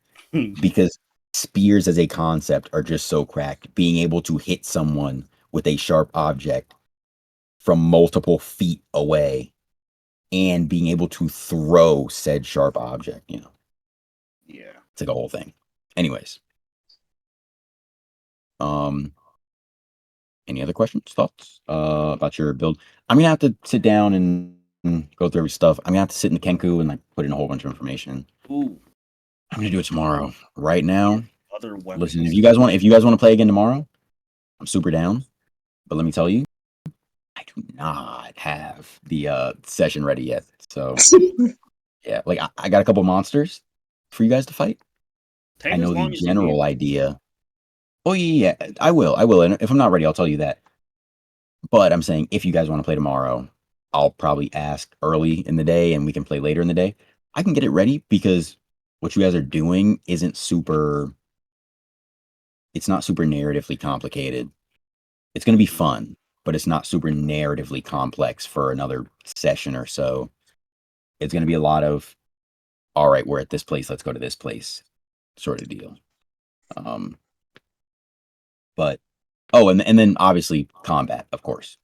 because spears as a concept are just so cracked. Being able to hit someone with a sharp object from multiple feet away and being able to throw said sharp object, Yeah. it's like a whole thing. Anyways, um, any other questions, thoughts about your build? I'm gonna have to sit down and go through every stuff. I'm gonna have to sit in the Kenku and like put in a whole bunch of information. Ooh, I'm gonna do it tomorrow. Right now, other weapons. listen, if you guys want to play again tomorrow, I'm super down. But let me tell you, I do not have the session ready yet. So yeah, like I got a couple monsters for you guys to fight. Take I as know the long as you general need. idea. Oh yeah, I will. And if I'm not ready, I'll tell you that. But I'm saying if you guys want to play tomorrow, I'll probably ask early in the day and we can play later in the day. I can get it ready because what you guys are doing isn't super it's not super narratively complicated. It's going to be fun, but it's not super narratively complex for another session or so. It's going to be a lot of all right, we're at this place, let's go to this place sort of deal. But and then obviously combat, of course.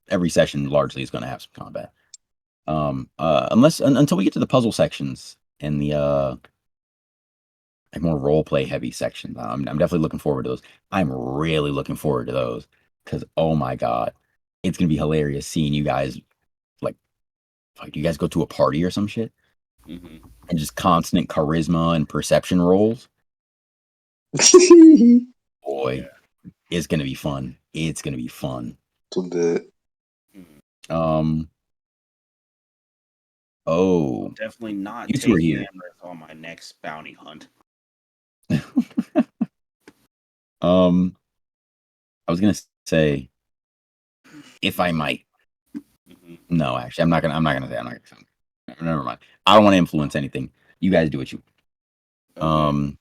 Every session largely is going to have some combat. Until we get to the puzzle sections and the like more role play heavy sections. I'm definitely looking forward to those. I'm really looking forward to those because oh my god, it's gonna be hilarious seeing you guys like you guys go to a party or some shit Mm-hmm. and just constant charisma and perception rolls. Boy, it's gonna be fun. It's gonna be fun. So the Um. Oh, Definitely not you two are taking here. Amherst on my next bounty hunt. I was gonna say if I might. Mm-hmm. No, actually, I'm not gonna. I'm not gonna say. I'm not gonna say. Never mind. I don't want to influence anything. You guys do what you. Okay.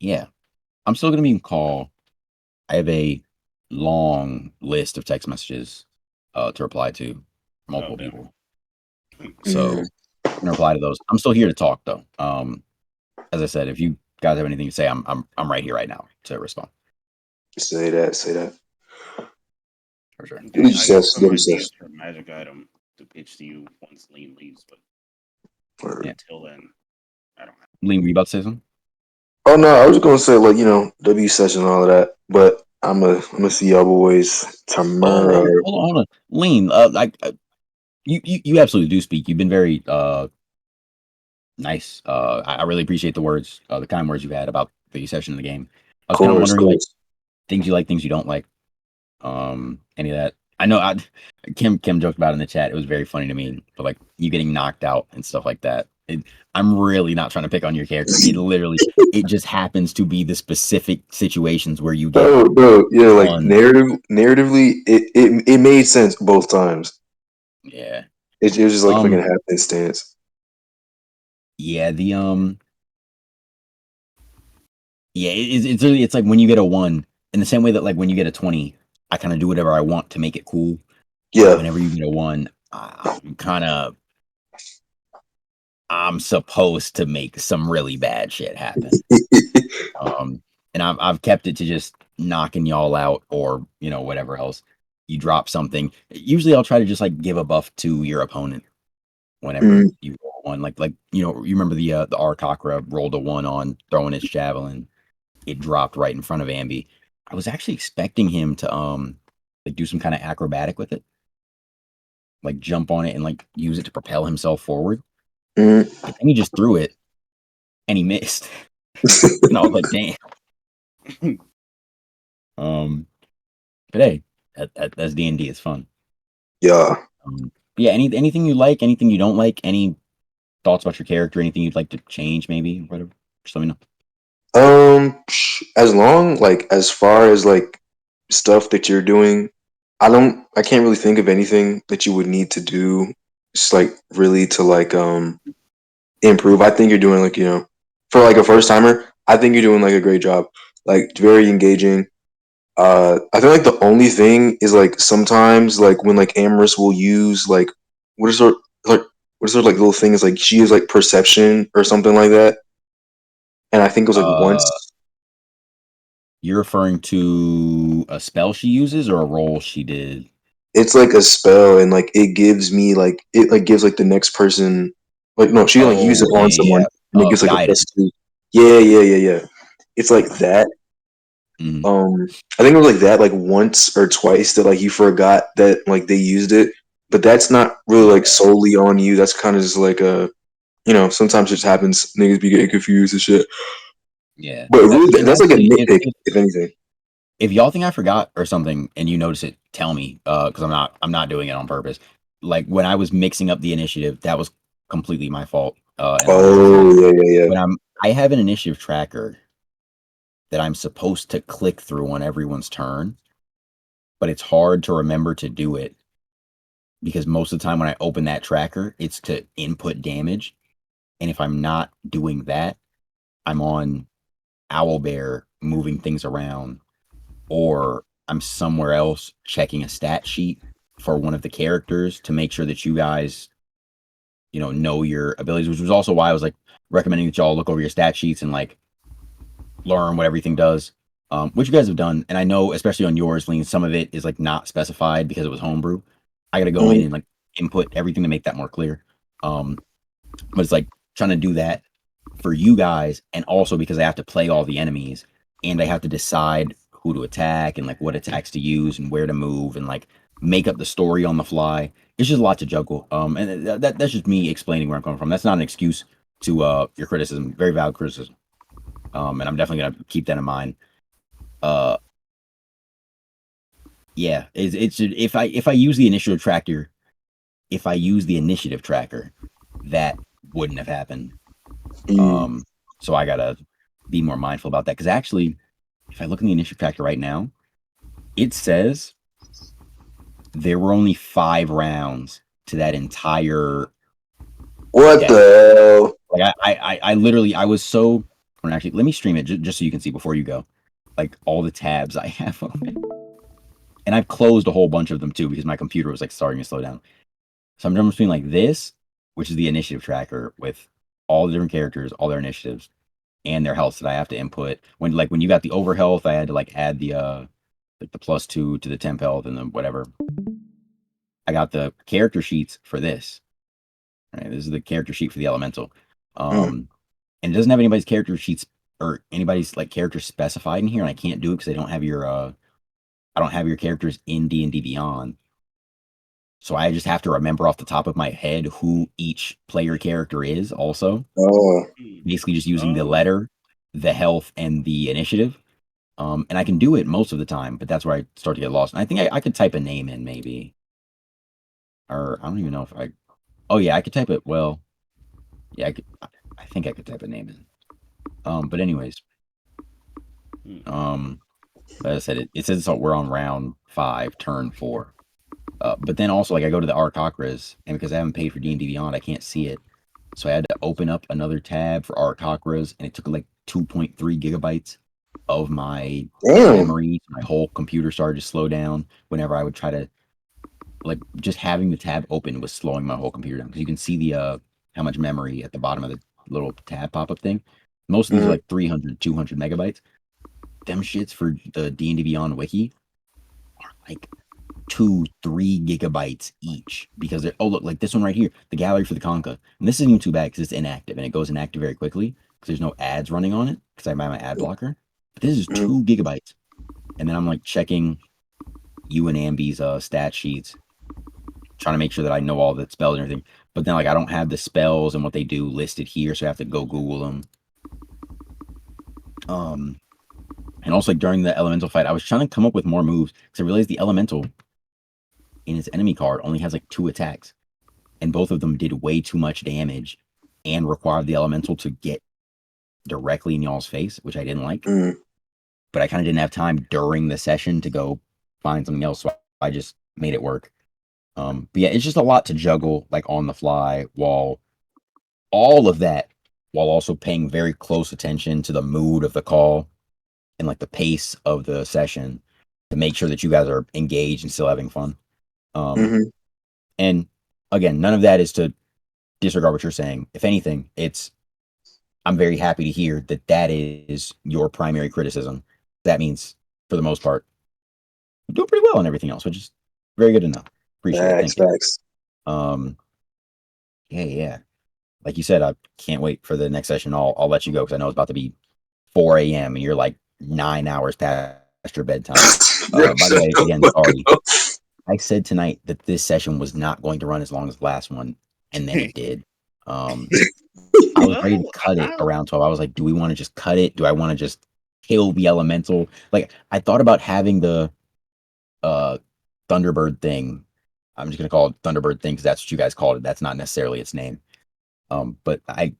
Yeah, I'm still gonna be in call. I have a long list of text messages to reply to from multiple Okay. people. So I'm gonna reply to those. I'm still here to talk though. As I said, if you guys have anything to say, I'm right here right now to respond. say that. Say that. For sure. What did you I say? got some What did you ideas say? for a magic item to pitch to you once Lean leaves, but Or- until then, I don't have. Lean, were you about to say something? Oh no, I was gonna say like W session and all of that, but I'm gonna see y'all boys tomorrow. Hold on. Lean, you absolutely do speak. You've been very nice. I really appreciate the words, the kind words you had about the session in the game. I was kind of Course, wondering like course. things you like, things you don't like. Any of that. I know Kim joked about it in the chat. It was very funny to me, but like you getting knocked out and stuff like that. I'm really not trying to pick on your character. It just happens to be the specific situations where you get Oh no, yeah, like one. narratively, it made sense both times. Yeah. It was just like fucking Um. happenstance. Yeah. Yeah. It's really it's like when you get a one in the same way that like when you get a 20, I kind of do whatever I want to make it cool. But Yeah. whenever you get a one, I'm supposed to make some really bad shit happen. Um, and I've kept it to just knocking y'all out or whatever else. You drop something. Usually I'll try to just like give a buff to your opponent whenever Mm. you roll one. Like you remember the Arkakra rolled a one on throwing his javelin. It dropped right in front of Ambi. I was actually expecting him to like do some kind of acrobatic with it. Like jump on it and like use it to propel himself forward. Mm. But then he just threw it and he missed. And I was like, damn. Um, but hey, that's DnD. It's fun. Yeah. But yeah, anything you like, anything you don't like, any thoughts about your character, anything you'd like to change, maybe, whatever. Just let me know. As long like as far as like stuff that you're doing, I can't really think of anything that you would need to do just like really to like improve. I think you're doing like, for like a first timer, I think you're doing like a great job. Like very engaging. I feel like the only thing is like sometimes like when like Amorous will use like what is her like what is her like little thing is like she is like perception or something like that. And I think it was like Uh, once you're referring to a spell she uses or a roll she did? it's like a spell and like it gives me like it like gives like the next person like no she can like use Oh, it on yeah, someone yeah. and it gives like a Guidance. +2. Yeah. It's like Yeah. that Mhm. I think it was like that, like once or twice that like you forgot that like they used it, but that's not really like solely on you. That's kind of just like a, sometimes it just happens. Niggas be getting confused and shit. Yeah. But really, And that's like a actually, nitpick, if anything. if y'all think I forgot or something and you notice it, tell me. Because I'm not doing it on purpose. Like when I was mixing up the initiative, that was completely my fault. In all honesty, Oh yeah. when I have an initiative tracker that I'm supposed to click through on everyone's turn, but it's hard to remember to do it because most of the time when I open that tracker, it's to input damage. And if I'm not doing that, I'm on Owlbear moving things around, or I'm somewhere else checking a stat sheet for one of the characters to make sure that you guys, know your abilities, which was also why I was like recommending that y'all look over your stat sheets and like learn what everything does. Which you guys have done, and I know especially on yours, Lean, some of it is like not specified because it was homebrew. I got to go in Mhm. and like input everything to make that more clear. But it's like trying to do that for you guys, and also because I have to play all the enemies, and I have to decide who to attack and like what attacks to use and where to move and like make up the story on the fly. It's just a lot to juggle. And that's just me explaining where I'm coming from. That's not an excuse to your criticism. Very valid criticism. And I'm definitely gonna keep that in mind. Uh, yeah, it's if I use the initiative tracker, that wouldn't have happened. Mm. So I gotta be more mindful about that because actually, if I look in the initiative tracker right now, it says there were only 5 rounds to that entire What deck. the hell? Like I literally I was so. Actually, let me stream it just so you can see before you go, like all the tabs I have open, and I've closed a whole bunch of them too because my computer was like starting to slow down. So I'm jumping between like this, which is the initiative tracker with all the different characters, all their initiatives, and their health that I have to input. When you got the over health, I had to like add the like the +2 to the temp health and then whatever. I got the character sheets for this. Right, this is the character sheet for the elemental. Mm. And it doesn't have anybody's character sheets or anybody's like character specified in here, and I can't do it because I don't have your characters in D&D Beyond. So I just have to remember off the top of my head who each player character is also. Oh, Basically just using the letter, the health, and the initiative. And I can do it most of the time, but that's where I start to get lost. And I think I could type a name in maybe. Or I don't even know if I. Oh yeah, I could type it. Well, yeah, I think I could type a name in. But anyways, um, as I said, it says we're on round 5, turn 4. But then also like I go to the Arcocras, and because I haven't paid for D&D Beyond, I can't see it. So I had to open up another tab for Arcocras, and it took like 2.3 gigabytes of my damn. memory. My whole computer started to slow down whenever I would try to like just having the tab open was slowing my whole computer down because you can see the how much memory at the bottom of the little tab pop-up thing. Most of these are Mm. like 300, 200 megabytes. Them shits for the D&D Beyond wiki are like 2-3 gigabytes each because they're, oh look, like this one right here, the gallery for the Conca, and this isn't even too bad because it's inactive and it goes inactive very quickly because there's no ads running on it because I buy my ad blocker. But this is Mm. 2 gigabytes, and then I'm like checking you and Ambi's stat sheets, trying to make sure that I know all the spells and everything. But then like I don't have the spells and what they do listed here, so I have to go Google them. Um, and also like during the elemental fight, I was trying to come up with more moves because I realized the elemental in its enemy card only has like 2 attacks, and both of them did way too much damage and required the elemental to get directly in y'all's face, which I didn't like. Mm. But I kind of didn't have time during the session to go find something else, so I just made it work. But yeah, it's just a lot to juggle like on the fly while all of that while also paying very close attention to the mood of the call and like the pace of the session to make sure that you guys are engaged and still having fun. Um, Hmm. and again, none of that is to disregard what you're saying. If anything, I'm very happy to hear that that is your primary criticism. That means for the most part, you're doing pretty well on everything else, which is very good to know. Appreciate it. Facts, Thank you. facts. Um, yeah. Like you said, I can't wait for the next session. I'll let you go because I know it's about to be 4 a.m. and you're like 9 hours past your bedtime. Bro, By the shut way, the again, fuck sorry. up. I said tonight that this session was not going to run as long as the last one, and then it did. I was ready to cut it around 12. I was like, do we want to just cut it? Do I want to just kill the elemental? Like, I thought about having the Thunderbird thing. I'm just gonna call it Thunderbird thing because that's what you guys called it. That's not necessarily its name. But I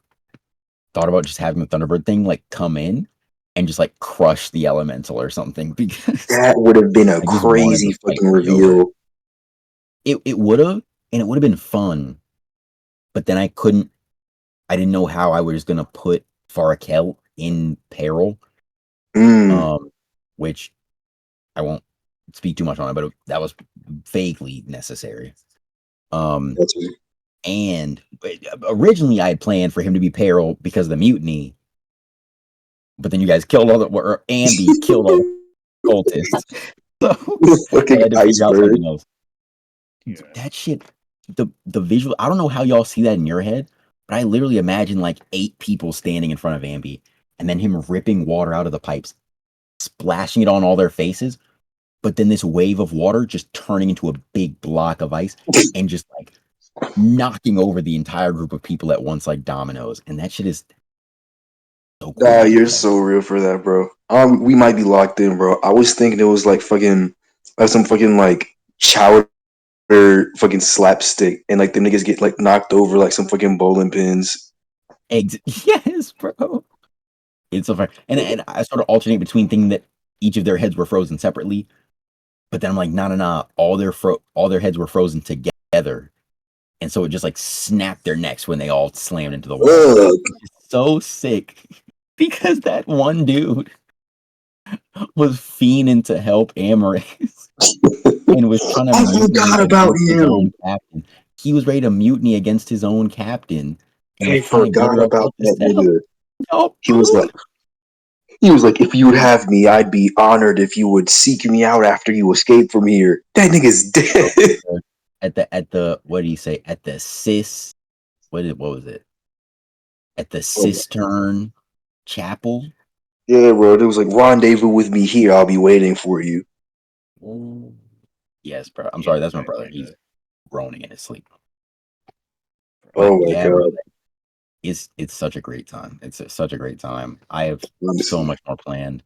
thought about just having the Thunderbird thing like come in and just like crush the elemental or something because That would have been a I just wanted crazy the fight fucking to be over. reveal. It would have, and it would have been fun, but then I didn't know how I was gonna put Farakel in peril. Mm. Which I won't speak too much on it, but that was vaguely necessary. That's it. And originally I had planned for him to be peril because of the mutiny, but then you guys killed all the or Ambi killed all the cultists, so The I fucking had to figure out iceberg. something else. That shit, the visual. I don't know how y'all see that in your head, but I literally imagine like 8 people standing in front of Ambi, and then him ripping water out of the pipes, splashing it on all their faces, but then this wave of water just turning into a big block of ice and just like knocking over the entire group of people at once like dominoes. And that shit is so cool. Nah, you're so real for that, bro. We might be locked in, bro. I was thinking it was like fucking, like some fucking like chowder fucking slapstick, and like the niggas get like knocked over like some fucking bowling pins. Yes, bro. It's so fun. And I sort of alternate between thinking that each of their heads were frozen separately, but then I'm like, nah. All their heads were frozen together. And so it just like snapped their necks when they all slammed into the wall. Ugh. It's so sick because that one dude was fiending to help Amaris and was trying to I mutiny forgot about against his him. own captain. He was ready to mutiny against his own captain and was I trying to get forgot her up about that to help. nigga. No, He was like, if you would have me, I'd be honored if you would seek me out after you escape from here. That nigga's dead. at the what did he say? At the cis what was it? At the Oh, cistern chapel? yeah, bro. It was like rendezvous with me here. I'll be waiting for you. Yes, bro. I'm sorry, that's my brother. He's groaning in his sleep. But Oh my yeah, bro, god. it's such a great time. Such a great time. I have so Honestly. much more planned.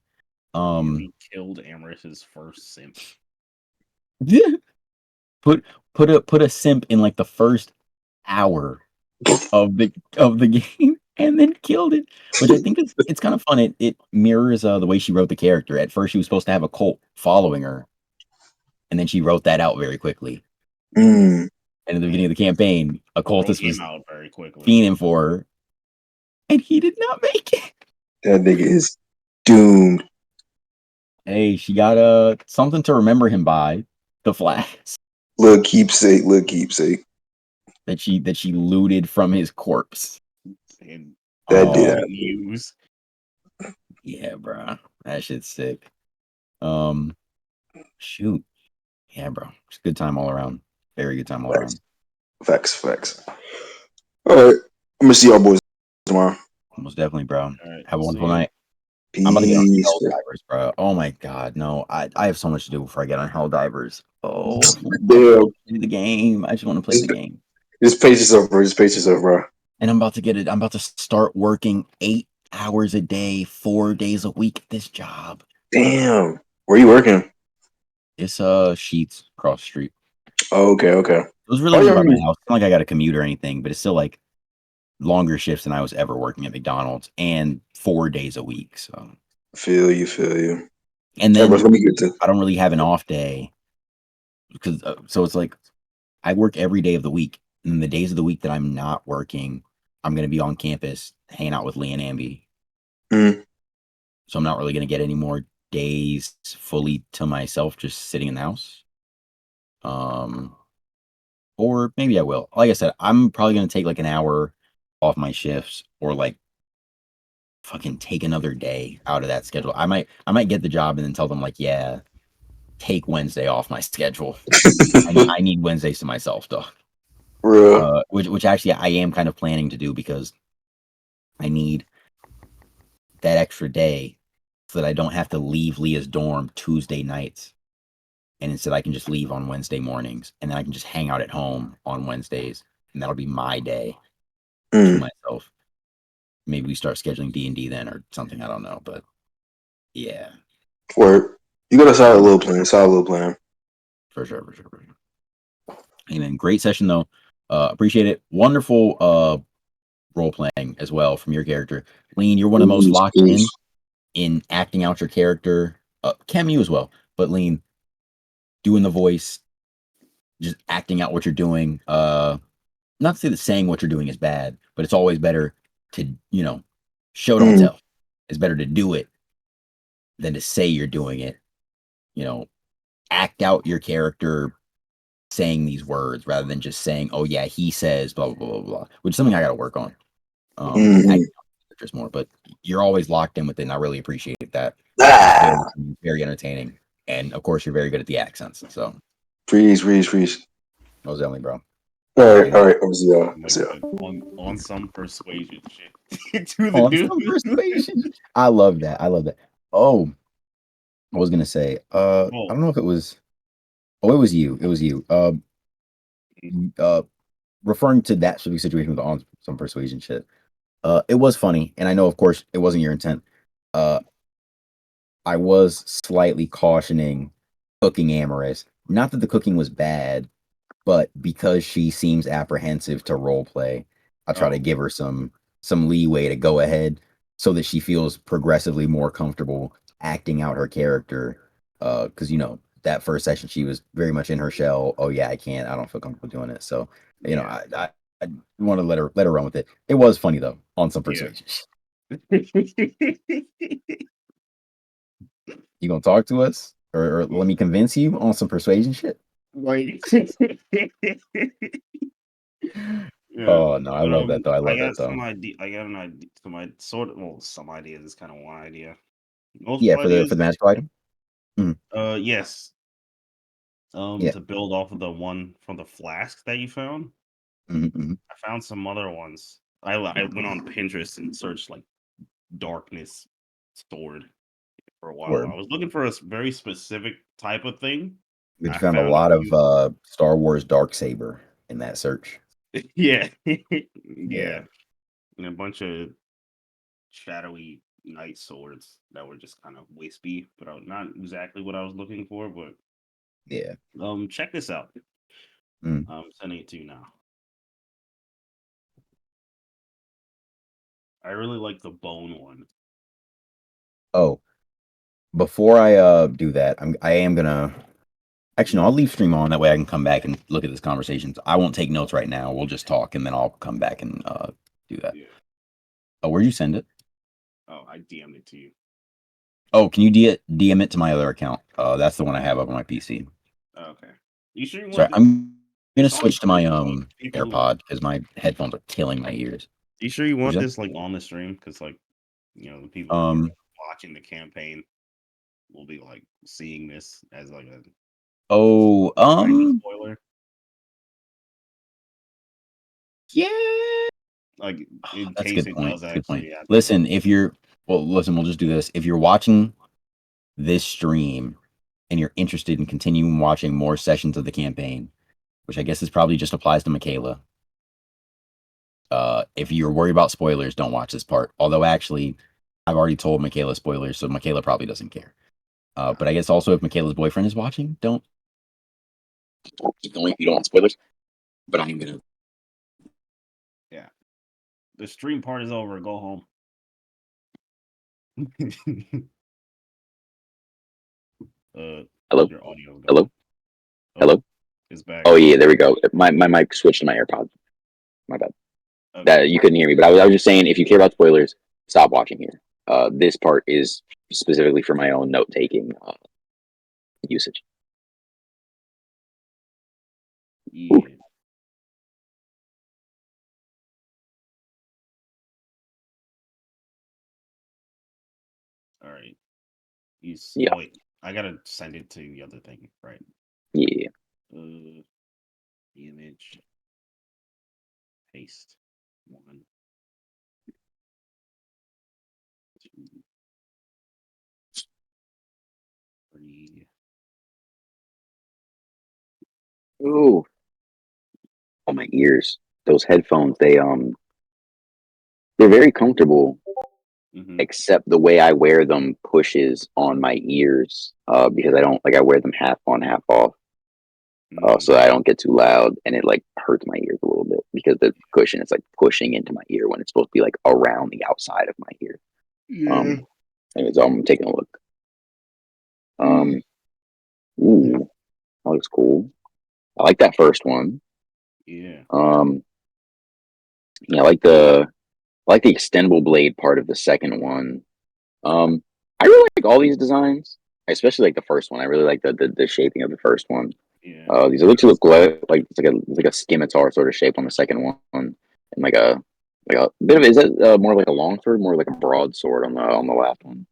He killed Amaris's first simp. put put a simp in like the first hour of the game and then killed it, which I think it's kind of fun. It mirrors the way she wrote the character. At first, she was supposed to have a cult following her, and then she wrote that out very quickly. Mm, And at the beginning of the campaign, a Wrote cultist him was out very quickly. fiending for her, and he did not make it. that nigga is doomed. Hey, she got something to remember him by, the flask Look keepsake, look keepsake. that she looted from his corpse. And That Oh did didn't use. yeah, bro, that shit's sick. Shoot, yeah, bro, it's a good time all around. Very good time all happen. around. Facts. All right. I'm gonna see y'all boys tomorrow. Most definitely, bro. All right, Have a see wonderful ya. night. I'm about to get on Peace. Helldivers, bro. Oh my god, no. I have so much to do before I get on Helldivers. Oh, I just Damn. want to play the game. I just want to play the game. Just pace yourself, bro. Just pace yourself, bro. And I'm about to get it. I'm about to start working 8 hours a day, 4 days a week at this job. Damn. Where you working? It's Sheets across the street. Oh, okay. It was really Oh, only yeah. by my house. It's not like I got a commute or anything, but it's still like longer shifts than I was ever working at McDonald's and 4 days a week. So, Feel you. and Hey, bro, then let me get to. I don't really have an off day because so it's like I work every day of the week, and the days of the week that I'm not working, I'm gonna be on campus hanging out with Lee and Amby. Mm, So I'm not really gonna get any more days fully to myself, just sitting in the house. Or maybe I will. Like I said, I'm probably gonna take like an hour off my shifts, or like fucking take another day out of that schedule. I might get the job and then tell them like, yeah, take Wednesday off my schedule. I need Wednesdays to myself, though. real. Which actually I am kind of planning to do because I need that extra day so that I don't have to leave Leah's dorm Tuesday nights. And instead, I can just leave on Wednesday mornings, and then I can just hang out at home on Wednesdays, and that'll be my day to myself. Maybe we start scheduling D&D then or something. I don't know, but yeah, Or you got a solid little plan. Solid little plan. for sure, for sure, for sure. Amen. Great session though. Appreciate it. Wonderful role playing as well from your character. Lean, you're one of the most locked in acting out your character. Cam, you as well, but Lean, doing the voice, just acting out what you're doing. Not to say that saying what you're doing is bad, but it's always better to, show don't tell. It's better to do it than to say you're doing it. Act out your character saying these words rather than just saying, "Oh yeah, he says blah blah blah blah," blah, which is something I got to work on. Acting out characters more, but you're always locked in with it, and I really appreciate that. It's very, very entertaining, and of course, you're very good at the accents. So, Freeze. most definitely, bro. All right. See y'all. Oh my See y'all. God. On some persuasion shit. To the On dude. some persuasion. I love that. I love that. Oh, I was gonna say, I don't know if it was. Oh, it was you. It was you. Referring to that specific situation with the on some persuasion shit. It was funny, and I know, of course, it wasn't your intent. Uh, I was slightly cautioning cooking Amaris. Not that the cooking was bad, but because she seems apprehensive to role play, I try to give her some leeway to go ahead so that she feels progressively more comfortable acting out her character. Because that first session she was very much in her shell. Oh yeah, I don't feel comfortable doing it. So I want to let her run with it. It was funny though on some persuasion. You gonna talk to us or let me convince you on some persuasion shit? Like, yeah, Oh no, I but love that though. I I love that got though. some idea. I got an idea. Some ideas is kind of one idea. Multiple Yeah, for the ideas. magical item. Mm, Yes. yeah. To build off of the one from the flask that you found, Mm-hmm. I found some other ones. I went on Pinterest and searched like darkness sword for a while. Word. I was looking for a very specific type of thing. But you I found a found a lot of few. Star Wars dark saber in that search. Yeah, Yeah. yeah, and a bunch of shadowy night swords that were just kind of wispy, but not exactly what I was looking for. But Yeah. check this out. Mm. I'm sending it to you now. I really like the bone one. Oh, before I do that, I am gonna actually no, I'll leave stream on that way I can come back and look at this conversation. I won't take notes right now. We'll just talk and then I'll come back and do that. Yeah. Oh, where'd you send it? Oh, I DM'd it to you. Oh, can you DM it to my other account? That's the one I have up on my PC. Okay. You sure you Sorry, want this? I'm gonna This on switch to my people? AirPod because my headphones are killing my ears. You sure you want What'd you this like on the stream? Because like, the say? people who are watching the campaign will be like seeing this as like a Oh, spoiler. yeah. Like in That's a case good it point. does That's a good point. actually happen. Listen, we'll just do this. If you're watching this stream and you're interested in continuing watching more sessions of the campaign, which I guess this probably just applies to Michaela. If you're worried about spoilers, don't watch this part. Although actually, I've already told Michaela spoilers, so Michaela probably doesn't care. But I guess also if Michaela's boyfriend is watching, don't keep going if you don't want spoilers. But I'm gonna. Yeah. The stream part is over. Go home. Hello? Your audio. Hello? Oh, Hello? it's back. Oh yeah, there we go. My mic switched to my AirPods. My bad. Okay. That you couldn't hear me, but I was just saying if you care about spoilers, stop watching here. This part is specifically for my own note taking usage. Yeah. All right. Yeah. Oh wait, I gotta send it to the other thing, right? Yeah. Image, paste, 1, 2. Ooh, oh my ears. Those headphones, they're very comfortable, Hmm. except the way I wear them pushes on my ears. Because I don't like I wear them half on, half off. Mm. So I don't get too loud, and it like hurts my ears a little bit because the cushion is like pushing into my ear when it's supposed to be like around the outside of my ear. Yeah. Um, anyways, I'm taking a look. Um, ooh, that looks cool. I like that first one. Yeah. Um, yeah, I like the extendable blade part of the second one. I really like all these designs, especially like the first one. I really like the shaping of the first one. Yeah. These it looks like it's like a scimitar sort of shape on the second one, and like a bit of is it more like a long sword, more like a broadsword on the last one.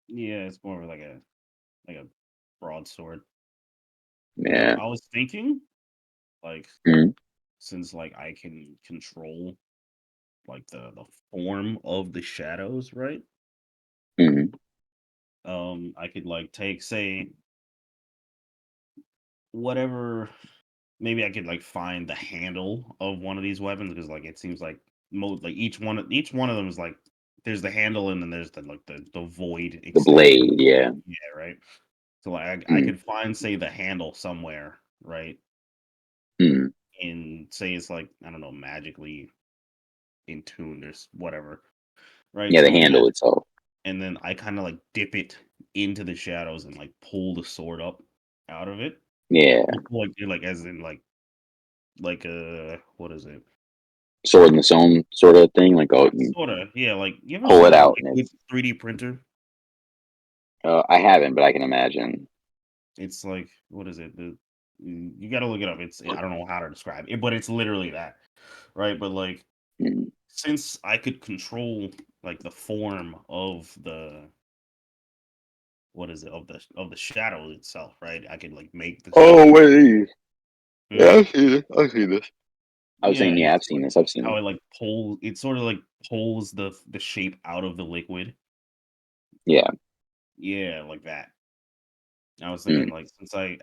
Yeah. It's more of like a broadsword. Yeah. I was thinking, like, Mm-hmm. since like I can control like the form of the shadows, right? Mm-hmm. I could like take, say, whatever. Maybe I could like find the handle of one of these weapons because like it seems like like each one of them is like there's the handle and then there's the void The extension. blade, yeah. Yeah, right. So like I Mm-hmm. could find, say, the handle somewhere, right? Mm-hmm. And say it's like, I don't know, magically in tune or whatever, right? Yeah, the So handle itself. and then I kind of like dip it into the shadows and like pull the sword up out of it. Yeah, Like as in like what is it? sword in the stone sort of thing. Like, oh, you Sorta, yeah. Like you ever pull seen it a out, and liquid 3D printer? I haven't, but I can imagine. It's like, what is it? You got to look it up. I don't know how to describe it, but it's literally that, right? But like Mm. since I could control like the form of the what is it of the shadow itself, right? I could like make the Oh sword. wait, Hmm? yeah, I've seen it. I've seen this. I was Yeah, saying, and yeah, I've it's seen like this. I've seen how it. it like pulls. It sort of like pulls the shape out of the liquid. Yeah. Yeah, like that. I was thinking Mm. like since I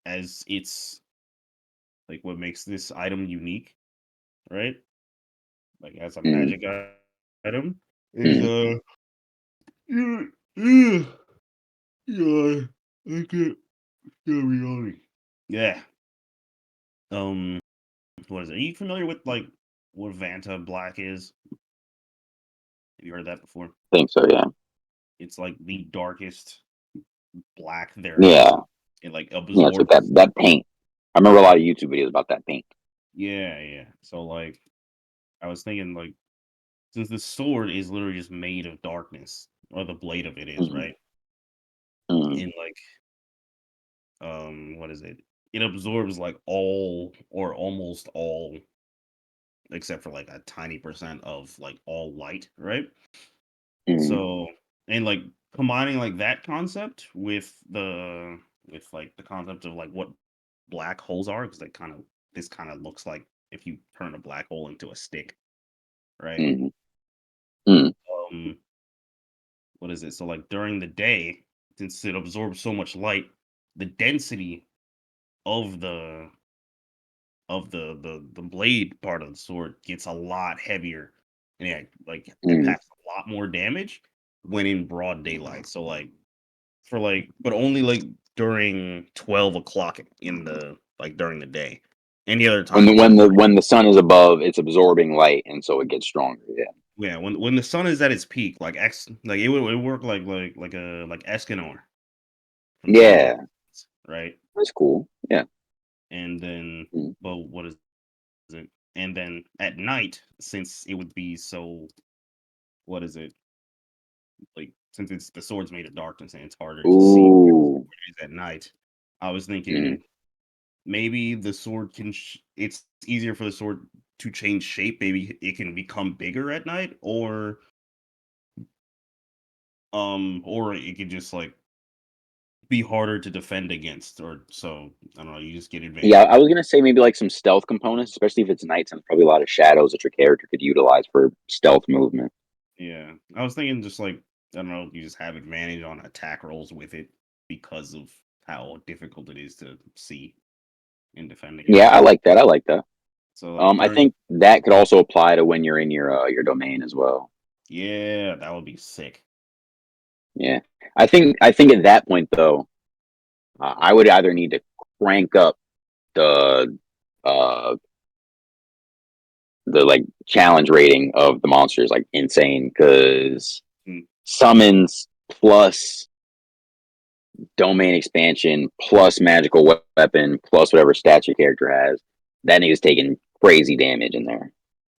as it's like what makes this item unique, right? Like as a Mm. magic item is Mm. yeah, yeah, yeah, I can't be on. Yeah. Um what is it? Are you familiar with like what Vanta Black is? Have you heard of that before? Think so. Yeah. It's like the darkest black there Yeah. is. It like Yeah. It's like that absorbs. that paint. I remember a lot of YouTube videos about that paint. Yeah, yeah. So like I was thinking like since the sword is literally just made of darkness, or the blade of it is, Mm. right? Mm. And like what is it? It absorbs like all or almost all except for like a tiny percent of like all light, right? Mm. So and like combining like that concept with like the concept of like what black holes are, because this kind of looks like if you turn a black hole into a stick, right? Mm. Mm. Um what is it? So like during the day, since it absorbs so much light, the density of the blade part of the sword gets a lot heavier and like Mm. impacts a lot more damage when in broad daylight. So like for like but only like during 12 o'clock in the like during the day. Any other When time the it's when like the when the sun is above, it's absorbing light, and so it gets stronger. Yeah. yeah, when the sun is at its peak, like like it would work like a like Escanor from Dungeons, Yeah. right? That's cool. Yeah. And then Mm. but what is it? And then at night, since it would be so what is it? Like since it's the sword's made of darkness and it's harder to see Ooh. what it is at night, I was Mm. thinking maybe the sword can it's easier for the sword to change shape. Maybe it can become bigger at night, or it could just like be harder to defend against, or so I don't know. You just get Yeah, advantage. I was gonna say maybe like some stealth components, especially if it's nighttime. Probably a lot of shadows that your character could utilize for stealth movement. Yeah, I was thinking just like I don't know. You just have advantage on attack rolls with it because of how difficult it is to see and defend Yeah, against. I like that. I like that. So like I think that could also apply to when you're in your domain as well. yeah, that would be sick. Yeah, I think at that point though, I would either need to crank up the uh the like challenge rating of the monsters like insane because Mm. summons plus domain expansion plus magical weapon plus whatever stats your character has, that nigga's taking crazy damage in there.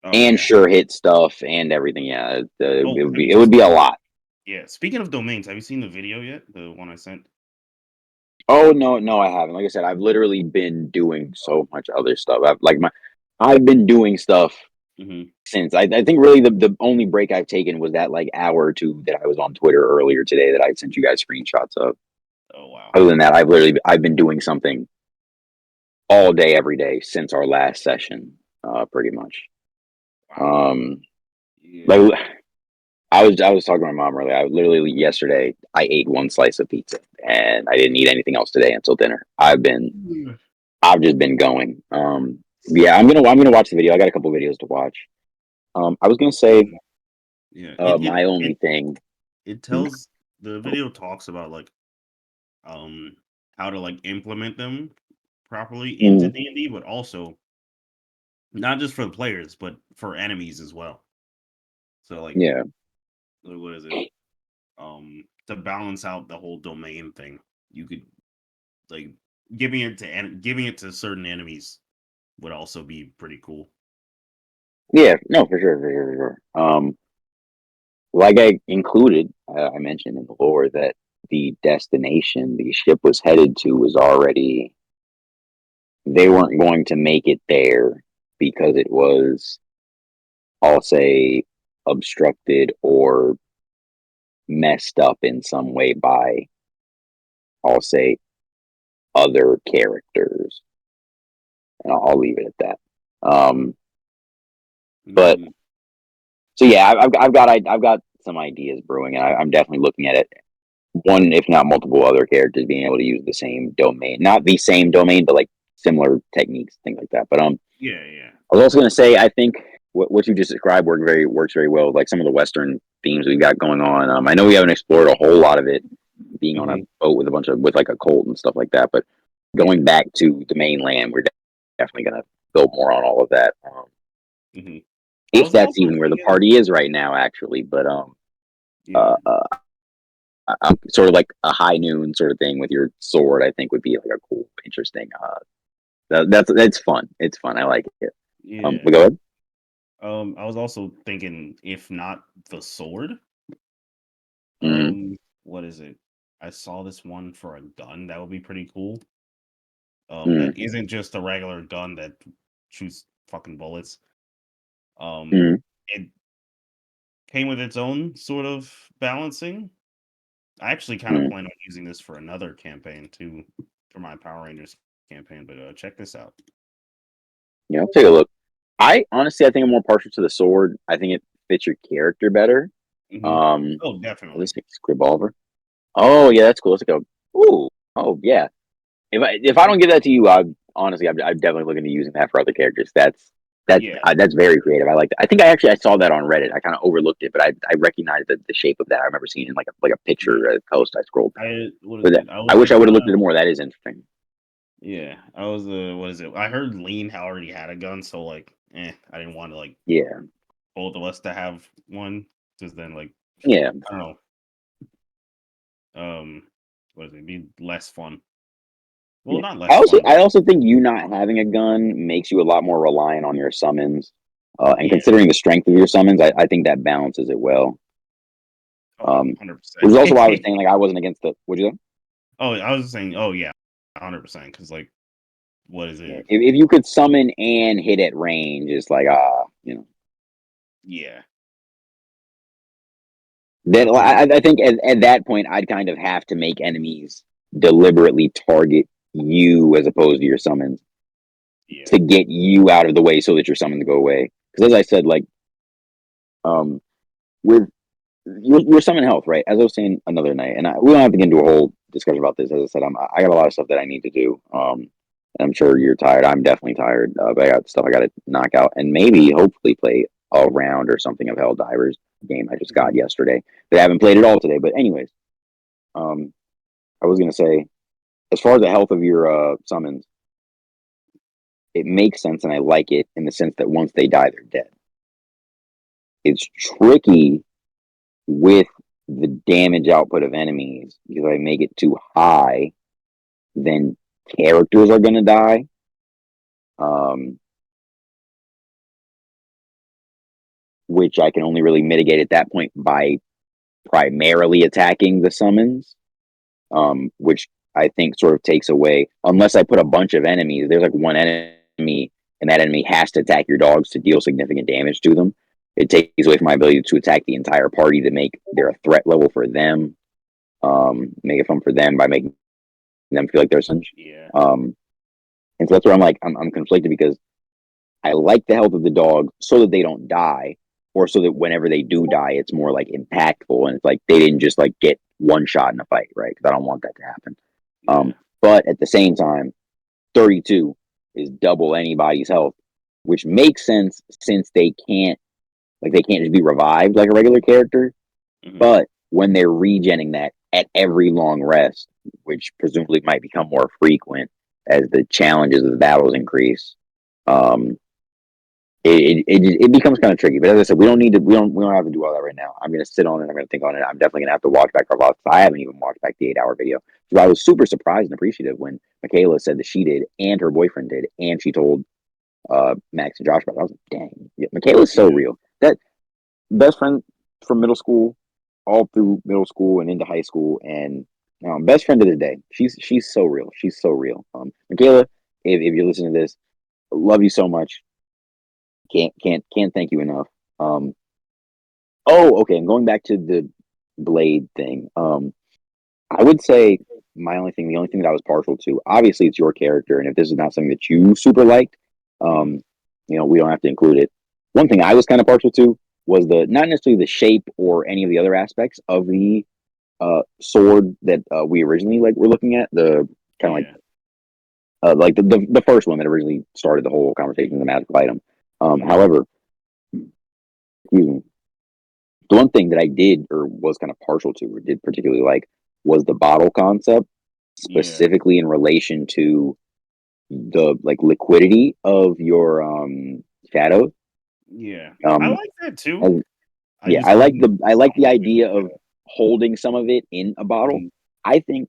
Oh And yeah. sure hit stuff and everything. Yeah, Oh, it would be a lot. yeah. Speaking of domains, have you seen the video yet? The one I sent. Oh no, I haven't. Like I said, I've literally been doing so much other stuff. I've been doing stuff Mm-hmm. since I think really the only break I've taken was that like hour or two that I was on Twitter earlier today that I sent you guys screenshots of. Oh wow. Other than that, I've been doing something all day every day since our last session, pretty much. Wow. Yeah. Like I was talking to my mom earlier. I literally yesterday I ate one slice of pizza and I didn't eat anything else today until dinner. I've just been going. Yeah, I'm gonna watch the video. I got a couple videos to watch. I was gonna say Yeah. my only thing. It tells the video talks about like how to like implement them properly into D&D, but also not just for the players, but for enemies as well. So like Yeah, what is it? To balance out the whole domain thing, you could like giving it to certain enemies would also be pretty cool. yeah, no, for sure. Like I included, I mentioned in the lore that the destination the ship was headed to was already. They weren't going to make it there because it was, I'll say, obstructed or messed up in some way by, I'll say, other characters. And I'll leave it at that. But Mm, so yeah, I've got some ideas brewing, and I'm definitely looking at it. One, if not multiple other characters being able to use the same domain, not the same domain, but like similar techniques, things like that. But yeah. I was also going to say, I think what you just described works very well. Like some of the Western themes we've got going on. I know we haven't explored a whole lot of it, being on a Mhm. boat with with like a cult and stuff like that. But going back to the mainland, we're definitely going to build more on all of that. Mhm. I If was that's also even where the thinking, party is right now, actually. But yeah, uh, uh, sort of like a high noon sort of thing with your sword, I think would be like a cool, interesting. That's fun. It's fun. I like it. yeah. But go ahead. I was also thinking, if not the sword, Mm, what is it? I saw this one for a gun that would be pretty cool. mm, That isn't just a regular gun that shoots fucking bullets. Um, mm, it came with its own sort of balancing. I actually kind of mm. plan on using this for another campaign too, for my Power Rangers campaign. But check this out. Yeah, I'll take a look. I honestly, I think I'm more partial to the sword. I think it fits your character better. Hmm. Um, Oh, oh, definitely. this is Scribolver. Oh yeah, that's cool. It's like a ooh. Oh yeah. If I don't give that to you, I honestly, I'm definitely looking to using that for other characters. Yeah. That's very creative. I like that. I think I saw that on Reddit. I kind of overlooked it, but I recognized the shape of that. I remember seeing it in like a picture Yeah. post. I scrolled past. I what is But it? I I was wish I like would have kind looked at of it more. That is interesting. yeah. I was what is it? I heard Lean already had a gun, so like, I didn't want to like Yeah, both of us to have one, because then like yeah. I don't know. What is it? Be less fun. Well, Yeah. not I less also fun, I but also think you not having a gun makes you a lot more reliant on your summons. And yeah. considering the strength of your summons, I think that balances it well. Oh, Which is 100%. also why I was saying like I wasn't against the. Would you say? Oh, I was saying, oh yeah, 100%. Because like, what is Yeah. it? If you could summon and hit at range, it's like Yeah, That because like, I think at that point I'd kind of have to make enemies deliberately target you as opposed to your summons yeah, to get you out of the way so that your summons go away. Because as I said, like um with your summon health, right? As I was saying another night, and we don't have to get into a whole discussion about this. As I said, I got a lot of stuff that I need to do. And I'm sure you're tired. I'm definitely tired. But I got stuff I got to knock out, and maybe hopefully play a round or something of Helldivers game I just got yesterday. They haven't played it all today, but anyways, I was gonna say, as far as the health of your summons, it makes sense, and I like it in the sense that once they die, they're dead. It's tricky with the damage output of enemies because if I make it too high, then characters are gonna die. Which I can only really mitigate at that point by primarily attacking the summons, which I think sort of takes away, unless I put a bunch of enemies, there's like one enemy, and that enemy has to attack your dogs to deal significant damage to them. It takes away from my ability to attack the entire party to make there a threat level for them, make it fun for them by making them feel like they're some. Yeah. And so that's where I'm conflicted because I like the health of the dog so that they don't die, or so that whenever they do die, it's more like impactful and it's like they didn't just like get one shot in a fight, right? Because I don't want that to happen. But at the same time, 32 is double anybody's health, which makes sense since they can't just be revived like a regular character. But when they're regenning that at every long rest, which presumably might become more frequent as the challenges of the battles increase, it becomes kind of tricky. But as I said, we don't have to do all that right now. I'm gonna sit on it. I'm gonna think on it. I'm definitely gonna have to watch back our vlogs. I haven't even watched back the 8-hour video. So I was super surprised and appreciative when Michaela said that she did and her boyfriend did, and she told Max and Josh about it. I was like, dang, yeah, Michaela's so real. That best friend from middle school, all through middle school and into high school, and best friend to this day. She's so real. She's so real. Michaela, if you're listening to this, love you so much. Can't thank you enough. Okay, and going back to the blade thing, I would say the only thing that I was partial to, obviously it's your character, and if this is not something that you super liked, we don't have to include it. One thing I was kind of partial to was not necessarily the shape or any of the other aspects of the sword that we originally were looking at, the kind of like the first one that originally started the whole conversation, the magical item. However, excuse me, the one thing that I did or was kind of partial to or did particularly like was the bottle concept, specifically in relation to the liquidity of your shadows. Yeah, I like that too. I like the idea of holding some of it in a bottle. I think.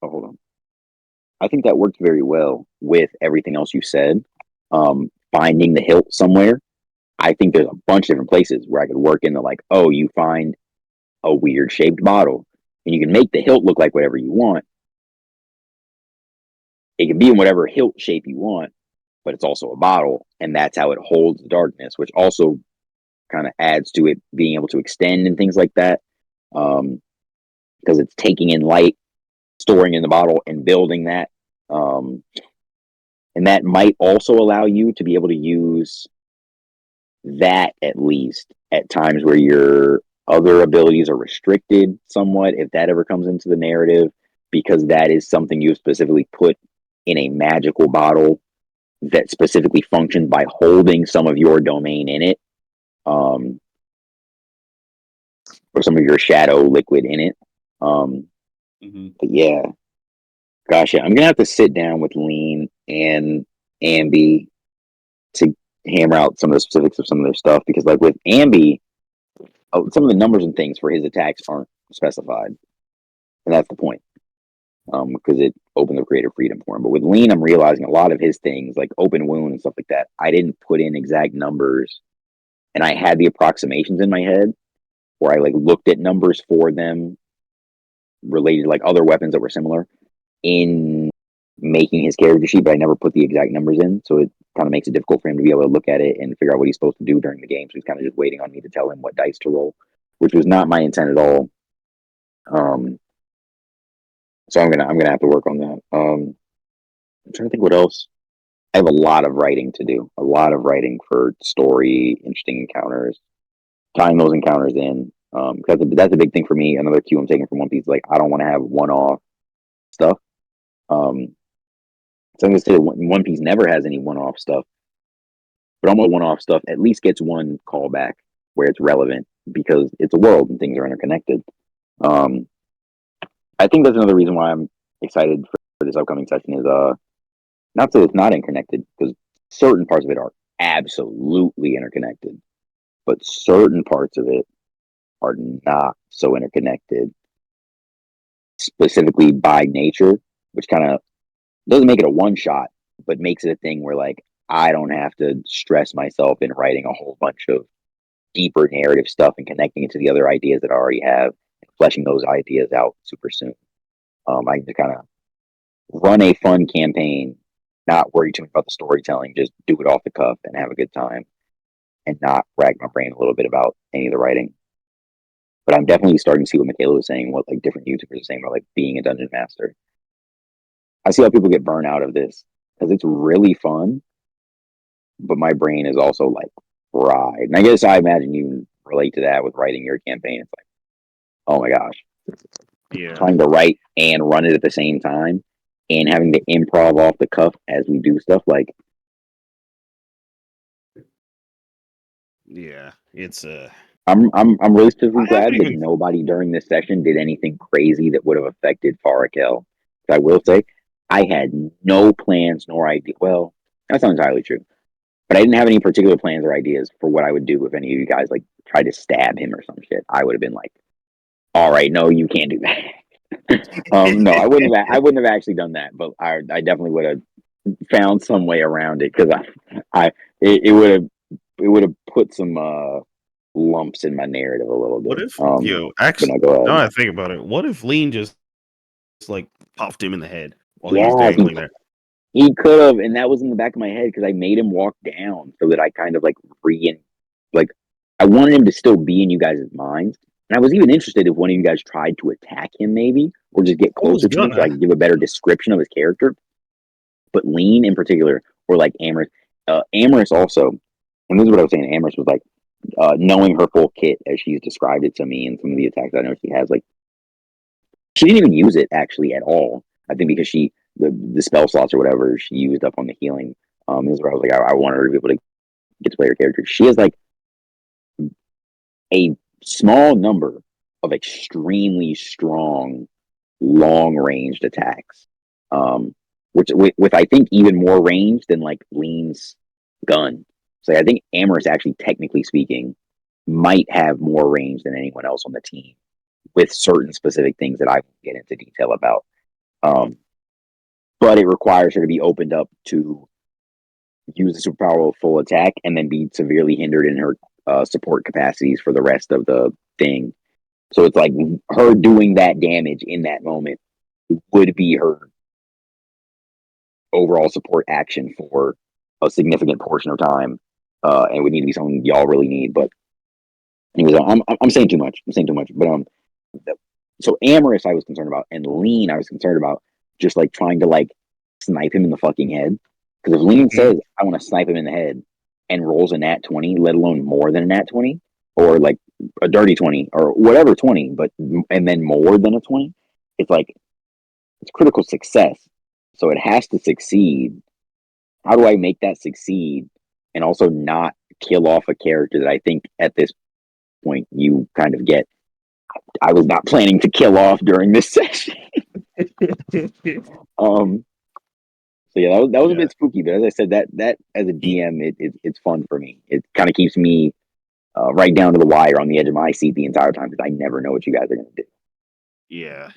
Oh, hold on. I think that worked very well with everything else you said. Finding the hilt somewhere. I think there's a bunch of different places where I could work in you find a weird shaped bottle and you can make the hilt look like whatever you want. It can be in whatever hilt shape you want, but it's also a bottle, and that's how it holds the darkness, which also kind of adds to it being able to extend and things like that. Because it's taking in light, storing in the bottle, and building that. And that might also allow you to be able to use that at least at times where your other abilities are restricted somewhat, if that ever comes into the narrative, because that is something you specifically put in a magical bottle that specifically functions by holding some of your domain in it, or some of your shadow liquid in it. But yeah, gosh, yeah, I'm gonna have to sit down with Lean and Ambi to hammer out some of the specifics of some of their stuff, because with Ambi, some of the numbers and things for his attacks aren't specified, and that's the point, because it opened the creative freedom for him. But with Lean, I'm realizing a lot of his things, like open wound and stuff like that, I didn't put in exact numbers, and I had the approximations in my head where I looked at numbers for them related to other weapons that were similar in making his character sheet, but I never put the exact numbers in, so it kind of makes it difficult for him to be able to look at it and figure out what he's supposed to do during the game. So he's kind of just waiting on me to tell him what dice to roll, which was not my intent at all. So I'm gonna have to work on that. I'm trying to think what else. I have a lot of writing to do, a lot of writing for story, interesting encounters, tying those encounters in, Because that's a big thing for me. Another cue I'm taking from One Piece is like I don't want to have one-off stuff. Um, so I'm gonna say that One Piece never has any one-off stuff, but almost one-off stuff at least gets one callback where it's relevant because it's a world and things are interconnected. Um, I think that's another reason why I'm excited for this upcoming session is not that it's not interconnected because certain parts of it are absolutely interconnected, but certain parts of it are not so interconnected, specifically by nature, which kind of doesn't make it a one shot, but makes it a thing where like I don't have to stress myself in writing a whole bunch of deeper narrative stuff and connecting it to the other ideas that I already have and fleshing those ideas out super soon. I can kind of run a fun campaign, not worry too much about the storytelling, just do it off the cuff and have a good time and not rack my brain a little bit about any of the writing. But I'm definitely starting to see what Michaela was saying, what like different YouTubers are saying about like being a dungeon master. I see how people get burnt out of this because it's really fun, but my brain is also like fried. And I guess I imagine you relate to that with writing your campaign. It's like, oh my gosh, Yeah. trying to write and run it at the same time and having to improv off the cuff as we do stuff. Like, Yeah. It's I'm really specifically I haven't glad that even. nobody during this session did anything crazy that would have affected Farakel. I will say, I had no plans nor idea. Well, that's not entirely true, but I didn't have any particular plans or ideas for what I would do if any of you guys like tried to stab him or some shit. I would have been like, "All right, no, you can't do that." No, I wouldn't have. I wouldn't have actually done that, but I definitely would have found some way around it because it would have put some lumps in my narrative a little What bit. if But actually? no, go Now ahead. I think about it, what if Lean just like popped him in the head while he was Yeah, dangling there? he could have, and that was in the back of my head because I made him walk down so that I kind of like like I wanted him to still be in you guys' minds. And I was even interested if one of you guys tried to attack him, maybe, or just get I was closer to him so I gonna. could give a better description of his character. But Lean in particular, or like Amorous, Amorous also, and this is what I was saying. Amorous was like knowing her full kit as she's described it to me, and some of the attacks I know she has, like she didn't even use it actually at all. I think because the spell slots or whatever she used up on the healing. This is where I was like, I wanted her to be able to get to play her character. She has like a small number of extremely strong, long ranged attacks. Which with I think even more range than like Lean's gun. So I think Amorous actually, technically speaking, might have more range than anyone else on the team with certain specific things that I won't get into detail about. Um, but it requires her to be opened up to use the superpower of full attack and then be severely hindered in her support capacities for the rest of the thing. So it's like her doing that damage in that moment would be her overall support action for a significant portion of time, and would need to be something y'all really need. But anyways, I'm saying too much. I'm saying too much. But so Amorous I was concerned about, and Lean I was concerned about just like trying to like snipe him in the fucking head. Because if Lean Mhm. says I want to snipe him in the head and rolls a nat 20, let alone more than a nat 20, or like a dirty 20 or whatever 20, but and then more than a 20, it's like it's critical success. So it has to succeed. How do I make that succeed and also not kill off a character that I think at this point you kind of get? I was not planning to kill off during this session. um, so yeah, that was a Yeah. bit spooky, but as I said, that as a DM, it's fun for me. It kind of keeps me right down to the wire on the edge of my seat the entire time because I never know what you guys are going to Yeah. do.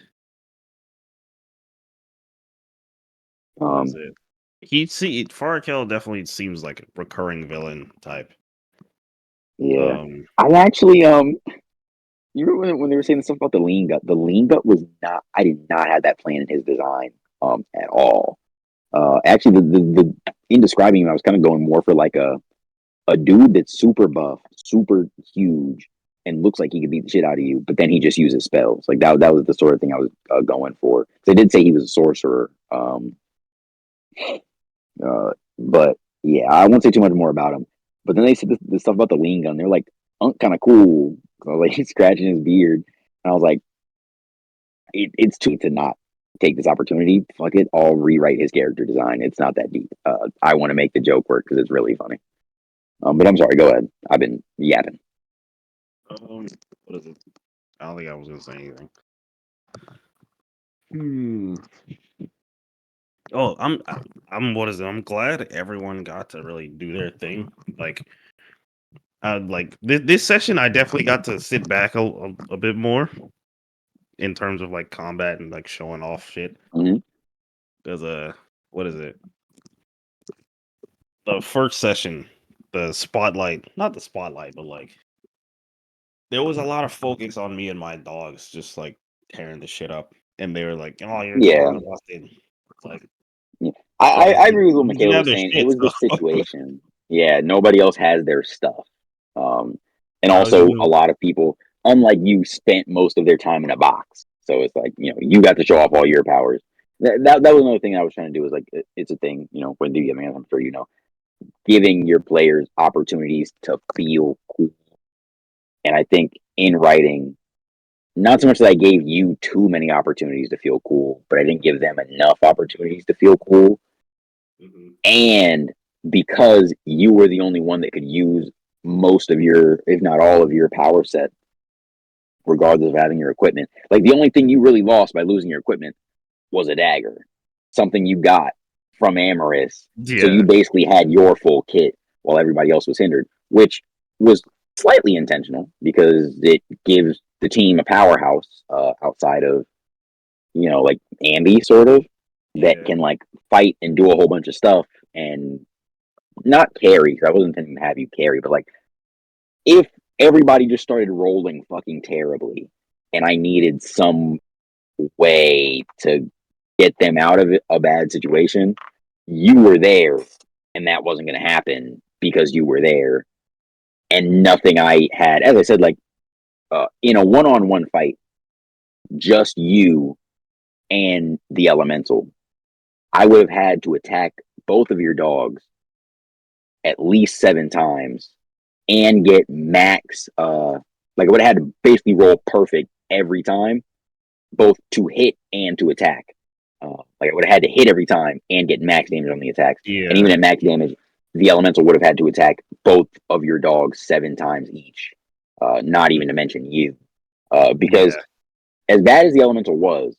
What is it? Farakel definitely seems like a recurring villain type. Yeah, Um. I actually you remember when they were saying the stuff about the lean gut? The lean gut was not. I did not have that plan in his design at all. Actually, the in describing him, I was kind of going more for like a dude that's super buff, super huge, and looks like he could beat the shit out of you, but then he just uses spells. Like that was the sort of thing I was going for. They did say he was a sorcerer, but yeah, I won't say too much more about him. But then they said this stuff about the lean gun. They're like kind of cool, So like he's scratching his beard, and I was like, it's too to not take this opportunity. Fuck it, I'll rewrite his character design. It's not that deep. I want to make the joke work because it's really funny. But I'm sorry. Go ahead. I've been yapping. What is it? I don't think I was gonna say anything. Hmm. Oh, I'm. What is it? I'm glad everyone got to really do their thing. Like this session, I definitely got to sit back a bit more in terms of like combat and like showing off shit. Mm-hmm. There's what is it? The first session, the spotlight, not the spotlight, but like there was a lot of focus on me and my dogs just like tearing the shit up, and they were like, "Oh, your Yeah. dog lost it." Like, Yeah. but I agree with what they didn't Michaela have was their saying. It shit. was the So situation. Yeah, nobody else has their stuff. And I was also a using, lot of people, unlike you, spent most of their time in a box. So it's like, you got to show off all your powers. That was another thing I was trying to do is like, it's a thing, when do you get, I'm sure you know, giving your players opportunities to feel cool. And I think in writing, not so much that I gave you too many opportunities to feel cool, but I didn't give them enough opportunities to feel cool. Mhm. And because you were the only one that could use most of your, if not all of your power set, regardless of having your equipment, like the only thing you really lost by losing your equipment was a dagger, something you got from Amaris. So you Yeah, basically had your full kit while everybody else was hindered, which was slightly intentional because it gives the team a powerhouse outside of, like Ambi sort of, that yeah, can like fight and do a whole bunch of stuff and not carry. 'Cause I wasn't intending to have you carry, but like if everybody just started rolling fucking terribly and I needed some way to get them out of a bad situation, you were there and that wasn't going to happen because you were there and nothing I had. As I said, like in a one-on-one fight, just you and the elemental, I would have had to attack both of your dogs at least 7 times and get max like I would have had to basically roll perfect every time, both to hit and to attack. Like I would have had to hit every time and get max damage on the attacks. And even yeah, at max damage, the elemental would have had to attack both of your dogs 7 times each. Not even to mention you. Because yeah. as bad as the elemental was,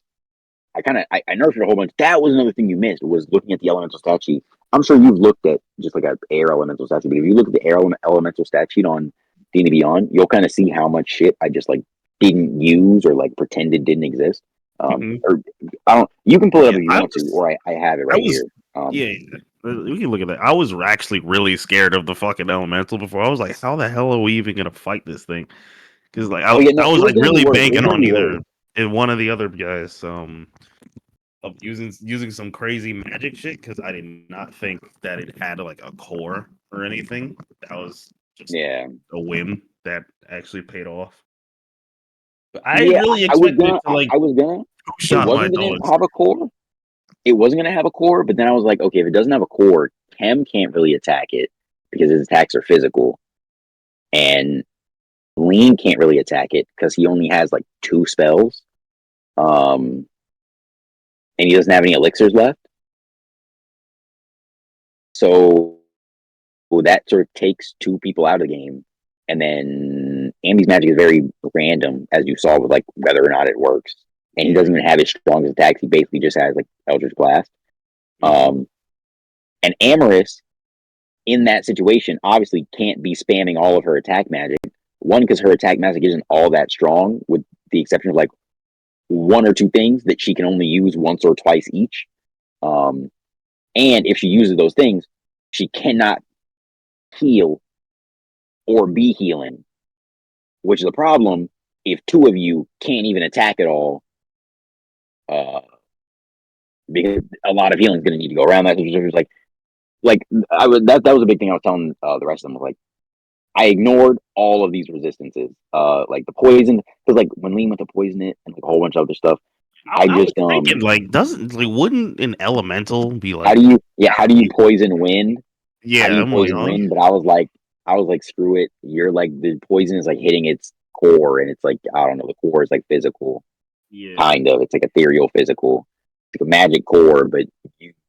I nerfed it a whole bunch. That was another thing you missed was looking at the elemental stat sheet. I'm sure you've looked at just like an air elemental stat sheet, but if you look at the air elemental stat sheet on D&D Beyond, you'll kind of see how much shit I just like didn't use or like pretended didn't exist. Hmm. Or I don't. You can pull it up Yeah, if you want to, or I have it I right was, here. yeah. We can look at that. I was actually really scared of the fucking elemental before. I was like, how the hell are we even gonna fight this thing? Because like Oh yeah, no, I it was was like gonna be really worse. It was banking gonna on be either worse. in one of the other guys of using some crazy magic shit because I did not think that it had like a core or anything. That was just Yeah, a whim that actually paid off. But I yeah. really I was expected gonna. to like I was gonna. two It shot my wasn't gonna dogs. have a core. It wasn't gonna have a core, but then I was like, okay, if it doesn't have a core, Chem can't really attack it because his attacks are physical, and Lean can't really attack it because he only has like 2 spells, um, and he doesn't have any elixirs left. So that sort of takes 2 people out of the game, and then Amy's magic is very random, as you saw with like whether or not it works, and he Yeah. doesn't even have his strongest attacks. He basically just has like Eldritch Blast. Mhm. Um, and Amaris in that situation obviously can't be spamming all of her attack magic. One, because her attack magic isn't all that strong, with the exception of like 1 or 2 things that she can only use once or twice each. Um, and if she uses those things, she cannot heal or be healing, which is a problem if 2 of you can't even attack at all. Because a lot of healing is going to need to go around that. So it was like I was that was a big thing I was telling the rest of them. Like I ignored all of these resistances, like the poison, because like when Lean went to poison it and like a whole bunch of other stuff, I I was just thinking like doesn't like wouldn't an elemental be how like do you how do you poison wind? How do yeah, you I'm like, poison oh wind? But I was like screw it. You're like the poison is like hitting its core, and it's like, I don't know, the core is like physical, Yeah. kind of. It's like ethereal physical. It's like a magic core, but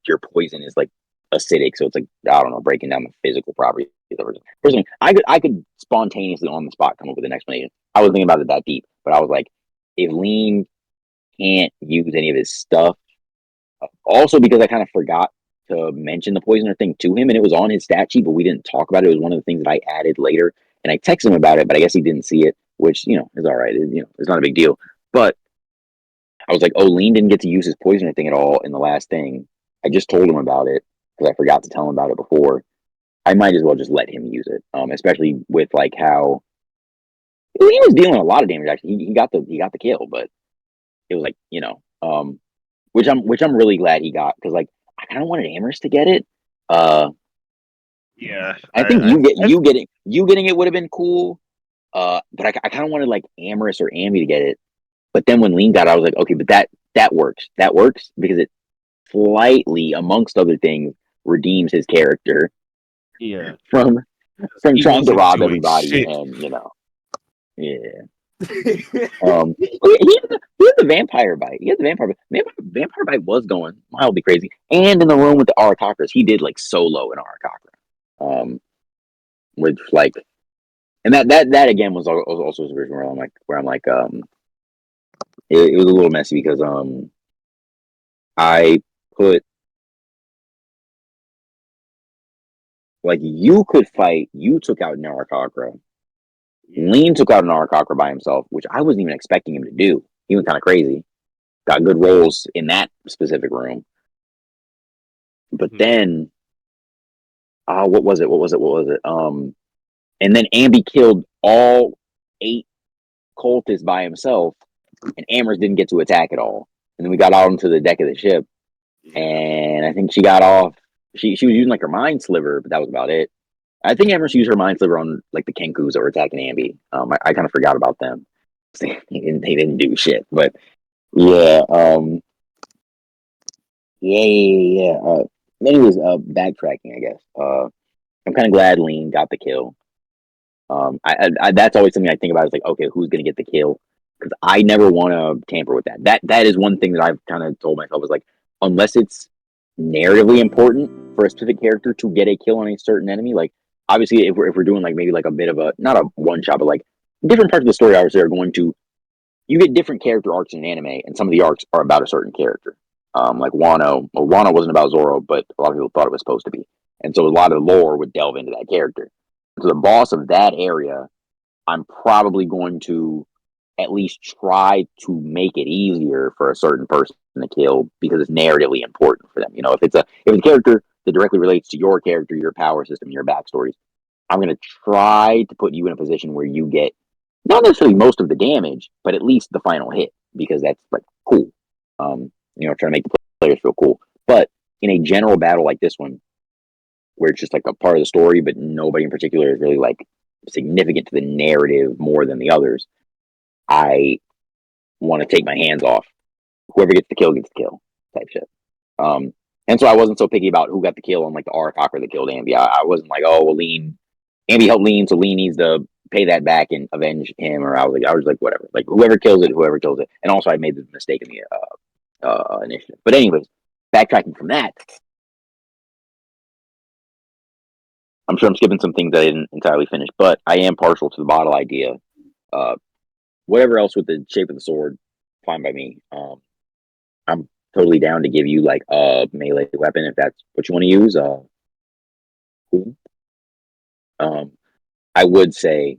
your poison is like acidic, so it's like, I don't know, breaking down the physical properties of the person. Personally, I could spontaneously on the spot come up with an explanation. I wasn't thinking about it that deep, but I was like, if Lean can't use any of his stuff, also because I kind of forgot to mention the poisoner thing to him, and it was on his stat sheet, but we didn't talk about it. It was one of the things that I added later, and I texted him about it, but I guess he didn't see it, which is all right. It's not a big deal. But I was like, oh, Lean didn't get to use his poisoner thing at all in the last thing. I just told him about it because I forgot to tell him about it before. I might as well just let him use it, especially with like how he was dealing a lot of damage. Actually, he got the kill, but it was like which I'm really glad he got, because like I kind of wanted Amherst to get it. Yeah. I think you getting it would have been cool. But I kind of wanted like Amherst or Ambi to get it. But then when Lean got it, I was like, okay, but that works. That works because it slightly, amongst other things, redeems his character Yeah. from He trying to wasn't rob doing everybody, shit. and yeah. He had the vampire bite. He had the vampire bite. Vampire bite was going mildly crazy. And in the room with the Arakakras, he did like solo an Arakakra. With like, and that again was also a situation where I'm like, it was a little messy because I put, like, you could fight. You took out an Arakakra. Lean took out an Arakakra by himself, which I wasn't even expecting him to do. He went kind of crazy. Got good rolls in that specific room. But then, what was it? And then Ambi killed all 8 cultists by himself, and Amherst didn't get to attack at all. And then we got out onto the deck of the ship, and I think she got off. She was using like her mind sliver, but that was about it. I think Amherst used her mind sliver on like the Kenkus that were attacking Ambi. I kind of forgot about them. They didn't do shit, but yeah, yeah. Anyways, backtracking, I guess. I'm kind of glad Lean got the kill. I that's always something I think about, is like, okay, who's gonna get the kill? Because I never want to tamper with that. That is one thing that I've kind of told myself, is like, unless it's narratively important for a specific character to get a kill on a certain enemy, like obviously if we're doing like maybe like a bit of a, not a one shot, but like different parts of the story obviously are going to, you get different character arcs in anime, and some of the arcs are about a certain character. Like Wano. Well, Wano wasn't about Zoro, but a lot of people thought it was supposed to be, and so a lot of lore would delve into that character. So the boss of that area, I'm probably going to at least try to make it easier for a certain person to kill, because it's narratively important for them. If it's a character that directly relates to your character, your power system, your backstories, I'm going to try to put you in a position where you get not necessarily most of the damage, but at least the final hit, because that's like cool. Trying to make the players feel cool. But in a general battle like this one, where it's just like a part of the story, but nobody in particular is really like significant to the narrative more than the others, I want to take my hands off. Whoever gets the kill gets the kill, type shit. And so I wasn't so picky about who got the kill on like the Arakakra that killed Ambi. I wasn't like, oh well, Ambi helped Lean, so Lean needs to pay that back and avenge him. Or I was like, whatever. Like whoever kills it. And also I made the mistake in the initiative. But anyways, backtracking from that, I'm sure I'm skipping some things that I didn't entirely finish, but I am partial to the bottle idea. Whatever else with the shape of the sword, fine by me. I'm totally down to give you like a melee weapon if that's what you want to use. Cool. I would say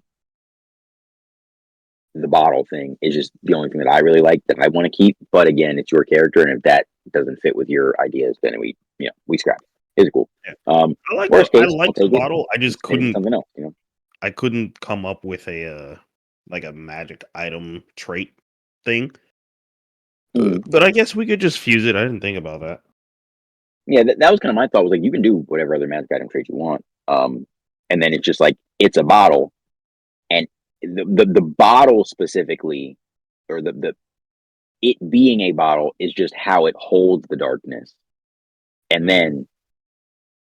the bottle thing is just the only thing that I really like, that I want to keep. But again, it's your character, and if that doesn't fit with your ideas, then we scrap it. It's cool. Yeah. Worst I case, like I'll the take it. bottle. I just couldn't. Something else, I couldn't come up with a like a magic item trait thing. But I guess we could just fuse it. I didn't think about that. Yeah, that was kind of my thought. Was like, you can do whatever other magic item trait you want. And then it's just like, it's a bottle, and the bottle specifically, or the it being a bottle, is just how it holds the darkness, and then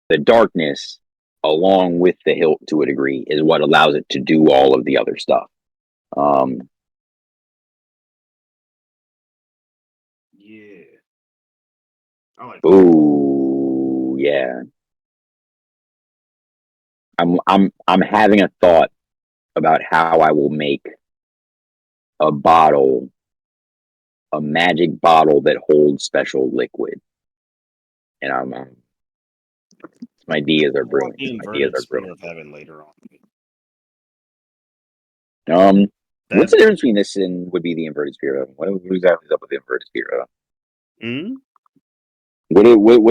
the darkness, along with the hilt to a degree, is what allows it to do all of the other stuff. Um, Yeah. I like. ooh, yeah. I'm having a thought about how I will make a bottle, a magic bottle that holds special liquid, and my ideas are I want brewing. the My ideas inverted are spear brewing. of heaven later on. What's That. the difference between this and would be the inverted sphere? What exactly is up with the inverted sphere? Hmm? What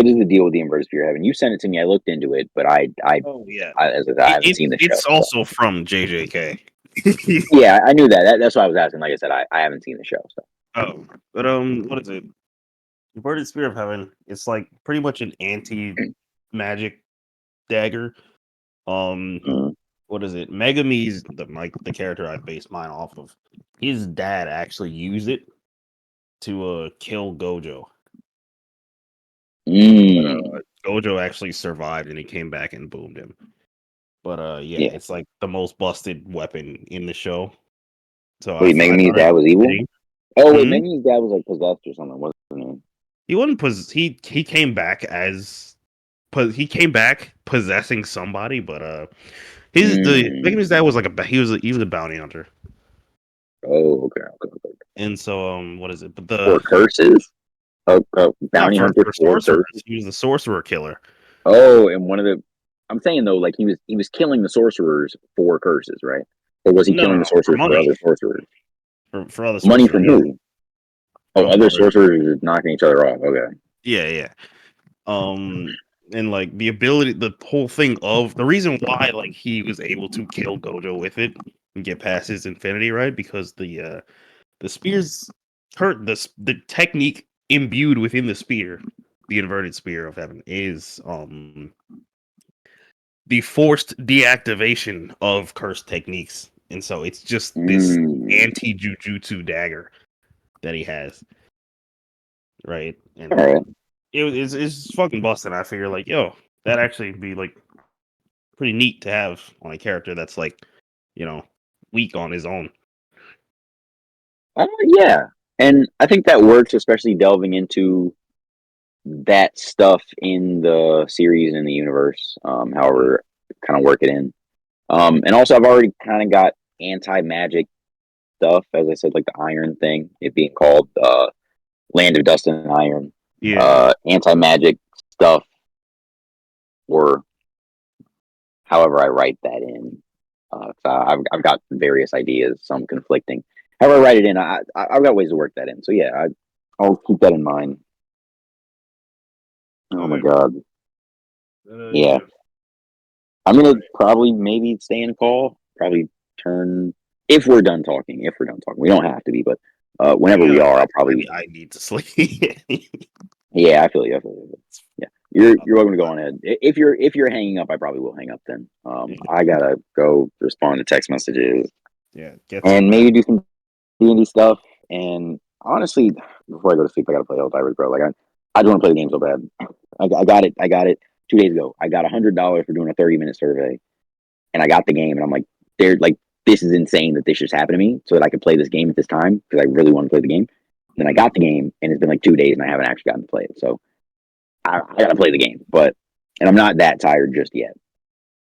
is the deal with the inverted sphere heaven? You sent it to me. I looked into it, but Oh yeah. as I said, I haven't seen the show. It's So. also from JJK. Yeah, I knew that. That's why I was asking. Like I said, I haven't seen the show. So. Oh, but what is it? Inverted spear of heaven. It's like pretty much an anti magic dagger. Mm. What is it? Megumi's the character I based mine off of. His dad actually used it to kill Gojo. But Mm. Gojo actually survived and he came back and boomed him. But yeah, Yeah. it's like the most busted weapon in the show. So Wait, I Megumi's thought it dad was evil? fitting. Oh wait, Hmm? Megumi's dad was like possessed or something, wasn't He wasn't he came back as he came back possessing somebody, but he? the Mm. Megumi's dad was like he was a bounty hunter. Oh, okay. And so what is it? But For curses? not Bounty hunter for for sorcerers. curses? He was the sorcerer killer. Oh, and one of the I'm saying though, like he was killing the sorcerers for curses, right? Or was he killing the No, for sorcerers for money. other sorcerers? For other Money sorcerers, from yeah. who? Oh, From other other sorcerers knocking each other off. Okay. yeah. Um and like the whole thing of the reason why like he was able to kill Gojo with it and get past his infinity, right? Because the spears hurt the technique imbued within the spear, the inverted spear of heaven, is the forced deactivation of cursed techniques. And so it's just this Mm. anti jujutsu dagger that he has. Right. All And right. it's fucking busted. I figure like, yo, that actually be like pretty neat to have on a character that's like, you know, weak on his own. Yeah, and I think that works, especially delving into that stuff in the series and the universe. However, kind of work it in. And also, I've already kind of got anti magic stuff, as I said, like the iron thing, it being called Land of Dust and Iron. Yeah. Anti magic stuff, or however I write that in. I've got various ideas, some conflicting. However I write it in, I've got ways to work that in. So yeah, I'll keep that in mind. Oh my Okay. god, yeah. Yeah. I'm gonna probably maybe stay in a call. Probably turn if we're done talking. If we're done talking, we don't have to be, but whenever we are, I'll probably. I need to sleep. Yeah, I feel you. I feel you. Yeah, you're welcome to go on ahead. If you're hanging up, I probably will hang up then. I gotta go respond to text messages Yeah, get some and rest. maybe do some D&D stuff. And honestly, before I go to sleep, I gotta play Helldivers, bro. Like I just want to play the game so bad. I got it. I got it 2 days ago. I got $100 for doing a 30-minute survey, and I got the game. And I'm like, they're like, this is insane that this just happened to me, so that I could play this game at this time because I really want to play the game. Then I got the game, and it's been like 2 days, and I haven't actually gotten to play it. So I gotta play the game, and I'm not that tired just yet.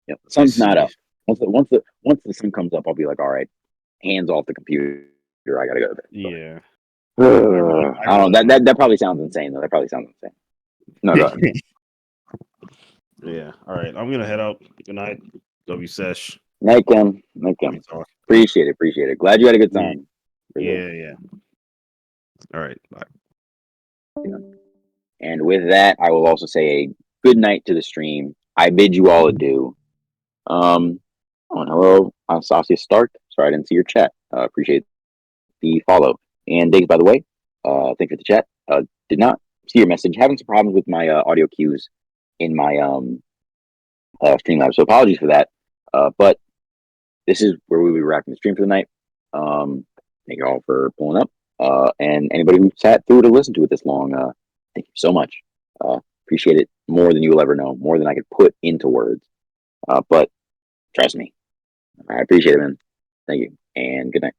You know, the I sun's not see. up. Once the sun comes up, I'll be like, all right, hands off the computer. I gotta go to bed. So. Yeah. I I don't really know. want That probably sounds insane though. That probably sounds insane. No, go ahead. to. Yeah. All right. I'm gonna head out. Good night. W sesh. Night Kim. Night Let me Kim. talk. Appreciate it. Appreciate it. Glad you had a good Yeah. time. For sure. Yeah. All right. Bye. And with that, I will also say a good night to the stream. I bid you all adieu. Hello, I'm Sasha Stark. Sorry I didn't see your chat. Appreciate the follow. And Diggs, by the way, thank you for the chat. Did not see your message. Having some problems with my audio cues in my Streamlabs, so apologies for that. But this is where we'll be wrapping the stream for the night. Thank you all for pulling up. And anybody who sat through to listen to it this long, thank you so much. Appreciate it more than you will ever know, more than I could put into words. But trust me, I appreciate it, man. Thank you. and good night.